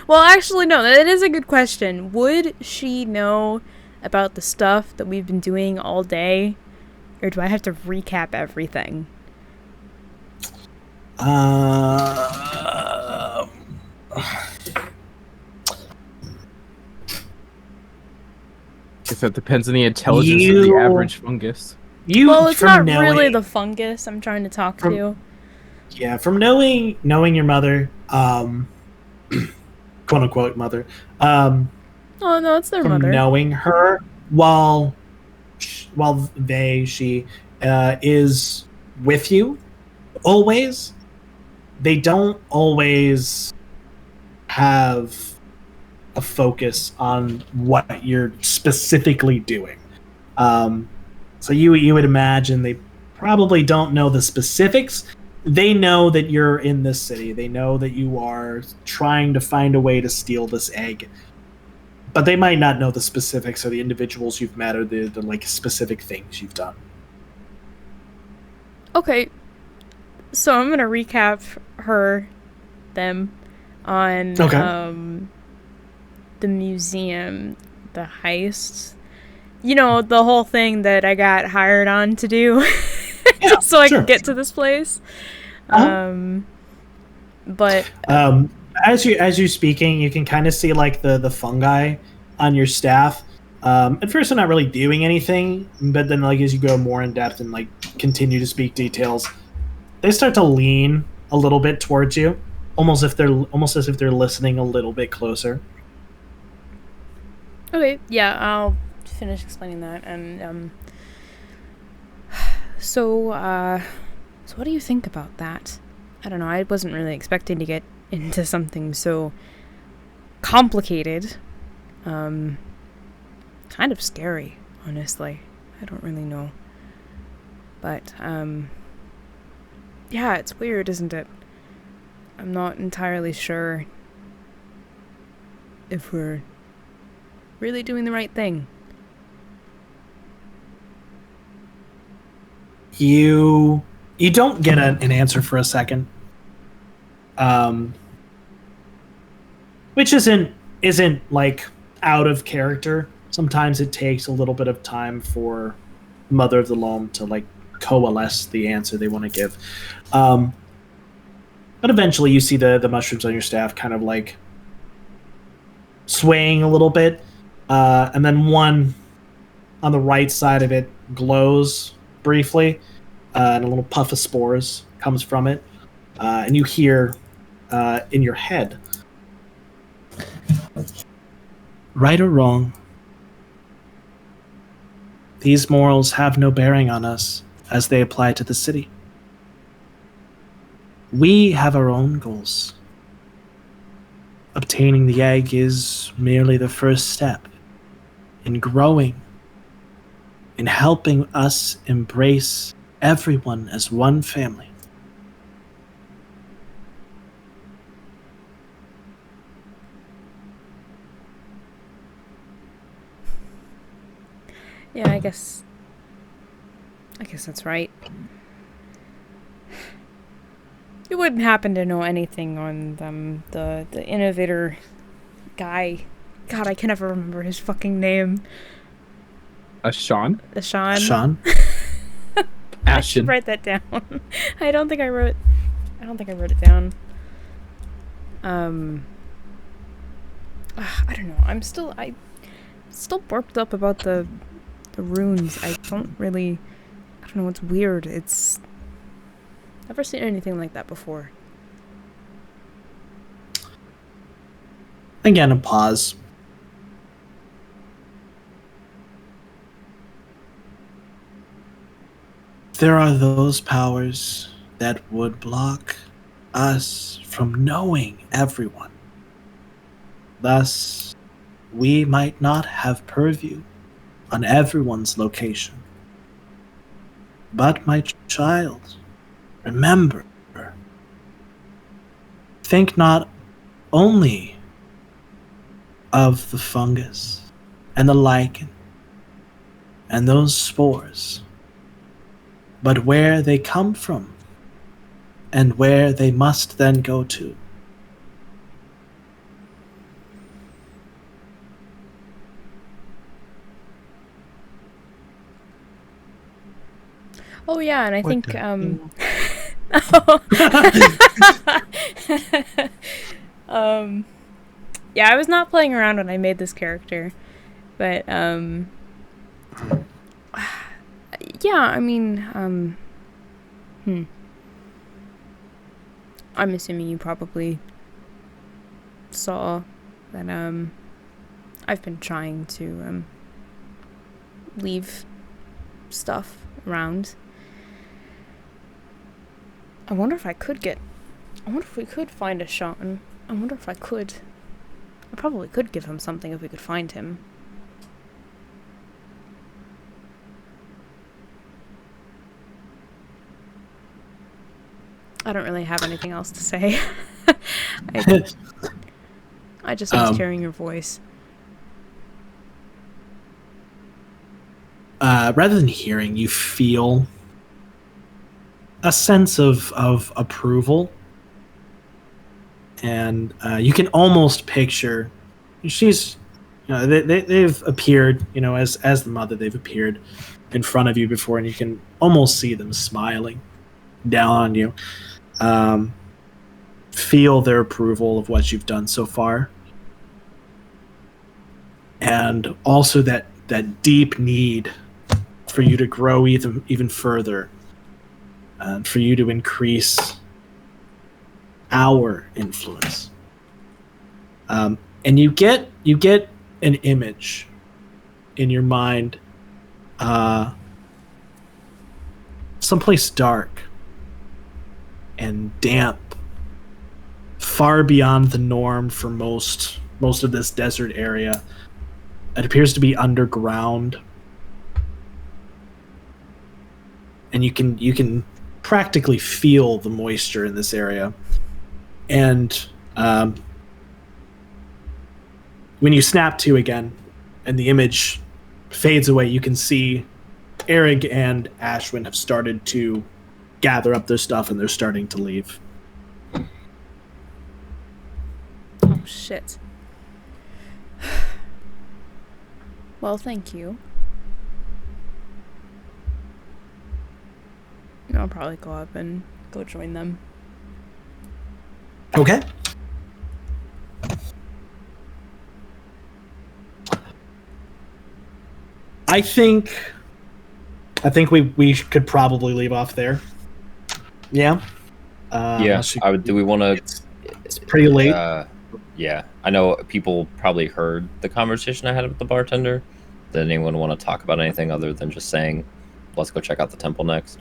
Well, actually no, that is a good question. Would she know about the stuff that we've been doing all day? Or do I have to recap everything? Guess that depends on the intelligence of the average fungus. Well, it's not really the fungus I'm trying to talk to. Yeah, from knowing your mother, quote unquote mother. Oh no, it's their From mother. knowing her, while she is with you always, they don't always have a focus on what you're specifically doing. So you would imagine they probably don't know the specifics. They know that you're in this city. They know that you are trying to find a way to steal this egg. But they might not know the specifics or the individuals you've met or the like specific things you've done. Okay. So I'm gonna recap them on the museum, the heist. You know, the whole thing that I got hired on to do just so I could get to this place. But as you're speaking, you can kind of see like the fungi on your staff. At first, they're not really doing anything, but then like as you go more in depth and like continue to speak details, they start to lean a little bit towards you, almost as if they're listening a little bit closer. Okay, yeah, I'll finish explaining that. And so what do you think about that? I don't know, I wasn't really expecting to get into something so complicated. Kind of scary, honestly. I don't really know. But, yeah, it's weird, isn't it? I'm not entirely sure if we're really doing the right thing. You don't get an answer for a second, which isn't like out of character. Sometimes it takes a little bit of time for Mother of the Loam to like coalesce the answer they want to give, but eventually you see the mushrooms on your staff kind of like swaying a little bit, and then one on the right side of it glows briefly, and a little puff of spores comes from it, and you hear in your head, right or wrong, these morals have no bearing on us as they apply to the city. We have our own goals. Obtaining the egg is merely the first step in growing, in helping us embrace everyone as one family. Yeah, I guess that's right. You wouldn't happen to know anything on the innovator guy. God, I can never remember his fucking name. Sean? Sean? Sean? I should write that down. I don't think I wrote it down. I don't know. I'm still burped up about the runes. I don't know, it's weird. It's never seen anything like that before. Again, a pause. There are those powers that would block us from knowing everyone. Thus, we might not have purview on everyone's location. But my child, remember, think not only of the fungus and the lichen and those spores, but where they come from and where they must then go to. Oh yeah, and I think yeah, I was not playing around when I made this character, but yeah, I mean, I'm assuming you probably saw that I've been trying to leave stuff around. I wonder if we could find a Sean. I wonder if I could. I probably could give him something if we could find him. I don't really have anything else to say. I just missed hearing your voice. Rather than hearing, you feel a sense of approval, and you can almost picture she's, they've appeared, as the mother, they've appeared in front of you before, and you can almost see them smiling down on you. Feel their approval of what you've done so far, and also that deep need for you to grow even further, and for you to increase our influence. And you get an image in your mind, someplace dark and damp, far beyond the norm for most of this desert area. It appears to be underground, and you can practically feel the moisture in this area. And when you snap to again and the image fades away, you can see Eric and Ashwin have started to gather up their stuff, and they're starting to leave. Oh shit. Well, thank you. I'll probably go up and go join them. Okay. I think we could probably leave off there. Yeah. Yeah. Do we want to? It's pretty late. Yeah, I know people probably heard the conversation I had with the bartender. Did anyone want to talk about anything other than just saying, "Let's go check out the temple next"?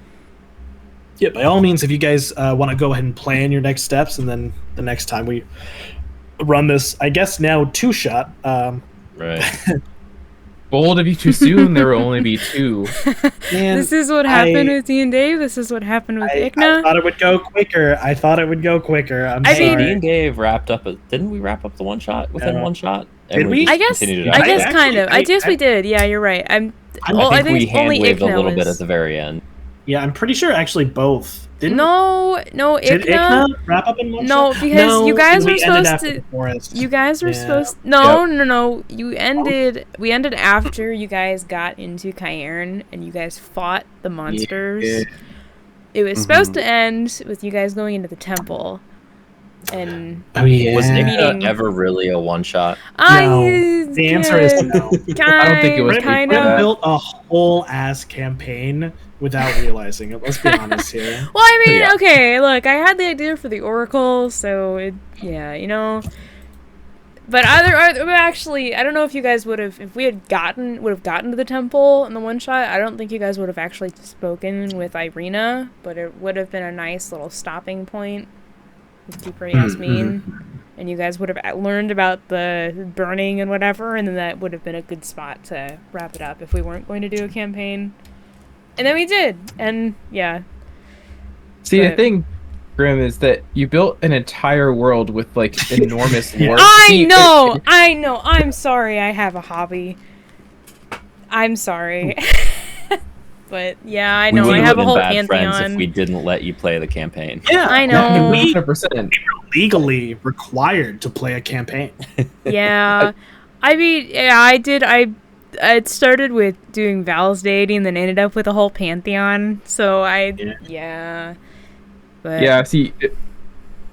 Yeah, by all means, if you guys want to go ahead and plan your next steps, and then the next time we run this, I guess now 2-shot. Right. Bold of you too soon. There will only be 2. Man, this is what happened with Dean Dave. This is what happened with Ikna. I thought it would go quicker. I'm sorry. Dean Dave wrapped up. Didn't we wrap up the 1-shot within 1 shot? Did we? I guess kind of. I guess we did. Yeah, you're right. I think we hand waved a little bit at the very end. Yeah, I'm pretty sure actually both No, Did Ikna. Ikna wrap up in one No, shot? because you guys we were ended supposed after to. the forest. You guys were Yeah. supposed. No. You ended. We ended after you guys got into Cairn and you guys fought the monsters. Yeah. It was supposed to end with you guys going into the temple. And Oh yeah. Was meeting- Ikna ever really a one shot? The answer is no. I don't think it was kind Brim of. built a whole ass campaign without realizing it. Let's be honest here. Well, I mean, Yeah. okay, look, I had the idea for the Oracle, so yeah, you know. But actually, I don't know if you guys would have, if we had gotten to the temple in the one shot. I don't think you guys would have actually spoken with Irina, but it would have been a nice little stopping point with Deeper Yasmin, and you guys would have learned about the burning and whatever, and then that would have been a good spot to wrap it up if we weren't going to do a campaign. And then we did, and yeah. See, the But- thing, Grim, is that you built an entire world with like enormous lore. I See, know. I'm sorry. I have a hobby. I'm sorry. But yeah, I know. We I would have a been whole bad friends pantheon. if we didn't let you play the campaign. Yeah, I know. 100%. legally required to play a campaign. Yeah. I mean, yeah, I did. It started with doing Val's deity and then ended up with a whole pantheon. So yeah. But Yeah, see,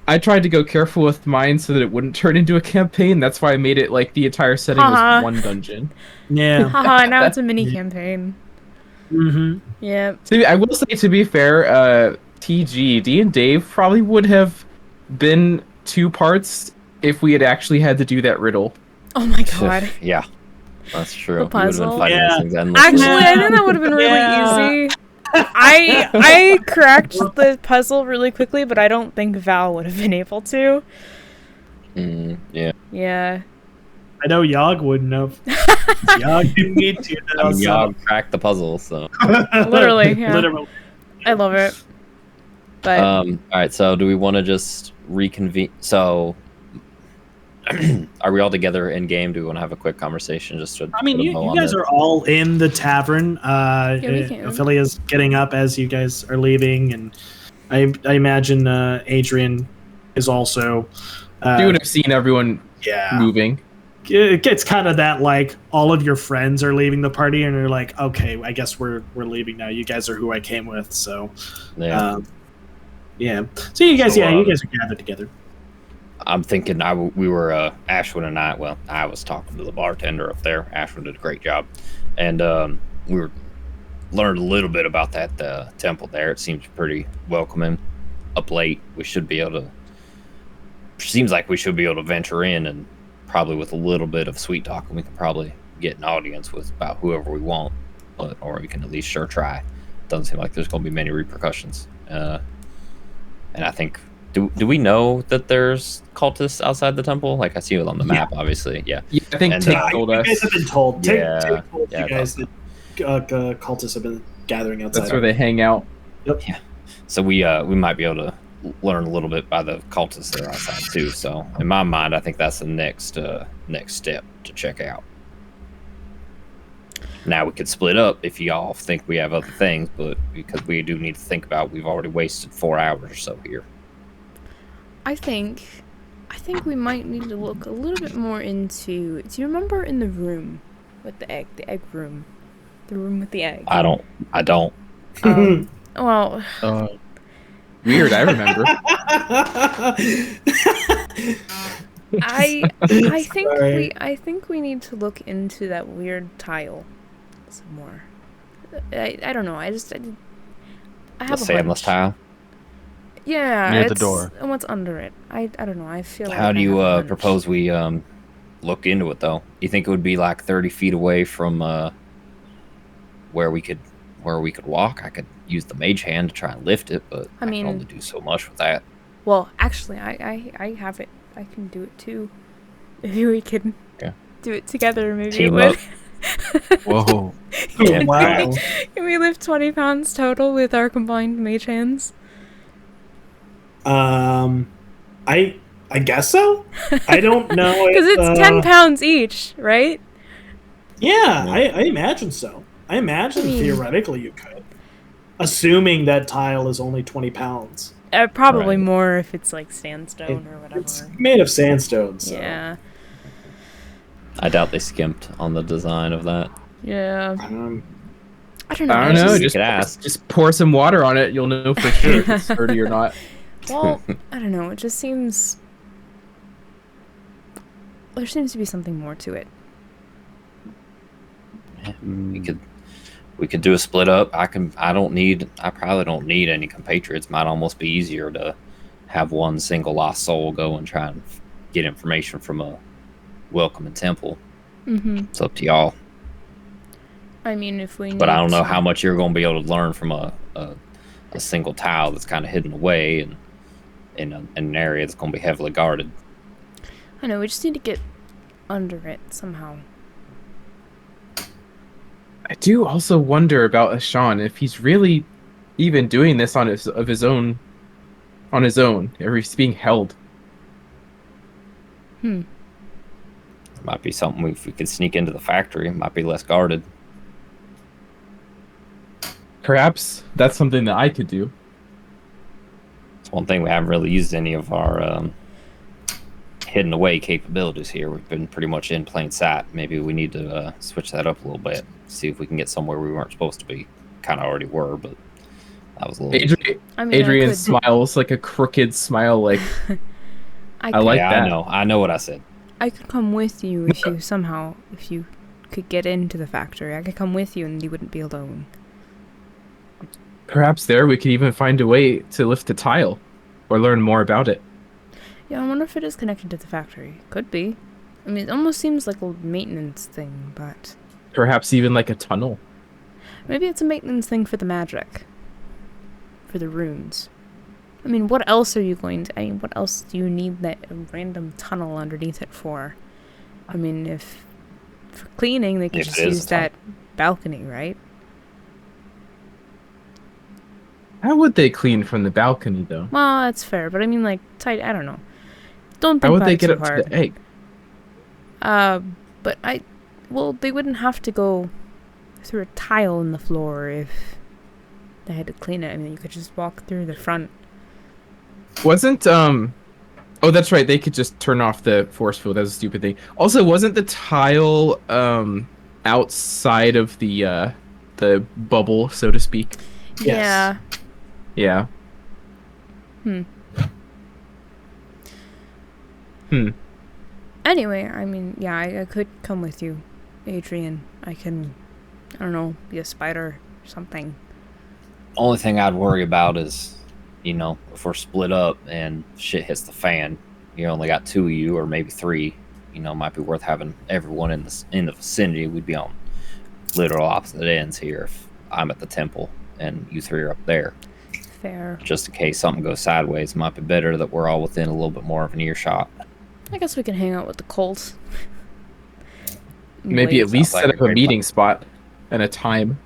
I tried to go careful with mine so that it wouldn't turn into a campaign. That's why I made it like the entire setting Haha. was one dungeon. Yeah. Haha, now it's a mini campaign. Mm-hmm. Yeah. See, I will say, to be fair, D and Dave probably would have been 2 parts if we had actually had to do that riddle. Oh my god. Yeah, that's true. The We would have puzzle? been fighting Yeah. these things endlessly. Actually, I think that would have been really Yeah. easy. I cracked the puzzle really quickly, but I don't think Val would have been able to. Yeah. Yeah. I know Yog wouldn't have. Yog didn't need to. I mean, y'all cracked the puzzle, so. Literally, yeah. Literally. I love it. But All right, so do we want to just reconvene? So, are we all together in game? Do we want to have a quick conversation just to? I mean, put a you bow on guys this? are all in the tavern. we can. Ophelia's getting up as you guys are leaving, and I imagine Adrian is also. You would have seen everyone Yeah. moving. It gets kind of that, like, all of your friends are leaving the party, and you're like, okay, I guess we're leaving now. You guys are who I came with, so. Yeah. Yeah. So you guys, So, you guys are gathered together. I'm thinking we were Ashwin and I. Well, I was talking to the bartender up there. Ashwin did a great job, and we learned a little bit about that temple there. It seems pretty welcoming. Up late, we should be able to. Seems like we should be able to venture in, and probably with a little bit of sweet talking, we can probably get an audience with about whoever we want, or we can at least sure try. Doesn't seem like there's going to be many repercussions. And I think. Do we know that there's cultists outside the temple? Like, I see it on the map, obviously. Yeah. Yeah, I think And, Tig you told You us. guys have been told. Tig Yeah. told Yeah, you guys that cultists have been gathering outside. That's where they hang out. So we might be able to learn a little bit by the cultists that are outside too. So in my mind, I think that's the next step to check out. Now we could split up if y'all think we have other things, but because we do need to think about, we've already wasted 4 hours or so here. I think we might need to look a little bit more into. Do you remember in the room with the egg room, the room with the egg? I don't. Well, Weird, I remember. I think we need to look into that weird tile some more. I don't know. I The have a sandless hunch. tile. Yeah, Near the it's- door. And what's under it? I don't know. I feel. How like do I you have a hunch. propose we look into it though? You think it would be like 30 feet away from where we could walk? I could use the mage hand to try and lift it, but I I mean- can only do so much with that. Well, actually, I have it. I can do it too. Maybe we can Yeah. do it together. Maybe Team it would. up. Whoa. Yeah. Wow. Can we lift 20 pounds total with our combined mage hands? I guess so. I don't know. Because if, it's 10 pounds each, right? Yeah, I imagine so. I imagine I mean- theoretically you could. assuming that tile is only 20 pounds. Probably Right. more if it's like sandstone or whatever. It's made of sandstone, so. Yeah. I doubt they skimped on the design of that. Yeah. I don't know. I don't know. You could ask. Just pour some water on it. You'll know for sure if it's sturdy or not. Well, I don't know. It just seems there seems to be something more to it. We could do a split up. I probably don't need any compatriots. Might almost be easier to have one single lost soul go and try and get information from a welcoming temple. It's up to y'all. I mean, if we. But I don't know how much you're going to be able to learn from a single tile that's kind of hidden away and in an area that's going to be heavily guarded. I know. We just need to get under it somehow. I do also wonder about Ashan, if he's really even doing this on his own, or he's being held. It might be something if we could sneak into the factory, it might be less guarded. Perhaps that's something that I could do. It's one thing we haven't really used any of our hidden away capabilities here. We've been pretty much in plain sight. Maybe we need to switch that up a little bit. See if we can get somewhere we weren't supposed to be. Kind of already were, but that was a little... Adrian smiles like a crooked smile, like... I like that. I know what I said. I could come with you if you could get into the factory. I could come with you and you wouldn't be alone. Perhaps there we could even find a way to lift a tile, or learn more about it. Yeah, I wonder if it is connected to the factory. Could be. I mean, it almost seems like a maintenance thing, but... Perhaps even like a tunnel. Maybe it's a maintenance thing for the magic. For the runes. I mean, what else are you going to... what else do you need that random tunnel underneath it for? I mean, for cleaning, they could just use that balcony, right? How would they clean from the balcony, though? Well, that's fair, but I mean, like, tight... I don't know. Don't think How would about they it get too up hard. to the egg? Well, they wouldn't have to go through a tile in the floor if they had to clean it. I mean, you could just walk through the front. Wasn't, oh, that's right. They could just turn off the force field. That's a stupid thing. Also, wasn't the tile, outside of the bubble, so to speak? Yes. Yeah. Anyway, I mean, yeah, I could come with you, Adrian. I don't know, be a spider or something. Only thing I'd worry about is, if we're split up and shit hits the fan, you only got 2 of you or maybe 3, might be worth having everyone in the vicinity. We'd be on literal opposite ends here if I'm at the temple and you 3 are up there. Fair. Just in case something goes sideways, it might be better that we're all within a little bit more of an earshot. I guess we can hang out with the cult. Maybe at least set up a meeting spot and a time.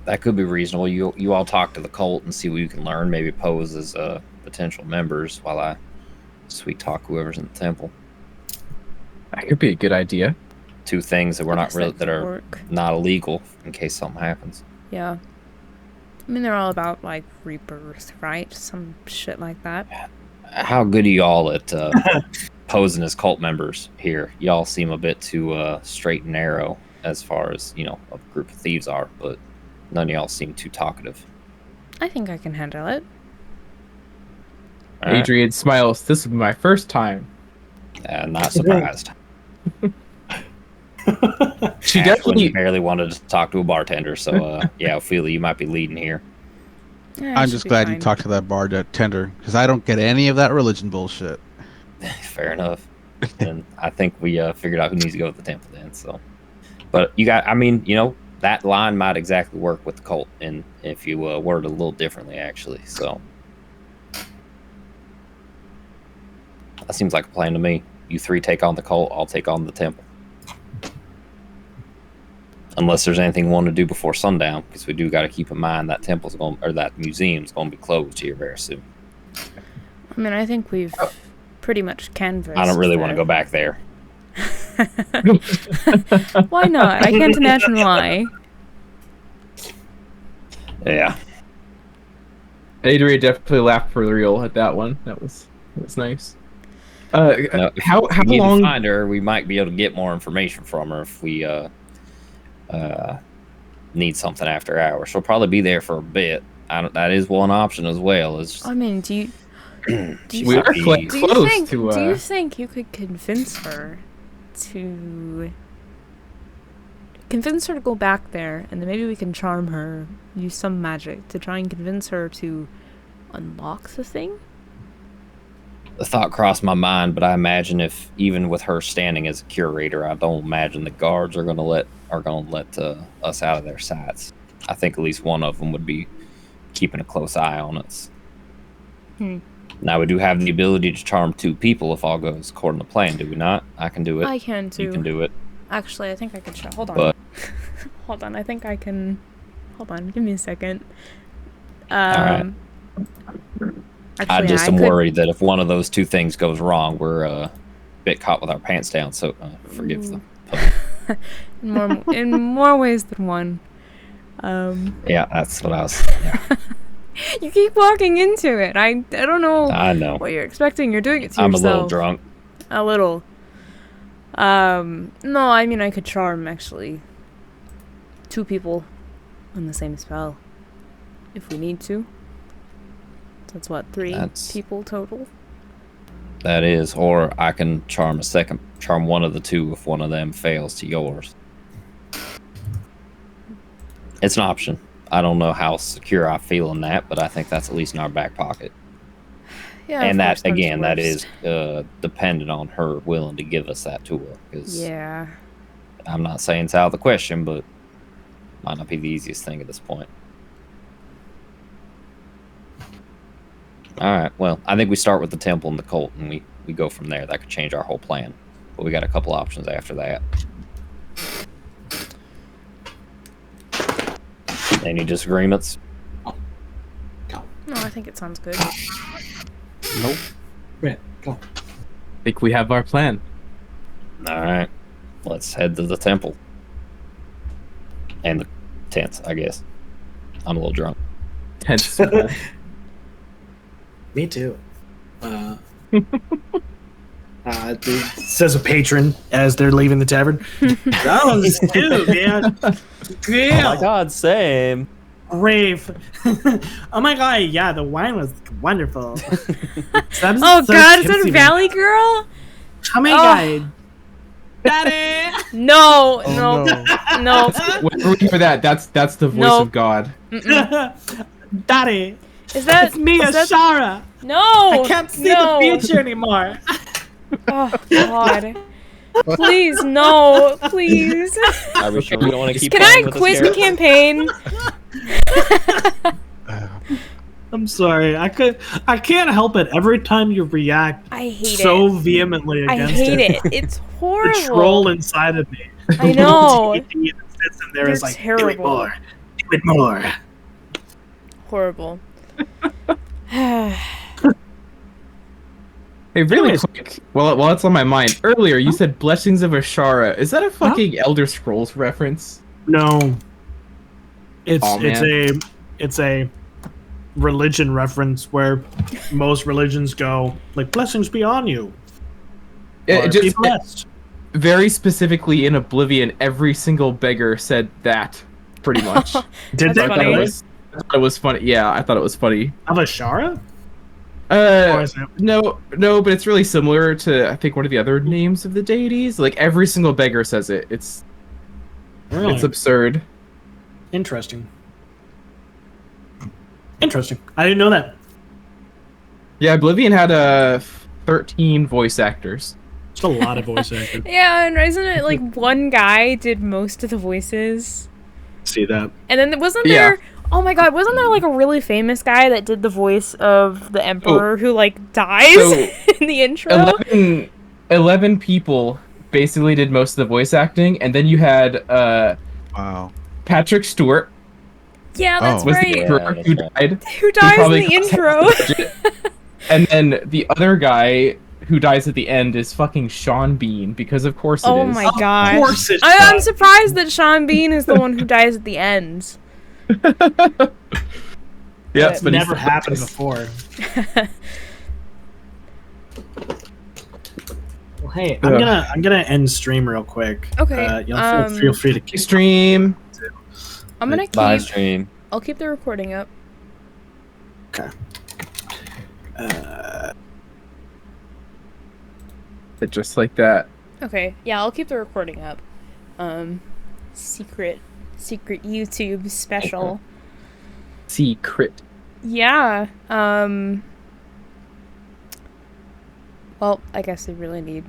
That could be reasonable. You all talk to the cult and see what you can learn. Maybe pose as potential members while I sweet talk whoever's in the temple. That could be a good idea. 2 things that that are work. not illegal in case something happens. Yeah. I mean, they're all about, like, rebirth, right? Some shit like that. How good are y'all at posing as cult members here? Y'all seem a bit too straight and narrow as far as, a group of thieves are, but none of y'all seem too talkative. I think I can handle it. All right. Adrian smiles. This will be my first time. Not surprised. She Ashwin definitely barely wanted to talk to a bartender, so yeah, Ophelia, you might be leading here. Yeah, I'm just glad you talked to that bartender, because I don't get any of that religion bullshit. Fair enough. And I think we figured out who needs to go to the temple then. So, but that line might exactly work with the cult, and if you word it a little differently, actually. So that seems like a plan to me. You 3 take on the cult, I'll take on the temple. Unless there's anything you want to do before sundown, because we do got to keep in mind that that museum's going to be closed here very soon. I mean, I think we've pretty much canvassed. I don't really want to go back there. Why not? I can't imagine why. Yeah. Adria definitely laughed for real at that one. That was nice. No, How if we need long? to find her, we might be able to get more information from her if we need something after hours. She'll probably be there for a bit. That is one option as well. Is I mean, do you We are close to. do you think you could convince her to go back there, and then maybe we can charm her, use some magic to try and convince her to unlock the thing? the thought crossed my mind, but I imagine if even with her standing as a curator, I don't imagine the guards are gonna let us out of their sights. I think at least one of them would be keeping a close eye on us. Now we do have the ability to charm 2 people if all goes according to plan, do we not? I can do it. I can too. You can do it. Actually, I think I can hold on. But- Hold on, I think I can. Hold on, give me a second. Alright. Actually, I just I am could- worried that if one of those 2 things goes wrong, we're a bit caught with our pants down. So forgive them. in more ways than one. Yeah, that's what I was. Yeah, You keep walking into it. I don't know I know. what you're expecting. You're doing it to I'm a yourself. little drunk. A little. No, I mean I could charm actually 2 people on the same spell if we need to. That's what, 3 people total? That is, or I can charm one of the 2 if one of them fails to yours. It's an option. I don't know how secure I feel in that, but I think that's at least in our back pocket. Yeah. And if worse that, comes again, to that worst. is dependent on her willing to give us that tool. Because Yeah. I'm not saying it's out of the question, but might not be the easiest thing at this point. Alright, well, I think we start with the temple and the cult, and we go from there. That could change our whole plan. But we got a couple options after that. Any disagreements? No, I think it sounds good. Nope. Right, go. I think we have our plan. Alright, let's head to the temple. And the tents, I guess. I'm a little drunk. Tense. Me too. Says a patron as they're leaving the tavern. That was too, man. Yeah. Oh my god, same. Rave. Oh my god, yeah, the wine was wonderful. Oh god, is that Valley Girl? Oh my god. Daddy! No, Oh, no, no. Whenever we hear that, that's the voice No. of God. Daddy! Is that It's me, is that- Ash'ur! No! I can't see no. the future anymore. Oh god. Please, no, please. Are we sure we don't want to keep Can playing I with this quit the character? campaign? I'm sorry. I can't help it. Every time you react I hate so it. vehemently I against hate it. It's horrible. The troll inside of me. I know. The little that sits in there They're is like, do it terrible. more. Do it more. Horrible. Hey, really Anyways. quick, while it's on my mind, earlier you said Blessings of Ash'ur. Is that a fucking Elder Scrolls reference? No. Aw, man. It's a religion reference where most religions go like blessings be on you. Or It be just blessed. very specifically in Oblivion, every single beggar said that, pretty much. Did That's they I funny. thought really? I thought it was funny. Yeah, I thought it was funny. Of Ash'ur? Or is it- No, but it's really similar to I think one of the other names of the deities. Like every single beggar says it. It's Really? absurd. Interesting. Interesting. I didn't know that. Yeah, Oblivion had 13 voice actors. It's a lot of voice acting. Yeah, and isn't it like one guy did most of the voices? See that? And then wasn't Yeah. there? Oh my god, wasn't there like a really famous guy that did the voice of the emperor who like dies So, in the intro? 11 people basically did most of the voice acting, and then you had Wow. Patrick Stewart Yeah, that's was the right. emperor Yeah, who that's died. Who dies in probably the cost half intro? the budget. And then the other guy who dies at the end is fucking Sean Bean, because of course it is. Oh my god. Of course it's I'm not. surprised that Sean Bean is the one who dies at the end. Yeah, It's but never he's- happened before. Well, hey, I'm gonna end stream real quick. Okay, Feel free to keep Stream. I'm gonna Bye, keep. stream. I'll keep the recording up. Okay. Just like that. Okay, yeah, I'll keep the recording up. Secret YouTube special. Secret. Yeah. Well, I guess I really need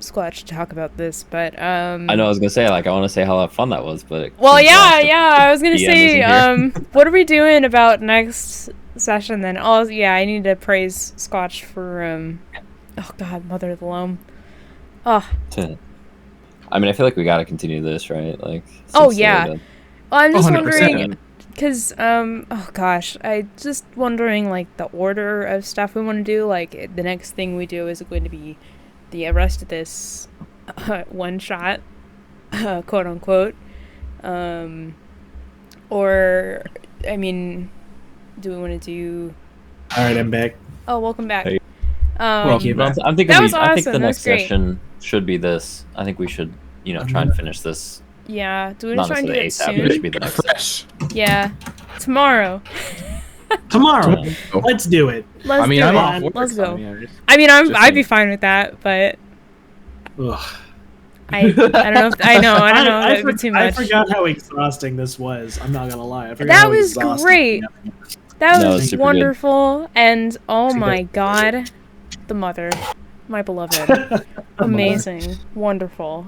Squatch to talk about this, but I know I was gonna say, like, I want to say how fun that was, but well, yeah, I was gonna DM say, isn't here. what are we doing about next session then? Oh, yeah, I need to praise Squatch for, oh god, Mother of the Loam. Oh. I mean, I feel like we gotta continue this, right? Like. Oh, since yeah. the- Well, I'm just 100%. wondering, because, oh gosh, I just wondering, like, the order of stuff we want to do. Like, the next thing we do is going to be the rest of this one-shot, quote-unquote. Or, I mean, do we want to do... All right, I'm back. Oh, welcome back. Hey. Thank you. I'm thinking That was I think awesome, the that next was great. session should be this. I think we should, try and finish this. Yeah, do we Not try and do it necessarily ASAP, but it should soon? be the next. Fresh. Yeah, tomorrow. Tomorrow, Oh. let's do it. Let's I mean, do I'm it. off work, Let's so, go. yeah, I mean, just I'd be saying. fine with that, but Ugh. I don't know. I know. I That'd be too much. forgot how exhausting this was. I'm not gonna lie. I forgot That how was exhausting great. it That No, was it's super wonderful, and oh See, my that- god, the mother, my beloved, amazing, wonderful.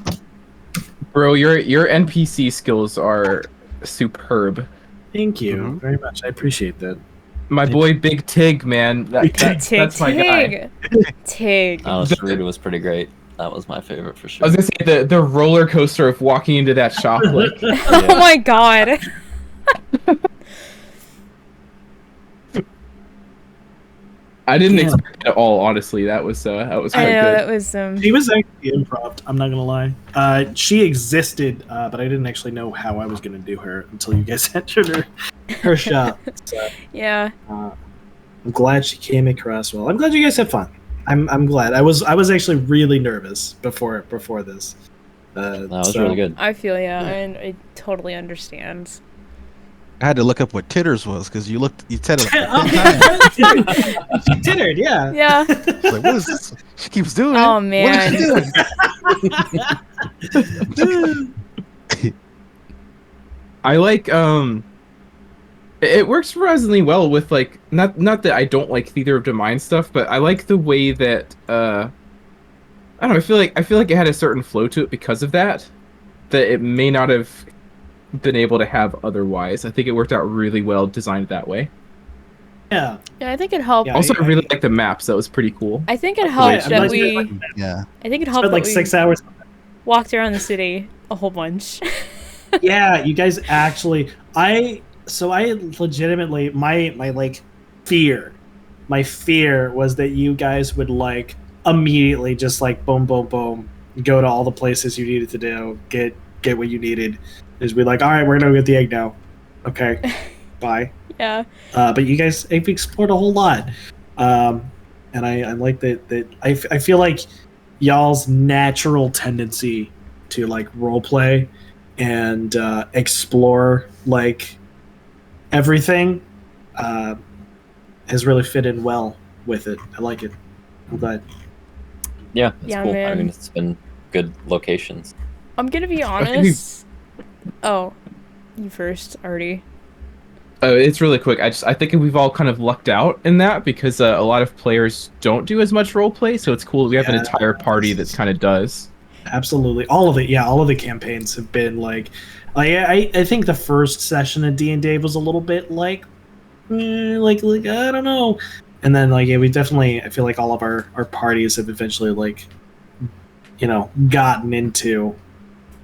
Bro, your NPC skills are superb. Thank you Mhm. very much. I appreciate that. My boy Big Tig, man. That's my guy. Tig. Shirita was pretty great. That was my favorite for I sure. was gonna say the roller coaster of walking into that shop, like Oh my god. I didn't Yeah. expect it at all. Honestly, that was I quite know good. that was She was actually improv. I'm not gonna lie. She existed, but I didn't actually know how I was gonna do her until you guys entered her shop. So, yeah. I'm glad she came across well. I'm glad you guys had fun. I'm glad. I was actually really nervous before this. That was really good. I feel and I totally understand. I had to look up what titters was because you said it like Oh, 10 times. she tittered, yeah. Yeah. I was like, what is this? She keeps doing it. Oh What man. is she doing? I like it works surprisingly well with like not that I don't like Theater of the Mind stuff, but I like the way that I don't know, I feel like it had a certain flow to it because of that it may not have been able to have otherwise. I think it worked out really well designed that way. Yeah. Yeah, I think it helped. Yeah, Also, I really like the maps. That was pretty cool. I think it Yeah, helped I'm that glad we. you Yeah. I think it helped spent that like we 6 hours. walked around the city a whole bunch. Yeah, you guys actually. I legitimately my like fear. My fear was that you guys would like immediately just like boom, boom, boom, go to all the places you needed to do, get what you needed. Is be like, all right, we're gonna go get the egg now. Okay, bye. Yeah. But you guys have explored a whole lot, and I like that. I feel like y'all's natural tendency to like role play and explore like everything has really fit in well with it. I like it. I'm glad. Yeah, it's Yeah, cool. I man. mean, it's been good locations. I'm gonna be think we- honest. Oh, you first, Artie. It's really quick. I think we've all kind of lucked out in that because a lot of players don't do as much role play, so it's cool. We have an Yeah. entire party that kind of does. Absolutely, all of it. Yeah, all of the campaigns have been like. I think the first session of D&D was a little bit like I don't know, and then like yeah, we definitely. I feel like all of our parties have eventually like, gotten into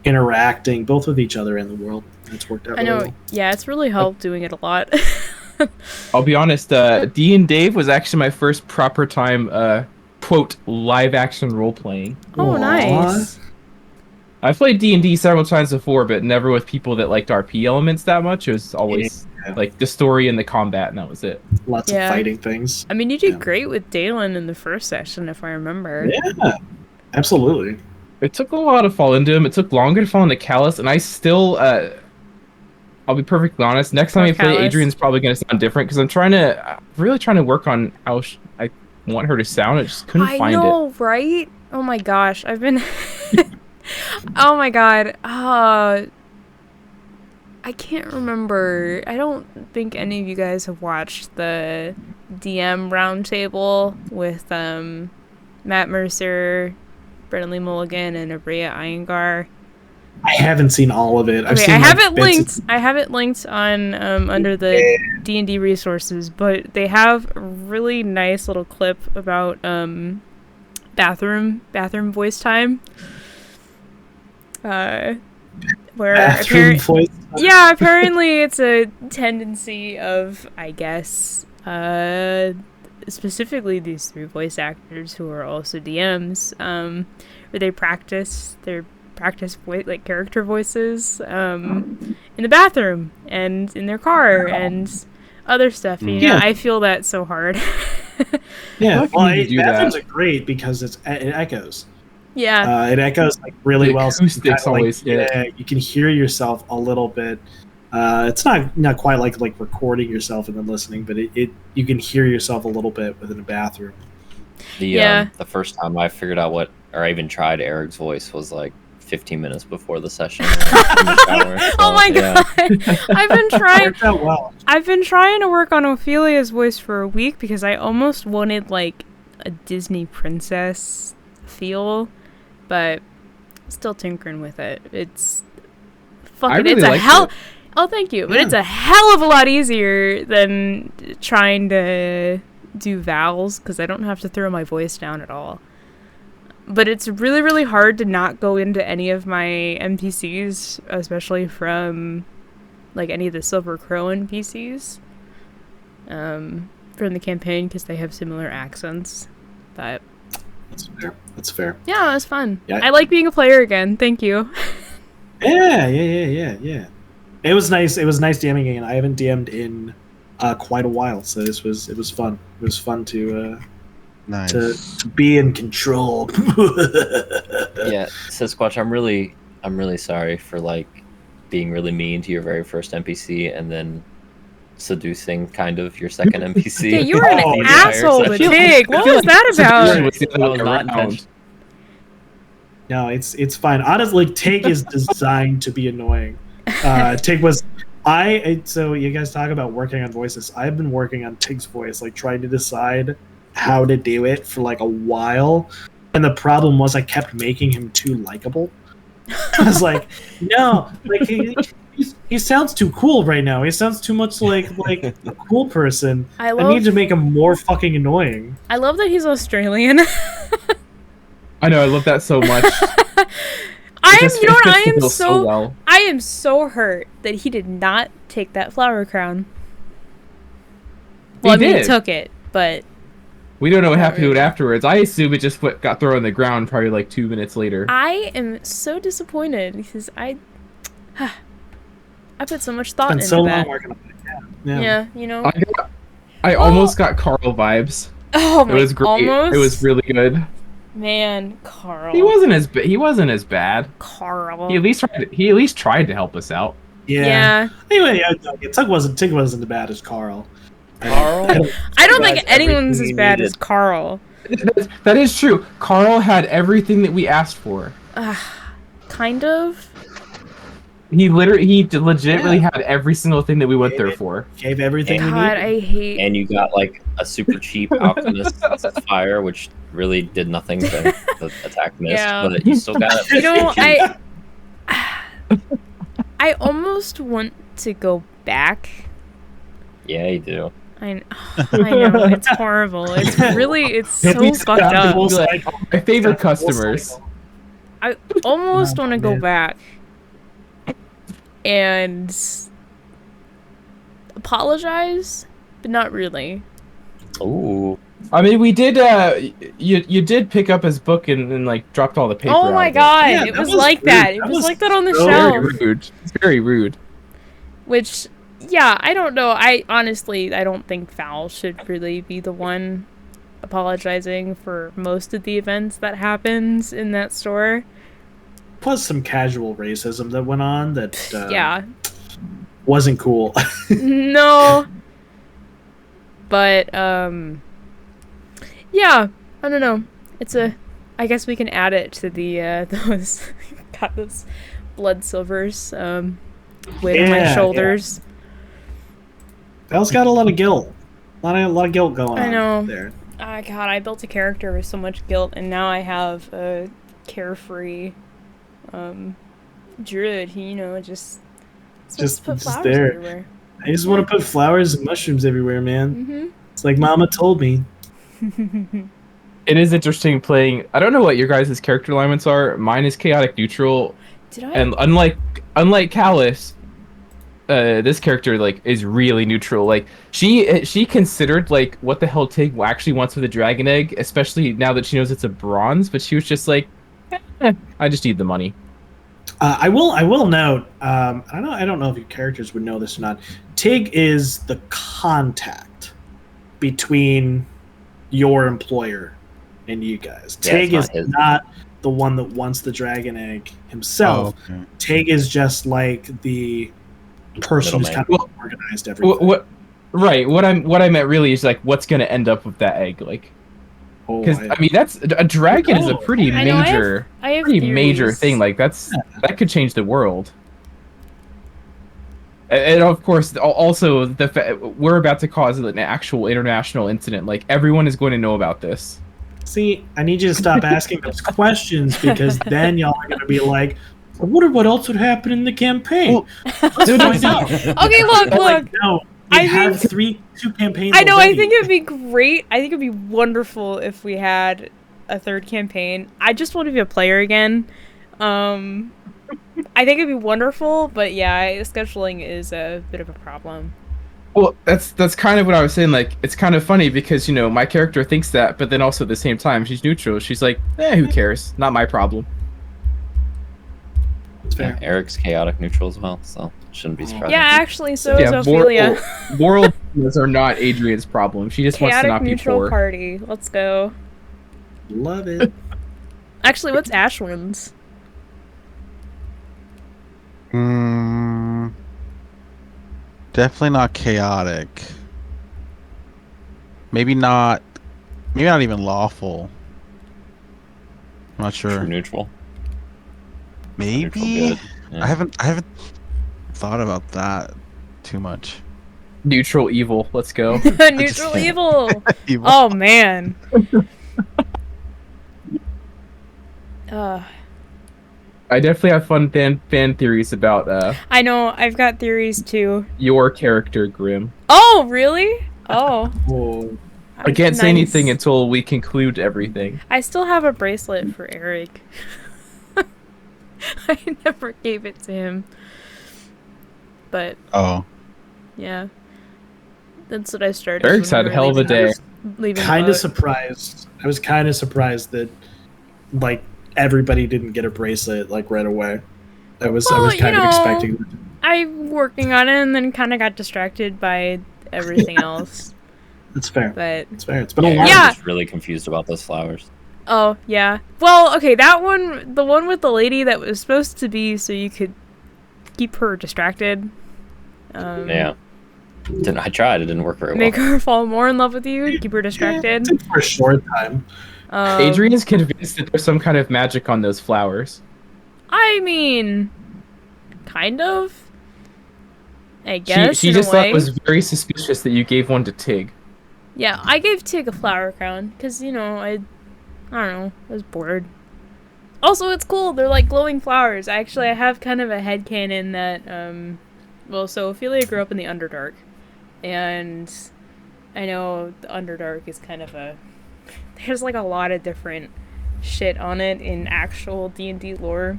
interacting both with each other and the world. It's worked out. I know. Really well. Yeah, it's really helped doing it a lot. I'll be honest. D and Dave was actually my first proper time quote live action role playing. Oh, Aw. nice. I've played D&D several times before, but never with people that liked RP elements that much. It was always like the story and the combat, and that was it. Lots of fighting things. I mean, you did great with Dalen in the first session, if I remember. Yeah, absolutely. It took a while to fall into him. It took longer to fall into Callus, and I still, I'll be perfectly honest. Next time I play, Adrian's probably going to sound different because I'm really trying to work on how I want her to sound. I just couldn't find it. I know, right? Oh my gosh, I've been. Oh my god. I can't remember. I don't think any of you guys have watched the DM roundtable with Matt Mercer, Brennan Lee Mulligan, and Abria Iyengar. I haven't seen all of it. Okay, I have it linked. I have it linked on under the D&D resources, but they have a really nice little clip about bathroom voice time. Where apparently it's a tendency of, I guess, specifically these 3 voice actors who are also DMs, where they practice like character voices in the bathroom and in their car and other stuff. You know, I feel that so hard. Yeah, well, bathrooms are great because it echoes. Yeah, it echoes like really well. Acoustics so always you can hear yourself a little bit. It's not quite like recording yourself and then listening, but you can hear yourself a little bit within a bathroom. The first time I figured out or I even tried Eric's voice was like 15 minutes before the session. In the shower, so, oh my god! I've been trying to work on Ophelia's voice for a week because I almost wanted like a Disney princess feel, but still tinkering with it. It's fucking. Really it's a hell. Oh, thank you. But it's a hell of a lot easier than trying to do vowels because I don't have to throw my voice down at all. But it's really, really hard to not go into any of my NPCs, especially from like any of the Silver Crow NPCs from the campaign because they have similar accents. But That's fair. yeah, it was fun. Yeah. I like being a player again. Thank you. Yeah. It was nice. It was nice DMing again. I haven't DM'd in quite a while, so it was fun. It was fun to be in control. Yeah, Sasquatch, I'm really sorry for like being really mean to your very first NPC and then seducing kind of your second NPC. Yeah, you were an asshole to Tig. What was that about? No, it's fine. Honestly, Tig is designed to be annoying. Tig was so you guys talk about working on voices. I've been working on Tig's voice, like trying to decide how to do it for like a while. And the problem was I kept making him too likable. I was like, no, like he sounds too cool right now. He sounds too much like a cool person. I need to make him more fucking annoying. I love that he's Australian. I know, I love that so much. I am so hurt that he did not take that flower crown. Well, he took it, but we don't know what happened to it afterwards. I assume it just got thrown on the ground probably like 2 minutes later. I am so disappointed because I put so much thought into that. Long working on it. Yeah, you know. I almost got Carl vibes. Oh my! It was great. Almost? It was really good. Man, Carl. He wasn't as bad. Carl. He at least tried to help us out. Yeah. Anyway, Tig wasn't as bad as Carl. I don't think anyone's as bad as Carl. That is true. Carl had everything that we asked for. Kind of. He legitimately had every single thing that we went there for. Gave everything we needed. I hate. And you got like a super cheap alchemist fire, which really did nothing to the attack miss, but you still got it. You know, I almost want to go back. Yeah, you do. I know, it's horrible. It's so fucked up. My favorite customers. I almost want to go back and apologize, but not really. Ooh. I mean, we did. You did pick up his book and like dropped all the paper. Oh my god, Yeah, it that was was like rude. that. It That was was like that on the so shelf. Very rude. It's very rude. Which, yeah, I don't know. I honestly, I don't think Val should really be the one apologizing for most of the events that happens in that store. Plus some casual racism that went on that Yeah. wasn't cool. No. But, yeah, I don't know. I guess we can add it to the, those blood silvers, weight on my Yeah, shoulders. Val's got a lot of guilt. A lot of guilt going I on know. there. Oh, God, I built a character with so much guilt, and now I have a carefree, druid. He, just Just put flowers there. everywhere. I just want to put flowers and mushrooms everywhere, man. Mm-hmm. It's like Mama told me. It is interesting playing. I don't know what your guys' character alignments are. Mine is chaotic neutral, Did I? and unlike Callus, this character like is really neutral. Like she considered like what the hell Tig actually wants with a dragon egg, especially now that she knows it's a bronze. But she was just like, I just need the money. I will note. I don't know if your characters would know this or not. Tig is the contact between your employer and you guys. Yeah, Tig it's is not his. not the one that wants the dragon egg himself. Oh, okay. Tig is just like the person who's Middleman. kind of organized everything. Right. What I meant really is like what's gonna end up with that egg, like. Oh, Because I mean, that's a dragon is a pretty I know, major, I have pretty major theories. thing. Like that could change the world. And of course, also we're about to cause an actual international incident. Like everyone is going to know about this. See, I need you to stop asking those questions because then y'all are going to be like, I wonder what else would happen in the campaign. Well, Let's find out. Okay, look. Like, no, we I have think- two campaigns I know, already. I think it'd be great. I think it'd be wonderful if we had a third campaign. I just want to be a player again. I think it'd be wonderful, but yeah, scheduling is a bit of a problem. Well, that's kind of what I was saying. Like, it's kind of funny because my character thinks that, but then also at the same time, she's neutral. She's like, who cares? Not my problem. It's fair. Yeah, Eric's chaotic neutral as well, so shouldn't be surprising. Yeah, actually, so is Yeah, Ophelia. moral dilemmas are not Adrian's problem. She just wants to Chaotic not be neutral poor. party. Let's go. Love it. Actually, what's Ashwin's? Definitely not chaotic. Maybe not even lawful. I'm not sure. True neutral. Maybe Neutral good. Yeah. I haven't thought about that too much. Neutral evil. Let's go. Neutral evil. Evil. Oh man. I definitely have fun fan theories about I know. I've got theories too. your character, Grim. Oh really? Oh. Oh, I can't say Nice. anything until we conclude everything. I still have a bracelet for Eric. I never gave it to him. But Oh, yeah. That's what I started. Eric's when had we a were hell of a leaving- day. leaving kind the of boat. surprised. I was kind of surprised that like everybody didn't get a bracelet like right away. I was Well, kind of expecting. I'm working on it and then kind of got distracted by everything else. It's fair. But It's fair. It's been a long. I'm Yeah. just really confused about those flowers. oh yeah. Well, okay, that one, the one with the lady that was supposed to be so you could keep her distracted. Yeah. I tried. It didn't work very well. Make her fall more in love with you. Keep her distracted. Yeah, for a short time. Adrian is convinced that there's some kind of magic on those flowers. I mean, kind of. I guess She in just a thought way. it was very suspicious that you gave one to Tig. Yeah, I gave Tig a flower crown because I don't know, I was bored. Also, it's cool. They're like glowing flowers. I have kind of a headcanon that well, so Ophelia grew up in the Underdark, and I know the Underdark is kind of there's like a lot of different shit on it in actual D&D lore,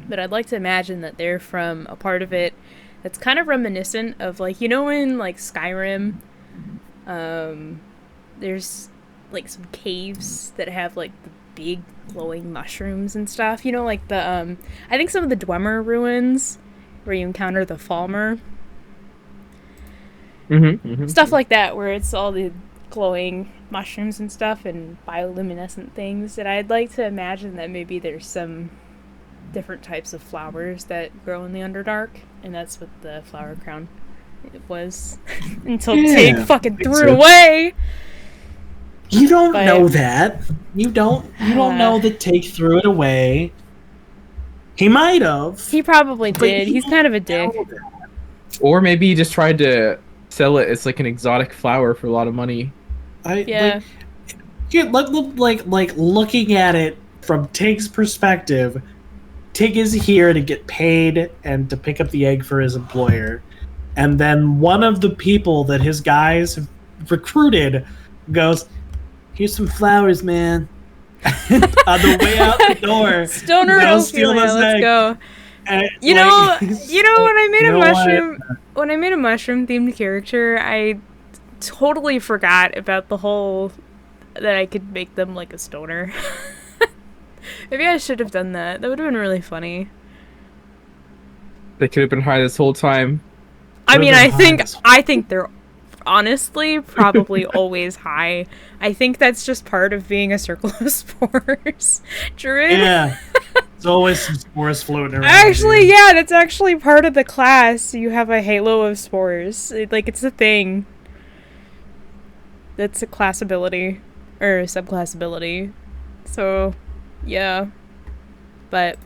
but I'd like to imagine that they're from a part of it that's kind of reminiscent of like in like Skyrim, there's like some caves that have like the big glowing mushrooms and stuff. You know, like the I think some of the Dwemer ruins where you encounter the Falmer. Stuff like that, where it's all the glowing mushrooms and stuff and bioluminescent things. And I'd like to imagine that maybe there's some different types of flowers that grow in the Underdark, and that's what the flower crown was until Tig fucking threw it away. You don't know that. You don't know that Tig threw it away. He might have. He probably did. He's kind of a dick. Or maybe he just tried to sell it as like an exotic flower for a lot of money. Looking at it from Tig's perspective, Tig is here to get paid and to pick up the egg for his employer. And then one of the people that his guys have recruited goes, "Here's some flowers, man." On the way out the door, Stoner Ophelia, let's go. And, you know when I made a mushroom themed character, I totally forgot about the whole that I could make them like a stoner. Maybe I should have done that. That would have been really funny. They could have been high this whole time. I mean, I think they're honestly probably always high. I think that's just part of being a circle of spores. Druid? Yeah. There's always some spores floating around. Actually, yeah, that's actually part of the class. You have a halo of spores. It's a thing. That's a class ability. Or a subclass ability. So, yeah. But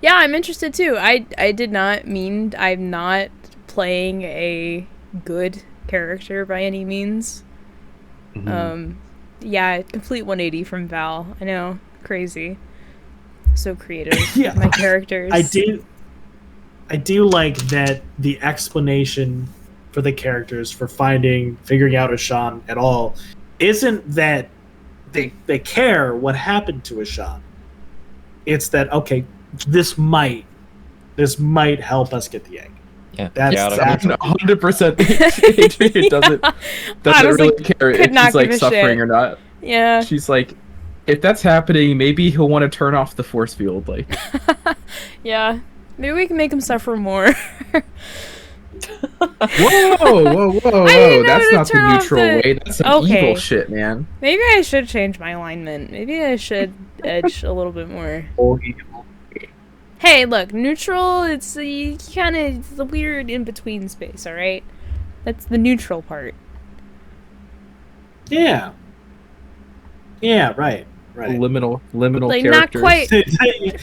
yeah, I'm interested too. I did not mean I'm not playing a good character by any means. Yeah, complete 180 from Val. I know, crazy. So creative. Yeah, my characters. I do like that the explanation for the characters for figuring out Ash'an at all isn't that they care what happened to Ash'an. It's that, okay, this might help us get the egg. Yeah, that's 100%. Adrian doesn't really care if he's like suffering or not. Yeah, she's like, if that's happening, maybe he'll want to turn off the force field. Like, yeah, maybe we can make him suffer more. Whoa! That's not the neutral way. That's some evil shit, man. Maybe I should change my alignment. Maybe I should edge a little bit more. Hey, look, neutral, it's the weird in-between space, alright? That's the neutral part. Yeah. Yeah, right. Liminal like, characters. Not quite.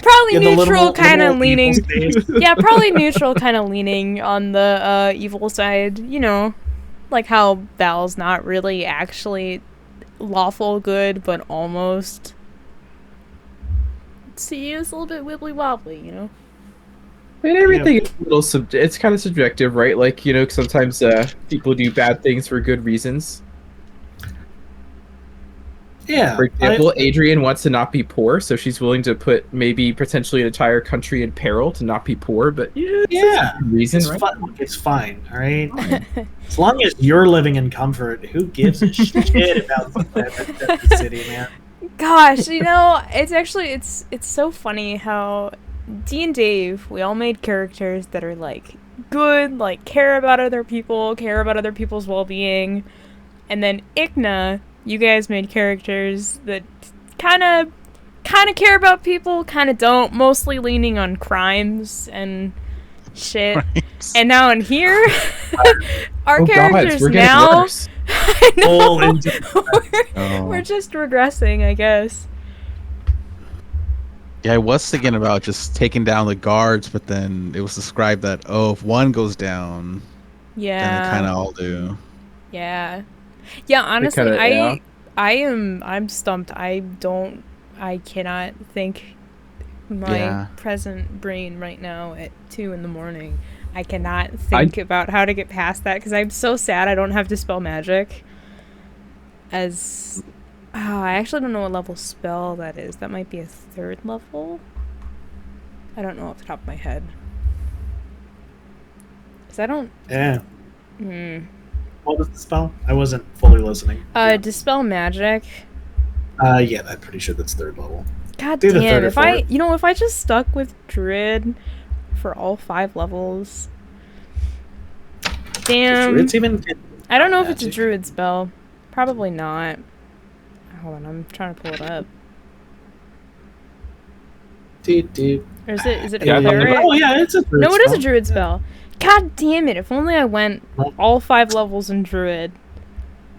Probably neutral, kind of leaning. Yeah, probably neutral, kind of leaning on the evil side. You know, like how Val's not really actually lawful good, but almost. See, it's a little bit wibbly wobbly, you know. I mean, everything is a little it's kind of subjective, right? Like, you know, sometimes people do bad things for good reasons. Yeah. For example, Adrian wants to not be poor, so she's willing to put maybe potentially an entire country in peril to not be poor. But yeah, reason, it's right? It's fine, all right. As long as you're living in comfort, who gives a shit about the city, man? Gosh, you know, it's actually it's so funny how Dee and Dave, we all made characters that are like good, like care about other people, care about other people's well-being, and then Ikna, you guys made characters that kind of care about people, kind of don't, mostly leaning on crimes and shit. Right. And now in here, our characters now. I know. We're just regressing, I guess. Yeah, I was thinking about just taking down the guards, but then it was described that if one goes down, then they kind of all do. Yeah. Yeah, honestly, I'm stumped. I cannot think my present brain right now at 2 a.m. I cannot think about how to get past that because I'm so sad I don't have Dispel Magic. I actually don't know what level spell that is. That might be a 3rd level. I don't know off the top of my head. Because I don't... Yeah. What was the spell? I wasn't fully listening. Dispel magic. Yeah, I'm pretty sure that's 3rd level. God Do the damn, 3rd or if I 4th. if I just stuck with Druid for all 5 levels. Damn. Druid's even I don't know if it's a magic. Druid spell. Probably not. Hold on, I'm trying to pull it up. Or is it a Yeah, I thought cleric? Oh yeah, it's a Druid No, it is a spell. Druid spell. God damn it, if only I went all 5 levels in Druid.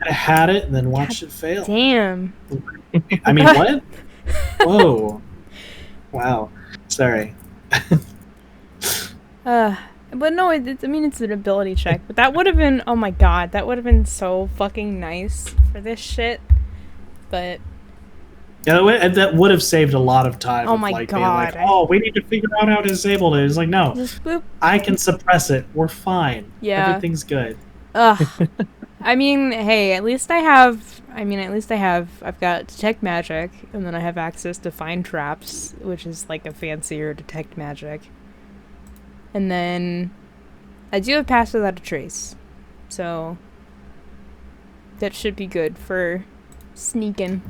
I had it and then watched it fail. Damn. I mean, what? Whoa. Wow. Sorry. But no, I mean, it's an ability check. But that would have been, oh my god, that would have been so fucking nice for this shit. But Yeah, that would have saved a lot of time. Oh of my like being like, God. oh, we need to figure out how to disable it. It's like, no, just boop. I can suppress it. We're fine. Yeah. Everything's good. Ugh. I mean, hey, at least I've got detect magic, and then I have access to find traps, which is like a fancier detect magic. And then I do have pass without a trace, so that should be good for sneaking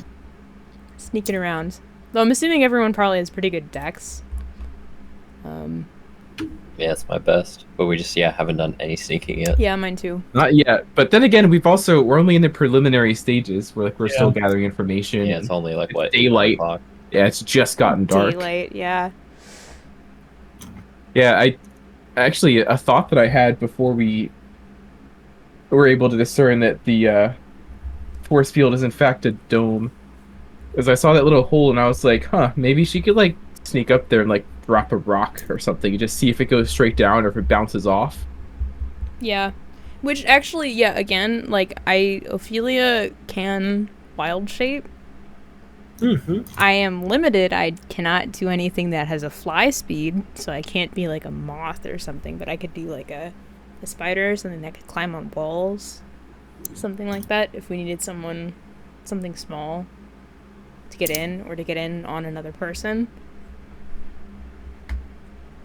around. Though I'm assuming everyone probably has pretty good dex. Yeah, it's my best. But we just, haven't done any sneaking yet. Yeah, mine too. Not yet, but then again, we're only in the preliminary stages. We're still gathering information. Yeah, it's only like, what, daylight. 8 o'clock? Yeah, it's just gotten dark. Daylight, yeah. Yeah, actually, a thought that I had before we were able to discern that the force field is in fact a dome, is I saw that little hole and I was like, huh, maybe she could like sneak up there and like drop a rock or something and just see if it goes straight down or if it bounces off. Yeah. Which actually, yeah, again, like, Ophelia can wild shape. Mm-hmm. I am limited. I cannot do anything that has a fly speed, so I can't be like a moth or something, but I could do like a spider, something that could climb on walls. Something like that, if we needed something small to get in, or to get in on another person.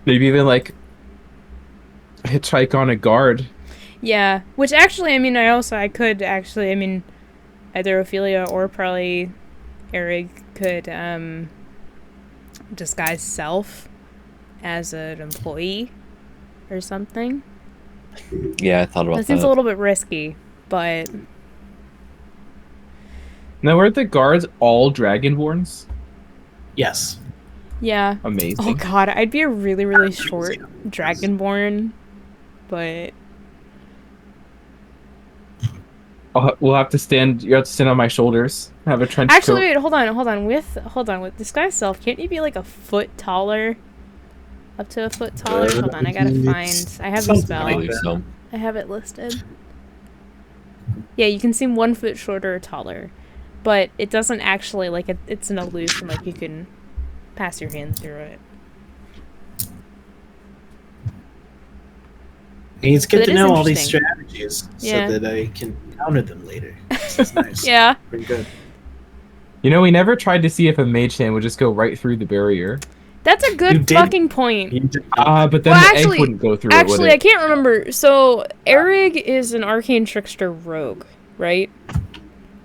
Maybe even like hitchhike on a guard. Yeah, which actually, I mean, I could actually, I mean, either Ophelia or probably Eric could disguise self as an employee or something. Yeah, I thought about That seems a little bit risky, but Now, are the guards all dragonborns? Yes. yeah. Amazing. Oh god, I'd be a really, really short dragonborn, but We'll have to stand. You have to stand on my shoulders. Have a trench actually, coat. wait, hold on. With disguise self, can't you be like a foot taller? Up to a foot taller? Hold on, I gotta find. I have the Something spell. I believe so. I have it listed. Yeah, you can seem 1 foot shorter or taller, but it doesn't actually, like, it's an illusion, like, you can pass your hand through it. It's But good it to is know all these interesting. strategies Yeah. so that I can counter them later. This is nice. Yeah. Pretty good. You know, we never tried to see if a mage hand would just go right through the barrier. That's a You good did- fucking point. You did- But then Well, the actually- egg wouldn't go through Actually, it, I would it? can't remember. So, Erig is an arcane trickster rogue, right?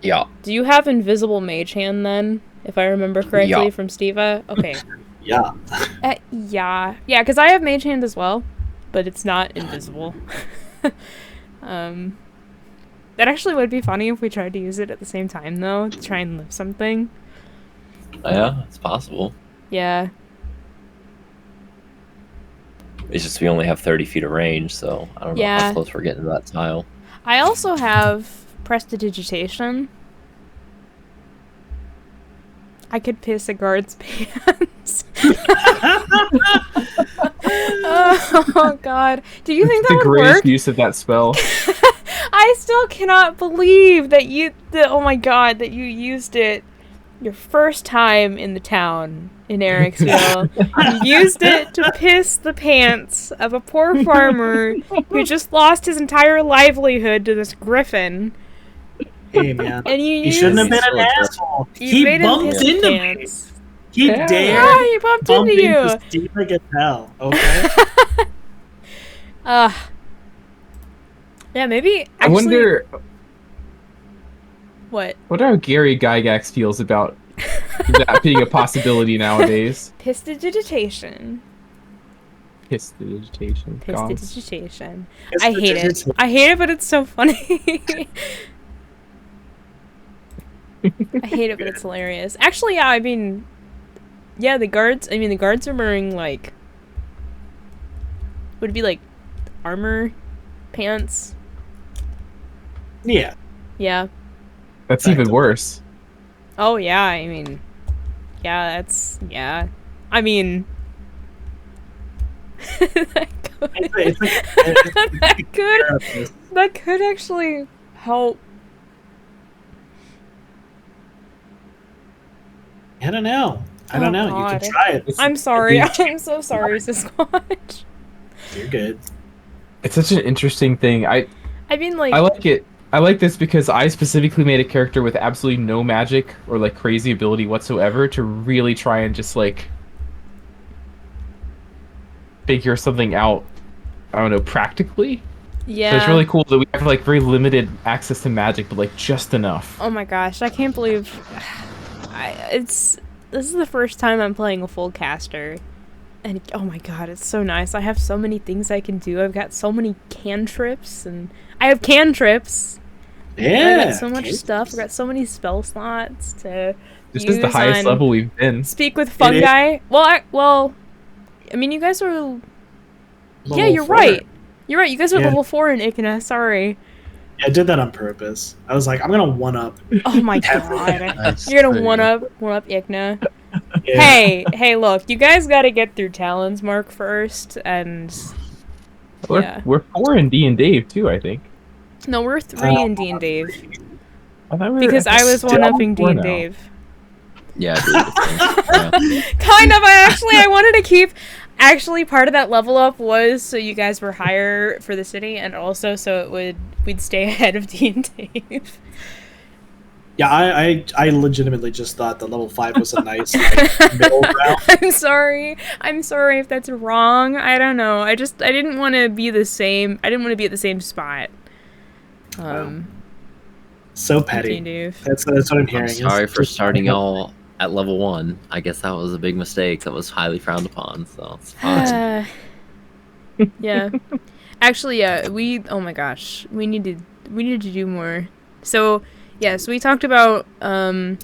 Yeah. Do you have invisible mage hand then? If I remember correctly Yeah. from Steva? Okay. Yeah. Yeah. Yeah, because I have mage hand as well, but it's not invisible. That actually would be funny if we tried to use it at the same time, though, to try and lift something. Yeah, it's possible. Yeah. It's just we only have 30 feet of range, so I don't know Yeah. how close we're getting to that tile. I also have prestidigitation. I could piss a guard's pants. Oh god. Do you think that the would greatest work? use of that spell. I still cannot believe that oh my god, that you used it your first time in the town in Ericsville. You used it to piss the pants of a poor farmer who just lost his entire livelihood to this griffin. Hey, man. And you He shouldn't have been So an good. asshole. You He made him bumped piss his into me. pants. He Yeah. dared Yeah, he bumped bump into you. into Steve like a hell. Okay. Yeah, maybe. Actually, I wonder what how Gary Gygax feels about that being a possibility nowadays. prestidigitation. Prestidigitation. Prestidigitation. I hate it. I hate it, but it's so funny. I hate it, but it's hilarious. Actually, yeah, I mean, yeah, the guards are wearing, like, would it be, like, armor pants? Yeah. Yeah. That's even worse. Oh, yeah, I mean, yeah, that's, yeah. I mean, that could actually help. I don't know. I don't know. God. You could try it. I'm sorry. I'm so sorry, Sasquatch. You're good. It's such an interesting thing. I mean, like... I like it. I like this because I specifically made a character with absolutely no magic or, like, crazy ability whatsoever to really try and just, like, figure something out, I don't know, practically. Yeah. So it's really cool that we have, like, very limited access to magic, but, like, just enough. Oh my gosh, I can't believe... this is the first time I'm playing a full caster, and oh my god, it's so nice. I have so many things I can do. I've got so many cantrips, and I have cantrips. Yeah. I've got so much stuff. I've got so many spell slots to This use is the highest level we've been. Speak with fungi. Well, I mean, you guys are... Yeah, you're right. You're right. You guys are level 4 in Ikna. Sorry. Yeah, I did that on purpose. I was like, I'm gonna one up. Oh my god. You're gonna one up Ikna. Yeah. Hey, look, you guys gotta get through Talon's Mark first, and... Yeah. We're 4 in D and Dave, too, I think. No, we're 3 in D and Dave. I thought we were Because I was still one-upping D 4 and now. Dave. Yeah, I believe it's Kind of. I wanted to keep... Actually, part of that level up was so you guys were higher for the city, and also so we'd stay ahead of D and Dave. Yeah, I legitimately just thought that level 5 was a nice like, middle ground. I'm sorry if that's wrong. I don't know. I didn't want to be the same. I didn't want to be at the same spot. So petty. Dave. That's what I'm hearing. I'm sorry for starting y'all at level 1. I guess that was a big mistake. That was highly frowned upon. So it's fine. Yeah. Actually, yeah. Oh my gosh. We need to do more. So yeah. So we talked about we're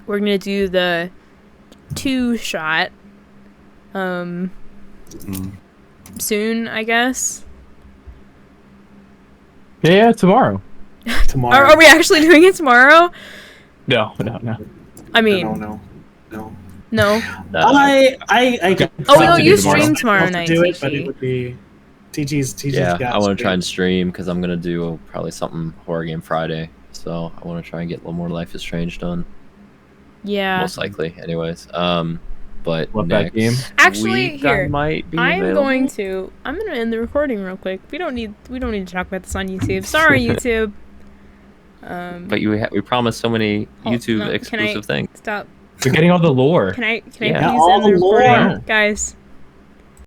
gonna do the 2-shot soon, I guess. Yeah, tomorrow. Tomorrow. Are we actually doing it tomorrow? No. I mean, No. no. I could Oh no, probably you do tomorrow. stream tomorrow night, do it, but TG. it would be TG's Yeah, got I want to try stream. and stream because I'm gonna do probably something horror game Friday. So I want to try and get a little more Life is Strange done. Yeah. Most likely, anyways. But Love that next game. Actually, week here, I might be I'm available. going to end the recording real quick. We don't need to talk about this on YouTube. Sorry, YouTube. But we promised so many YouTube no, exclusive things. Stop. You're getting all the lore. Can I Yeah. please All end the the lore. recording, guys?